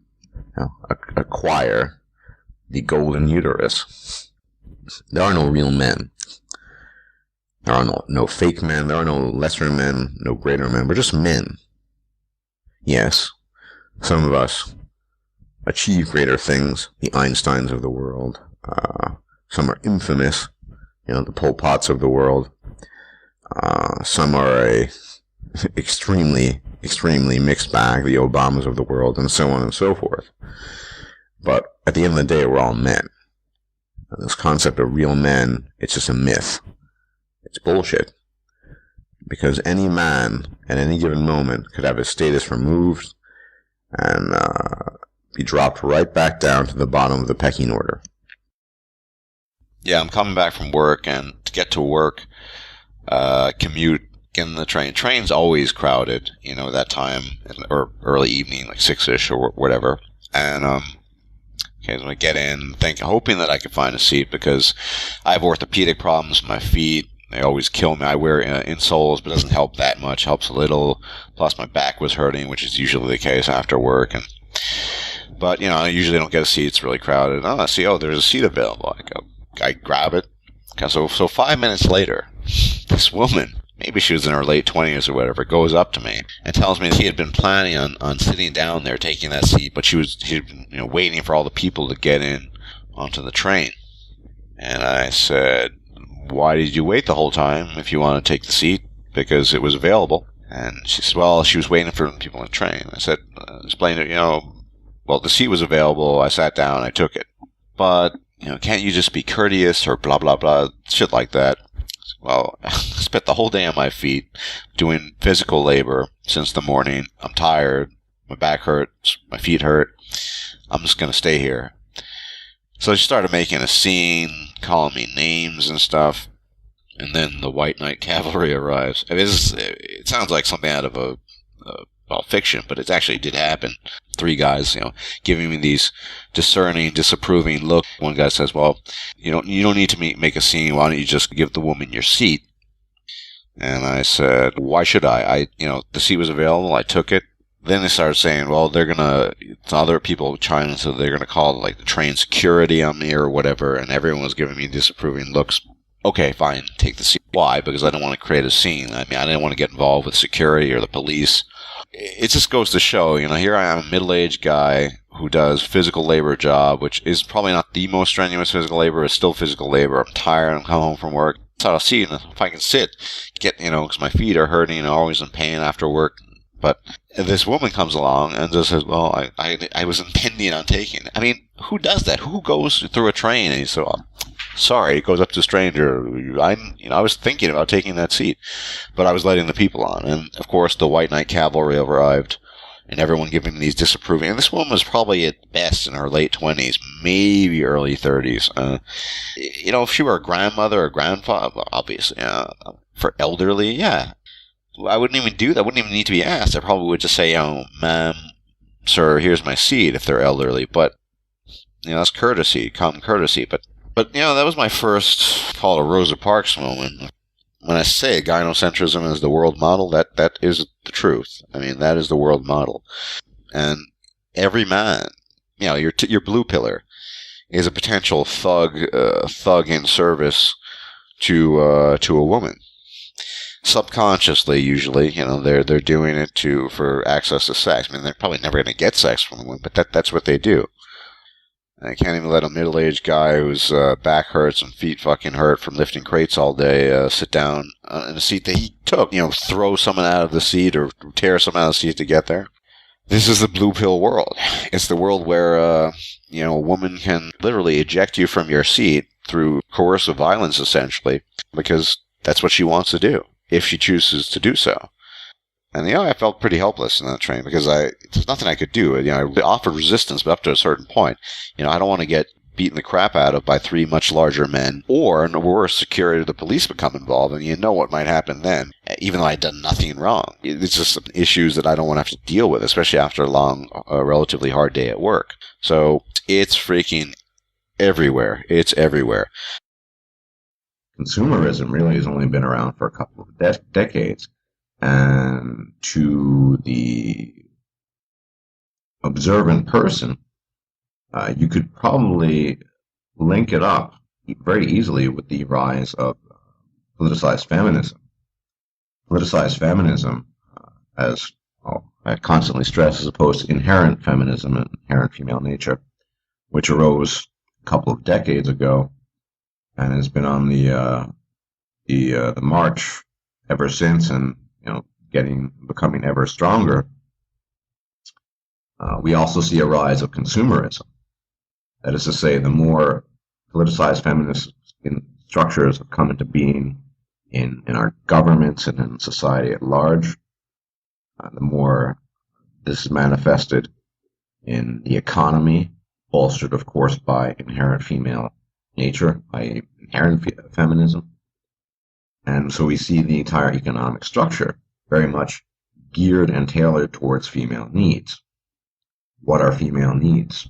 acquire the golden uterus. There are no real men. There are no fake men. There are no lesser men, no greater men. We're just men. Yes, some of us achieve greater things, the Einsteins of the world. Some are infamous, the Pol Pots of the world. Some are extremely mixed bag, the Obamas of the world, and so on and so forth. But at the end of the day, we're all men. This concept of real men, it's just a myth. It's bullshit. Because any man, at any given moment, could have his status removed and be dropped right back down to the bottom of the pecking order. Yeah, I'm coming back from work, and to get to work, commute, get in the train. Train's always crowded, that time, or early evening, like 6-ish or whatever. And, so I get in, hoping that I could find a seat, because I have orthopedic problems with my feet. They always kill me. I wear insoles, but it doesn't help that much. Helps a little. Plus, my back was hurting, which is usually the case after work. And But, I usually don't get a seat. It's really crowded. Oh, I see, there's a seat available. I grab it. Okay, so 5 minutes later, this woman, maybe she was in her late 20s or whatever, goes up to me and tells me she had been planning on sitting down there taking that seat, but she'd been waiting for all the people to get in onto the train. And I said, why did you wait the whole time if you want to take the seat? Because it was available. And she said, well, she was waiting for the people on the train. I said, explain it, well, the seat was available. I sat down, I took it. But, can't you just be courteous or blah, blah, blah, shit like that? Well, I spent the whole day on my feet doing physical labor since the morning. I'm tired. My back hurts. My feet hurt. I'm just going to stay here. So she started making a scene, calling me names and stuff. And then the White Knight Cavalry arrives. I mean, it sounds like something out of a fiction, but it actually did happen. 3 guys, giving me these discerning, disapproving looks. One guy says, well, you don't need to make a scene. Why don't you just give the woman your seat? And I said, why should I? The seat was available. I took it. Then they started saying, well, other people chime in, so they're going to call the train security on me or whatever. And everyone was giving me disapproving looks. Okay, fine, take the seat. Why? Because I don't want to create a scene. I didn't want to get involved with security or the police. It just goes to show, here I am, a middle-aged guy who does physical labor job, which is probably not the most strenuous physical labor. It's still physical labor. I'm tired. I'm coming home from work. So I'll see if I can sit, because my feet are hurting, always in pain after work. But this woman comes along and just says, well, I was intending on taking it. Who does that? Who goes through a train and he said, well, sorry, it goes up to a stranger. I was thinking about taking that seat, but I was letting the people on. And, of course, the White Knight Cavalry arrived, and everyone giving these disapproving. And this woman was probably at best in her late 20s, maybe early 30s. If she were a grandmother or grandfather, obviously, for elderly, yeah. I wouldn't even do that. I wouldn't even need to be asked. I probably would just say, ma'am, sir, here's my seat if they're elderly. But, that's courtesy, common courtesy. But that was my first, call it a Rosa Parks moment. When I say gynocentrism is the world model, that is the truth. That is the world model. And every man, your blue pillar is a potential thug in service to a woman. Subconsciously, usually, they're doing it for access to sex. They're probably never going to get sex from a woman, but that's what they do. I can't even let a middle-aged guy whose back hurts and feet fucking hurt from lifting crates all day sit down in a seat that he took. Throw someone out of the seat or tear someone out of the seat to get there. This is the blue pill world. It's the world where, a woman can literally eject you from your seat through coercive violence, essentially, because that's what she wants to do, if she chooses to do so. And, I felt pretty helpless in that train because there's nothing I could do. I offered resistance, but up to a certain point. I don't want to get beaten the crap out of by 3 much larger men, or, worse, security or the police become involved, and what might happen then, even though I'd done nothing wrong. It's just some issues that I don't want to have to deal with, especially after a long, relatively hard day at work. So, it's freaking everywhere. It's everywhere. Consumerism really has only been around for a couple of decades. And to the observant person, you could probably link it up very easily with the rise of politicized feminism. Politicized feminism, as I constantly stress, as opposed to inherent feminism and inherent female nature, which arose a couple of decades ago and has been on the march ever since, and becoming ever stronger. We also see a rise of consumerism. That is to say, the more politicized feminist structures have come into being in our governments and in society at large, the more this is manifested in the economy, bolstered, of course, by inherent female nature, by inherent feminism. And so we see the entire economic structure very much geared and tailored towards female needs. What are female needs?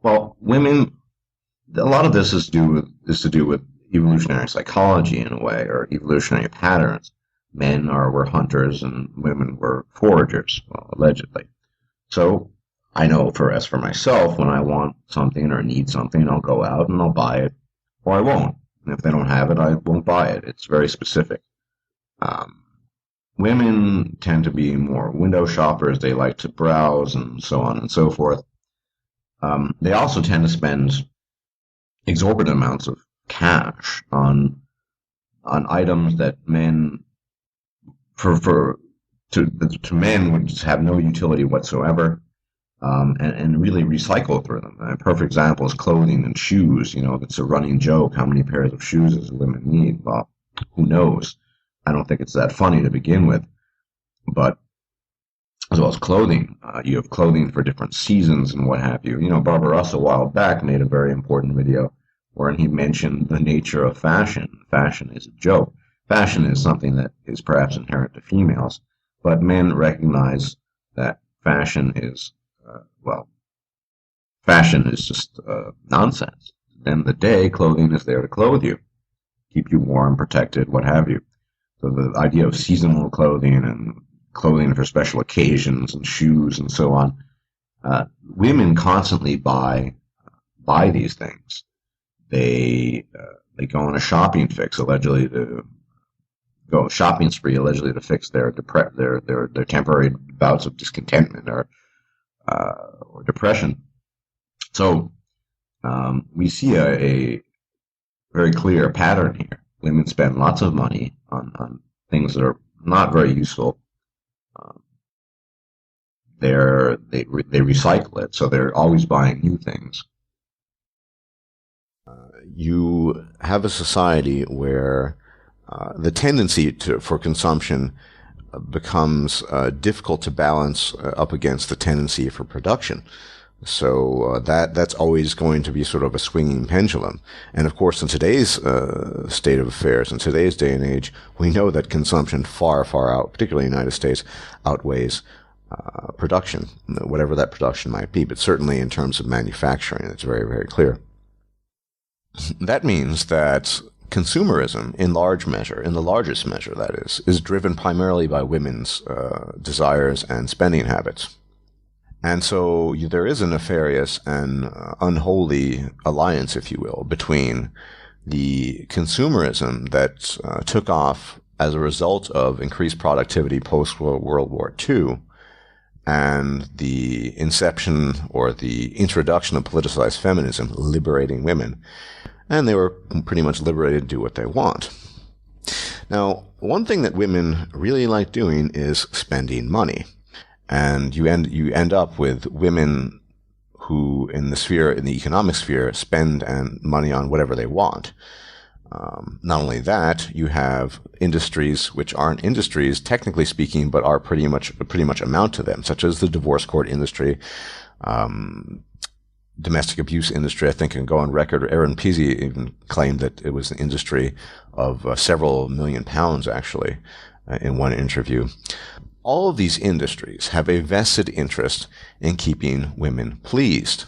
Well, women, a lot of this is to do with evolutionary psychology in a way, or evolutionary patterns. Men were hunters and women were foragers, allegedly. So I know as for myself, when I want something or need something, I'll go out and I'll buy it, or I won't. And if they don't have it, I won't buy it. It's very specific. Women tend to be more window shoppers. They like to browse and so on and so forth. They also tend to spend exorbitant amounts of cash on items that men, to men, would just have no utility whatsoever. And really recycle through them. A perfect example is clothing and shoes. It's a running joke. How many pairs of shoes does women need? Well, who knows? I don't think it's that funny to begin with. But as well as clothing, you have clothing for different seasons and what have you. Barbarossa a while back made a very important video wherein he mentioned the nature of fashion. Fashion is a joke. Fashion is something that is perhaps inherent to females, but men recognize that fashion is fashion is just nonsense. At the end of the day, clothing is there to clothe you, keep you warm, protected, what have you. So the idea of seasonal clothing and clothing for special occasions and shoes and so on, women constantly buy these things. They go on a shopping fix, allegedly to go shopping spree, allegedly to fix their temporary bouts of discontentment or depression. So we see a very clear pattern here. Women spend lots of money on things that are not very useful. They recycle it, so they're always buying new things. You have a society where the tendency for consumption becomes difficult to balance up against the tendency for production. So that's always going to be sort of a swinging pendulum. And of course, in today's state of affairs, in today's day and age, we know that consumption far, far out, particularly in the United States, outweighs production, whatever that production might be. But certainly in terms of manufacturing, it's very, very clear. That means that consumerism, in large measure, in the largest measure, that is driven primarily by women's desires and spending habits. And so there is a nefarious and unholy alliance, if you will, between the consumerism that took off as a result of increased productivity post-World War II and the inception or the introduction of politicized feminism, liberating women. And they were pretty much liberated to do what they want. Now, one thing that women really like doing is spending money. And you end up with women who, in the economic sphere, spend money on whatever they want. Not only that, you have industries which aren't industries, technically speaking, but are pretty much amount to them, such as the divorce court industry, domestic abuse industry. I think I can go on record. Aaron Peasy even claimed that it was an industry of several million pounds, actually, in one interview. All of these industries have a vested interest in keeping women pleased,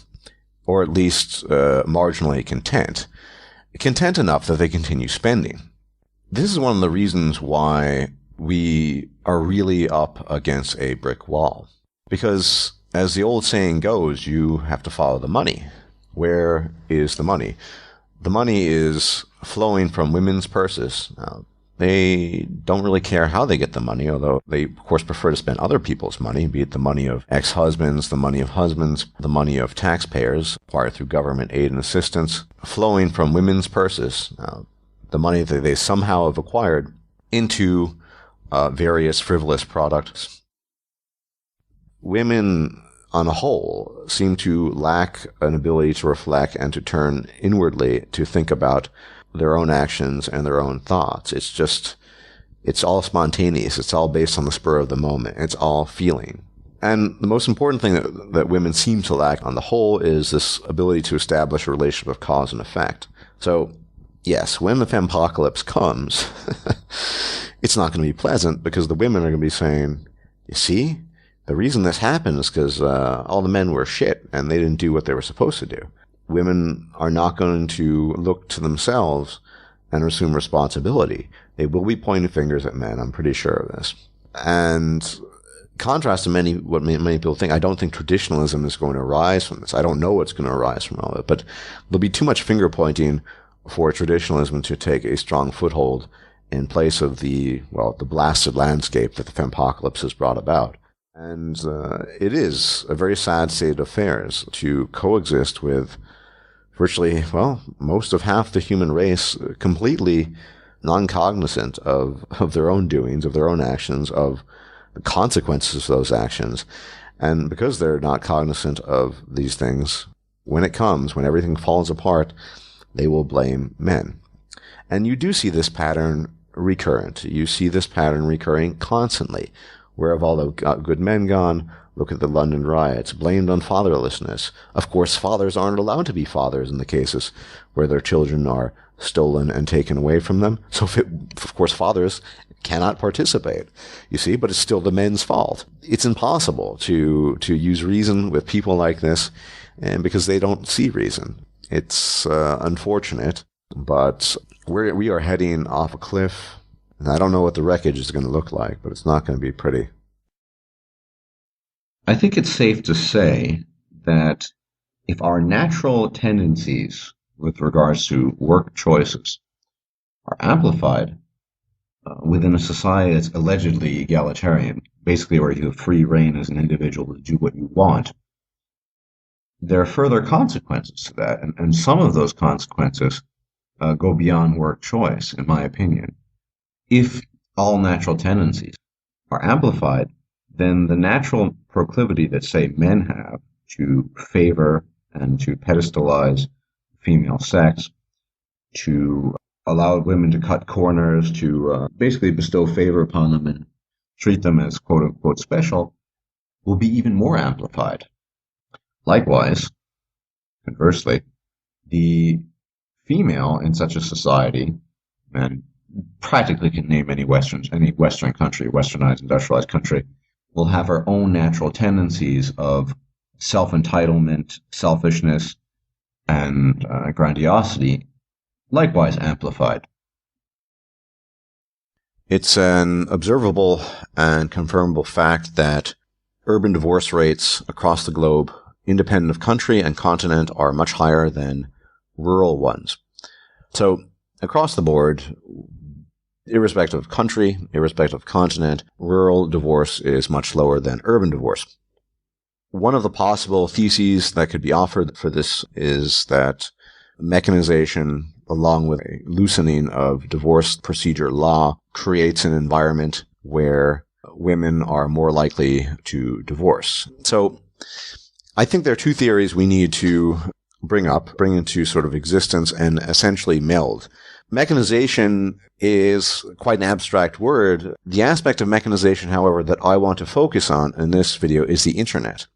or at least marginally content enough that they continue spending. This is one of the reasons why we are really up against a brick wall. Because, as the old saying goes, you have to follow the money. Where is the money? The money is flowing from women's purses. Now, they don't really care how they get the money, although they, of course, prefer to spend other people's money, be it the money of ex-husbands, the money of husbands, the money of taxpayers acquired through government aid and assistance, flowing from women's purses, the money that they somehow have acquired, into various frivolous products. Women, on a whole, seem to lack an ability to reflect and to turn inwardly to think about their own actions and their own thoughts. It's all spontaneous. It's all based on the spur of the moment. It's all feeling. And the most important thing that women seem to lack on the whole is this ability to establish a relationship of cause and effect. So, yes, when the fempocalypse comes, it's not going to be pleasant because the women are going to be saying, you see, the reason this happened is because all the men were shit and they didn't do what they were supposed to do. Women are not going to look to themselves and assume responsibility. They will be pointing fingers at men. I'm pretty sure of this. And contrast to what many people think, I don't think traditionalism is going to arise from this. I don't know what's going to arise from all of it, but there'll be too much finger pointing for traditionalism to take a strong foothold in place of the blasted landscape that the fempocalypse has brought about. And it is a very sad state of affairs to coexist with virtually, most of half the human race completely non-cognizant of their own doings, of their own actions, of the consequences of those actions. And because they're not cognizant of these things, when everything falls apart, they will blame men. And you do see this pattern recurrent. You see this pattern recurring constantly. Where have all the good men gone? Look at the London riots, blamed on fatherlessness. Of course, fathers aren't allowed to be fathers in the cases where their children are stolen and taken away from them. So, of course, fathers cannot participate, you see, but it's still the men's fault. It's impossible to use reason with people like this, and because they don't see reason. It's unfortunate, but we are heading off a cliff, and I don't know what the wreckage is going to look like, but it's not going to be pretty. I think it's safe to say that if our natural tendencies with regards to work choices are amplified within a society that's allegedly egalitarian, basically where you have free reign as an individual to do what you want, there are further consequences to that, and some of those consequences go beyond work choice, in my opinion. If all natural tendencies are amplified, then the natural proclivity that, say, men have to favor and to pedestalize female sex, to allow women to cut corners, to basically bestow favor upon them and treat them as quote-unquote special, will be even more amplified. Likewise, conversely, the female in such a society, and practically can name any Western country, westernized, industrialized country, will have her own natural tendencies of self-entitlement, selfishness, and grandiosity, likewise amplified. It's an observable and confirmable fact that urban divorce rates across the globe, independent of country and continent, are much higher than rural ones. So, across the board, irrespective of country, irrespective of continent, rural divorce is much lower than urban divorce. One of the possible theses that could be offered for this is that mechanization, along with a loosening of divorce procedure law, creates an environment where women are more likely to divorce. So I think there are two theories we need to bring into sort of existence and essentially meld. Mechanization is quite an abstract word. The aspect of mechanization, however, that I want to focus on in this video is the internet.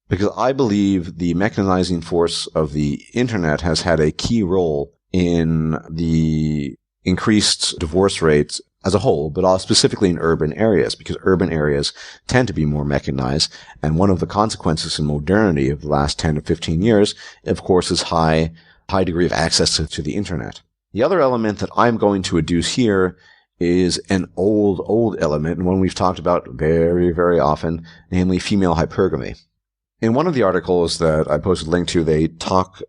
Because I believe the mechanizing force of the internet has had a key role in the increased divorce rates as a whole, but specifically in urban areas, because urban areas tend to be more mechanized. And one of the consequences in modernity of the last 10 to 15 years, of course, is high degree of access to the internet. The other element that I'm going to adduce here is an old element, and one we've talked about very, very often, namely female hypergamy. In one of the articles that I posted a link to, they talk,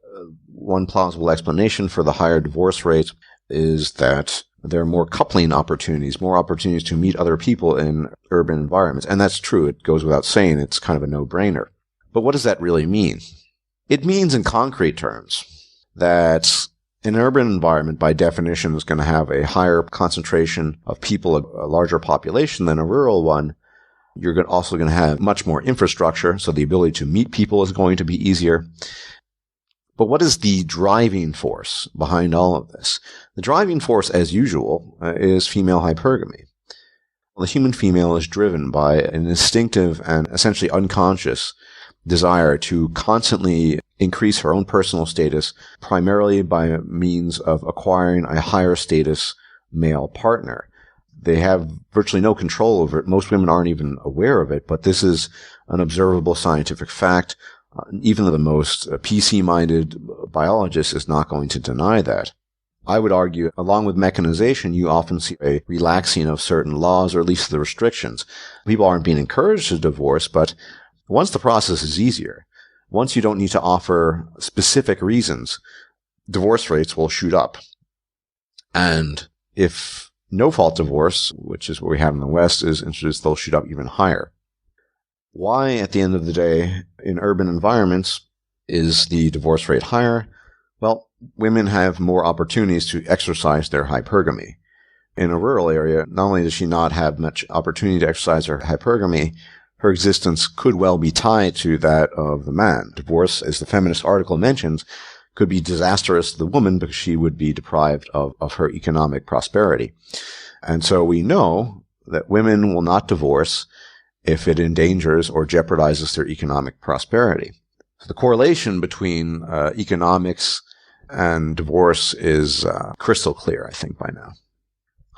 one plausible explanation for the higher divorce rate is that there are more coupling opportunities, more opportunities to meet other people in urban environments. And that's true. It goes without saying. It's kind of a no-brainer. But what does that really mean? It means in concrete terms that an urban environment, by definition, is going to have a higher concentration of people, a larger population than a rural one. You're also going to have much more infrastructure, so the ability to meet people is going to be easier. But what is the driving force behind all of this? The driving force, as usual, is female hypergamy. The human female is driven by an instinctive and essentially unconscious desire to constantly increase her own personal status, primarily by means of acquiring a higher status male partner. They have virtually no control over it. Most women aren't even aware of it, but this is an observable scientific fact. Even the most PC-minded biologist is not going to deny that. I would argue, along with mechanization, you often see a relaxing of certain laws, or at least the restrictions. People aren't being encouraged to divorce, but once the process is easier, once you don't need to offer specific reasons, divorce rates will shoot up. And if no-fault divorce, which is what we have in the West, is introduced, they'll shoot up even higher. Why, at the end of the day, in urban environments, is the divorce rate higher? Well, women have more opportunities to exercise their hypergamy. In a rural area, not only does she not have much opportunity to exercise her hypergamy, her existence could well be tied to that of the man. Divorce, as the feminist article mentions, could be disastrous to the woman because she would be deprived of her economic prosperity. And so we know that women will not divorce if it endangers or jeopardizes their economic prosperity. So the correlation between economics and divorce is crystal clear, I think, by now.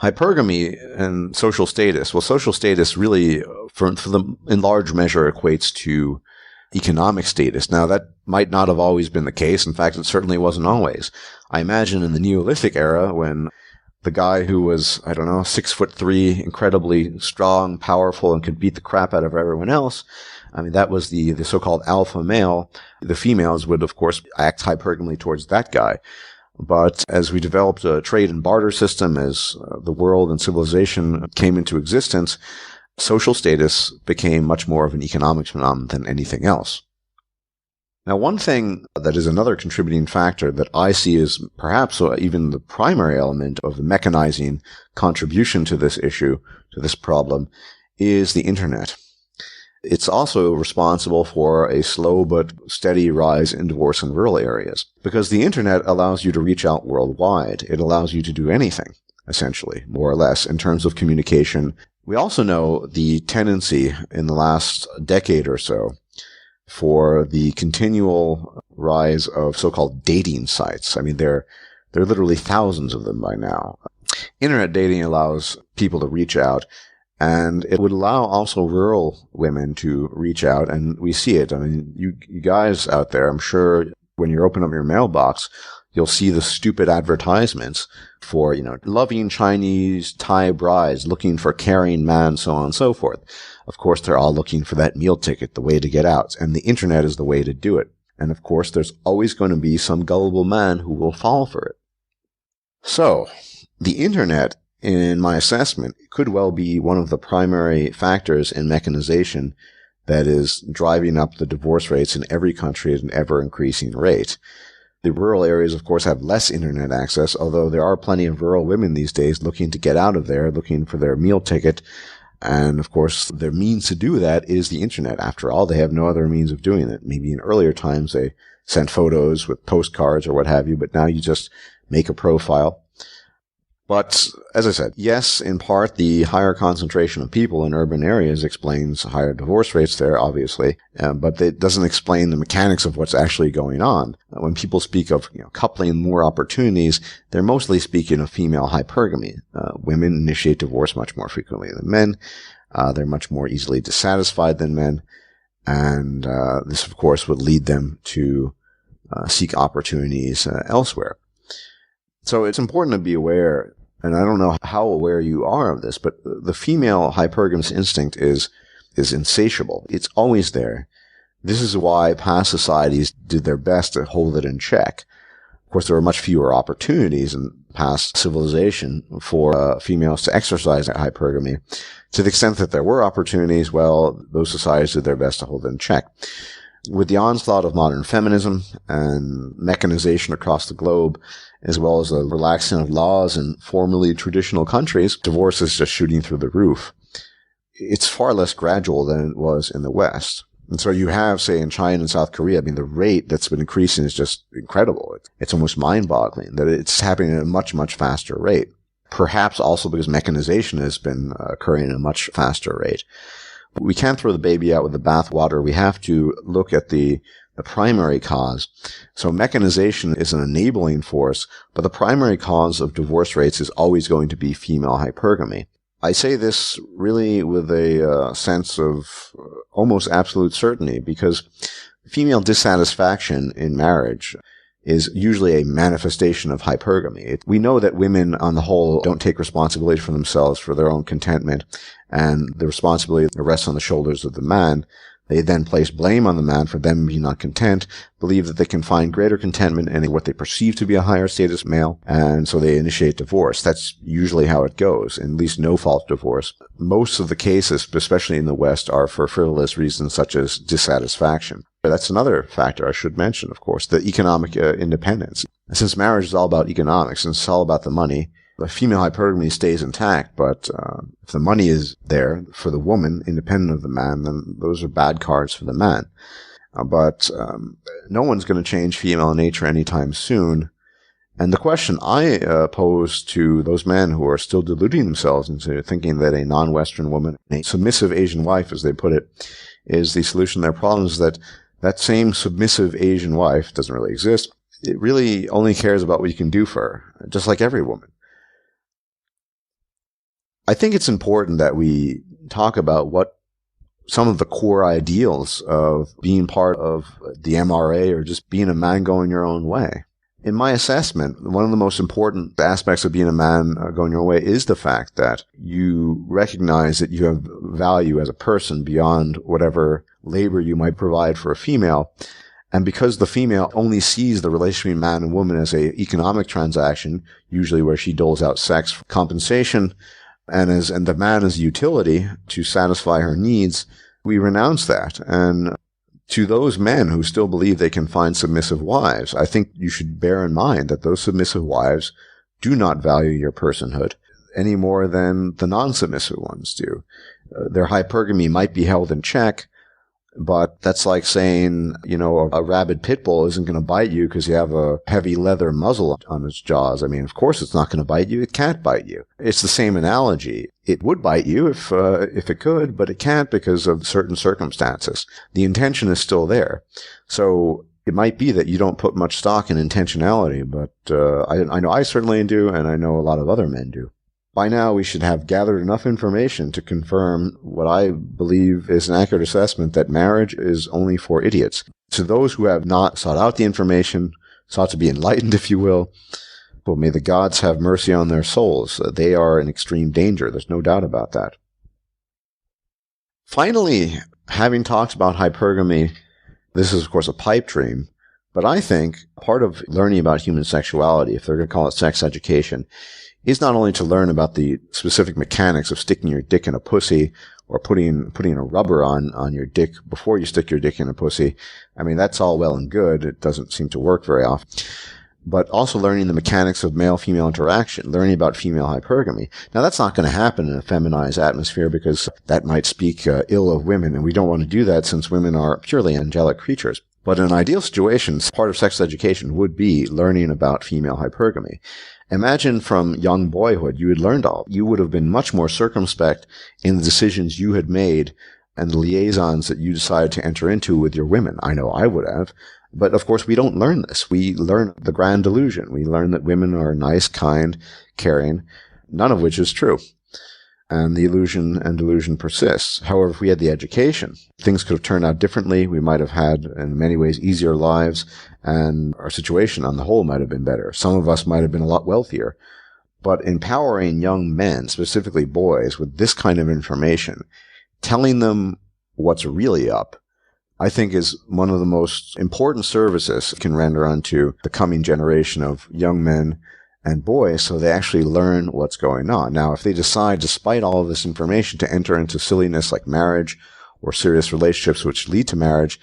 Hypergamy and social status. Well, social status really, in large measure, equates to economic status. Now, that might not have always been the case. In fact, it certainly wasn't always. I imagine in the Neolithic era, when the guy who was, 6'3", incredibly strong, powerful, and could beat the crap out of everyone else, that was the so-called alpha male. The females would, of course, act hypergamely towards that guy. But as we developed a trade and barter system, as the world and civilization came into existence, social status became much more of an economic phenomenon than anything else. Now, one thing that is another contributing factor that I see as perhaps even the primary element of the mechanizing contribution to this issue, to this problem, is the internet. It's also responsible for a slow but steady rise in divorce in rural areas, because the internet allows you to reach out worldwide. It allows you to do anything, essentially, more or less, in terms of communication. We also know the tendency in the last decade or so for the continual rise of so-called dating sites. There are literally thousands of them by now. Internet dating allows people to reach out, and it would allow also rural women to reach out, and we see it. You guys out there, I'm sure when you open up your mailbox, you'll see the stupid advertisements for, loving Chinese Thai brides, looking for caring man, so on and so forth. Of course, they're all looking for that meal ticket, the way to get out, and the internet is the way to do it. And of course, there's always going to be some gullible man who will fall for it. So, the internet, in my assessment, could well be one of the primary factors in mechanization that is driving up the divorce rates in every country at an ever-increasing rate. The rural areas, of course, have less internet access, although there are plenty of rural women these days looking to get out of there, looking for their meal ticket. And, of course, their means to do that is the internet. After all, they have no other means of doing it. Maybe in earlier times they sent photos with postcards or what have you, but now you just make a profile. But, as I said, yes, in part, the higher concentration of people in urban areas explains higher divorce rates there, obviously, but it doesn't explain the mechanics of what's actually going on. When people speak of coupling more opportunities, they're mostly speaking of female hypergamy. Women initiate divorce much more frequently than men. They're much more easily dissatisfied than men, and this, of course, would lead them to seek opportunities elsewhere. So it's important to be aware, and I don't know how aware you are of this, but the female hypergamous instinct is insatiable. It's always there. This is why past societies did their best to hold it in check. Of course, there were much fewer opportunities in past civilization for females to exercise that hypergamy. To the extent that there were opportunities, well, those societies did their best to hold it in check. With the onslaught of modern feminism and mechanization across the globe, as well as the relaxing of laws in formerly traditional countries, divorce is just shooting through the roof. It's far less gradual than it was in the West. And so you have, say, in China and South Korea, the rate that's been increasing is just incredible. It's almost mind-boggling that it's happening at a much, much faster rate. Perhaps also because mechanization has been occurring at a much faster rate. We can't throw the baby out with the bathwater. We have to look at the primary cause. So mechanization is an enabling force, but the primary cause of divorce rates is always going to be female hypergamy. I say this really with a sense of almost absolute certainty, because female dissatisfaction in marriage is usually a manifestation of hypergamy. We know that women on the whole don't take responsibility for themselves, for their own contentment, and the responsibility rests on the shoulders of the man. They then place blame on the man for them being not content, believe that they can find greater contentment in what they perceive to be a higher status male, and so they initiate divorce. That's usually how it goes, at least no-fault divorce. Most of the cases, especially in the West, are for frivolous reasons such as dissatisfaction. That's another factor I should mention, of course, the economic independence. Since marriage is all about economics and it's all about the money, the female hypergamy stays intact, but if the money is there for the woman, independent of the man, then those are bad cards for the man. But no one's going to change female nature anytime soon. And the question I pose to those men who are still deluding themselves into thinking that a non-Western woman, a submissive Asian wife, as they put it, is the solution to their problems, that that same submissive Asian wife doesn't really exist. It really only cares about what you can do for her, just like every woman. I think it's important that we talk about what some of the core ideals of being part of the MRA or just being a man going your own way. In my assessment, one of the most important aspects of being a man going your own way is the fact that you recognize that you have value as a person beyond whatever labor you might provide for a female. And because the female only sees the relationship between man and woman as an economic transaction, usually where she doles out sex for compensation, and the man is utility to satisfy her needs, we renounce that. And to those men who still believe they can find submissive wives, I think you should bear in mind that those submissive wives do not value your personhood any more than the non-submissive ones do. Their hypergamy might be held in check, but that's like saying, a rabid pit bull isn't going to bite you because you have a heavy leather muzzle on its jaws. I mean, of course it's not going to bite you. It can't bite you. It's the same analogy. It would bite you if it could, but it can't because of certain circumstances. The intention is still there. So it might be that you don't put much stock in intentionality, but I know I certainly do, and I know a lot of other men do. By now, we should have gathered enough information to confirm what I believe is an accurate assessment that marriage is only for idiots. To those who have not sought out the information, sought to be enlightened, if you will, well, may the gods have mercy on their souls. They are in extreme danger. There's no doubt about that. Finally, having talked about hypergamy, this is, of course, a pipe dream, but I think part of learning about human sexuality, if they're going to call it sex education, is not only to learn about the specific mechanics of sticking your dick in a pussy or putting a rubber on your dick before you stick your dick in a pussy. I mean, that's all well and good. It doesn't seem to work very often. But also learning the mechanics of male-female interaction, learning about female hypergamy. Now, that's not going to happen in a feminized atmosphere because that might speak ill of women, and we don't want to do that since women are purely angelic creatures. But in an ideal situation, part of sex education would be learning about female hypergamy. Imagine from young boyhood you had learned all. You would have been much more circumspect in the decisions you had made and the liaisons that you decided to enter into with your women. I know I would have. But of course we don't learn this. We learn the grand delusion. We learn that women are nice, kind, caring, none of which is true. And the illusion and delusion persists. However, if we had the education, things could have turned out differently. We might have had, in many ways, easier lives, and our situation on the whole might have been better. Some of us might have been a lot wealthier. But empowering young men, specifically boys, with this kind of information, telling them what's really up, I think is one of the most important services it can render unto the coming generation of young men and boys, so they actually learn what's going on. Now, if they decide, despite all of this information, to enter into silliness like marriage or serious relationships which lead to marriage,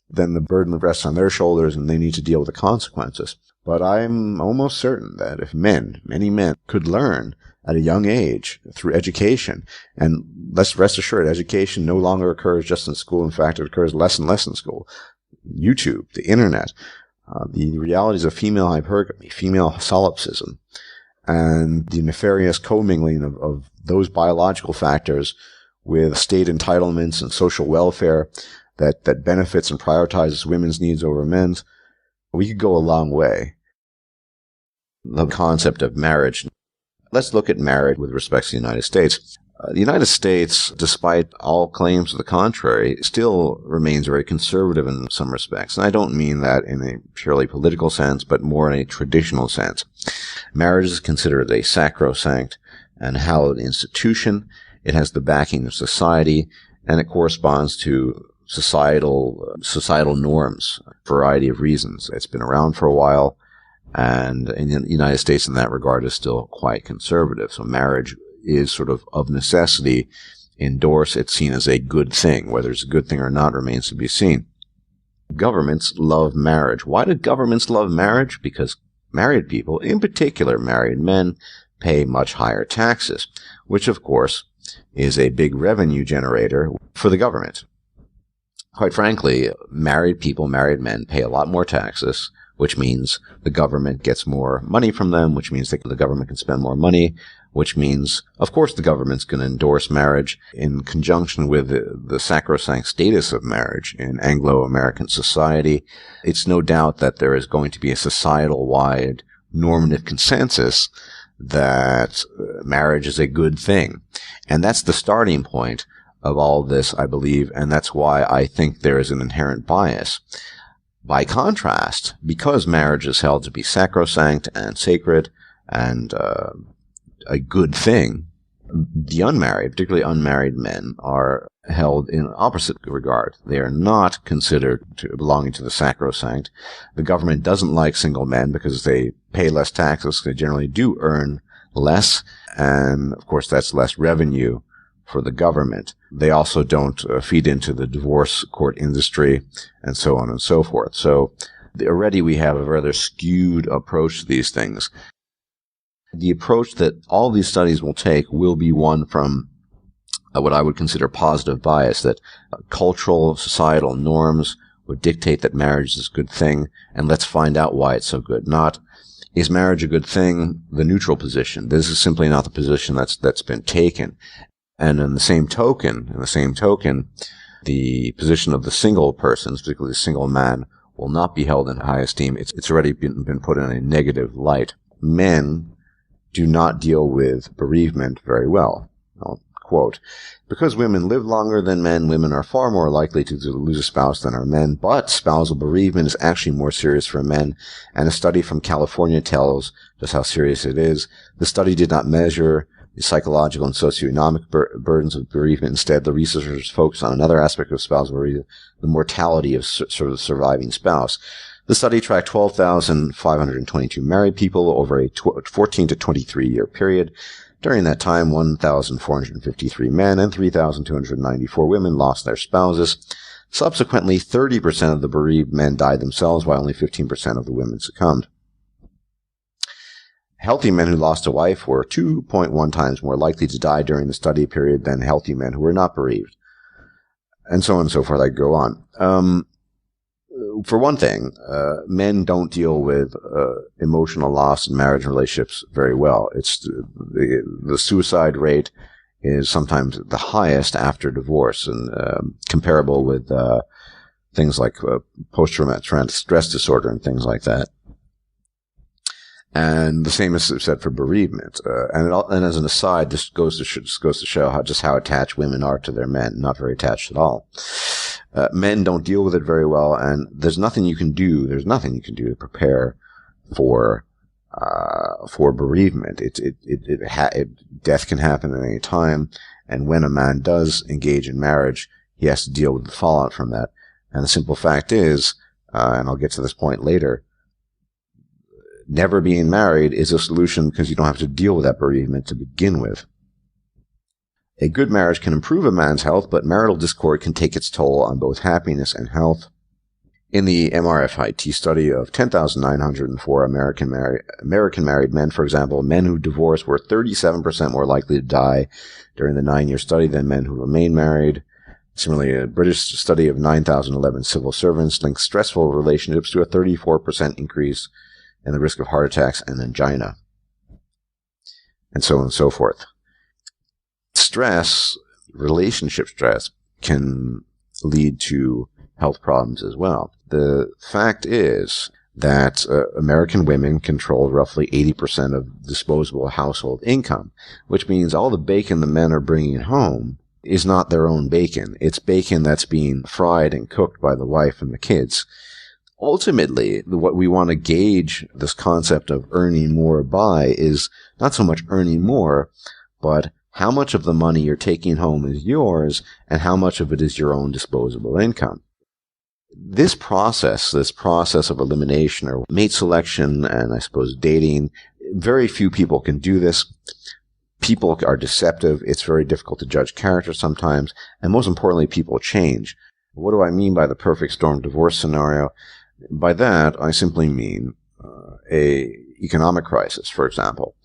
then the burden rests on their shoulders and they need to deal with the consequences. But I'm almost certain that if many men, could learn at a young age through education, and let's rest assured, education no longer occurs just in school. In fact, it occurs less and less in school. YouTube, the internet, the realities of female hypergamy, female solipsism, and the nefarious commingling of those biological factors with state entitlements and social welfare that benefits and prioritizes women's needs over men's, we could go a long way. The concept of marriage. Let's look at marriage with respect to the United States. The United States, despite all claims to the contrary, still remains very conservative in some respects. And I don't mean that in a purely political sense, but more in a traditional sense. Marriage is considered a sacrosanct and hallowed institution. It has the backing of society, and it corresponds to societal norms for a variety of reasons. It's been around for a while, and in the United States in that regard is still quite conservative. So marriage is sort of necessity endorsed. It's seen as a good thing. Whether it's a good thing or not remains to be seen. Governments love marriage. Why do governments love marriage? Because married people, in particular married men, pay much higher taxes, which of course is a big revenue generator for the government. Quite frankly, married people, married men, pay a lot more taxes, which means the government gets more money from them, which means the government can spend more money, which means, of course, the government's going to endorse marriage in conjunction with the sacrosanct status of marriage in Anglo-American society. It's no doubt that there is going to be a societal-wide normative consensus that marriage is a good thing. And that's the starting point of all this, I believe, and that's why I think there is an inherent bias. By contrast, because marriage is held to be sacrosanct and sacred and a good thing, the unmarried, particularly unmarried men, are held in opposite regard. They are not considered to belonging to the sacrosanct. The government doesn't like single men because they pay less taxes. They generally do earn less, and of course that's less revenue for the government. They also don't feed into the divorce court industry, and so on and so forth. So already we have a rather skewed approach to these things. The approach that all these studies will take will be one from what I would consider positive bias, that cultural, societal norms would dictate that marriage is a good thing, and let's find out why it's so good. Not, is marriage a good thing, the neutral position. This is simply not the position that's been taken. And in the same token, the position of the single persons, particularly the single man, will not be held in high esteem. It's already been put in a negative light. Men do not deal with bereavement very well. I'll quote, because women live longer than men, women are far more likely to lose a spouse than are men, but spousal bereavement is actually more serious for men, and a study from California tells just how serious it is. The study did not measure the psychological and socioeconomic burdens of bereavement. Instead, the researchers focused on another aspect of spousal bereavement, the mortality of sort of the surviving spouse. The study tracked 12,522 married people over a 14 to 23 year period. During that time, 1,453 men and 3,294 women lost their spouses. Subsequently, 30% of the bereaved men died themselves, while only 15% of the women succumbed. Healthy men who lost a wife were 2.1 times more likely to die during the study period than healthy men who were not bereaved. And so on and so forth. I go on. For one thing, men don't deal with emotional loss in marriage and relationships very well. It's the suicide rate is sometimes the highest after divorce, and comparable with things like post-traumatic stress disorder and things like that. And the same is said for bereavement. And as an aside, this goes to show how attached women are to their men. Not very attached at all. Men don't deal with it very well, and there's nothing you can do. There's nothing you can do to prepare for bereavement. Death can happen at any time, and when a man does engage in marriage, he has to deal with the fallout from that. And the simple fact is, and I'll get to this point later, never being married is a solution because you don't have to deal with that bereavement to begin with. A good marriage can improve a man's health, but marital discord can take its toll on both happiness and health. In the MRFIT study of 10,904 American married men, for example, men who divorced were 37% more likely to die during the 9-year study than men who remained married. Similarly, a British study of 9,011 civil servants linked stressful relationships to a 34% increase in the risk of heart attacks and angina, and so on and so forth. Stress, relationship stress, can lead to health problems as well. The fact is that American women control roughly 80% of disposable household income, which means all the bacon the men are bringing home is not their own bacon. It's bacon that's being fried and cooked by the wife and the kids. Ultimately, what we want to gauge this concept of earning more by is not so much earning more, but how much of the money you're taking home is yours and how much of it is your own disposable income. This process of elimination or mate selection and I suppose dating, very few people can do this. People are deceptive. It's very difficult to judge character sometimes. And most importantly, people change. What do I mean by the perfect storm divorce scenario? By that, I simply mean a economic crisis, for example,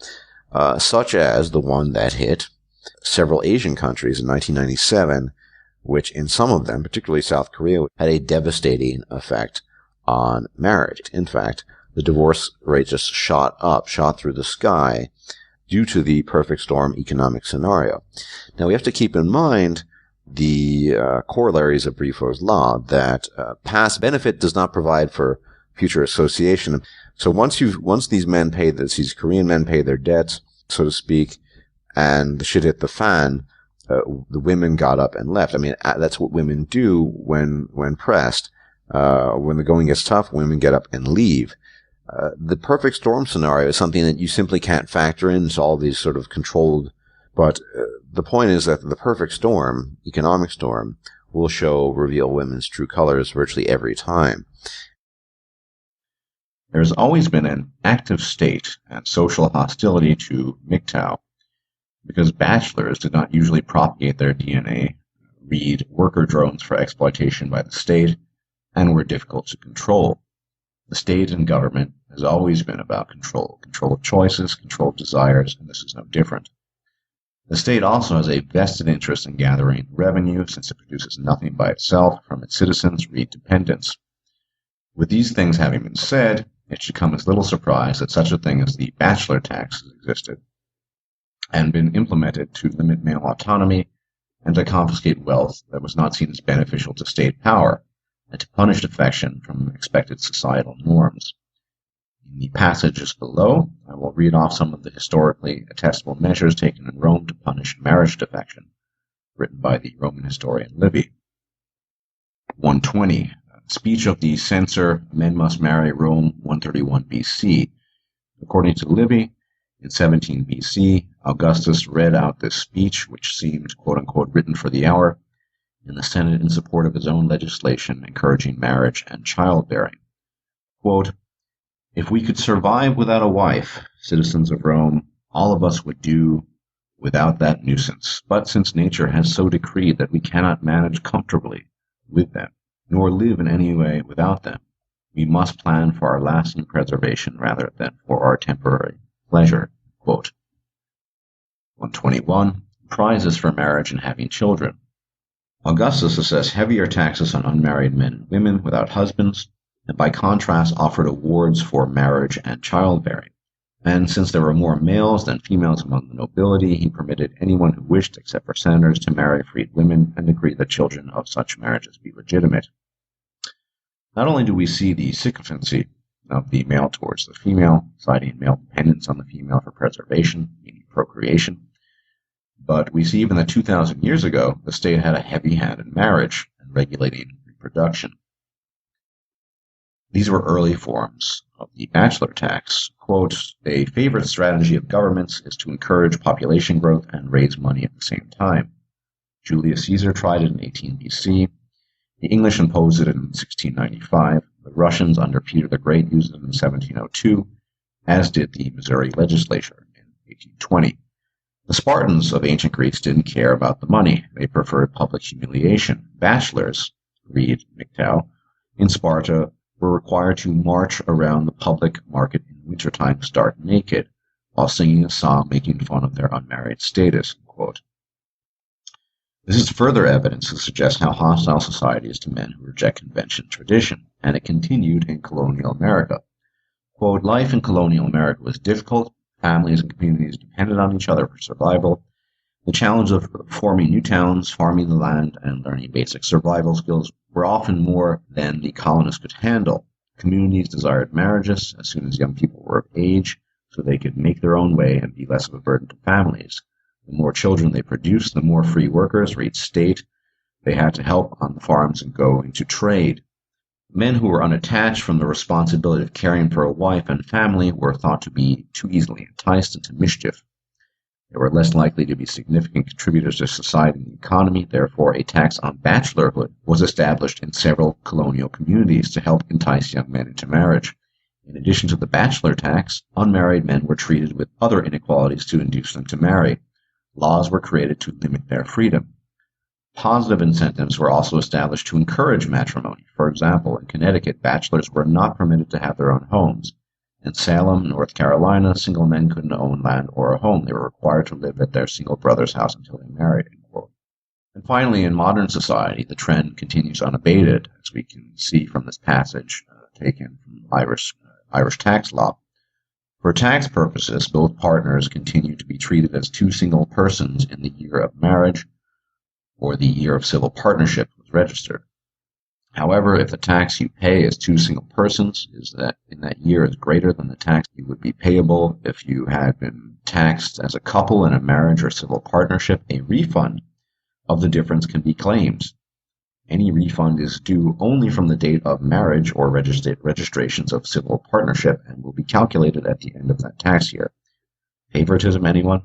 such as the one that hit several Asian countries in 1997, which in some of them, particularly South Korea, had a devastating effect on marriage. In fact, the divorce rate just shot through the sky due to the perfect storm economic scenario. Now, we have to keep in mind the corollaries of Briffault's law that past benefit does not provide for future association. So once these Korean men pay their debts, so to speak, and the shit hit the fan, the women got up and left. I mean, that's what women do when pressed. When the going gets tough, women get up and leave. The perfect storm scenario is something that you simply can't factor into all these sort of controlled. But the point is that the perfect storm, economic storm, will reveal women's true colors virtually every time. There's always been an active state and social hostility to MGTOW, because bachelors did not usually propagate their DNA, read worker drones for exploitation by the state, and were difficult to control. The state and government has always been about control of choices, control of desires, and this is no different. The state also has a vested interest in gathering revenue, since it produces nothing by itself from its citizens, read dependents. With these things having been said, it should come as little surprise that such a thing as the bachelor tax has existed and been implemented to limit male autonomy and to confiscate wealth that was not seen as beneficial to state power and to punish defection from expected societal norms. In the passages below, I will read off some of the historically attestable measures taken in Rome to punish marriage defection, written by the Roman historian Livy. 120. Speech of the censor, Men Must Marry, Rome, 131 BC. According to Livy, in 17 BC, Augustus read out this speech, which seemed, quote-unquote, written for the hour, in the Senate in support of his own legislation encouraging marriage and childbearing. Quote, "If we could survive without a wife, citizens of Rome, all of us would do without that nuisance. But since nature has so decreed that we cannot manage comfortably with them, nor live in any way without them, we must plan for our lasting preservation rather than for our temporary pleasure." Quote. 121. Prizes for marriage and having children. Augustus assessed heavier taxes on unmarried men and women without husbands, and by contrast offered awards for marriage and childbearing. And since there were more males than females among the nobility, he permitted anyone who wished, except for senators, to marry freed women and decreed that children of such marriages be legitimate. Not only do we see the sycophancy of the male towards the female, citing male dependence on the female for preservation, meaning procreation, but we see even that 2,000 years ago, the state had a heavy hand in marriage and regulating reproduction. These were early forms of the bachelor tax. Quote, "A favorite strategy of governments is to encourage population growth and raise money at the same time. Julius Caesar tried it in 18 BC. The English imposed it in 1695. The Russians under Peter the Great used it in 1702, as did the Missouri legislature in 1820. The Spartans of ancient Greece didn't care about the money. They preferred public humiliation. Bachelors, read MGTOW, in Sparta were required to march around the public market in wintertime stark naked, while singing a song making fun of their unmarried status." Quote. This is further evidence to suggest how hostile society is to men who reject convention and tradition, and it continued in colonial America. Quote, "Life in colonial America was difficult. Families and communities depended on each other for survival. The challenge of forming new towns, farming the land, and learning basic survival skills were often more than the colonists could handle. Communities desired marriages as soon as young people were of age, so they could make their own way and be less of a burden to families. The more children they produced, the more free workers for each state they had to help on the farms and go into trade. Men who were unattached from the responsibility of caring for a wife and family were thought to be too easily enticed into mischief. They were less likely to be significant contributors to society and the economy. Therefore, a tax on bachelorhood was established in several colonial communities to help entice young men into marriage. In addition to the bachelor tax, unmarried men were treated with other inequalities to induce them to marry. Laws were created to limit their freedom. Positive incentives were also established to encourage matrimony. For example, in Connecticut, bachelors were not permitted to have their own homes. In Salem, North Carolina, single men couldn't own land or a home. They were required to live at their single brother's house until they married. And finally, in modern society, the trend continues unabated, as we can see from this passage taken from Irish tax law. For tax purposes, both partners continue to be treated as two single persons in the year of marriage or the year of civil partnership was registered. However, if the tax you pay as two single persons is that in that year is greater than the tax you would be payable if you had been taxed as a couple in a marriage or civil partnership, a refund of the difference can be claimed. Any refund is due only from the date of marriage or registrations of civil partnership and will be calculated at the end of that tax year. Favoritism, anyone?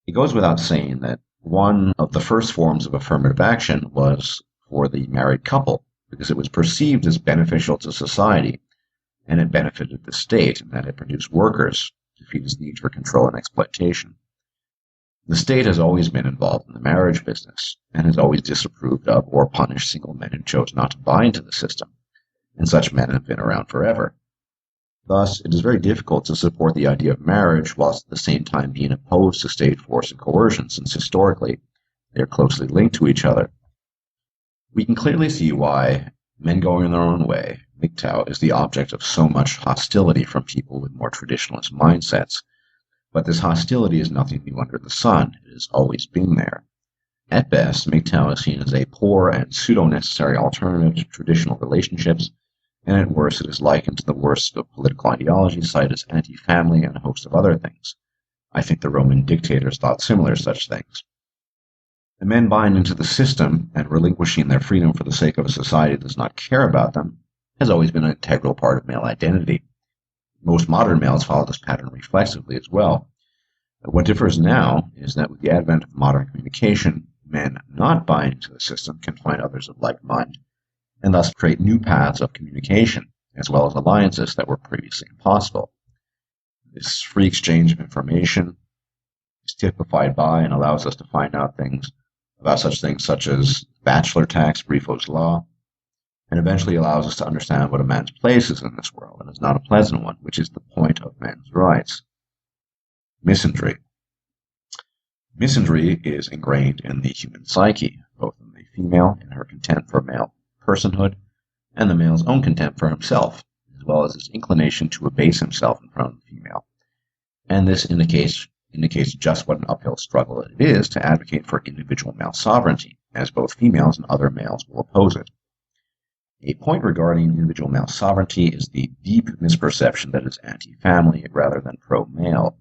It goes without saying that one of the first forms of affirmative action was for the married couple, because it was perceived as beneficial to society, and it benefited the state in that it produced workers to feed its need for control and exploitation. The state has always been involved in the marriage business, and has always disapproved of or punished single men who chose not to buy into the system, and such men have been around forever. Thus, it is very difficult to support the idea of marriage whilst at the same time being opposed to state force and coercion, since historically they are closely linked to each other. We can clearly see why men going their own way, MGTOW, is the object of so much hostility from people with more traditionalist mindsets. But this hostility is nothing new under the sun. It has always been there. At best, MGTOW is seen as a poor and pseudo-necessary alternative to traditional relationships, and at worst it is likened to the worst of political ideologies, cited as anti-family and a host of other things. I think the Roman dictators thought similar such things. The men buying into the system and relinquishing their freedom for the sake of a society that does not care about them has always been an integral part of male identity. Most modern males follow this pattern reflexively as well. But what differs now is that with the advent of modern communication, men not buying into the system can find others of like mind, and thus create new paths of communication, as well as alliances that were previously impossible. This free exchange of information is typified by and allows us to find out things about such things such as bachelor tax, Brifo's law, and eventually allows us to understand what a man's place is in this world, and is not a pleasant one, which is the point of men's rights. Misandry. Misandry is ingrained in the human psyche, both in the female in her contempt for male personhood, and the male's own contempt for himself, as well as his inclination to abase himself in front of the female. And this indicates just what an uphill struggle it is to advocate for individual male sovereignty, as both females and other males will oppose it. A point regarding individual male sovereignty is the deep misperception that it's anti-family rather than pro-male,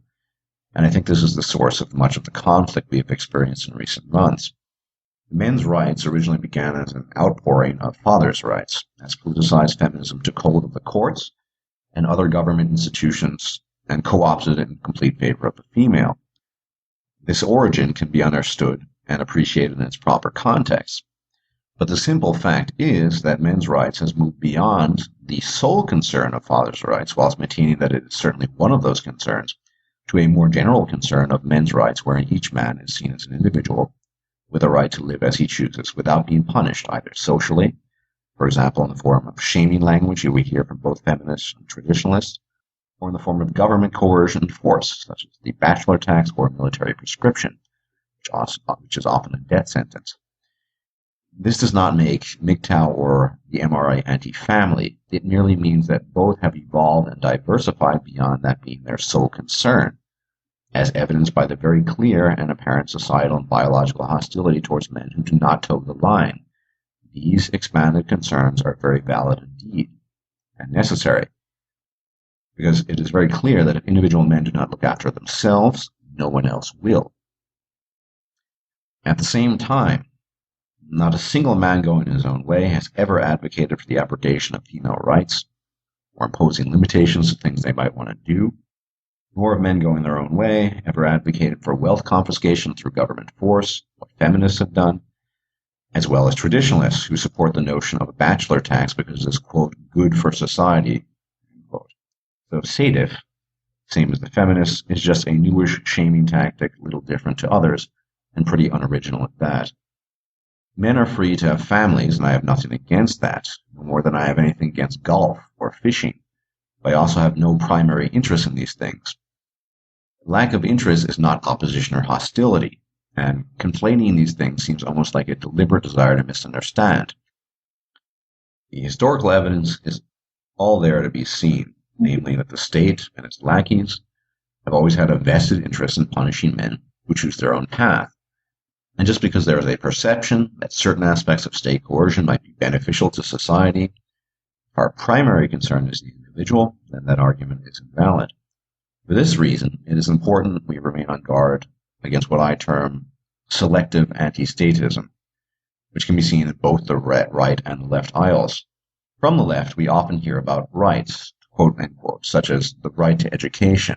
and I think this is the source of much of the conflict we have experienced in recent months. Men's rights originally began as an outpouring of fathers' rights, as politicized feminism took hold of the courts and other government institutions and co-opted it in complete favor of the female. This origin can be understood and appreciated in its proper context. But the simple fact is that men's rights has moved beyond the sole concern of fathers' rights, whilst maintaining that it is certainly one of those concerns, to a more general concern of men's rights wherein each man is seen as an individual with a right to live as he chooses without being punished either socially, for example in the form of shaming language we hear from both feminists and traditionalists, or in the form of government coercion and force, such as the bachelor tax or military prescription, which is often a death sentence. This does not make MGTOW or the MRI anti-family. It merely means that both have evolved and diversified beyond that being their sole concern, as evidenced by the very clear and apparent societal and biological hostility towards men who do not toe the line. These expanded concerns are very valid indeed, and necessary. Because it is very clear that if individual men do not look after themselves, no one else will. At the same time, not a single man going his own way has ever advocated for the abrogation of female rights or imposing limitations to things they might want to do, nor have men going their own way ever advocated for wealth confiscation through government force, what feminists have done, as well as traditionalists who support the notion of a bachelor tax because it is, quote, good for society, quote. So satif, same as the feminists, is just a newish shaming tactic, little different to others, and pretty unoriginal at that. Men are free to have families, and I have nothing against that, no more than I have anything against golf or fishing, but I also have no primary interest in these things. Lack of interest is not opposition or hostility, and conflating these things seems almost like a deliberate desire to misunderstand. The historical evidence is all there to be seen, namely that the state and its lackeys have always had a vested interest in punishing men who choose their own path. And just because there is a perception that certain aspects of state coercion might be beneficial to society, if our primary concern is the individual, then that argument is invalid. For this reason, it is important we remain on guard against what I term selective anti-statism, which can be seen in both the right and the left aisles. From the left, we often hear about rights, quote unquote, such as the right to education,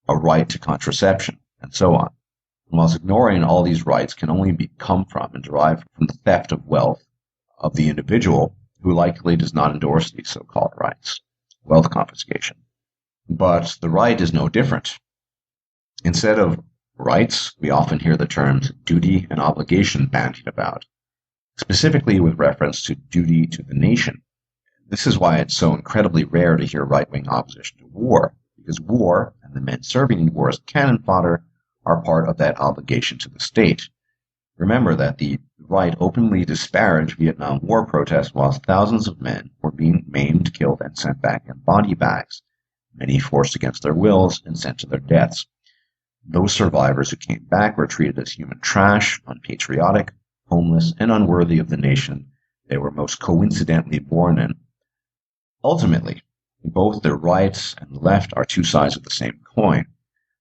a right to contraception, and so on. Whilst ignoring all these rights can only come from and derive from the theft of wealth of the individual who likely does not endorse these so-called rights, wealth confiscation. But the right is no different. Instead of rights, we often hear the terms duty and obligation bandied about, specifically with reference to duty to the nation. This is why it's so incredibly rare to hear right-wing opposition to war, because war and the men serving in war as cannon fodder are part of that obligation to the state. Remember that the right openly disparaged Vietnam War protests whilst thousands of men were being maimed, killed, and sent back in body bags, many forced against their wills and sent to their deaths. Those survivors who came back were treated as human trash, unpatriotic, homeless, and unworthy of the nation they were most coincidentally born in. Ultimately, both the right and the left are two sides of the same coin.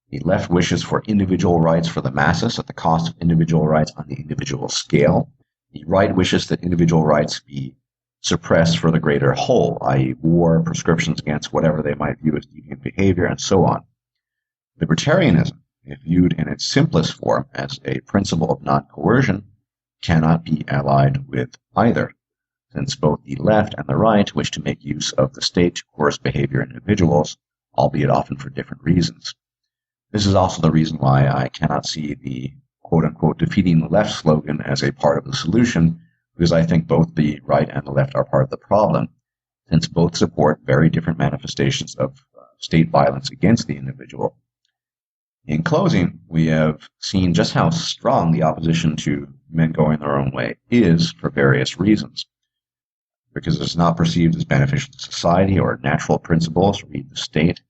The left wishes for individual rights for the masses at the cost of individual rights on the individual scale. The right wishes that individual rights be suppressed for the greater whole, i.e. war, prescriptions against whatever they might view as deviant behavior, and so on. Libertarianism, if viewed in its simplest form as a principle of non-coercion, cannot be allied with either, since both the left and the right wish to make use of the state to coerce behavior in individuals, albeit often for different reasons. This is also the reason why I cannot see the quote-unquote defeating the left slogan as a part of the solution, because I think both the right and the left are part of the problem, since both support very different manifestations of state violence against the individual. In closing, we have seen just how strong the opposition to men going their own way is for various reasons. Because it is not perceived as beneficial to society or natural principles, read the state,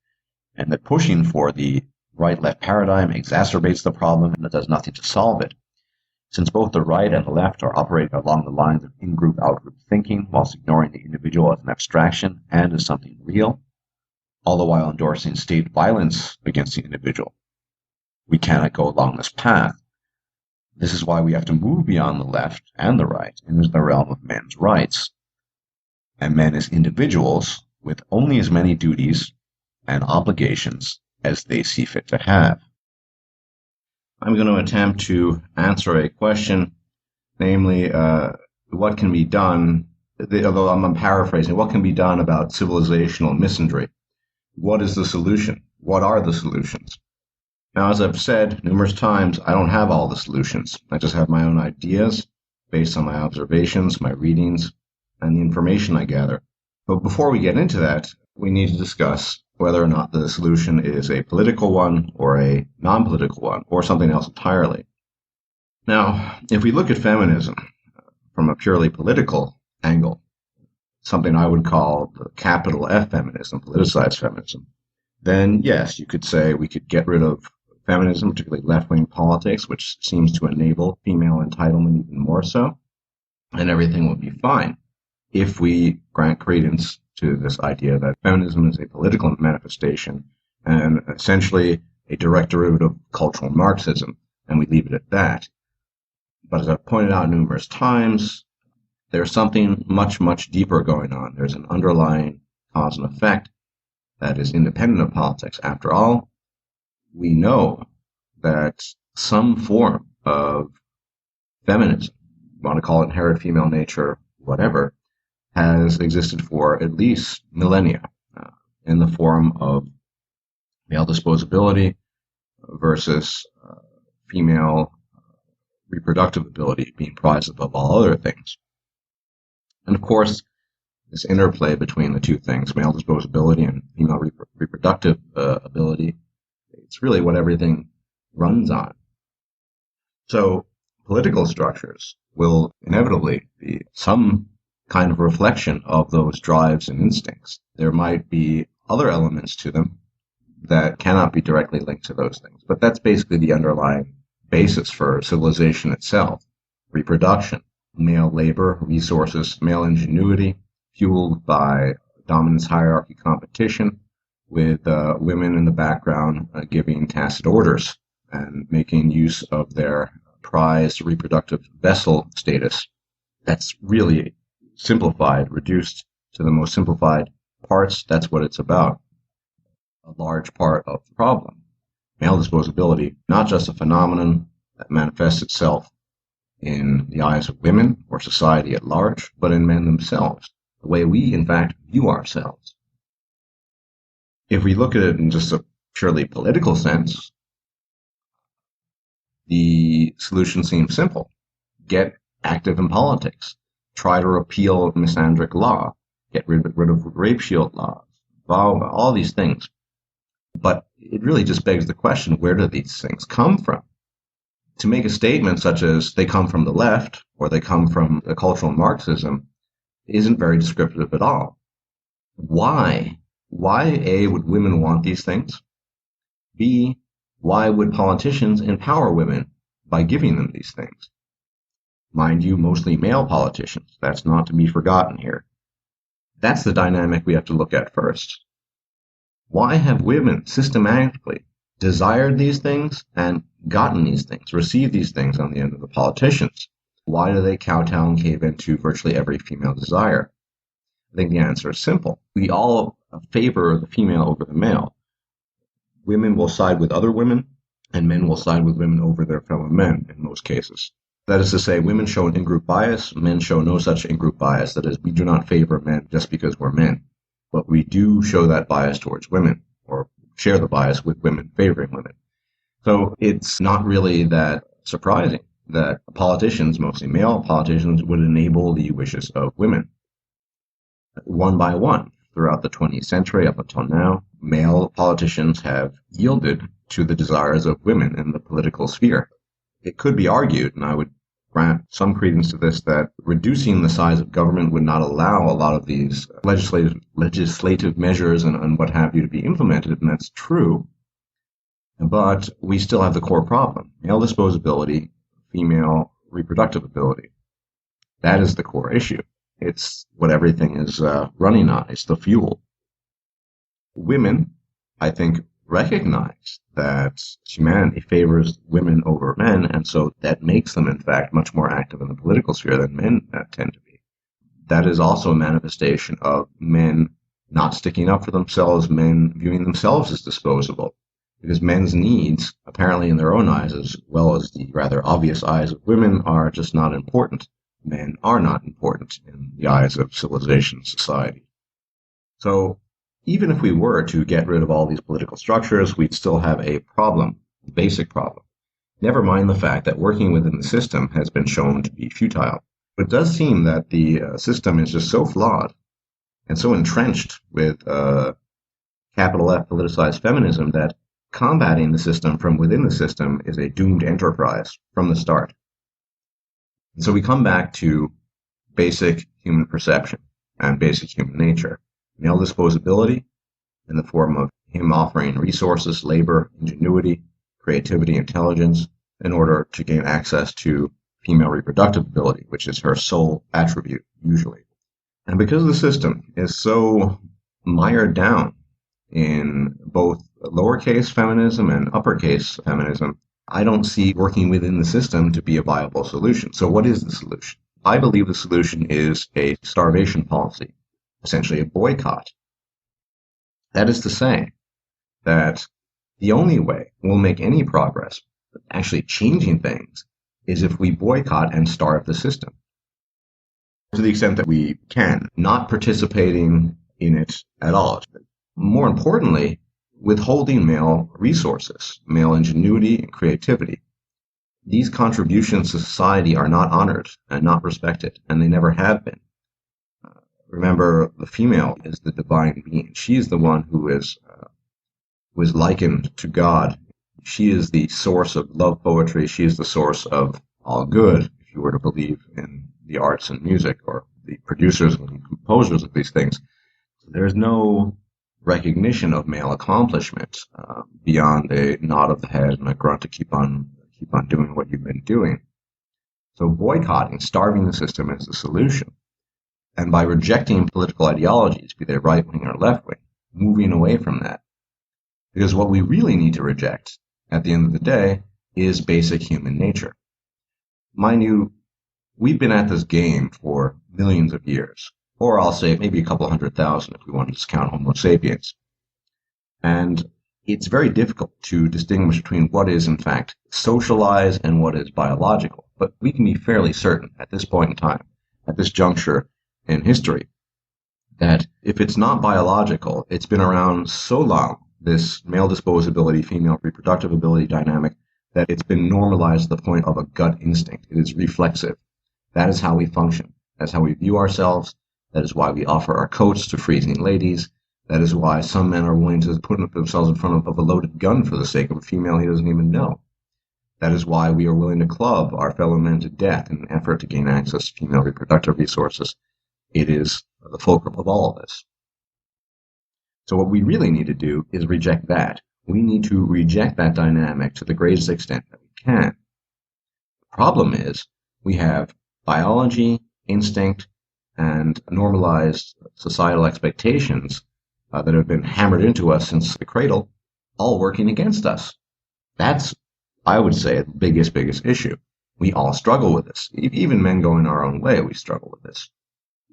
and that pushing for the right-left paradigm exacerbates the problem and it does nothing to solve it. Since both the right and the left are operating along the lines of in-group, out-group thinking, whilst ignoring the individual as an abstraction and as something real, all the while endorsing state violence against the individual, we cannot go along this path. This is why we have to move beyond the left and the right into the realm of men's rights, and men as individuals with only as many duties and obligations as they see fit to have. I'm going to attempt to answer a question, namely, what can be done, although I'm paraphrasing, what can be done about civilizational misandry? What is the solution? What are the solutions? Now, as I've said numerous times, I don't have all the solutions. I just have my own ideas based on my observations, my readings, and the information I gather. But before we get into that, we need to discuss whether or not the solution is a political one or a non-political one or something else entirely. Now, if we look at feminism from a purely political angle, something I would call the capital F feminism, politicized feminism, then yes, you could say we could get rid of feminism, particularly left-wing politics, which seems to enable female entitlement even more so, and everything would be fine if we grant credence to this idea that feminism is a political manifestation and essentially a direct derivative of cultural Marxism, and we leave it at that. But as I've pointed out numerous times, there's something much, much deeper going on. There's an underlying cause and effect that is independent of politics. After all, we know that some form of feminism, you want to call it inherent female nature, whatever, has existed for at least millennia in the form of male disposability versus female reproductive ability being prized above all other things. And of course, this interplay between the two things, male disposability and female reproductive ability, it's really what everything runs on. So political structures will inevitably be some kind of reflection of those drives and instincts. There might be other elements to them that cannot be directly linked to those things, but that's basically the underlying basis for civilization itself. Reproduction, male labor, resources, male ingenuity, fueled by dominance hierarchy competition, with women in the background giving tacit orders and making use of their prized reproductive vessel status. That's really simplified, reduced to the most simplified parts. That's what it's about. A large part of the problem. Male disposability, not just a phenomenon that manifests itself in the eyes of women or society at large, but in men themselves, the way we, in fact, view ourselves. If we look at it in just a purely political sense, the solution seems simple. Get active in politics. Try to repeal misandric law. Get rid of rape shield laws. All these things. But it really just begs the question, where do these things come from? To make a statement such as they come from the left or they come from a cultural Marxism isn't very descriptive at all. Why? Why, A, would women want these things? B, why would politicians empower women by giving them these things? Mind you, mostly male politicians. That's not to be forgotten here. That's the dynamic we have to look at first. Why have women systematically desired these things and gotten these things, received these things on the end of the politicians? Why do they kowtow and cave into virtually every female desire? I think the answer is simple. We all favor the female over the male. Women will side with other women, and men will side with women over their fellow men in most cases. That is to say, women show an in-group bias, men show no such in-group bias. That is, we do not favor men just because we're men. But we do show that bias towards women, or share the bias with women favoring women. So it's not really that surprising that politicians, mostly male politicians, would enable the wishes of women. One by one, throughout the 20th century up until now, male politicians have yielded to the desires of women in the political sphere. It could be argued, and I would grant some credence to this, that reducing the size of government would not allow a lot of these legislative measures and what have you to be implemented, and that's true. But we still have the core problem: male disposability, female reproductive ability. That is the core issue. It's what everything is running on. It's the fuel. Women, I think, recognize that humanity favors women over men, and so that makes them, in fact, much more active in the political sphere than men tend to be. That is also a manifestation of men not sticking up for themselves, men viewing themselves as disposable, because men's needs, apparently in their own eyes, as well as the rather obvious eyes of women, are just not important. Men are not important in the eyes of civilization and society. So even if we were to get rid of all these political structures, we'd still have a problem, a basic problem. Never mind the fact that working within the system has been shown to be futile. But it does seem that the system is just so flawed and so entrenched with capital F politicized feminism that combating the system from within the system is a doomed enterprise from the start. And so we come back to basic human perception and basic human nature. Male disposability in the form of him offering resources, labor, ingenuity, creativity, intelligence, in order to gain access to female reproductive ability, which is her sole attribute, usually. And because the system is so mired down in both lowercase feminism and uppercase feminism, I don't see working within the system to be a viable solution. So what is the solution? I believe the solution is a starvation policy, essentially a boycott. That is to say that the only way we'll make any progress, actually changing things, is if we boycott and starve the system. To the extent that we can, not participating in it at all. More importantly, withholding male resources, male ingenuity and creativity. These contributions to society are not honored and not respected, and they never have been. Remember, the female is the divine being. She is the one who is likened to God. She is the source of love poetry. She is the source of all good, if you were to believe in the arts and music, or the producers and composers of these things. There's no recognition of male accomplishment beyond a nod of the head and a grunt to keep on doing what you've been doing. So boycotting, starving the system is the solution. And by rejecting political ideologies, be they right-wing or left-wing, moving away from that. Because what we really need to reject, at the end of the day, is basic human nature. Mind you, we've been at this game for millions of years, or I'll say maybe a couple 100,000 if we want to discount Homo sapiens. And it's very difficult to distinguish between what is, in fact, socialized and what is biological. But we can be fairly certain at this point in time, at this juncture in history, that if it's not biological, it's been around so long, this male disposability, female reproductive ability dynamic, that it's been normalized to the point of a gut instinct. It is reflexive. That is how we function. That's how we view ourselves. That is why we offer our coats to freezing ladies. That is why some men are willing to put themselves in front of a loaded gun for the sake of a female he doesn't even know. That is why we are willing to club our fellow men to death in an effort to gain access to female reproductive resources. It is the fulcrum of all of this. So what we really need to do is reject that. We need to reject that dynamic to the greatest extent that we can. The problem is we have biology, instinct, and normalized societal expectations that have been hammered into us since the cradle, all working against us. That's, I would say, the biggest issue. We all struggle with this. Even men going our own way, we struggle with this.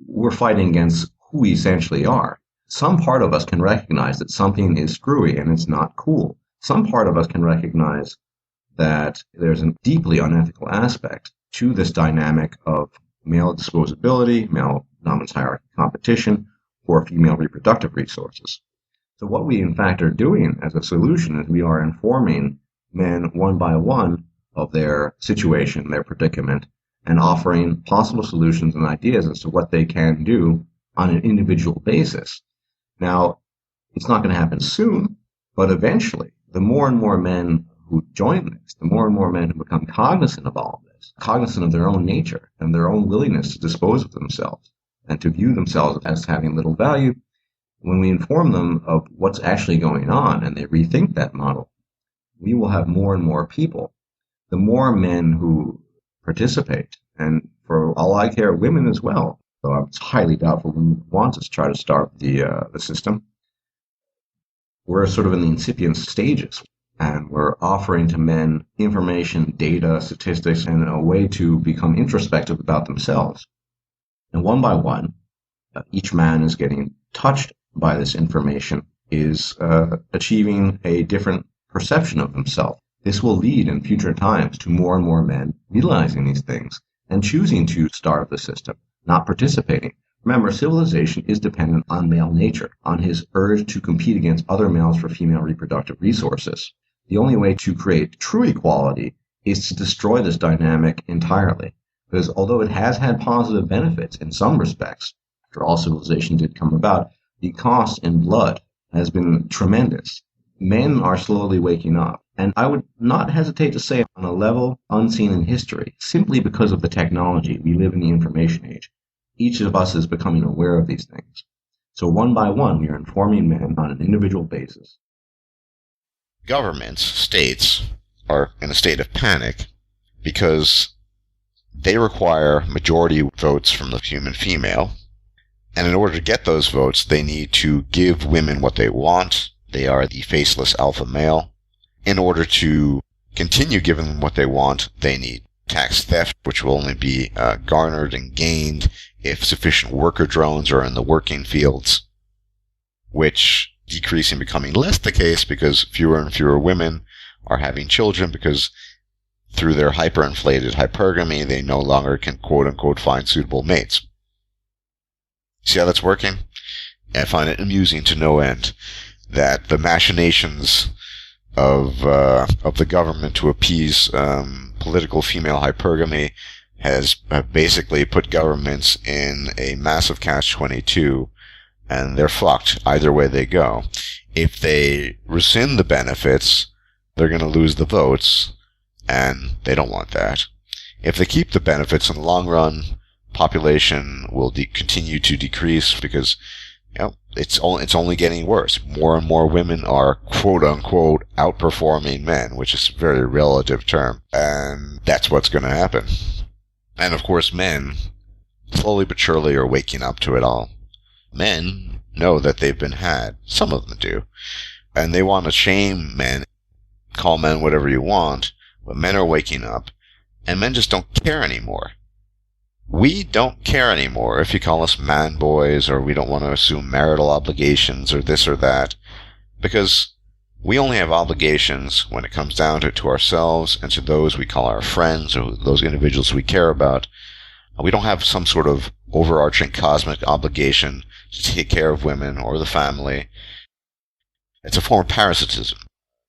We're fighting against who we essentially are. Some part of us can recognize that something is screwy and it's not cool. Some part of us can recognize that there's a deeply unethical aspect to this dynamic of male disposability, male dominance hierarchy competition, or female reproductive resources. So what we in fact are doing as a solution is we are informing men one by one of their situation, their predicament, and offering possible solutions and ideas as to what they can do on an individual basis. Now, it's not going to happen soon, but eventually, the more and more men who join this, the more and more men who become cognizant of all of this, cognizant of their own nature and their own willingness to dispose of themselves and to view themselves as having little value, when we inform them of what's actually going on and they rethink that model, we will have more and more people. The more men who participate, and for all I care, women as well, though it's highly doubtful women want to try to starve the system. We're sort of in the incipient stages, and we're offering to men information, data, statistics, and a way to become introspective about themselves. And one by one, each man is getting touched by this information, is achieving a different perception of himself. This will lead in future times to more and more men realizing these things and choosing to starve the system, not participating. Remember, civilization is dependent on male nature, on his urge to compete against other males for female reproductive resources. The only way to create true equality is to destroy this dynamic entirely. Because although it has had positive benefits in some respects, after all civilization did come about, the cost in blood has been tremendous. Men are slowly waking up. And I would not hesitate to say on a level unseen in history, simply because of the technology. We live in the information age. Each of us is becoming aware of these things. So one by one, we are informing men on an individual basis. Governments, states, are in a state of panic because they require majority votes from the human female. And in order to get those votes, they need to give women what they want. They are the faceless alpha male. In order to continue giving them what they want, they need tax theft, which will only be garnered and gained if sufficient worker drones are in the working fields, which decreasing becoming less the case because fewer and fewer women are having children because through their hyperinflated hypergamy, they no longer can quote-unquote find suitable mates. See how that's working? I find it amusing to no end that the machinations of the government to appease political female hypergamy has basically put governments in a massive catch-22, and they're fucked either way they go. If they rescind the benefits, they're going to lose the votes, and they don't want that. If they keep the benefits in the long run, population will continue to decrease because it's only getting worse. More and more women are quote-unquote outperforming men, which is a very relative term, and that's what's going to happen. And of course, men, slowly but surely, are waking up to it all. Men know that they've been had. Some of them do. And they want to shame men, call men whatever you want, but men are waking up, and men just don't care anymore. We don't care anymore if you call us man boys, or we don't want to assume marital obligations, or this or that, because we only have obligations when it comes down to ourselves and to those we call our friends, or those individuals we care about. We don't have some sort of overarching cosmic obligation to take care of women or the family. It's a form of parasitism.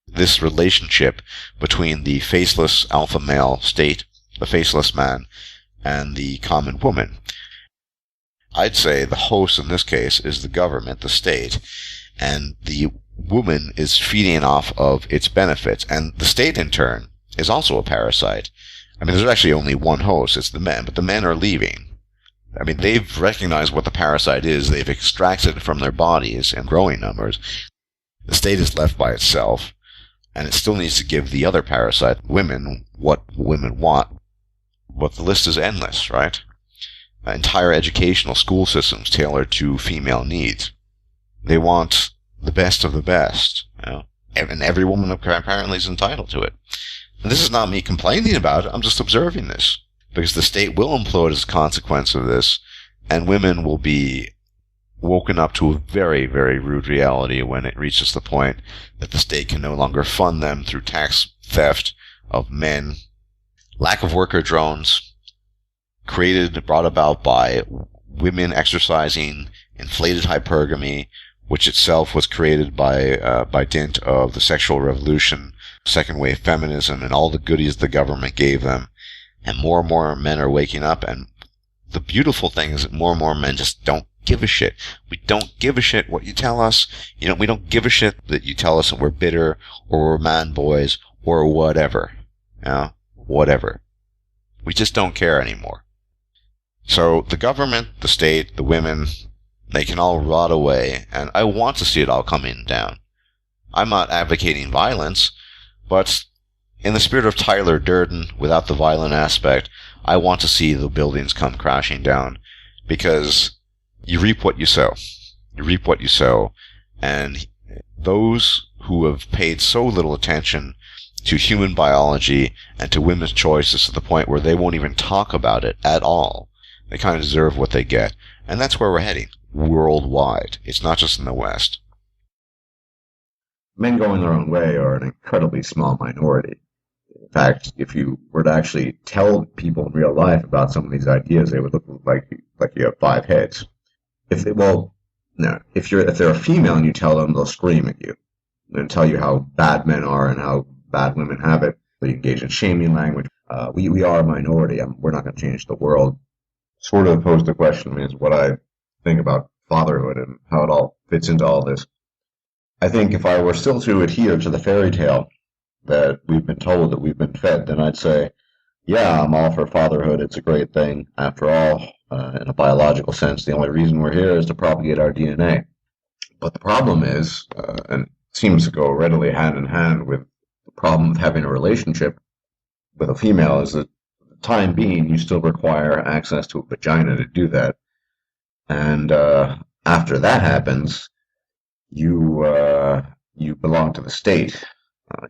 This relationship between the faceless alpha male state, the faceless man, and the common woman. I'd say the host in this case is the government, the state, and the woman is feeding off of its benefits, and the state in turn is also a parasite. I mean, there's actually only one host, it's the men, but the men are leaving. I mean, they've recognized what the parasite is, they've extracted it from their bodies in growing numbers. The state is left by itself, and it still needs to give the other parasite, women, what women want. But the list is endless, right? Entire educational school systems tailored to female needs. They want the best of the best, and every woman apparently is entitled to it. And this is not me complaining about it, I'm just observing this. Because the state will implode as a consequence of this, and women will be woken up to a very, very rude reality when it reaches the point that the state can no longer fund them through tax theft of men. Lack of worker drones, brought about by women exercising inflated hypergamy, which itself was created by dint of the sexual revolution, second wave feminism, and all the goodies the government gave them. And more men are waking up, and the beautiful thing is that more and more men just don't give a shit. We don't give a shit what you tell us. We don't give a shit that you tell us that we're bitter, or we're man boys, or whatever. Whatever. We just don't care anymore. So the government, the state, the women, they can all rot away, and I want to see it all coming down. I'm not advocating violence, but in the spirit of Tyler Durden, without the violent aspect, I want to see the buildings come crashing down, because you reap what you sow. You reap what you sow, and those who have paid so little attention to human biology and to women's choices to the point where they won't even talk about it at all, they kind of deserve what they get. And that's where we're heading, worldwide. It's not just in the West. Men going their own way are an incredibly small minority. In fact, if you were to actually tell people in real life about some of these ideas, they would look like you have 5 heads. If they're a female and you tell them, they'll scream at you and tell you how bad men are and how bad women have it. They engage in shaming language. We are a minority. We're not going to change the world. Sort of pose the question is what I think about fatherhood and how it all fits into all this. I think if I were still to adhere to the fairy tale that we've been told, that we've been fed, then I'd say, yeah, I'm all for fatherhood. It's a great thing. After all, in a biological sense, the only reason we're here is to propagate our DNA. But the problem is, and it seems to go readily hand in hand with the problem of having a relationship with a female, is that for the time being, you still require access to a vagina to do that. And after that happens, you belong to the state.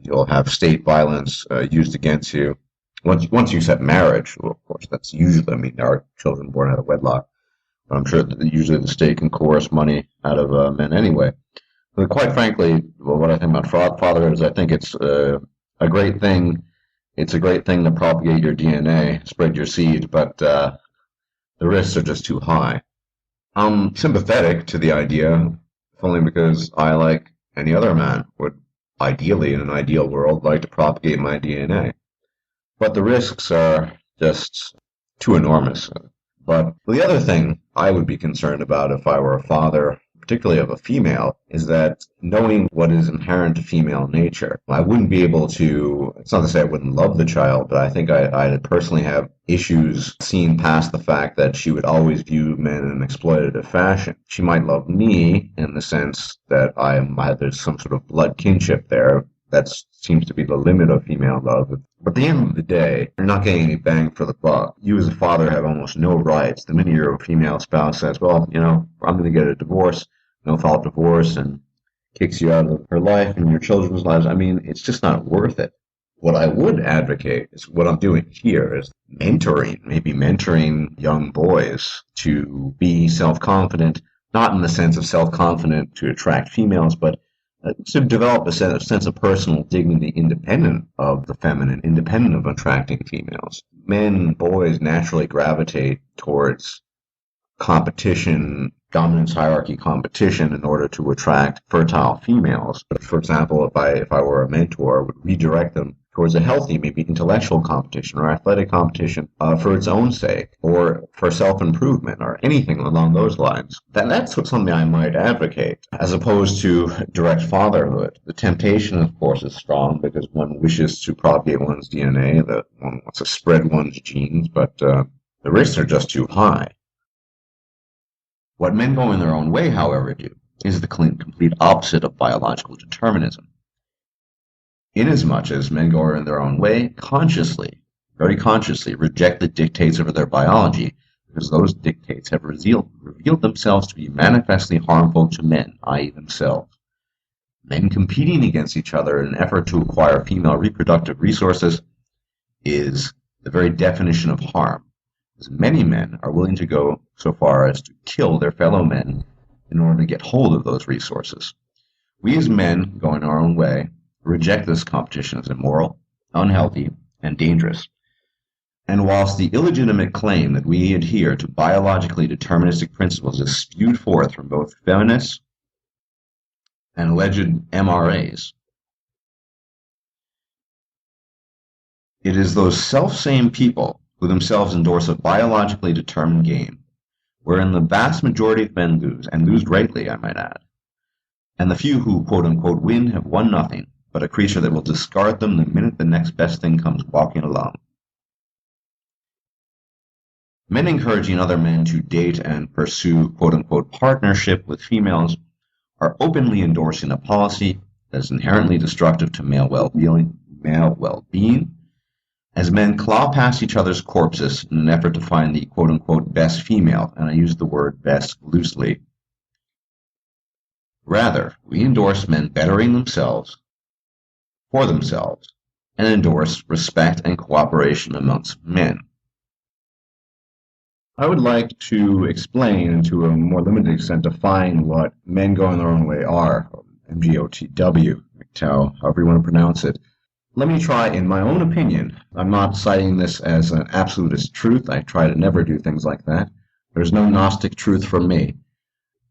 You'll have state violence used against you. Once you accept marriage, well, of course, that's usually, I mean, there are children born out of wedlock. But I'm sure that usually the state can coerce money out of men anyway. But quite frankly, well, what I think about fatherhood is I think it's a great thing. It's a great thing to propagate your DNA, spread your seed, but the risks are just too high. I'm sympathetic to the idea, if only because I, like any other man, would ideally, in an ideal world, like to propagate my DNA. But the risks are just too enormous. But the other thing I would be concerned about if I were a father, particularly of a female, is that knowing what is inherent to female nature, I wouldn't be able to, it's not to say I wouldn't love the child, but I think I personally have issues seeing past the fact that she would always view men in an exploitative fashion. She might love me in the sense that there's some sort of blood kinship there. That seems to be the limit of female love. But at the end of the day, you're not getting any bang for the buck. You as a father have almost no rights. The minute your female spouse says, well, I'm going to get a divorce, no-fault divorce, and kicks you out of her life and your children's lives, I mean, it's just not worth it. What I would advocate is what I'm doing here is mentoring young boys to be self-confident, not in the sense of self-confident to attract females, but to develop a sense of personal dignity independent of the feminine, independent of attracting females. Men, boys naturally gravitate towards competition, dominance hierarchy competition in order to attract fertile females. But for example, if I were a mentor, I would redirect them towards a healthy, maybe intellectual competition or athletic competition for its own sake, or for self-improvement, or anything along those lines. That's something I might advocate, as opposed to direct fatherhood. The temptation, of course, is strong because one wishes to propagate one's DNA, that one wants to spread one's genes, but the risks are just too high. What men going their own way, however, do is the complete opposite of biological determinism. Inasmuch as men go their own way, very consciously, reject the dictates of their biology, because those dictates have revealed themselves to be manifestly harmful to men, i.e. themselves. Men competing against each other in an effort to acquire female reproductive resources is the very definition of harm, as many men are willing to go so far as to kill their fellow men in order to get hold of those resources. We as men, going our own way, reject this competition as immoral, unhealthy, and dangerous. And whilst the illegitimate claim that we adhere to biologically deterministic principles is spewed forth from both feminists and alleged MRAs, it is those self-same people who themselves endorse a biologically determined game, wherein the vast majority of men lose, and lose greatly, I might add. And the few who quote-unquote win have won nothing, but a creature that will discard them the minute the next best thing comes walking along. Men encouraging other men to date and pursue quote-unquote partnership with females are openly endorsing a policy that is inherently destructive to male well-being, as men claw past each other's corpses in an effort to find the quote-unquote best female, and I use the word best loosely. Rather, we endorse men bettering themselves for themselves, and endorse respect and cooperation amongst men. I would like to explain, and to a more limited extent, define what men going their own way are, MGTOW, MGTOW, however you want to pronounce it. Let me try, in my own opinion, I'm not citing this as an absolutist truth. I try to never do things like that. There's no Gnostic truth from me.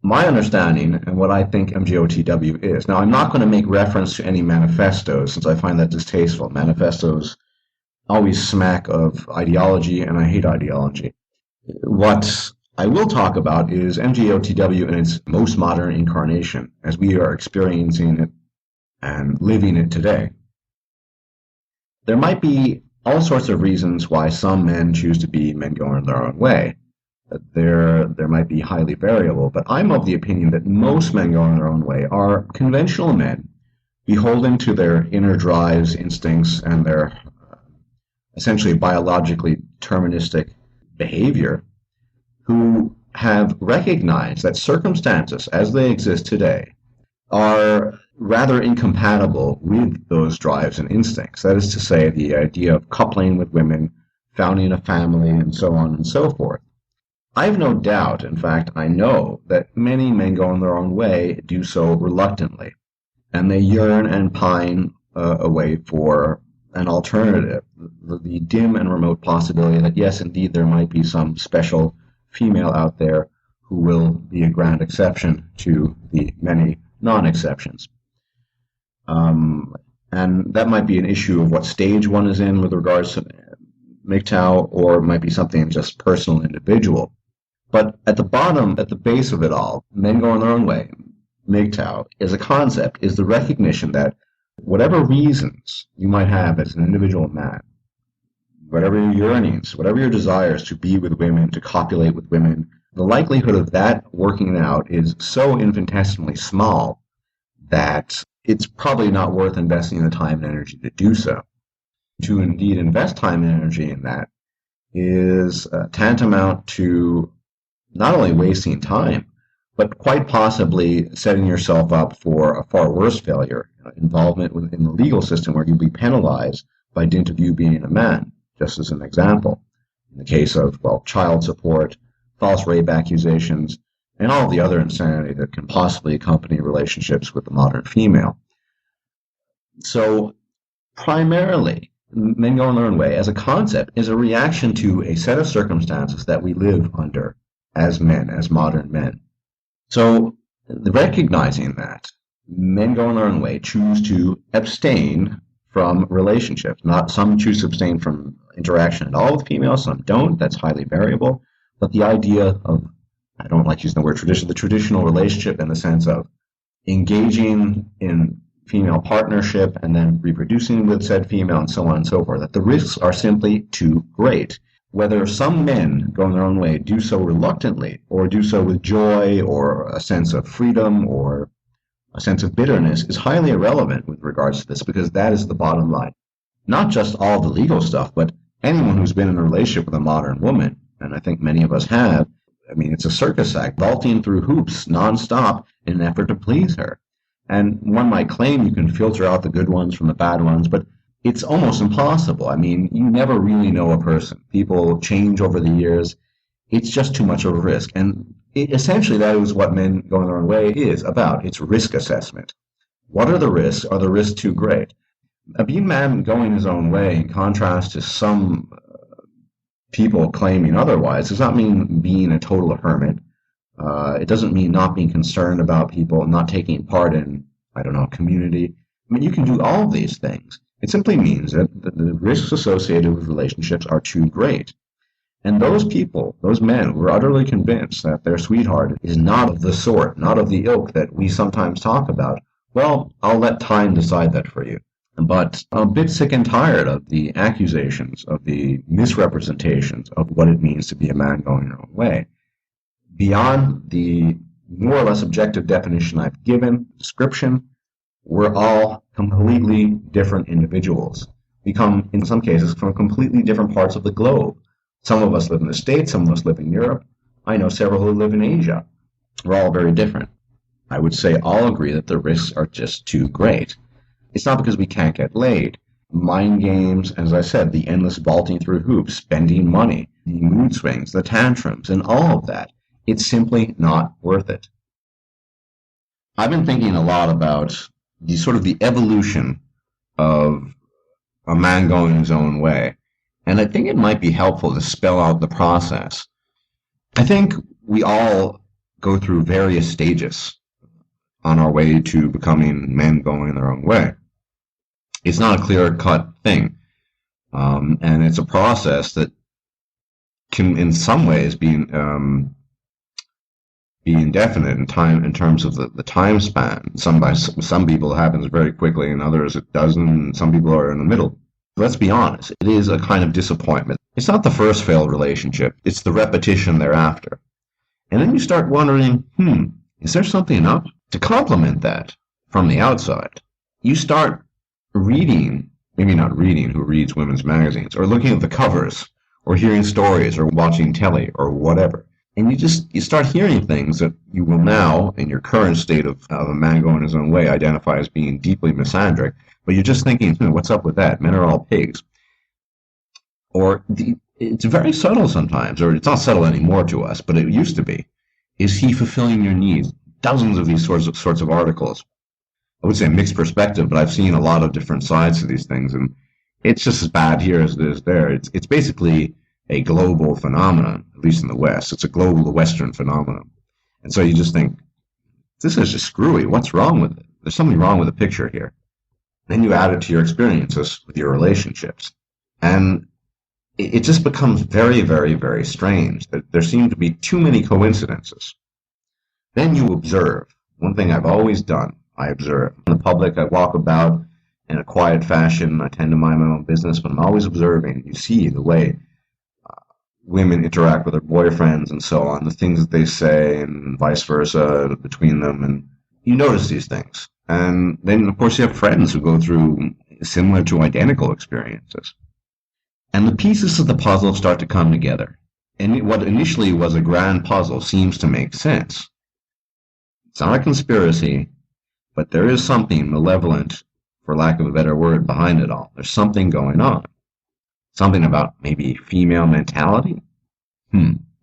My understanding and what I think MGTOW is. Now, I'm not going to make reference to any manifestos, since I find that distasteful. Manifestos always smack of ideology, and I hate ideology. What I will talk about is MGTOW in its most modern incarnation, as we are experiencing it and living it today. There might be all sorts of reasons why some men choose to be men going their own way. There might be highly variable, but I'm of the opinion that most men going their own way are conventional men, beholden to their inner drives, instincts, and their essentially biologically deterministic behavior, who have recognized that circumstances as they exist today are rather incompatible with those drives and instincts. That is to say, the idea of coupling with women, founding a family, and so on and so forth. I have no doubt, in fact, I know that many men going their own way do so reluctantly, and they yearn and pine away for an alternative, the dim and remote possibility that, yes, indeed, there might be some special female out there who will be a grand exception to the many non-exceptions. And that might be an issue of what stage one is in with regards to MGTOW, or it might be something just personal, individual. But at the bottom, at the base of it all, men going their own way, MGTOW, as a concept, is the recognition that whatever reasons you might have as an individual man, whatever your yearnings, whatever your desires to be with women, to copulate with women, the likelihood of that working out is so infinitesimally small that it's probably not worth investing the time and energy to do so. To indeed invest time and energy in that is tantamount to not only wasting time, but quite possibly setting yourself up for a far worse failure, involvement within the legal system where you'll be penalized by dint of you being a man, just as an example. In the case of, well, child support, false rape accusations, and all the other insanity that can possibly accompany relationships with the modern female. So, primarily, men going their own way, as a concept, is a reaction to a set of circumstances that we live under as men, as modern men. So, recognizing that, men going their own way choose to abstain from relationships. Some choose to abstain from interaction at all with females, some don't. That's highly variable. But the idea of, I don't like using the word tradition, the traditional relationship in the sense of engaging in female partnership and then reproducing with said female and so on and so forth, that the risks are simply too great. Whether some men going their own way do so reluctantly or do so with joy or a sense of freedom or a sense of bitterness is highly irrelevant with regards to this, because that is the bottom line. Not just all the legal stuff, but anyone who's been in a relationship with a modern woman, and I think many of us have, I mean, it's a circus act, vaulting through hoops nonstop in an effort to please her. And one might claim you can filter out the good ones from the bad ones, but it's almost impossible. I mean, you never really know a person. People change over the years. It's just too much of a risk. And essentially, that is what men going their own way is about. It's risk assessment. What are the risks? Are the risks too great? Being man going his own way, in contrast to some people claiming otherwise, does not mean being a total hermit. It doesn't mean not being concerned about people, not taking part in, community. I mean, you can do all of these things. It simply means that the risks associated with relationships are too great. And those people, those men who are utterly convinced that their sweetheart is not of the sort, not of the ilk that we sometimes talk about, well, I'll let time decide that for you. But I'm a bit sick and tired of the accusations, of the misrepresentations of what it means to be a man going your own way. Beyond the more or less objective definition I've given, description, we're all completely different individuals. We come, in some cases, from completely different parts of the globe. Some of us live in the States, some of us live in Europe. I know several who live in Asia. We're all very different. I would say all agree that the risks are just too great. It's not because we can't get laid. Mind games, as I said, the endless vaulting through hoops, spending money, the mood swings, the tantrums, and all of that. It's simply not worth it. I've been thinking a lot about the evolution of a man going his own way. And I think it might be helpful to spell out the process. I think we all go through various stages on our way to becoming men going their own way. It's not a clear-cut thing. And it's a process that can, in some ways, be indefinite in time, in terms of the time span. Some people it happens very quickly, and others it doesn't, and some people are in the middle. Let's be honest, it is a kind of disappointment. It's not the first failed relationship, it's the repetition thereafter. And then you start wondering, is there something up? To complement that from the outside, you start reading, maybe not reading, who reads women's magazines, or looking at the covers, or hearing stories, or watching telly, or whatever. And you start hearing things that you will now, in your current state of a man going his own way, identify as being deeply misandric. But you're just thinking, what's up with that? Men are all pigs. Or it's very subtle sometimes, or it's not subtle anymore to us, but it used to be. Is he fulfilling your needs? Dozens of these sorts of articles. I would say mixed perspective, but I've seen a lot of different sides to these things, and it's just as bad here as it is there. It's basically a global phenomenon, at least in the West. It's a global Western phenomenon. And so you just think, this is just screwy. What's wrong with it? There's something wrong with the picture here. Then you add it to your experiences with your relationships. And it just becomes very, very, very strange that there seem to be too many coincidences. Then you observe. One thing I've always done, I observe. In the public, I walk about in a quiet fashion. I tend to mind my own business, but I'm always observing. You see the way women interact with their boyfriends and so on, the things that they say and vice versa between them, and you notice these things. And then, of course, you have friends who go through similar to identical experiences. And the pieces of the puzzle start to come together. And what initially was a grand puzzle seems to make sense. It's not a conspiracy, but there is something malevolent, for lack of a better word, behind it all. There's something going on. Something about maybe female mentality?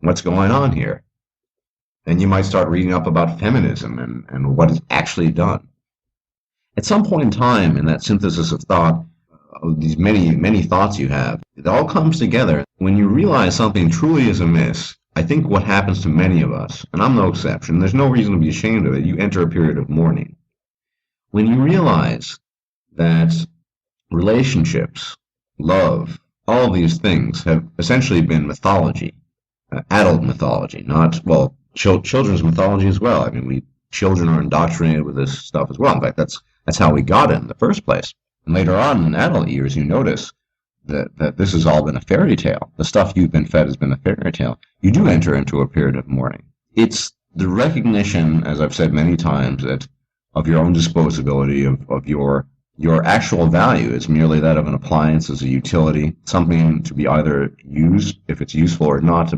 What's going on here? Then you might start reading up about feminism and what is actually done. At some point in time in that synthesis of thought, of these many, many thoughts you have, it all comes together. When you realize something truly is amiss, I think what happens to many of us, and I'm no exception, there's no reason to be ashamed of it, you enter a period of mourning. When you realize that relationships, love, all of these things have essentially been mythology, adult mythology, not, well, children's mythology as well. I mean, children are indoctrinated with this stuff as well. In fact, that's how we got it in the first place. And later on in adult years, you notice that this has all been a fairy tale. The stuff you've been fed has been a fairy tale. You do enter into a period of mourning. It's the recognition, as I've said many times, that of your own disposability, of your actual value is merely that of an appliance as a utility, something to be either used if it's useful or not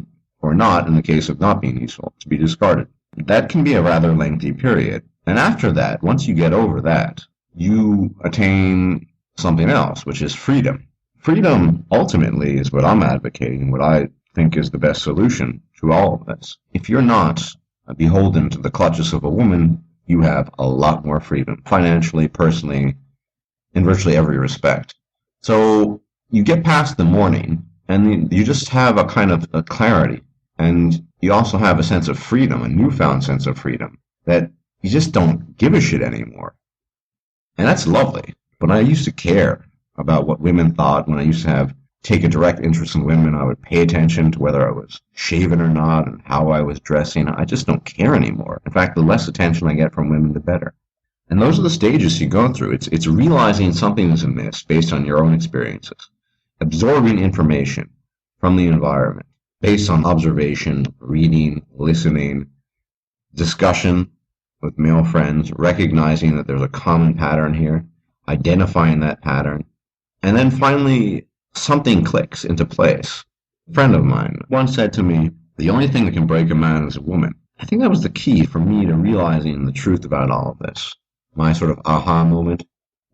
in the case of not being useful, to be discarded. That can be a rather lengthy period. And after that, once you get over that, you attain something else, which is freedom. Freedom, ultimately, is what I'm advocating, what I think is the best solution to all of this. If you're not beholden to the clutches of a woman, you have a lot more freedom, financially, personally, in virtually every respect. So you get past the mourning, and you just have a kind of a clarity. And you also have a sense of freedom, a newfound sense of freedom, that you just don't give a shit anymore. And that's lovely. But I used to care about what women thought. When I used to take a direct interest in women, I would pay attention to whether I was shaven or not and how I was dressing. I just don't care anymore. In fact, the less attention I get from women, the better. And those are the stages you go through. It's realizing something is amiss based on your own experiences, absorbing information from the environment based on observation, reading, listening, discussion with male friends, recognizing that there's a common pattern here, identifying that pattern, and then finally something clicks into place. A friend of mine once said to me, the only thing that can break a man is a woman. I think that was the key for me to realizing the truth about all of this. My sort of aha moment.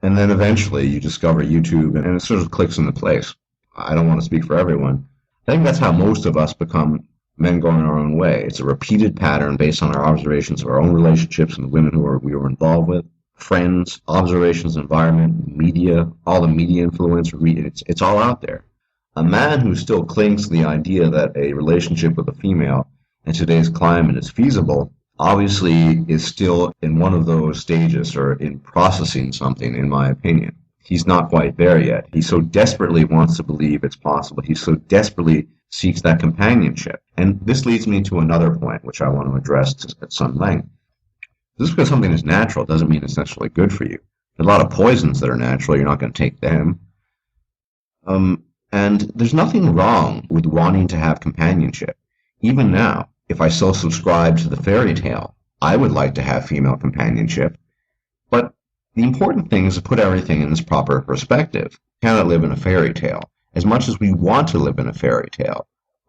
And then eventually you discover YouTube and it sort of clicks into place. I don't want to speak for everyone. I think that's how most of us become men going our own way. It's a repeated pattern based on our observations of our own relationships and the women we were involved with, friends, observations, environment, media, all the media influence. It's all out there. A man who still clings to the idea that a relationship with a female in today's climate is feasible obviously is still in one of those stages or in processing something, in my opinion. He's not quite there yet. He so desperately wants to believe it's possible. He so desperately seeks that companionship. And this leads me to another point, which I want to address at some length. Just because something is natural doesn't mean it's necessarily good for you. There's a lot of poisons that are natural. You're not going to take them. And there's nothing wrong with wanting to have companionship. Even now, if I still subscribe to the fairy tale, I would like to have female companionship. But the important thing is to put everything in its proper perspective. We cannot live in a fairy tale. As much as we want to live in a fairy tale,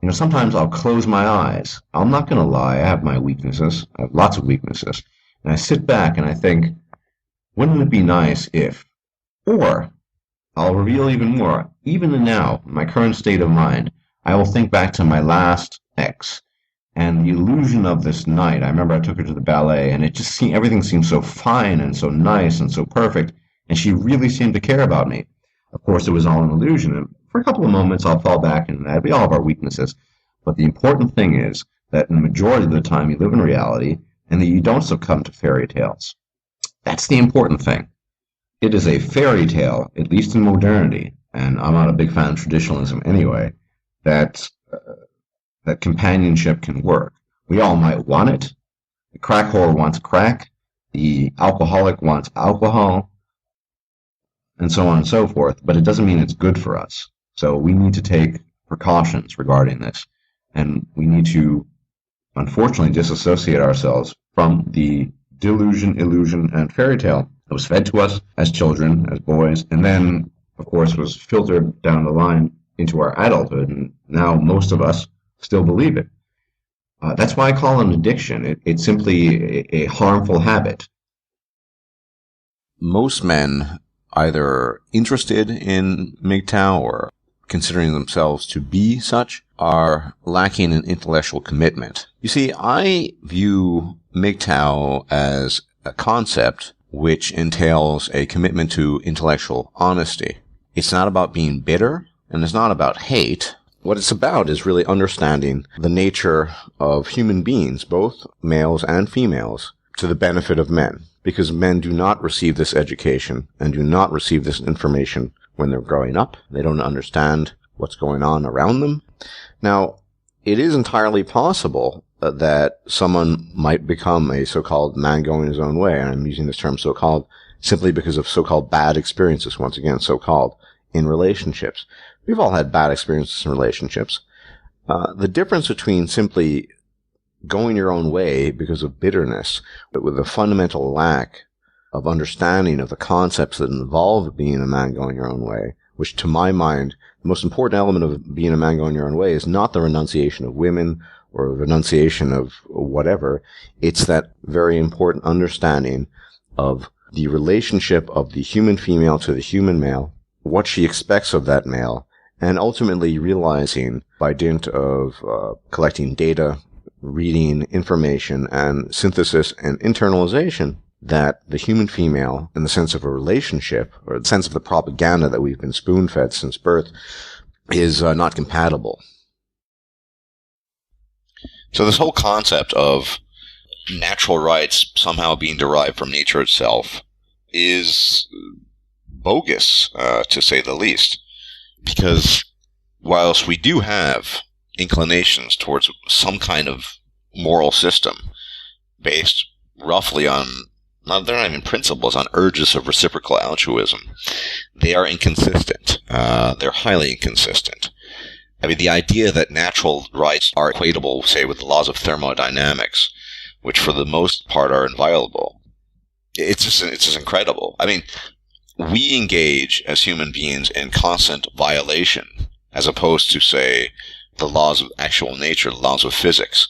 Sometimes I'll close my eyes. I'm not going to lie, I have my weaknesses. I have lots of weaknesses. And I sit back and I think, wouldn't it be nice if, or I'll reveal even more, even now, in my current state of mind, I will think back to my last ex and the illusion of this night. I remember I took her to the ballet and it just seemed, everything seemed so fine and so nice and so perfect, and she really seemed to care about me. Of course, it was all an illusion, and for a couple of moments I'll fall back and we all have our weaknesses. But the important thing is that in the majority of the time you live in reality and that you don't succumb to fairy tales. That's the important thing. It is a fairy tale, at least in modernity, and I'm not a big fan of traditionalism anyway, that companionship can work. We all might want it. The crack whore wants crack. The alcoholic wants alcohol, and so on and so forth, but it doesn't mean it's good for us. So we need to take precautions regarding this, and we need to, unfortunately, disassociate ourselves from the delusion, illusion, and fairy tale that was fed to us as children, as boys, and then, of course, was filtered down the line into our adulthood, and now most of us still believe it. That's why I call it an addiction. It's simply a harmful habit. Most men, either interested in MGTOW or considering themselves to be such, are lacking in intellectual commitment. You see, I view MGTOW as a concept which entails a commitment to intellectual honesty. It's not about being bitter, and it's not about hate. What it's about is really understanding the nature of human beings, both males and females, to the benefit of men. Because men do not receive this education and do not receive this information when they're growing up. They don't understand what's going on around them. Now, it is entirely possible that someone might become a so-called man going his own way, and I'm using this term so-called simply because of so-called bad experiences, once again, so-called, in relationships. We've all had bad experiences in relationships. The difference between simply going your own way because of bitterness, but with a fundamental lack of understanding of the concepts that involve being a man going your own way, which to my mind, the most important element of being a man going your own way is not the renunciation of women or the renunciation of whatever. It's that very important understanding of the relationship of the human female to the human male, what she expects of that male, and ultimately realizing by dint of collecting data, reading information, and synthesis and internalization that the human female, in the sense of a relationship, or the sense of the propaganda that we've been spoon-fed since birth, is not compatible. So this whole concept of natural rights somehow being derived from nature itself is bogus, to say the least. Because whilst we do have inclinations towards some kind of moral system based roughly on, they're not even principles, on urges of reciprocal altruism, they are inconsistent. They're highly inconsistent. I mean, the idea that natural rights are equatable, say, with the laws of thermodynamics, which for the most part are inviolable, it's just incredible. I mean, we engage as human beings in constant violation, as opposed to, say, the laws of actual nature, the laws of physics.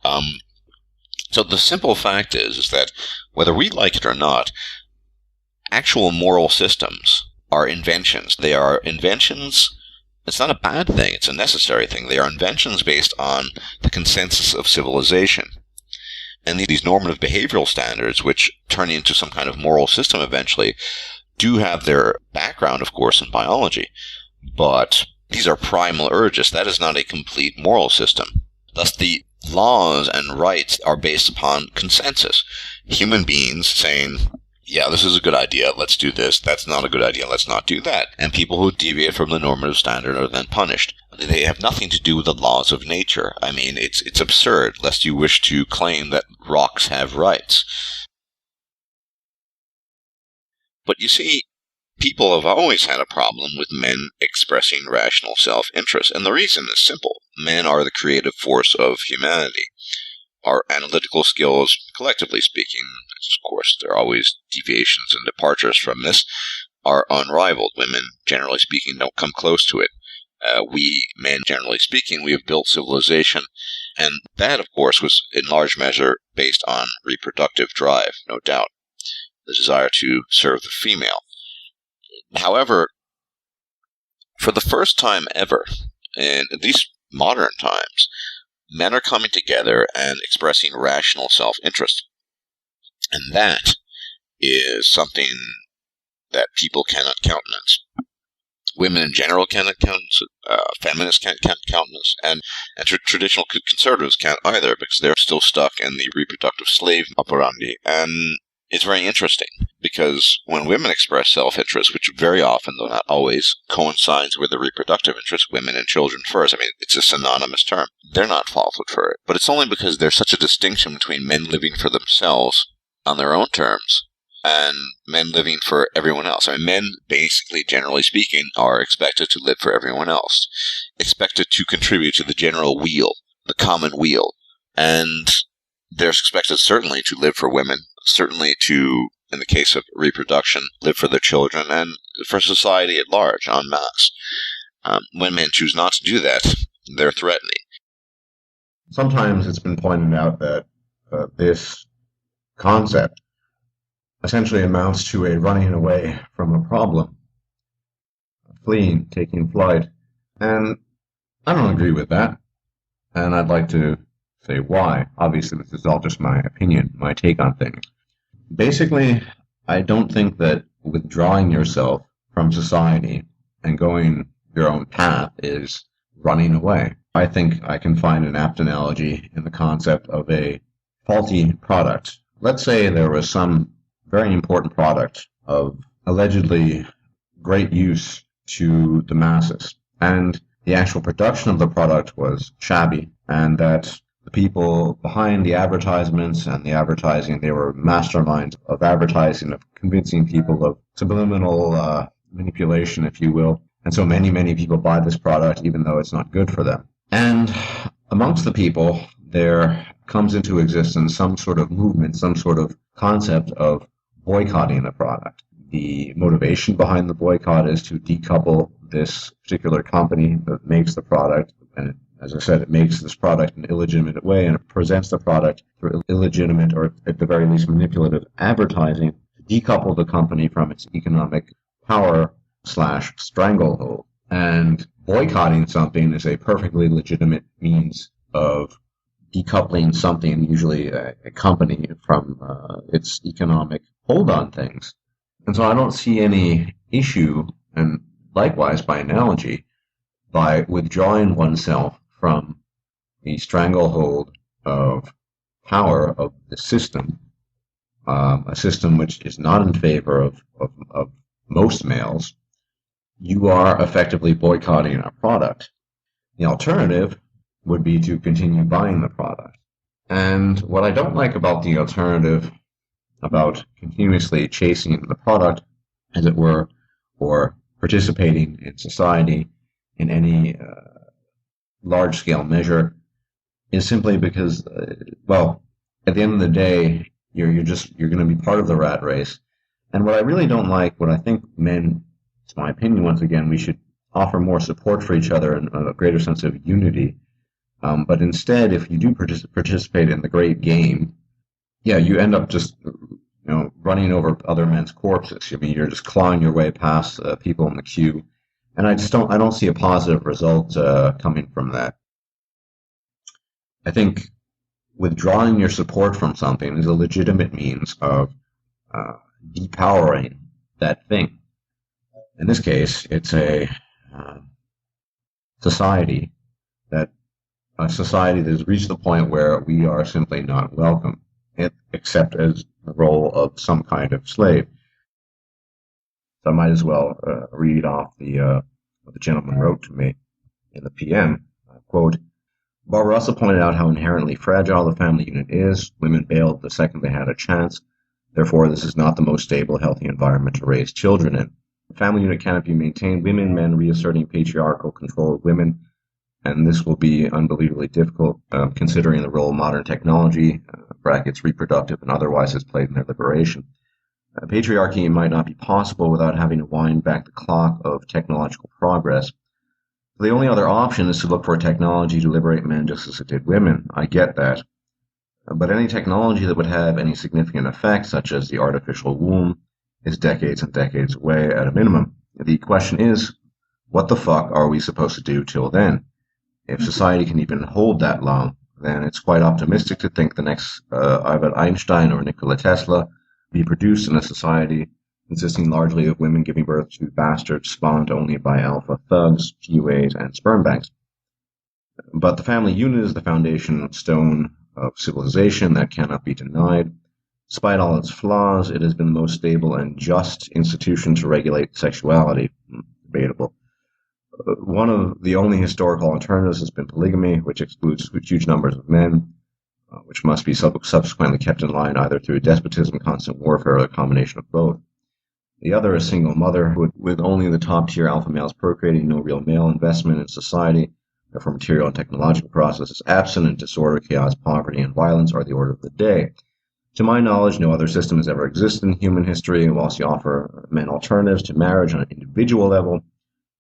So the simple fact is that whether we like it or not, actual moral systems are inventions. They are inventions. It's not a bad thing. It's a necessary thing. They are inventions based on the consensus of civilization. And these normative behavioral standards, which turn into some kind of moral system eventually, do have their background, of course, in biology. But these are primal urges. That is not a complete moral system. Thus, the laws and rights are based upon consensus. Human beings saying, yeah, this is a good idea, let's do this. That's not a good idea, let's not do that. And people who deviate from the normative standard are then punished. They have nothing to do with the laws of nature. I mean, it's absurd, lest you wish to claim that rocks have rights. But you see, people have always had a problem with men expressing rational self-interest, and the reason is simple. Men are the creative force of humanity. Our analytical skills, collectively speaking, of course, there are always deviations and departures from this, are unrivaled. Women, generally speaking, don't come close to it. We, men, generally speaking, we have built civilization, and that, of course, was in large measure based on reproductive drive, no doubt, the desire to serve the female. However, for the first time ever, in these modern times, men are coming together and expressing rational self-interest. And that is something that people cannot countenance. Women in general cannot countenance it, feminists can't countenance, and traditional conservatives can't either, because they're still stuck in the reproductive slave operandi. And it's very interesting, because when women express self-interest, which very often, though not always, coincides with the reproductive interest, women and children first, I mean, it's a synonymous term, they're not faulted for it. But it's only because there's such a distinction between men living for themselves on their own terms and men living for everyone else. I mean, men, basically, generally speaking, are expected to live for everyone else, expected to contribute to the general weal, the common weal, and they're expected certainly to live for women, certainly to, in the case of reproduction, live for their children, and for society at large, en masse. When men choose not to do that, they're threatening. Sometimes it's been pointed out that this concept essentially amounts to a running away from a problem, fleeing, taking flight, and I don't agree with that, and I'd like to say why. Obviously, this is all just my opinion, my take on things. Basically, I don't think that withdrawing yourself from society and going your own path is running away. I think I can find an apt analogy in the concept of a faulty product. Let's say there was some very important product of allegedly great use to the masses, and the actual production of the product was shabby, and that the people behind the advertisements and the advertising, they were masterminds of advertising, of convincing people of subliminal manipulation, if you will. And so many people buy this product even though it's not good for them. And amongst the people, there comes into existence some sort of movement, some sort of concept of boycotting the product. The motivation behind the boycott is to decouple this particular company that makes the product, and as I said, it makes this product in an illegitimate way, and it presents the product through illegitimate, or at the very least manipulative advertising, to decouple the company from its economic power / stranglehold. And boycotting something is a perfectly legitimate means of decoupling something, usually a company, from its economic hold on things. And so I don't see any issue, and likewise by analogy, by withdrawing oneself from the stranglehold of power of the system, a system which is not in favor of most males. You are effectively boycotting a product. The alternative would be to continue buying the product. And what I don't like about the alternative, about continuously chasing the product, as it were, or participating in society in any large-scale measure, is simply because, well, at the end of the day, you're going to be part of the rat race. And what I really don't like, what I think men, it's my opinion once again, we should offer more support for each other and a greater sense of unity. But instead, if you do participate in the great game, yeah, you end up just, running over other men's corpses. I mean, you're just clawing your way past people in the queue, and I don't see a positive result coming from that. I think withdrawing your support from something is a legitimate means of depowering that thing. In this case, it's a society that has reached the point where we are simply not welcome, except as the role of some kind of slave. So I might as well read off what the gentleman wrote to me in the PM. Quote, Barbarossa pointed out how inherently fragile the family unit is. Women bailed the second they had a chance. Therefore, this is not the most stable, healthy environment to raise children in. The family unit cannot be maintained. Women, men reasserting patriarchal control of women, and this will be unbelievably difficult considering the role modern technology, brackets reproductive and otherwise, has played in their liberation. Patriarchy might not be possible without having to wind back the clock of technological progress. The only other option is to look for a technology to liberate men just as it did women. I get that. But any technology that would have any significant effect, such as the artificial womb, is decades and decades away at a minimum. The question is, what the fuck are we supposed to do till then? If society can even hold that long, then it's quite optimistic to think the next Albert Einstein or Nikola Tesla be produced in a society consisting largely of women giving birth to bastards spawned only by alpha thugs, PUAs, and sperm banks. But the family unit is the foundation stone of civilization that cannot be denied. Despite all its flaws, it has been the most stable and just institution to regulate sexuality. Debatable. One of the only historical alternatives has been polygamy, which excludes huge numbers of men, which must be subsequently kept in line either through despotism, constant warfare, or a combination of both. The other is single mother, with only the top-tier alpha males procreating, no real male investment in society, therefore material and technological processes absent, and disorder, chaos, poverty, and violence are the order of the day. To my knowledge, no other system has ever existed in human history, and whilst you offer men alternatives to marriage on an individual level,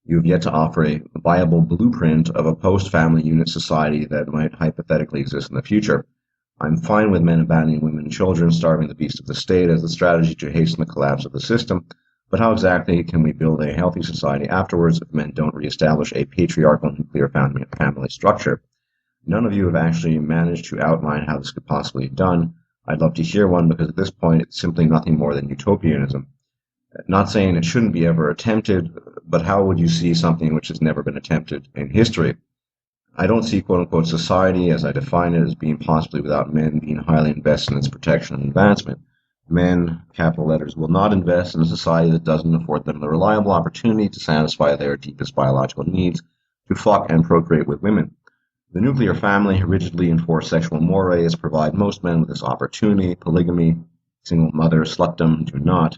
you have yet to offer a viable blueprint of a post-family unit society that might hypothetically exist in the future. I'm fine with men abandoning women and children, starving the beast of the state as the strategy to hasten the collapse of the system, but how exactly can we build a healthy society afterwards if men don't reestablish a patriarchal nuclear family structure? None of you have actually managed to outline how this could possibly be done. I'd love to hear one, because at this point it's simply nothing more than utopianism. Not saying it shouldn't be ever attempted, but how would you see something which has never been attempted in history? I don't see quote-unquote society, as I define it, as being possibly without men being highly invested in its protection and advancement. Men, capital letters, will not invest in a society that doesn't afford them the reliable opportunity to satisfy their deepest biological needs, to fuck and procreate with women. The nuclear family, rigidly enforced sexual mores, provide most men with this opportunity. Polygamy, single mother, slutdom do not.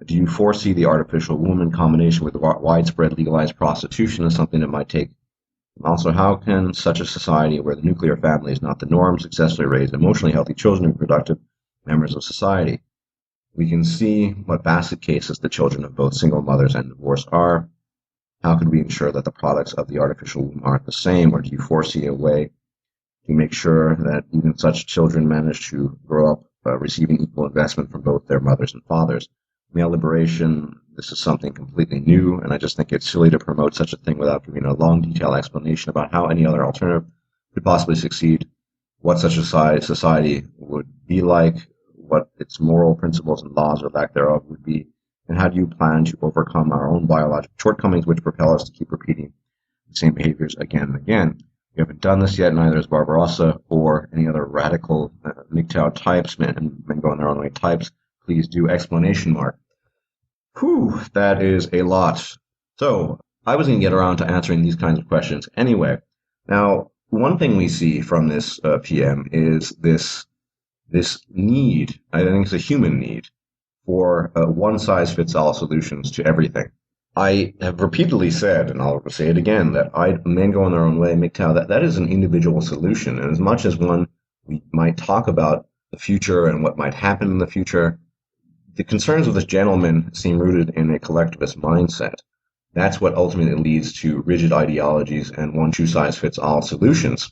Do you foresee the artificial womb in combination with widespread legalized prostitution as something that might take? Also, how can such a society where the nuclear family is not the norm successfully raise emotionally healthy children and productive members of society? We can see what basket cases the children of both single mothers and divorce are. How could we ensure that the products of the artificial womb aren't the same, or do you foresee a way to make sure that even such children manage to grow up receiving equal investment from both their mothers and fathers? Male liberation, this is something completely new, and I just think it's silly to promote such a thing without giving a long, detailed explanation about how any other alternative could possibly succeed, what such a society would be like, what its moral principles and laws or lack thereof would be, and how do you plan to overcome our own biological shortcomings which propel us to keep repeating the same behaviors again and again. We haven't done this yet, neither has Barbarossa or any other radical MGTOW types, men going their own way types. Please do explanation mark. Whew, that is a lot. So, I was going to get around to answering these kinds of questions anyway. Now, one thing we see from this PM is this need, I think it's a human need, for one-size-fits-all solutions to everything. I have repeatedly said, and I'll say it again, that men going their own way, MGTOW, that is an individual solution. And as much as we might talk about the future and what might happen in the future, the concerns of this gentleman seem rooted in a collectivist mindset. That's what ultimately leads to rigid ideologies and one-size-fits-all solutions.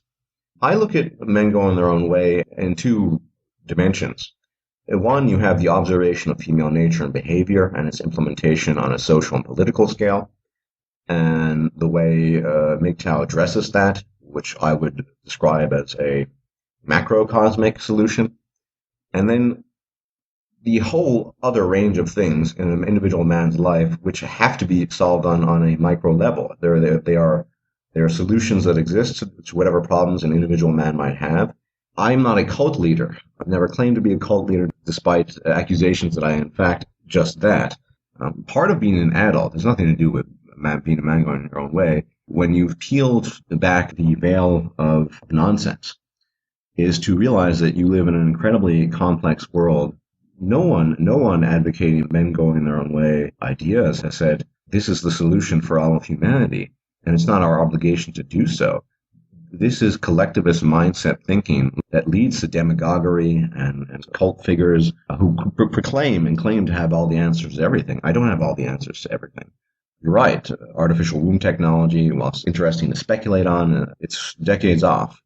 I look at men going their own way in two dimensions. One, you have the observation of female nature and behavior and its implementation on a social and political scale, and the way MGTOW addresses that, which I would describe as a macrocosmic solution. And then the whole other range of things in an individual man's life which have to be solved on a micro level. They are solutions that exist to whatever problems an individual man might have. I'm not a cult leader. I've never claimed to be a cult leader, despite accusations that I am, in fact, just that. Part of being an adult has nothing to do with being a man going your own way. When you've peeled back the veil of nonsense, is to realize that you live in an incredibly complex world. No one advocating men going their own way ideas has said, this is the solution for all of humanity, and it's not our obligation to do so. This is collectivist mindset thinking that leads to demagoguery and cult figures who proclaim and claim to have all the answers to everything. I don't have all the answers to everything. you're right. Artificial womb technology, while it's interesting to speculate on, it's decades off.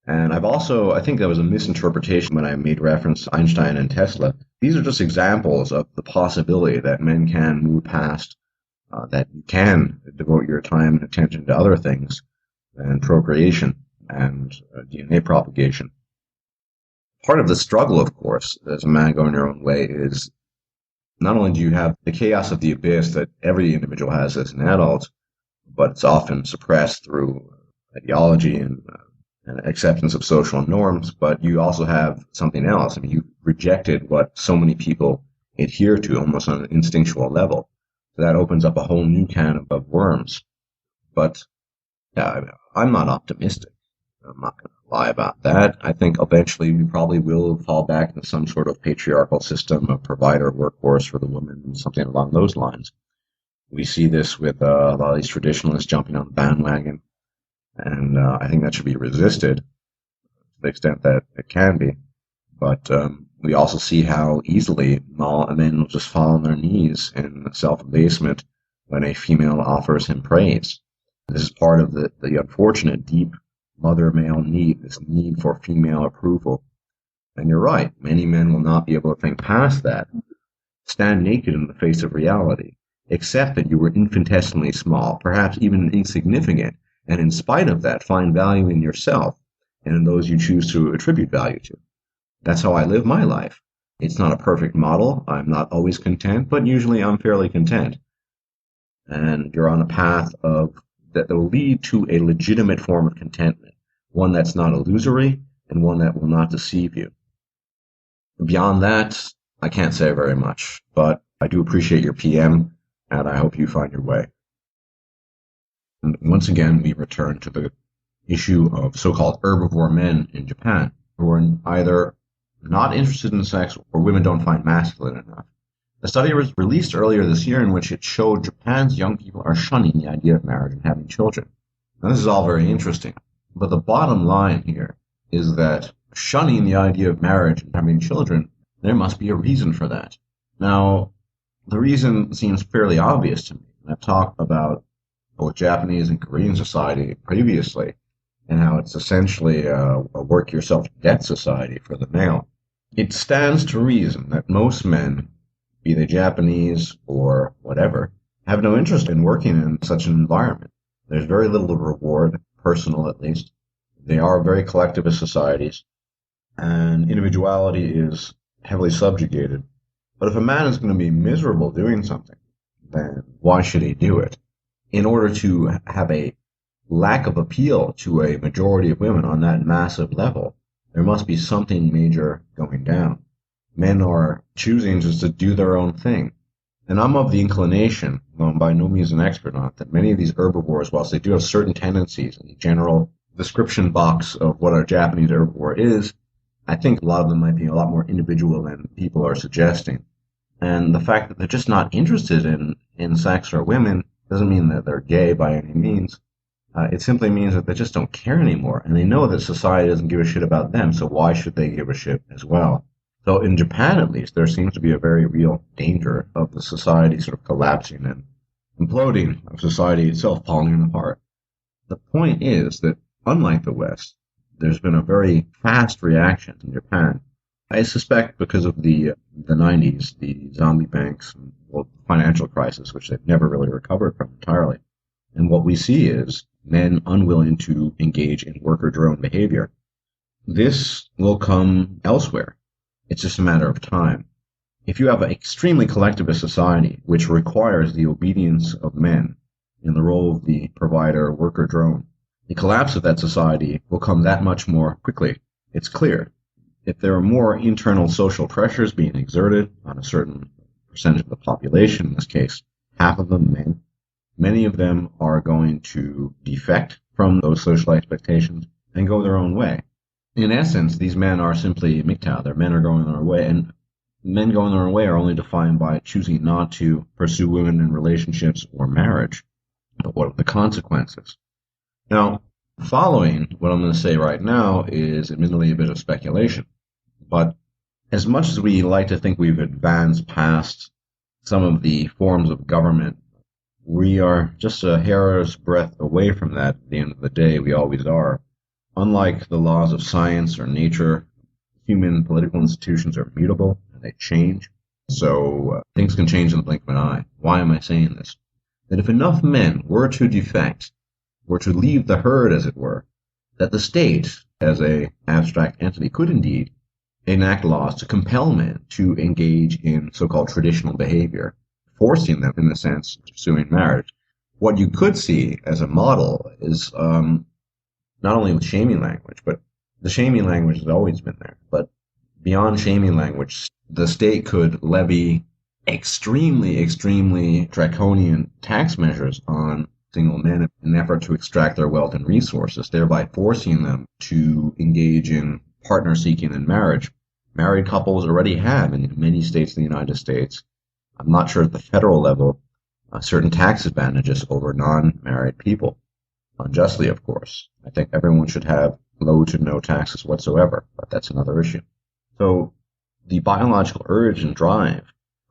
And I think there was a misinterpretation when I made reference to Einstein and Tesla. These are just examples of the possibility that men can move past, that you can devote your time and attention to other things than procreation and DNA propagation. Part of the struggle, of course, as a man going your own way is not only do you have the chaos of the abyss that every individual has as an adult, but it's often suppressed through ideology and acceptance of social norms, but you also have something else. I mean, you rejected what so many people adhere to almost on an instinctual level. So that opens up a whole new can of worms. But yeah, I'm not optimistic. I'm not going to lie about that. I think eventually we probably will fall back into some sort of patriarchal system of provider workforce for the woman, something along those lines. We see this with a lot of these traditionalists jumping on the bandwagon, and I think that should be resisted to the extent that it can be. But we also see how easily men will just fall on their knees in self-abasement when a female offers him praise. This is part of the unfortunate deep mother male need, this need for female approval. And you're right, many men will not be able to think past that, stand naked in the face of reality, accept that you were infinitesimally small, perhaps even insignificant, and in spite of that, find value in yourself and in those you choose to attribute value to. That's how I live my life. It's not a perfect model. I'm not always content, but usually I'm fairly content. And you're on a path that will lead to a legitimate form of contentment, one that's not illusory and one that will not deceive you. Beyond that, I can't say very much, but I do appreciate your PM, and I hope you find your way. And once again, we return to the issue of so-called herbivore men in Japan, who are either not interested in sex or women don't find masculine enough. A study was released earlier this year in which it showed Japan's young people are shunning the idea of marriage and having children. Now, this is all very interesting, but the bottom line here is that shunning the idea of marriage and having children, there must be a reason for that. Now, the reason seems fairly obvious to me. I've talked about both Japanese and Korean society previously, and how it's essentially a work-yourself-to-death society for the male. It stands to reason that most men, be they Japanese or whatever, have no interest in working in such an environment. There's very little reward, personal at least. They are very collectivist societies, and individuality is heavily subjugated. But if a man is going to be miserable doing something, then why should he do it? In order to have a lack of appeal to a majority of women on that massive level, there must be something major going down. Men are choosing just to do their own thing. And I'm of the inclination, though I'm by no means an expert on it, that many of these herbivores, whilst they do have certain tendencies in the general description box of what a Japanese herbivore is, I think a lot of them might be a lot more individual than people are suggesting. And the fact that they're just not interested in sex or women doesn't mean that they're gay by any means. It simply means that they just don't care anymore, and they know that society doesn't give a shit about them, so why should they give a shit as well? So in Japan, at least, there seems to be a very real danger of the society sort of collapsing and imploding, of society itself falling apart. The point is that, unlike the West, there's been a very fast reaction in Japan. I suspect because of the 90s, the zombie banks, and the financial crisis, which they've never really recovered from entirely. And what we see is men unwilling to engage in worker-drone behavior. This will come elsewhere. It's just a matter of time. If you have an extremely collectivist society, which requires the obedience of men in the role of the provider, worker drone, the collapse of that society will come that much more quickly. It's clear. If there are more internal social pressures being exerted on a certain percentage of the population, in this case, half of them men, many of them are going to defect from those social expectations and go their own way. In essence, these men are simply MGTOW. Their men are going their own way, and men going their own way are only defined by choosing not to pursue women in relationships or marriage. But what are the consequences? Now, following what I'm going to say right now is admittedly a bit of speculation, but as much as we like to think we've advanced past some of the forms of government We are just a hair's breadth away from that at the end of the day. We always are. Unlike the laws of science or nature, human political institutions are mutable and they change. So things can change in the blink of an eye. Why am I saying this? That if enough men were to defect, were to leave the herd, as it were, that the state, as an abstract entity, could indeed enact laws to compel men to engage in so-called traditional behavior, forcing them, in a sense, to pursuing marriage. What you could see as a model is not only with shaming language, but the shaming language has always been there. But beyond shaming language, the state could levy extremely draconian tax measures on single men in an effort to extract their wealth and resources, thereby forcing them to engage in partner seeking and marriage. Married couples already have in many states in the United States. I'm not sure at the federal level, certain tax advantages over non-married people. Unjustly, of course. I think everyone should have low to no taxes whatsoever, but that's another issue. So the biological urge and drive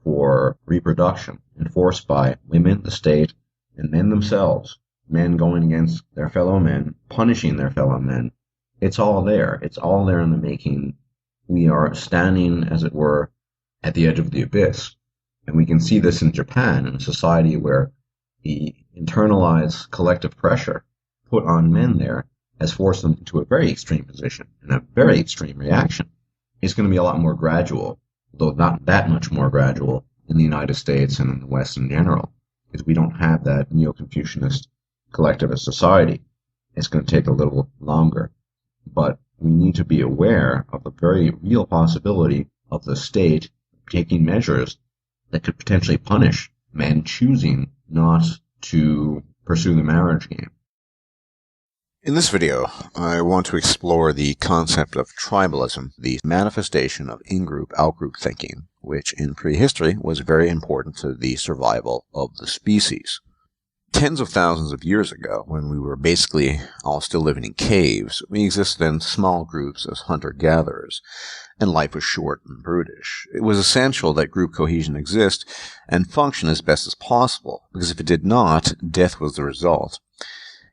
for reproduction enforced by women, the state, and men themselves, men going against their fellow men, punishing their fellow men, it's all there. It's all there in the making. We are standing, as it were, at the edge of the abyss. And we can see this in Japan, in a society where the internalized collective pressure put on men there has forced them into a very extreme position and a very extreme reaction. It's going to be a lot more gradual, though not that much more gradual in the United States and in the West in general, because we don't have that neo-Confucianist collectivist society. It's going to take a little longer, but we need to be aware of the very real possibility of the state taking measures that could potentially punish men choosing not to pursue the marriage game. In this video, I want to explore the concept of tribalism, the manifestation of in-group, out-group thinking, which in prehistory was very important to the survival of the species. Tens of thousands of years ago, when we were basically all still living in caves, we existed in small groups as hunter-gatherers, and life was short and brutish. It was essential that group cohesion exist and function as best as possible, because if it did not, death was the result.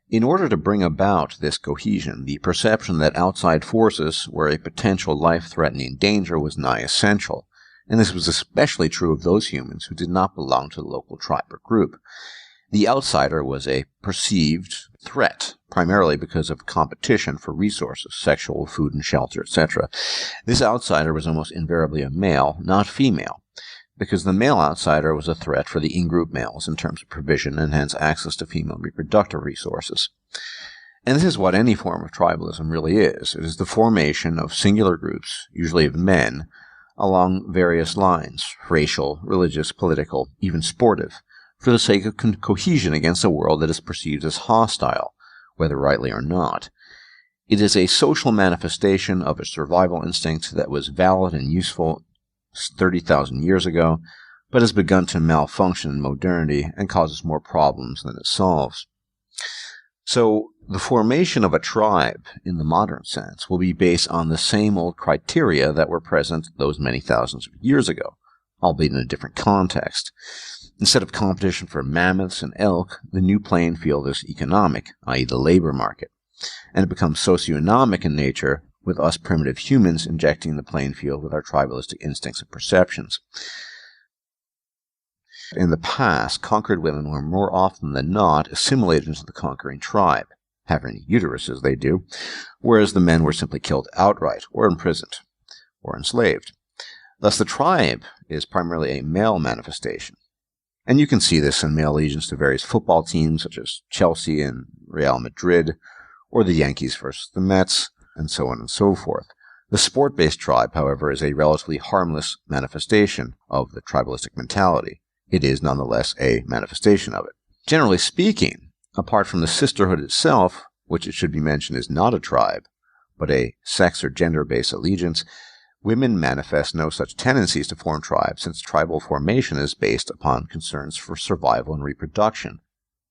In order to bring about this cohesion, the perception that outside forces were a potential life-threatening danger was nigh essential, and this was especially true of those humans who did not belong to the local tribe or group. The outsider was a perceived threat, primarily because of competition for resources, sexual, food and shelter, etc. This outsider was almost invariably a male, not female, because the male outsider was a threat for the in-group males in terms of provision and hence access to female reproductive resources. And this is what any form of tribalism really is. It is the formation of singular groups, usually of men, along various lines, racial, religious, political, even sportive, for the sake of cohesion against a world that is perceived as hostile, whether rightly or not. It is a social manifestation of a survival instinct that was valid and useful 30,000 years ago, but has begun to malfunction in modernity and causes more problems than it solves. So, the formation of a tribe, in the modern sense, will be based on the same old criteria that were present those many thousands of years ago, albeit in a different context. Instead of competition for mammoths and elk, the new playing field is economic, i.e. the labor market, and it becomes socioeconomic in nature, with us primitive humans injecting the playing field with our tribalistic instincts and perceptions. In the past, conquered women were more often than not assimilated into the conquering tribe, having uteruses they do, whereas the men were simply killed outright, or imprisoned, or enslaved. Thus the tribe is primarily a male manifestation. And you can see this in male allegiance to various football teams such as Chelsea and Real Madrid, or the Yankees versus the Mets, and so on and so forth. The sport-based tribe, however, is a relatively harmless manifestation of the tribalistic mentality. It is nonetheless a manifestation of it. Generally speaking, apart from the sisterhood itself, which it should be mentioned is not a tribe, but a sex or gender-based allegiance, women manifest no such tendencies to form tribes, since tribal formation is based upon concerns for survival and reproduction,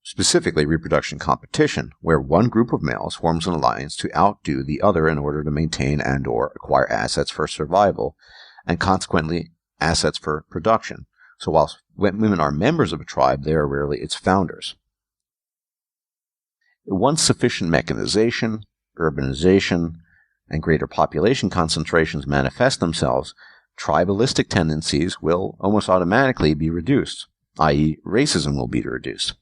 specifically reproduction competition, where one group of males forms an alliance to outdo the other in order to maintain and/or acquire assets for survival, and consequently assets for production, So whilst women are members of a tribe, they are rarely its founders. Once sufficient mechanization, urbanization, and greater population concentrations manifest themselves, tribalistic tendencies will almost automatically be reduced, i.e. racism will be reduced.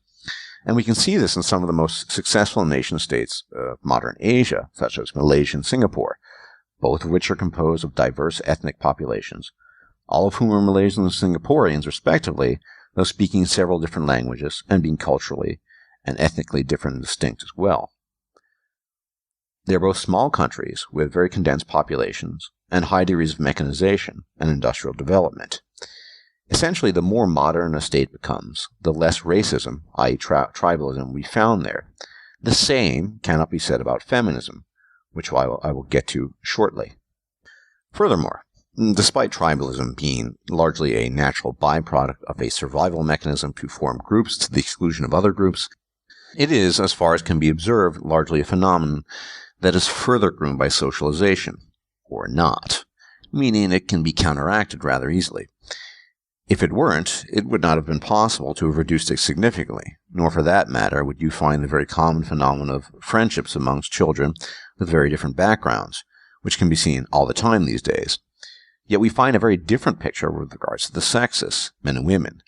And we can see this in some of the most successful nation-states of modern Asia, such as Malaysia and Singapore, both of which are composed of diverse ethnic populations, all of whom are Malaysians and Singaporeans respectively, though speaking several different languages and being culturally and ethnically different and distinct as well. They are both small countries with very condensed populations and high degrees of mechanization and industrial development. Essentially, the more modern a state becomes, the less racism, i.e. tribalism, we found there. The same cannot be said about feminism, which I will get to shortly. Furthermore, despite tribalism being largely a natural byproduct of a survival mechanism to form groups to the exclusion of other groups, it is, as far as can be observed, largely a phenomenon that is further groomed by socialization, or not, meaning it can be counteracted rather easily. If it weren't, it would not have been possible to have reduced it significantly, nor for that matter would you find the very common phenomenon of friendships amongst children with very different backgrounds, which can be seen all the time these days. Yet we find a very different picture with regards to the sexes, men and women.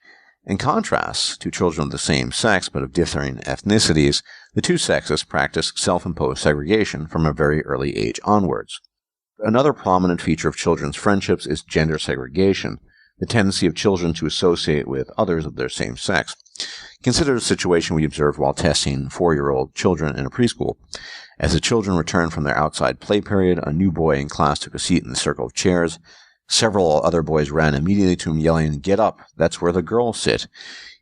In contrast to children of the same sex but of differing ethnicities, the two sexes practice self-imposed segregation from a very early age onwards. Another prominent feature of children's friendships is gender segregation, the tendency of children to associate with others of their same sex. Consider the situation we observed while testing 4-year-old children in a preschool. As the children returned from their outside play period, a new boy in class took a seat in the circle of chairs. Several other boys ran immediately to him, yelling, "Get up, that's where the girls sit."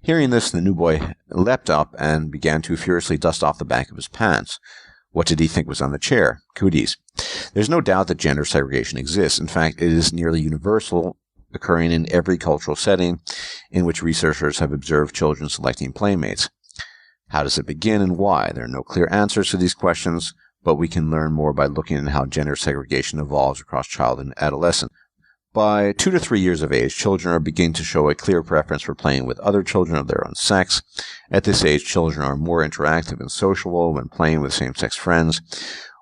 Hearing this, the new boy leapt up and began to furiously dust off the back of his pants. What did he think was on the chair? Cooties. There's no doubt that gender segregation exists. In fact, it is nearly universal, occurring in every cultural setting in which researchers have observed children selecting playmates. How does it begin and why? There are no clear answers to these questions, but we can learn more by looking at how gender segregation evolves across childhood and adolescence. By 2 to 3 years of age, children are beginning to show a clear preference for playing with other children of their own sex. At this age, children are more interactive and sociable when playing with same-sex friends.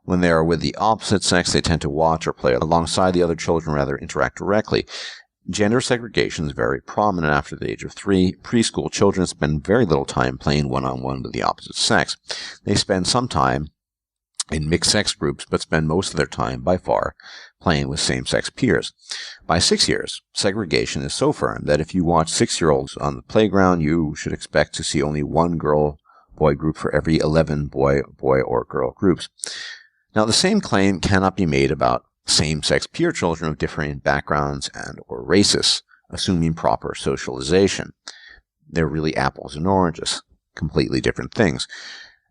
When they are with the opposite sex, they tend to watch or play alongside the other children rather than interact directly. Gender segregation is very prominent after the age of 3. Preschool children spend very little time playing one-on-one with the opposite sex. They spend some time in mixed-sex groups, but spend most of their time, by far, playing with same-sex peers. By 6 years, segregation is so firm that if you watch 6-year-olds on the playground, you should expect to see only one girl-boy group for every 11 boy or girl groups. Now, the same claim cannot be made about same-sex peer children of differing backgrounds and or races, assuming proper socialization. They're really apples and oranges, completely different things.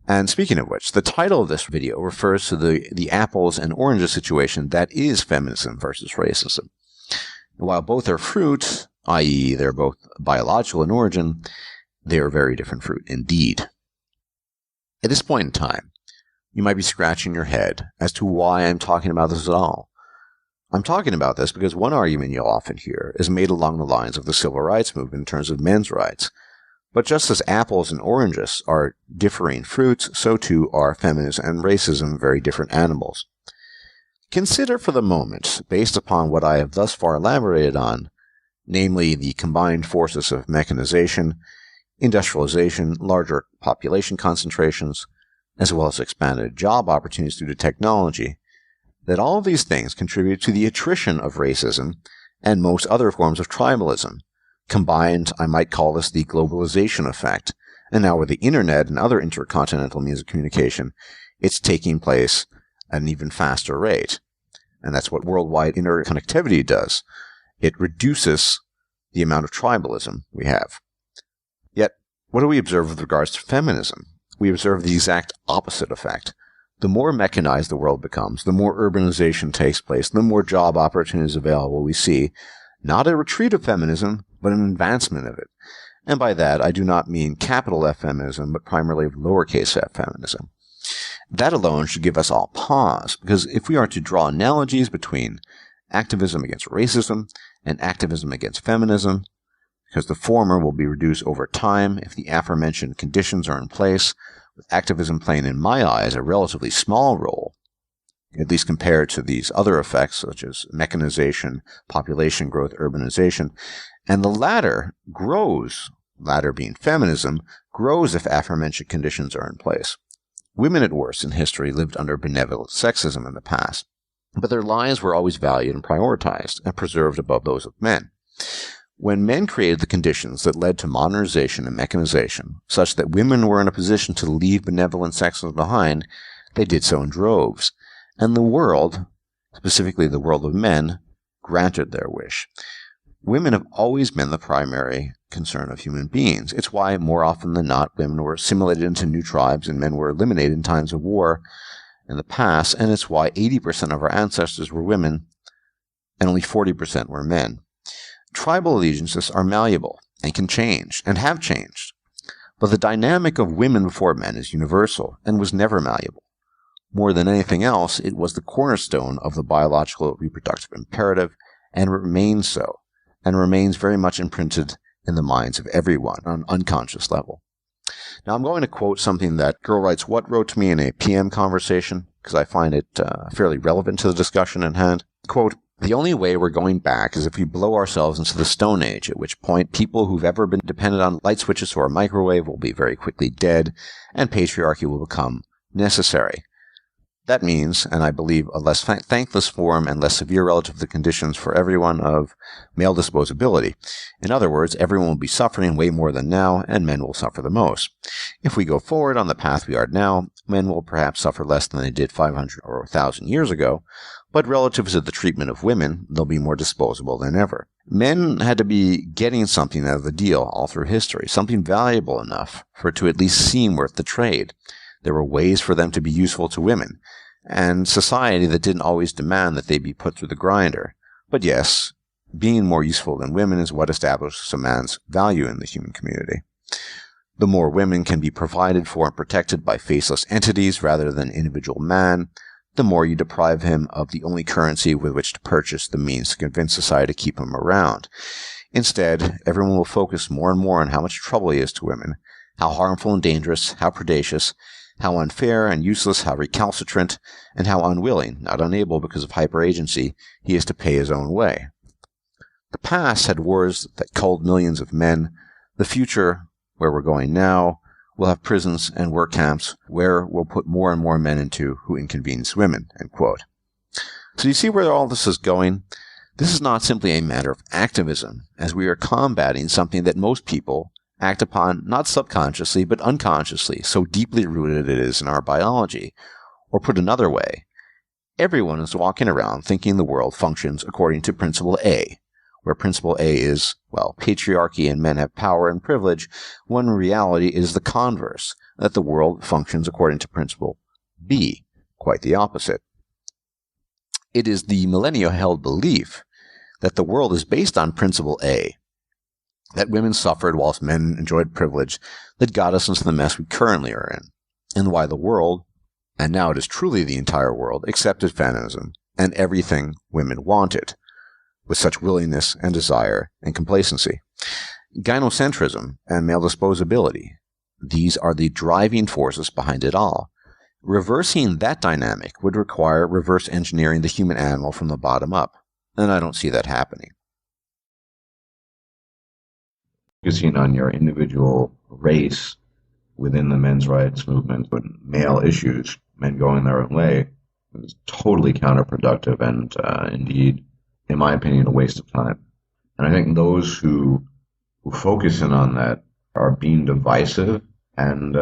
And speaking of which, the title of this video refers to the apples and oranges situation that is feminism versus racism. And while both are fruit, i.e. they're both biological in origin, they are very different fruit indeed. At this point in time, you might be scratching your head as to why I'm talking about this at all. I'm talking about this because one argument you'll often hear is made along the lines of the civil rights movement in terms of men's rights. But just as apples and oranges are differing fruits, so too are feminism and racism very different animals. Consider for the moment, based upon what I have thus far elaborated on, namely the combined forces of mechanization, industrialization, larger population concentrations, as well as expanded job opportunities due to technology, that all of these things contribute to the attrition of racism and most other forms of tribalism. Combined, I might call this the globalization effect. And now with the internet and other intercontinental means of communication, it's taking place at an even faster rate. And that's what worldwide interconnectivity does. It reduces the amount of tribalism we have. Yet, what do we observe with regards to feminism? We observe the exact opposite effect. The more mechanized the world becomes, the more urbanization takes place, the more job opportunities available we see. Not a retreat of feminism, but an advancement of it. And by that, I do not mean capital F feminism, but primarily lowercase f feminism. That alone should give us all pause, because if we are to draw analogies between activism against racism and activism against feminism, because the former will be reduced over time if the aforementioned conditions are in place, with activism playing, in my eyes, a relatively small role, at least compared to these other effects such as mechanization, population growth, urbanization, and the latter grows, latter being feminism, grows if aforementioned conditions are in place. Women at worst in history lived under benevolent sexism in the past, but their lives were always valued and prioritized and preserved above those of men. When men created the conditions that led to modernization and mechanization, such that women were in a position to leave benevolent sexism behind, they did so in droves, and the world, specifically the world of men, granted their wish. Women have always been the primary concern of human beings. It's why, more often than not, women were assimilated into new tribes and men were eliminated in times of war in the past, and it's why 80% of our ancestors were women and only 40% were men. Tribal allegiances are malleable and can change, and have changed. But the dynamic of women before men is universal and was never malleable. More than anything else, it was the cornerstone of the biological reproductive imperative, and remains so, and remains very much imprinted in the minds of everyone on an unconscious level. Now I'm going to quote something that Girl Writes What wrote to me in a PM conversation, because I find it fairly relevant to the discussion at hand. Quote, "The only way we're going back is if we blow ourselves into the Stone Age, at which point people who've ever been dependent on light switches or a microwave will be very quickly dead, and patriarchy will become necessary. That means, and I believe, a less thankless form and less severe relative to the conditions for everyone of male disposability. In other words, everyone will be suffering way more than now, and men will suffer the most. If we go forward on the path we are now, men will perhaps suffer less than they did 500 or 1,000 years ago, but relative to the treatment of women, they'll be more disposable than ever. Men had to be getting something out of the deal all through history, something valuable enough for it to at least seem worth the trade. There were ways for them to be useful to women, and society that didn't always demand that they be put through the grinder. But yes, being more useful than women is what establishes a man's value in the human community. The more women can be provided for and protected by faceless entities rather than individual man, the more you deprive him of the only currency with which to purchase the means to convince society to keep him around. Instead, everyone will focus more and more on how much trouble he is to women, how harmful and dangerous, how predacious, how unfair and useless, how recalcitrant, and how unwilling, not unable because of hyper-agency, he is to pay his own way. The past had wars that culled millions of men. The future, where we're going now, will have prisons and work camps where we'll put more and more men into who inconvenience women." End quote. So you see where all this is going? This is not simply a matter of activism, as we are combating something that most people act upon not subconsciously but unconsciously, so deeply rooted it is in our biology. Or put another way, everyone is walking around thinking the world functions according to Principle A, where Principle A is, well, patriarchy and men have power and privilege, when in reality it is the converse, that the world functions according to Principle B, quite the opposite. It is the millennia-held belief that the world is based on Principle A, that women suffered whilst men enjoyed privilege, that got us into the mess we currently are in, and why the world, and now it is truly the entire world, accepted feminism and everything women wanted, with such willingness and desire and complacency. Gynocentrism and male disposability, these are the driving forces behind it all. Reversing that dynamic would require reverse engineering the human animal from the bottom up, and I don't see that happening. Focusing on your individual race within the men's rights movement, but male issues, men going their own way, is totally counterproductive and indeed, in my opinion, a waste of time. And I think those who focus in on that are being divisive and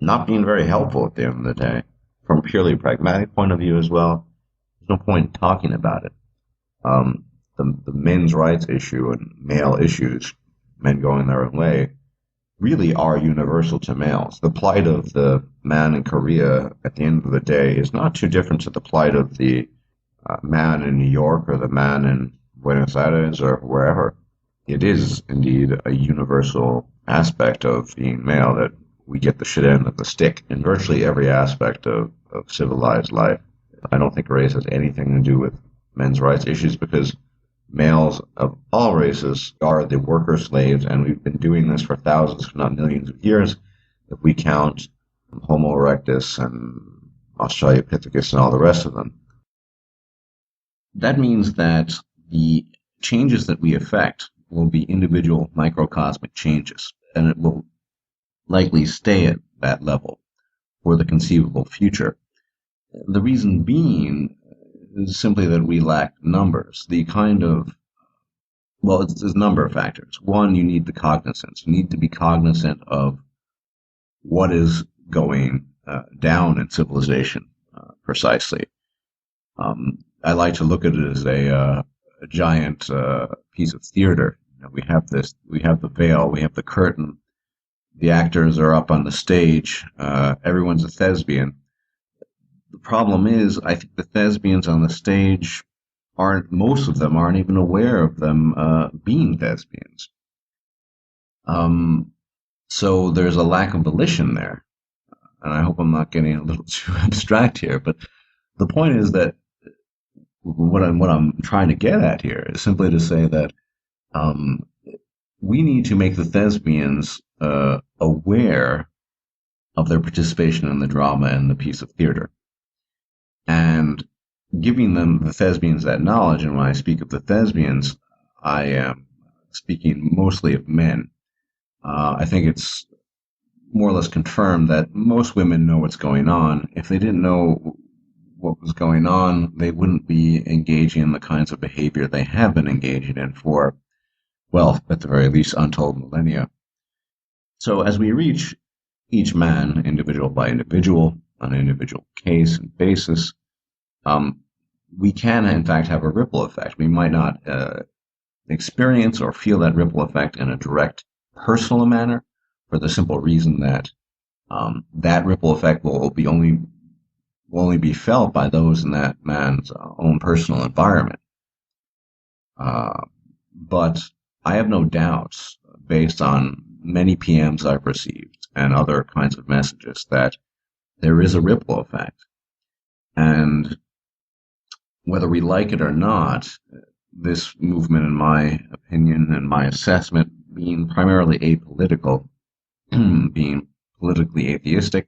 not being very helpful at the end of the day. From a purely pragmatic point of view as well, there's no point in talking about it. The men's rights issue and male issues, men going their own way, really are universal to males. The plight of the man in Korea at the end of the day is not too different to the plight of the man in New York or the man in Buenos Aires or wherever. It is indeed a universal aspect of being male that we get the shit end of the stick in virtually every aspect of civilized life. I don't think race has anything to do with men's rights issues because males of all races are the worker slaves, and we've been doing this for thousands, if not millions of years, if we count Homo erectus and Australopithecus and all the rest of them. That means that the changes that we affect will be individual microcosmic changes, and it will likely stay at that level for the conceivable future. The reason being is simply that we lack numbers. There's a number of factors. One, you need the cognizance. You need to be cognizant of what is going down in civilization precisely. I like to look at it as a giant piece of theater. We have the veil, we have the curtain. The actors are up on the stage. Everyone's a thespian. The problem is, I think the thespians on the stage most of them aren't even aware of them being thespians. So there's a lack of volition there. And I hope I'm not getting a little too abstract here, but the point is that what I'm trying to get at here is simply to say that we need to make the thespians aware of their participation in the drama and the piece of theater, and giving the thespians that knowledge. And when I speak of the thespians, I am speaking mostly of men. I think it's more or less confirmed that most women know what's going on. If they didn't know what was going on, they wouldn't be engaging in the kinds of behavior they have been engaging in for, well, at the very least, untold millennia. So as we reach each man, individual by individual, on an individual case and basis, we can, in fact, have a ripple effect. We might not experience or feel that ripple effect in a direct personal manner, for the simple reason that that ripple effect will only be felt by those in that man's own personal environment. But I have no doubts, based on many PMs I've received and other kinds of messages, that there is a ripple effect. And whether we like it or not, this movement, in my opinion and my assessment, being primarily apolitical, being politically atheistic,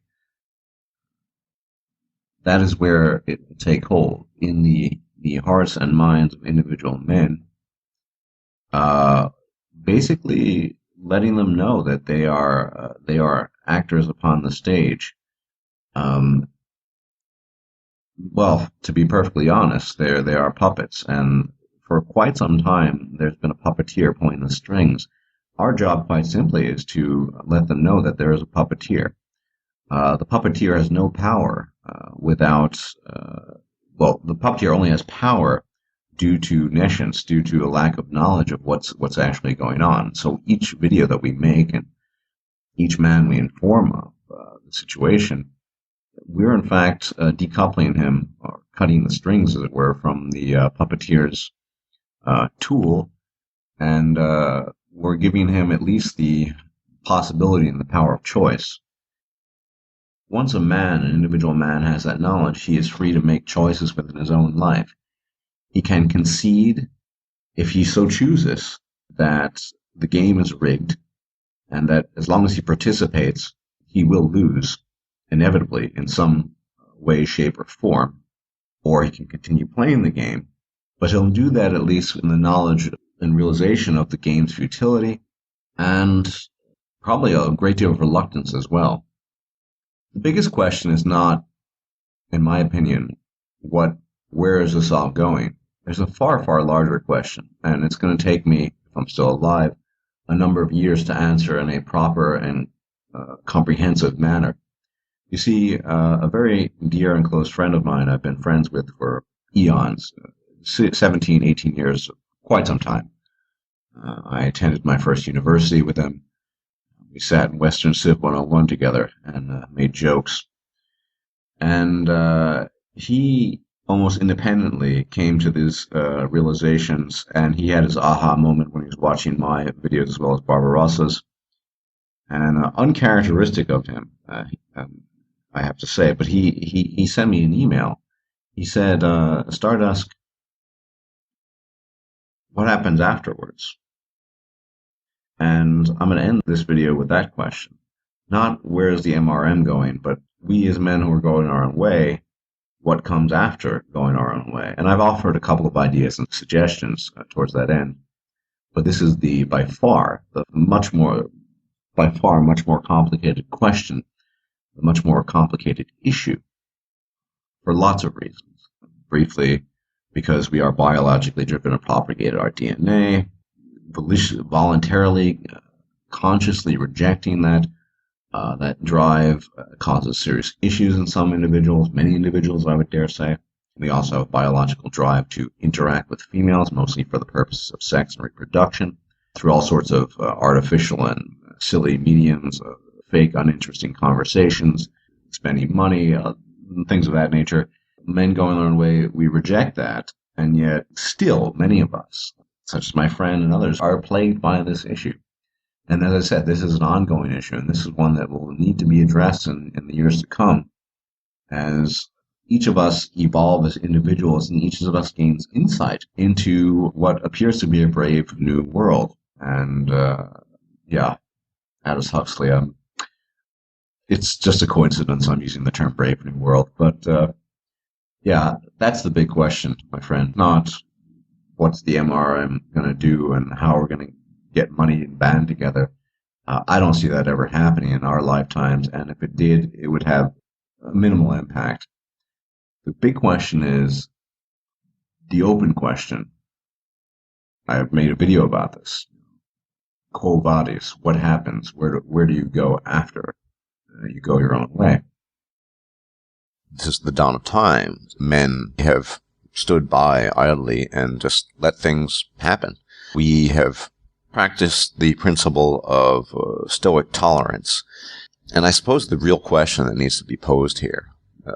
that is where it will take hold in the hearts and minds of individual men, basically letting them know that they are actors upon the stage. Well, to be perfectly honest, they are puppets, and for quite some time there's been a puppeteer pulling the strings. Our job, quite simply, is to let them know that there is a puppeteer. The puppeteer has no power without, the puppeteer only has power due to nescience, due to a lack of knowledge of what's actually going on. So each video that we make and each man we inform of the situation, we're in fact decoupling him, or cutting the strings, as it were, from the puppeteer's tool, and we're giving him at least the possibility and the power of choice. Once an individual man, has that knowledge, he is free to make choices within his own life. He can concede, if he so chooses, that the game is rigged, and that as long as he participates, he will lose, inevitably, in some way, shape, or form. Or he can continue playing the game, but he'll do that at least in the knowledge and realization of the game's futility, and probably a great deal of reluctance as well. The biggest question is not, in my opinion, where is this all going? There's a far, far larger question, and it's going to take me, if I'm still alive, a number of years to answer in a proper and comprehensive manner. You see, a very dear and close friend of mine I've been friends with for eons, 17, 18 years, quite some time. I attended my first university with him. We sat in Western Civ 101 together and made jokes. And he almost independently came to these realizations, and he had his aha moment when he was watching my videos as well as Barbarossa's. And uncharacteristic of him, I have to say, but he sent me an email. He said, Stardusk, what happens afterwards? And I'm going to end this video with that question. Not where's the MRM going, but we as men who are going our own way, what comes after going our own way? And I've offered a couple of ideas and suggestions towards that end. But this is by far much more complicated question, a much more complicated issue for lots of reasons. Briefly, because we are biologically driven to propagate our DNA, voluntarily, consciously rejecting that drive causes serious issues in some individuals, many individuals, I would dare say. We also have a biological drive to interact with females, mostly for the purposes of sex and reproduction, through all sorts of artificial and silly mediums, fake, uninteresting conversations, spending money, things of that nature. Men going their own way, we reject that, and yet still many of us, such as my friend and others, are plagued by this issue. And as I said, this is an ongoing issue, and this is one that will need to be addressed in the years to come as each of us evolve as individuals and each of us gains insight into what appears to be a brave new world. And Aldous Huxley, it's just a coincidence I'm using the term brave new world, but that's the big question, my friend, not what's the MRM going to do and how we're going to get money and band together. I don't see that ever happening in our lifetimes, and if it did, it would have a minimal impact. The big question is the open question. I've made a video about this. Quo vadis, what happens? Where do you go after you go your own way? Since the dawn of time, men have stood by idly and just let things happen. We have practiced the principle of stoic tolerance. And I suppose the real question that needs to be posed here,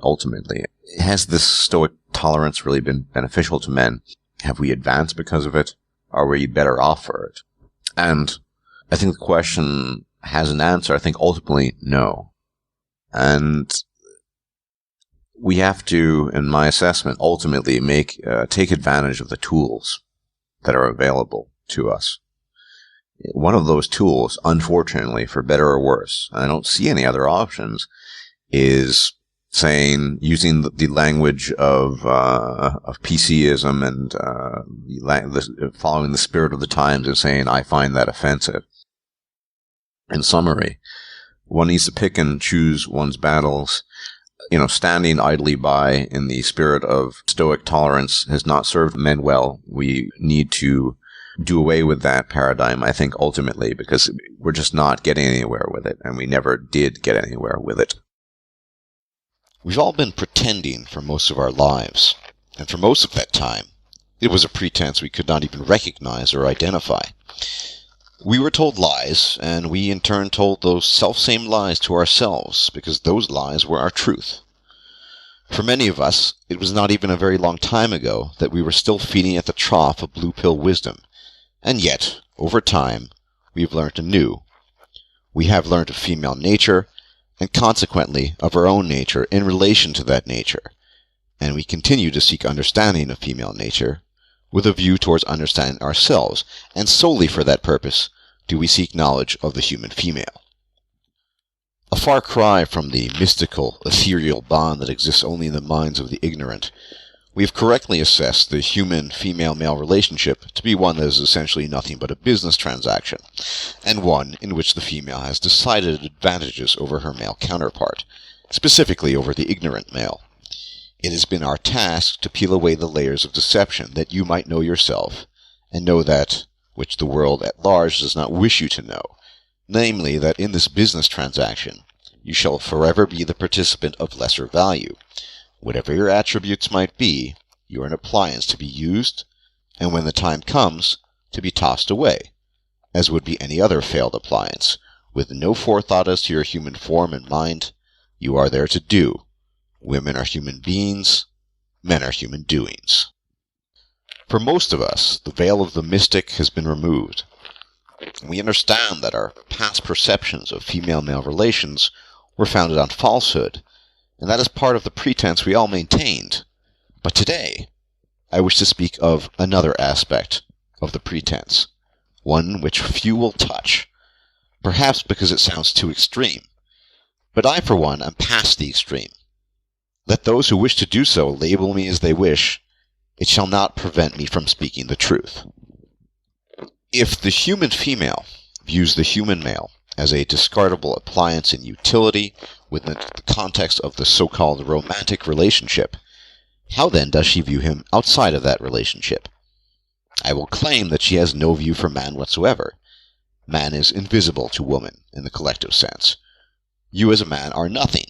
ultimately, has this stoic tolerance really been beneficial to men? Have we advanced because of it? Are we better off for it? And I think the question has an answer. I think ultimately, no. And we have to, in my assessment, ultimately take advantage of the tools that are available to us. One of those tools, unfortunately, for better or worse, and I don't see any other options, is using the language of PCism and following the spirit of the times and saying, I find that offensive. In summary, one needs to pick and choose one's battles. Standing idly by in the spirit of stoic tolerance has not served men well. We need to do away with that paradigm, I think, ultimately, because we're just not getting anywhere with it, and we never did get anywhere with it. We've all been pretending for most of our lives, and for most of that time, it was a pretense we could not even recognize or identify. We were told lies, and we in turn told those self-same lies to ourselves, because those lies were our truth. For many of us, it was not even a very long time ago that we were still feeding at the trough of blue pill wisdom, and yet, over time, we've learned anew. We have learned of female nature, and consequently of our own nature in relation to that nature, and we continue to seek understanding of female nature, with a view towards understanding ourselves, and solely for that purpose do we seek knowledge of the human female. A far cry from the mystical, ethereal bond that exists only in the minds of the ignorant, we have correctly assessed the human female-male relationship to be one that is essentially nothing but a business transaction, and one in which the female has decided advantages over her male counterpart, specifically over the ignorant male. It has been our task to peel away the layers of deception that you might know yourself, and know that which the world at large does not wish you to know, namely that in this business transaction you shall forever be the participant of lesser value. Whatever your attributes might be, you are an appliance to be used, and when the time comes, to be tossed away, as would be any other failed appliance, with no forethought as to your human form and mind. You are there to do. Women are human beings, men are human doings. For most of us, the veil of the mystic has been removed. We understand that our past perceptions of female-male relations were founded on falsehood, and that is part of the pretense we all maintained. But today, I wish to speak of another aspect of the pretense, one which few will touch, perhaps because it sounds too extreme. But I, for one, am past the extreme. Let those who wish to do so label me as they wish. It shall not prevent me from speaking the truth. If the human female views the human male as a discardable appliance in utility within the context of the so-called romantic relationship, how then does she view him outside of that relationship? I will claim that she has no view for man whatsoever. Man is invisible to woman in the collective sense. You as a man are nothing,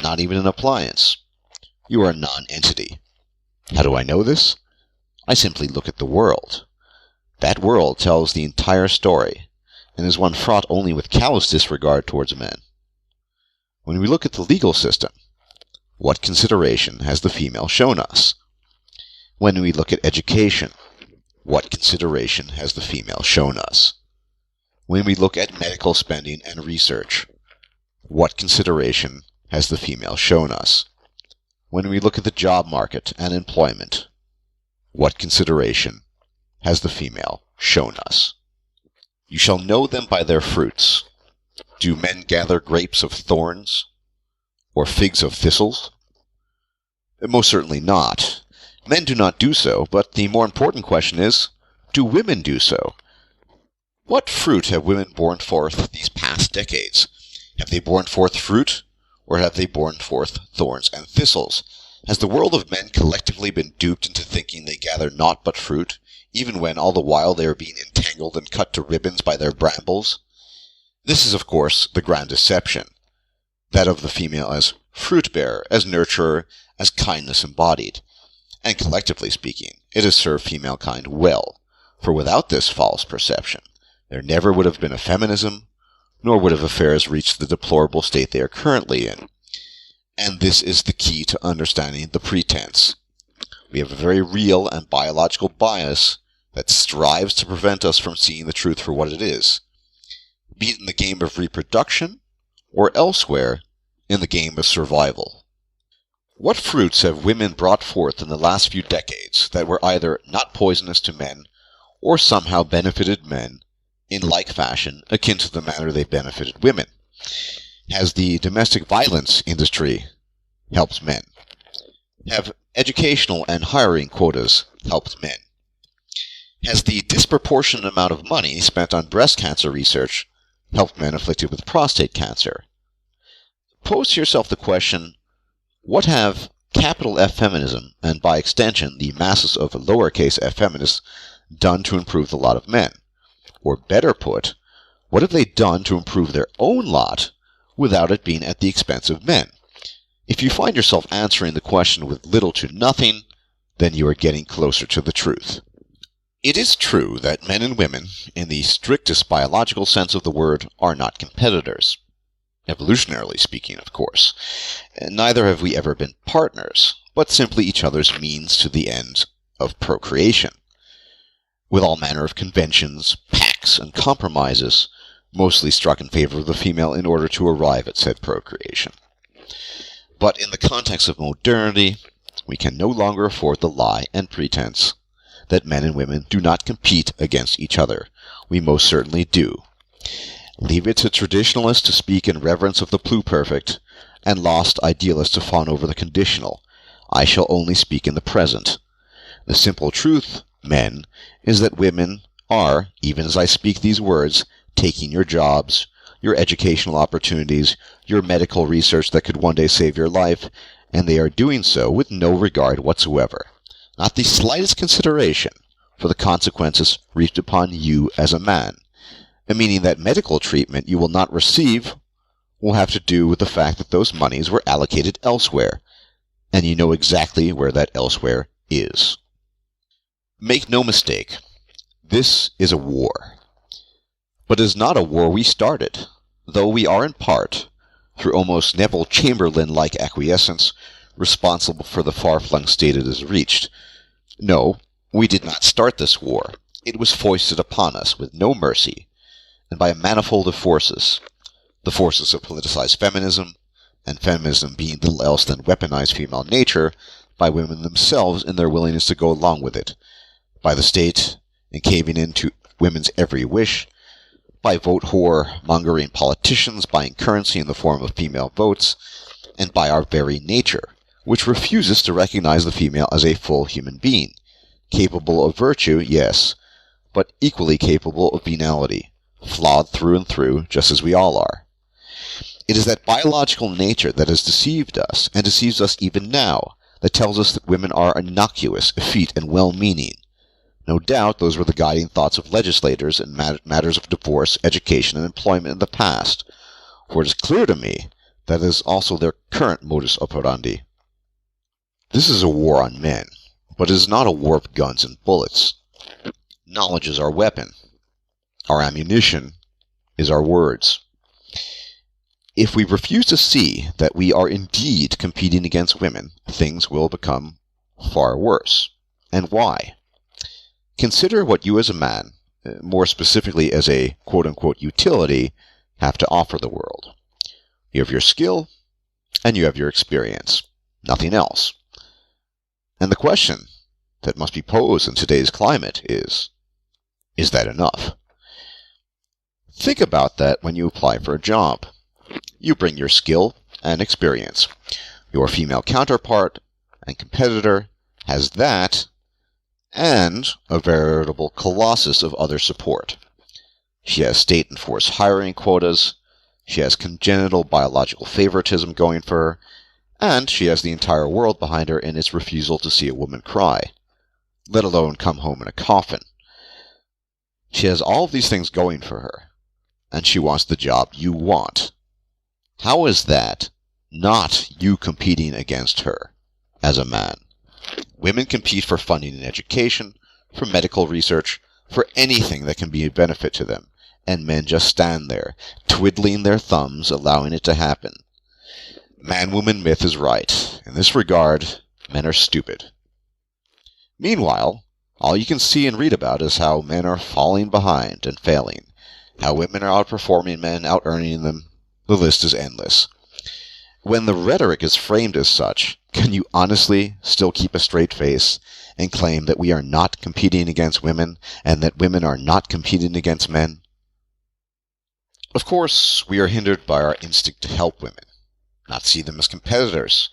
not even an appliance. You are a non-entity. How do I know this? I simply look at the world. That world tells the entire story, and is one fraught only with callous disregard towards men. When we look at the legal system, what consideration has the female shown us? When we look at education, what consideration has the female shown us? When we look at medical spending and research, what consideration has the female shown us? When we look at the job market and employment, what consideration has the female shown us? You shall know them by their fruits. Do men gather grapes of thorns, or figs of thistles? Most certainly not. Men do not do so, but the more important question is, do women do so? What fruit have women borne forth these past decades? Have they borne forth fruit, or have they borne forth thorns and thistles? Has the world of men collectively been duped into thinking they gather naught but fruit, even when all the while they are being entangled and cut to ribbons by their brambles? This is, of course, the grand deception, that of the female as fruit-bearer, as nurturer, as kindness embodied. And collectively speaking, it has served female kind well, for without this false perception, there never would have been a feminism, nor would have affairs reached the deplorable state they are currently in. And this is the key to understanding the pretense. We have a very real and biological bias that strives to prevent us from seeing the truth for what it is, be it in the game of reproduction, or elsewhere in the game of survival. What fruits have women brought forth in the last few decades that were either not poisonous to men, or somehow benefited men in like fashion akin to the manner they benefited women? Has the domestic violence industry helped men? Have educational and hiring quotas helped men? Has the disproportionate amount of money spent on breast cancer research helped men afflicted with prostate cancer? Pose to yourself the question, what have capital F feminism, and by extension the masses of lowercase f feminists, done to improve the lot of men? Or better put, what have they done to improve their own lot without it being at the expense of men? If you find yourself answering the question with little to nothing, then you are getting closer to the truth. It is true that men and women, in the strictest biological sense of the word, are not competitors. Evolutionarily speaking, of course. Neither have we ever been partners, but simply each other's means to the end of procreation, with all manner of conventions, pacts, and compromises, mostly struck in favor of the female in order to arrive at said procreation. But in the context of modernity, we can no longer afford the lie and pretense that men and women do not compete against each other. We most certainly do. Leave it to traditionalists to speak in reverence of the pluperfect, and lost idealists to fawn over the conditional. I shall only speak in the present. The simple truth, men, is that women are, even as I speak these words, taking your jobs, your educational opportunities, your medical research that could one day save your life, and they are doing so with no regard whatsoever, not the slightest consideration for the consequences reaped upon you as a man, meaning that medical treatment you will not receive will have to do with the fact that those monies were allocated elsewhere, and you know exactly where that elsewhere is. Make no mistake, this is a war. But it is not a war we started, though we are in part, through almost Neville Chamberlain-like acquiescence, responsible for the far-flung state it has reached. No, we did not start this war. It was foisted upon us with no mercy, and by a manifold of forces, the forces of politicized feminism, and feminism being little else than weaponized female nature, by women themselves in their willingness to go along with it, by the state, and caving in to women's every wish, by vote whore mongering politicians buying currency in the form of female votes, and by our very nature, which refuses to recognize the female as a full human being, capable of virtue, yes, but equally capable of venality, flawed through and through, just as we all are. It is that biological nature that has deceived us, and deceives us even now, that tells us that women are innocuous, effete, and well-meaning. No doubt those were the guiding thoughts of legislators in matters of divorce, education, and employment in the past, for it is clear to me that it is also their current modus operandi. This is a war on men, but it is not a war of guns and bullets. Knowledge is our weapon. Our ammunition is our words. If we refuse to see that we are indeed competing against women, things will become far worse. And why? Consider what you as a man, more specifically as a quote-unquote utility, have to offer the world. You have your skill, and you have your experience. Nothing else. And the question that must be posed in today's climate is that enough? Think about that when you apply for a job. You bring your skill and experience. Your female counterpart and competitor has that and a veritable colossus of other support. She has state-enforced hiring quotas, she has congenital biological favoritism going for her, and she has the entire world behind her in its refusal to see a woman cry, let alone come home in a coffin. She has all of these things going for her, and she wants the job you want. How is that not you competing against her as a man? Women compete for funding in education, for medical research, for anything that can be a benefit to them, and men just stand there, twiddling their thumbs, allowing it to happen. Man-woman myth is right. In this regard, men are stupid. Meanwhile, all you can see and read about is how men are falling behind and failing, how women are outperforming men, out-earning them. The list is endless. When the rhetoric is framed as such, can you honestly still keep a straight face and claim that we are not competing against women and that women are not competing against men? Of course, we are hindered by our instinct to help women, not see them as competitors,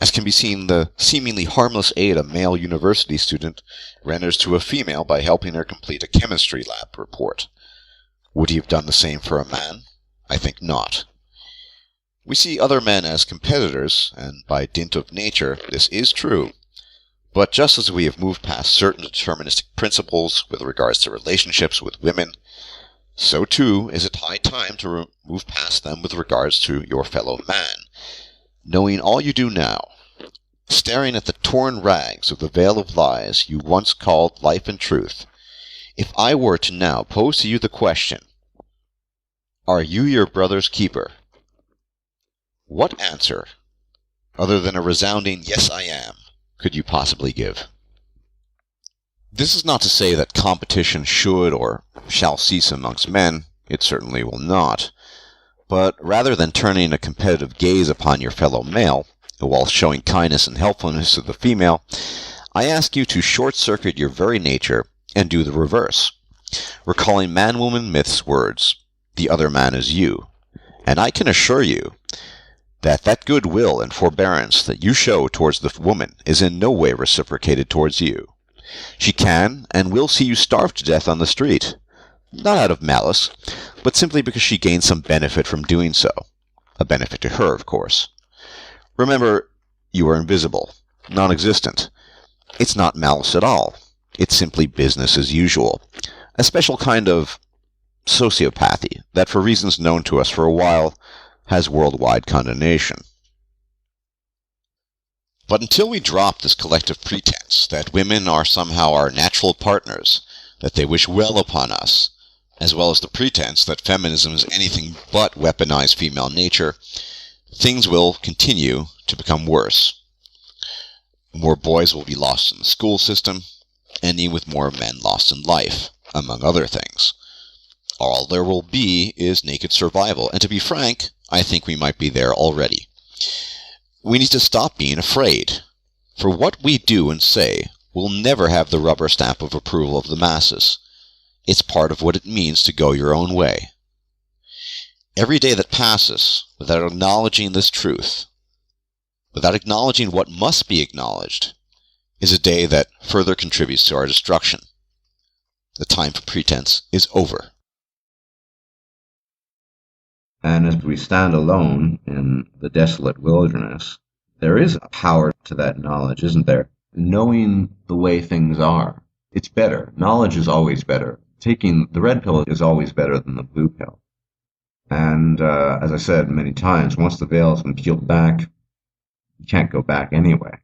as can be seen the seemingly harmless aid a male university student renders to a female by helping her complete a chemistry lab report. Would he have done the same for a man? I think not. We see other men as competitors, and by dint of nature, this is true. But just as we have moved past certain deterministic principles with regards to relationships with women, so too is it high time to move past them with regards to your fellow man. Knowing all you do now, staring at the torn rags of the veil of lies you once called life and truth, if I were to now pose to you the question, are you your brother's keeper? What answer, other than a resounding yes I am, could you possibly give? This is not to say that competition should or shall cease amongst men. It certainly will not. But rather than turning a competitive gaze upon your fellow male, while showing kindness and helpfulness to the female, I ask you to short-circuit your very nature and do the reverse, recalling man-woman myth's words, the other man is you. And I can assure you that goodwill and forbearance that you show towards the woman is in no way reciprocated towards you. She can and will see you starve to death on the street, not out of malice, but simply because she gains some benefit from doing so. A benefit to her, of course. Remember, you are invisible, non-existent. It's not malice at all. It's simply business as usual. A special kind of sociopathy that, for reasons known to us for a while, has worldwide condemnation. But until we drop this collective pretense that women are somehow our natural partners, that they wish well upon us, as well as the pretense that feminism is anything but weaponized female nature, things will continue to become worse. More boys will be lost in the school system, ending with more men lost in life, among other things. All there will be is naked survival, and to be frank, I think we might be there already. We need to stop being afraid, for what we do and say will never have the rubber stamp of approval of the masses. It's part of what it means to go your own way. Every day that passes without acknowledging this truth, without acknowledging what must be acknowledged, is a day that further contributes to our destruction. The time for pretense is over. And as we stand alone in the desolate wilderness, there is a power to that knowledge, isn't there? Knowing the way things are. It's better. Knowledge is always better. Taking the red pill is always better than the blue pill. And as I said many times, once the veil has been peeled back, you can't go back anyway.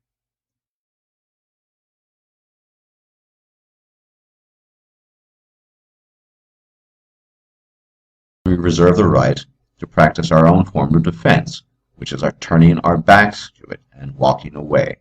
We reserve the right to practice our own form of defense, which is our turning our backs to it and walking away.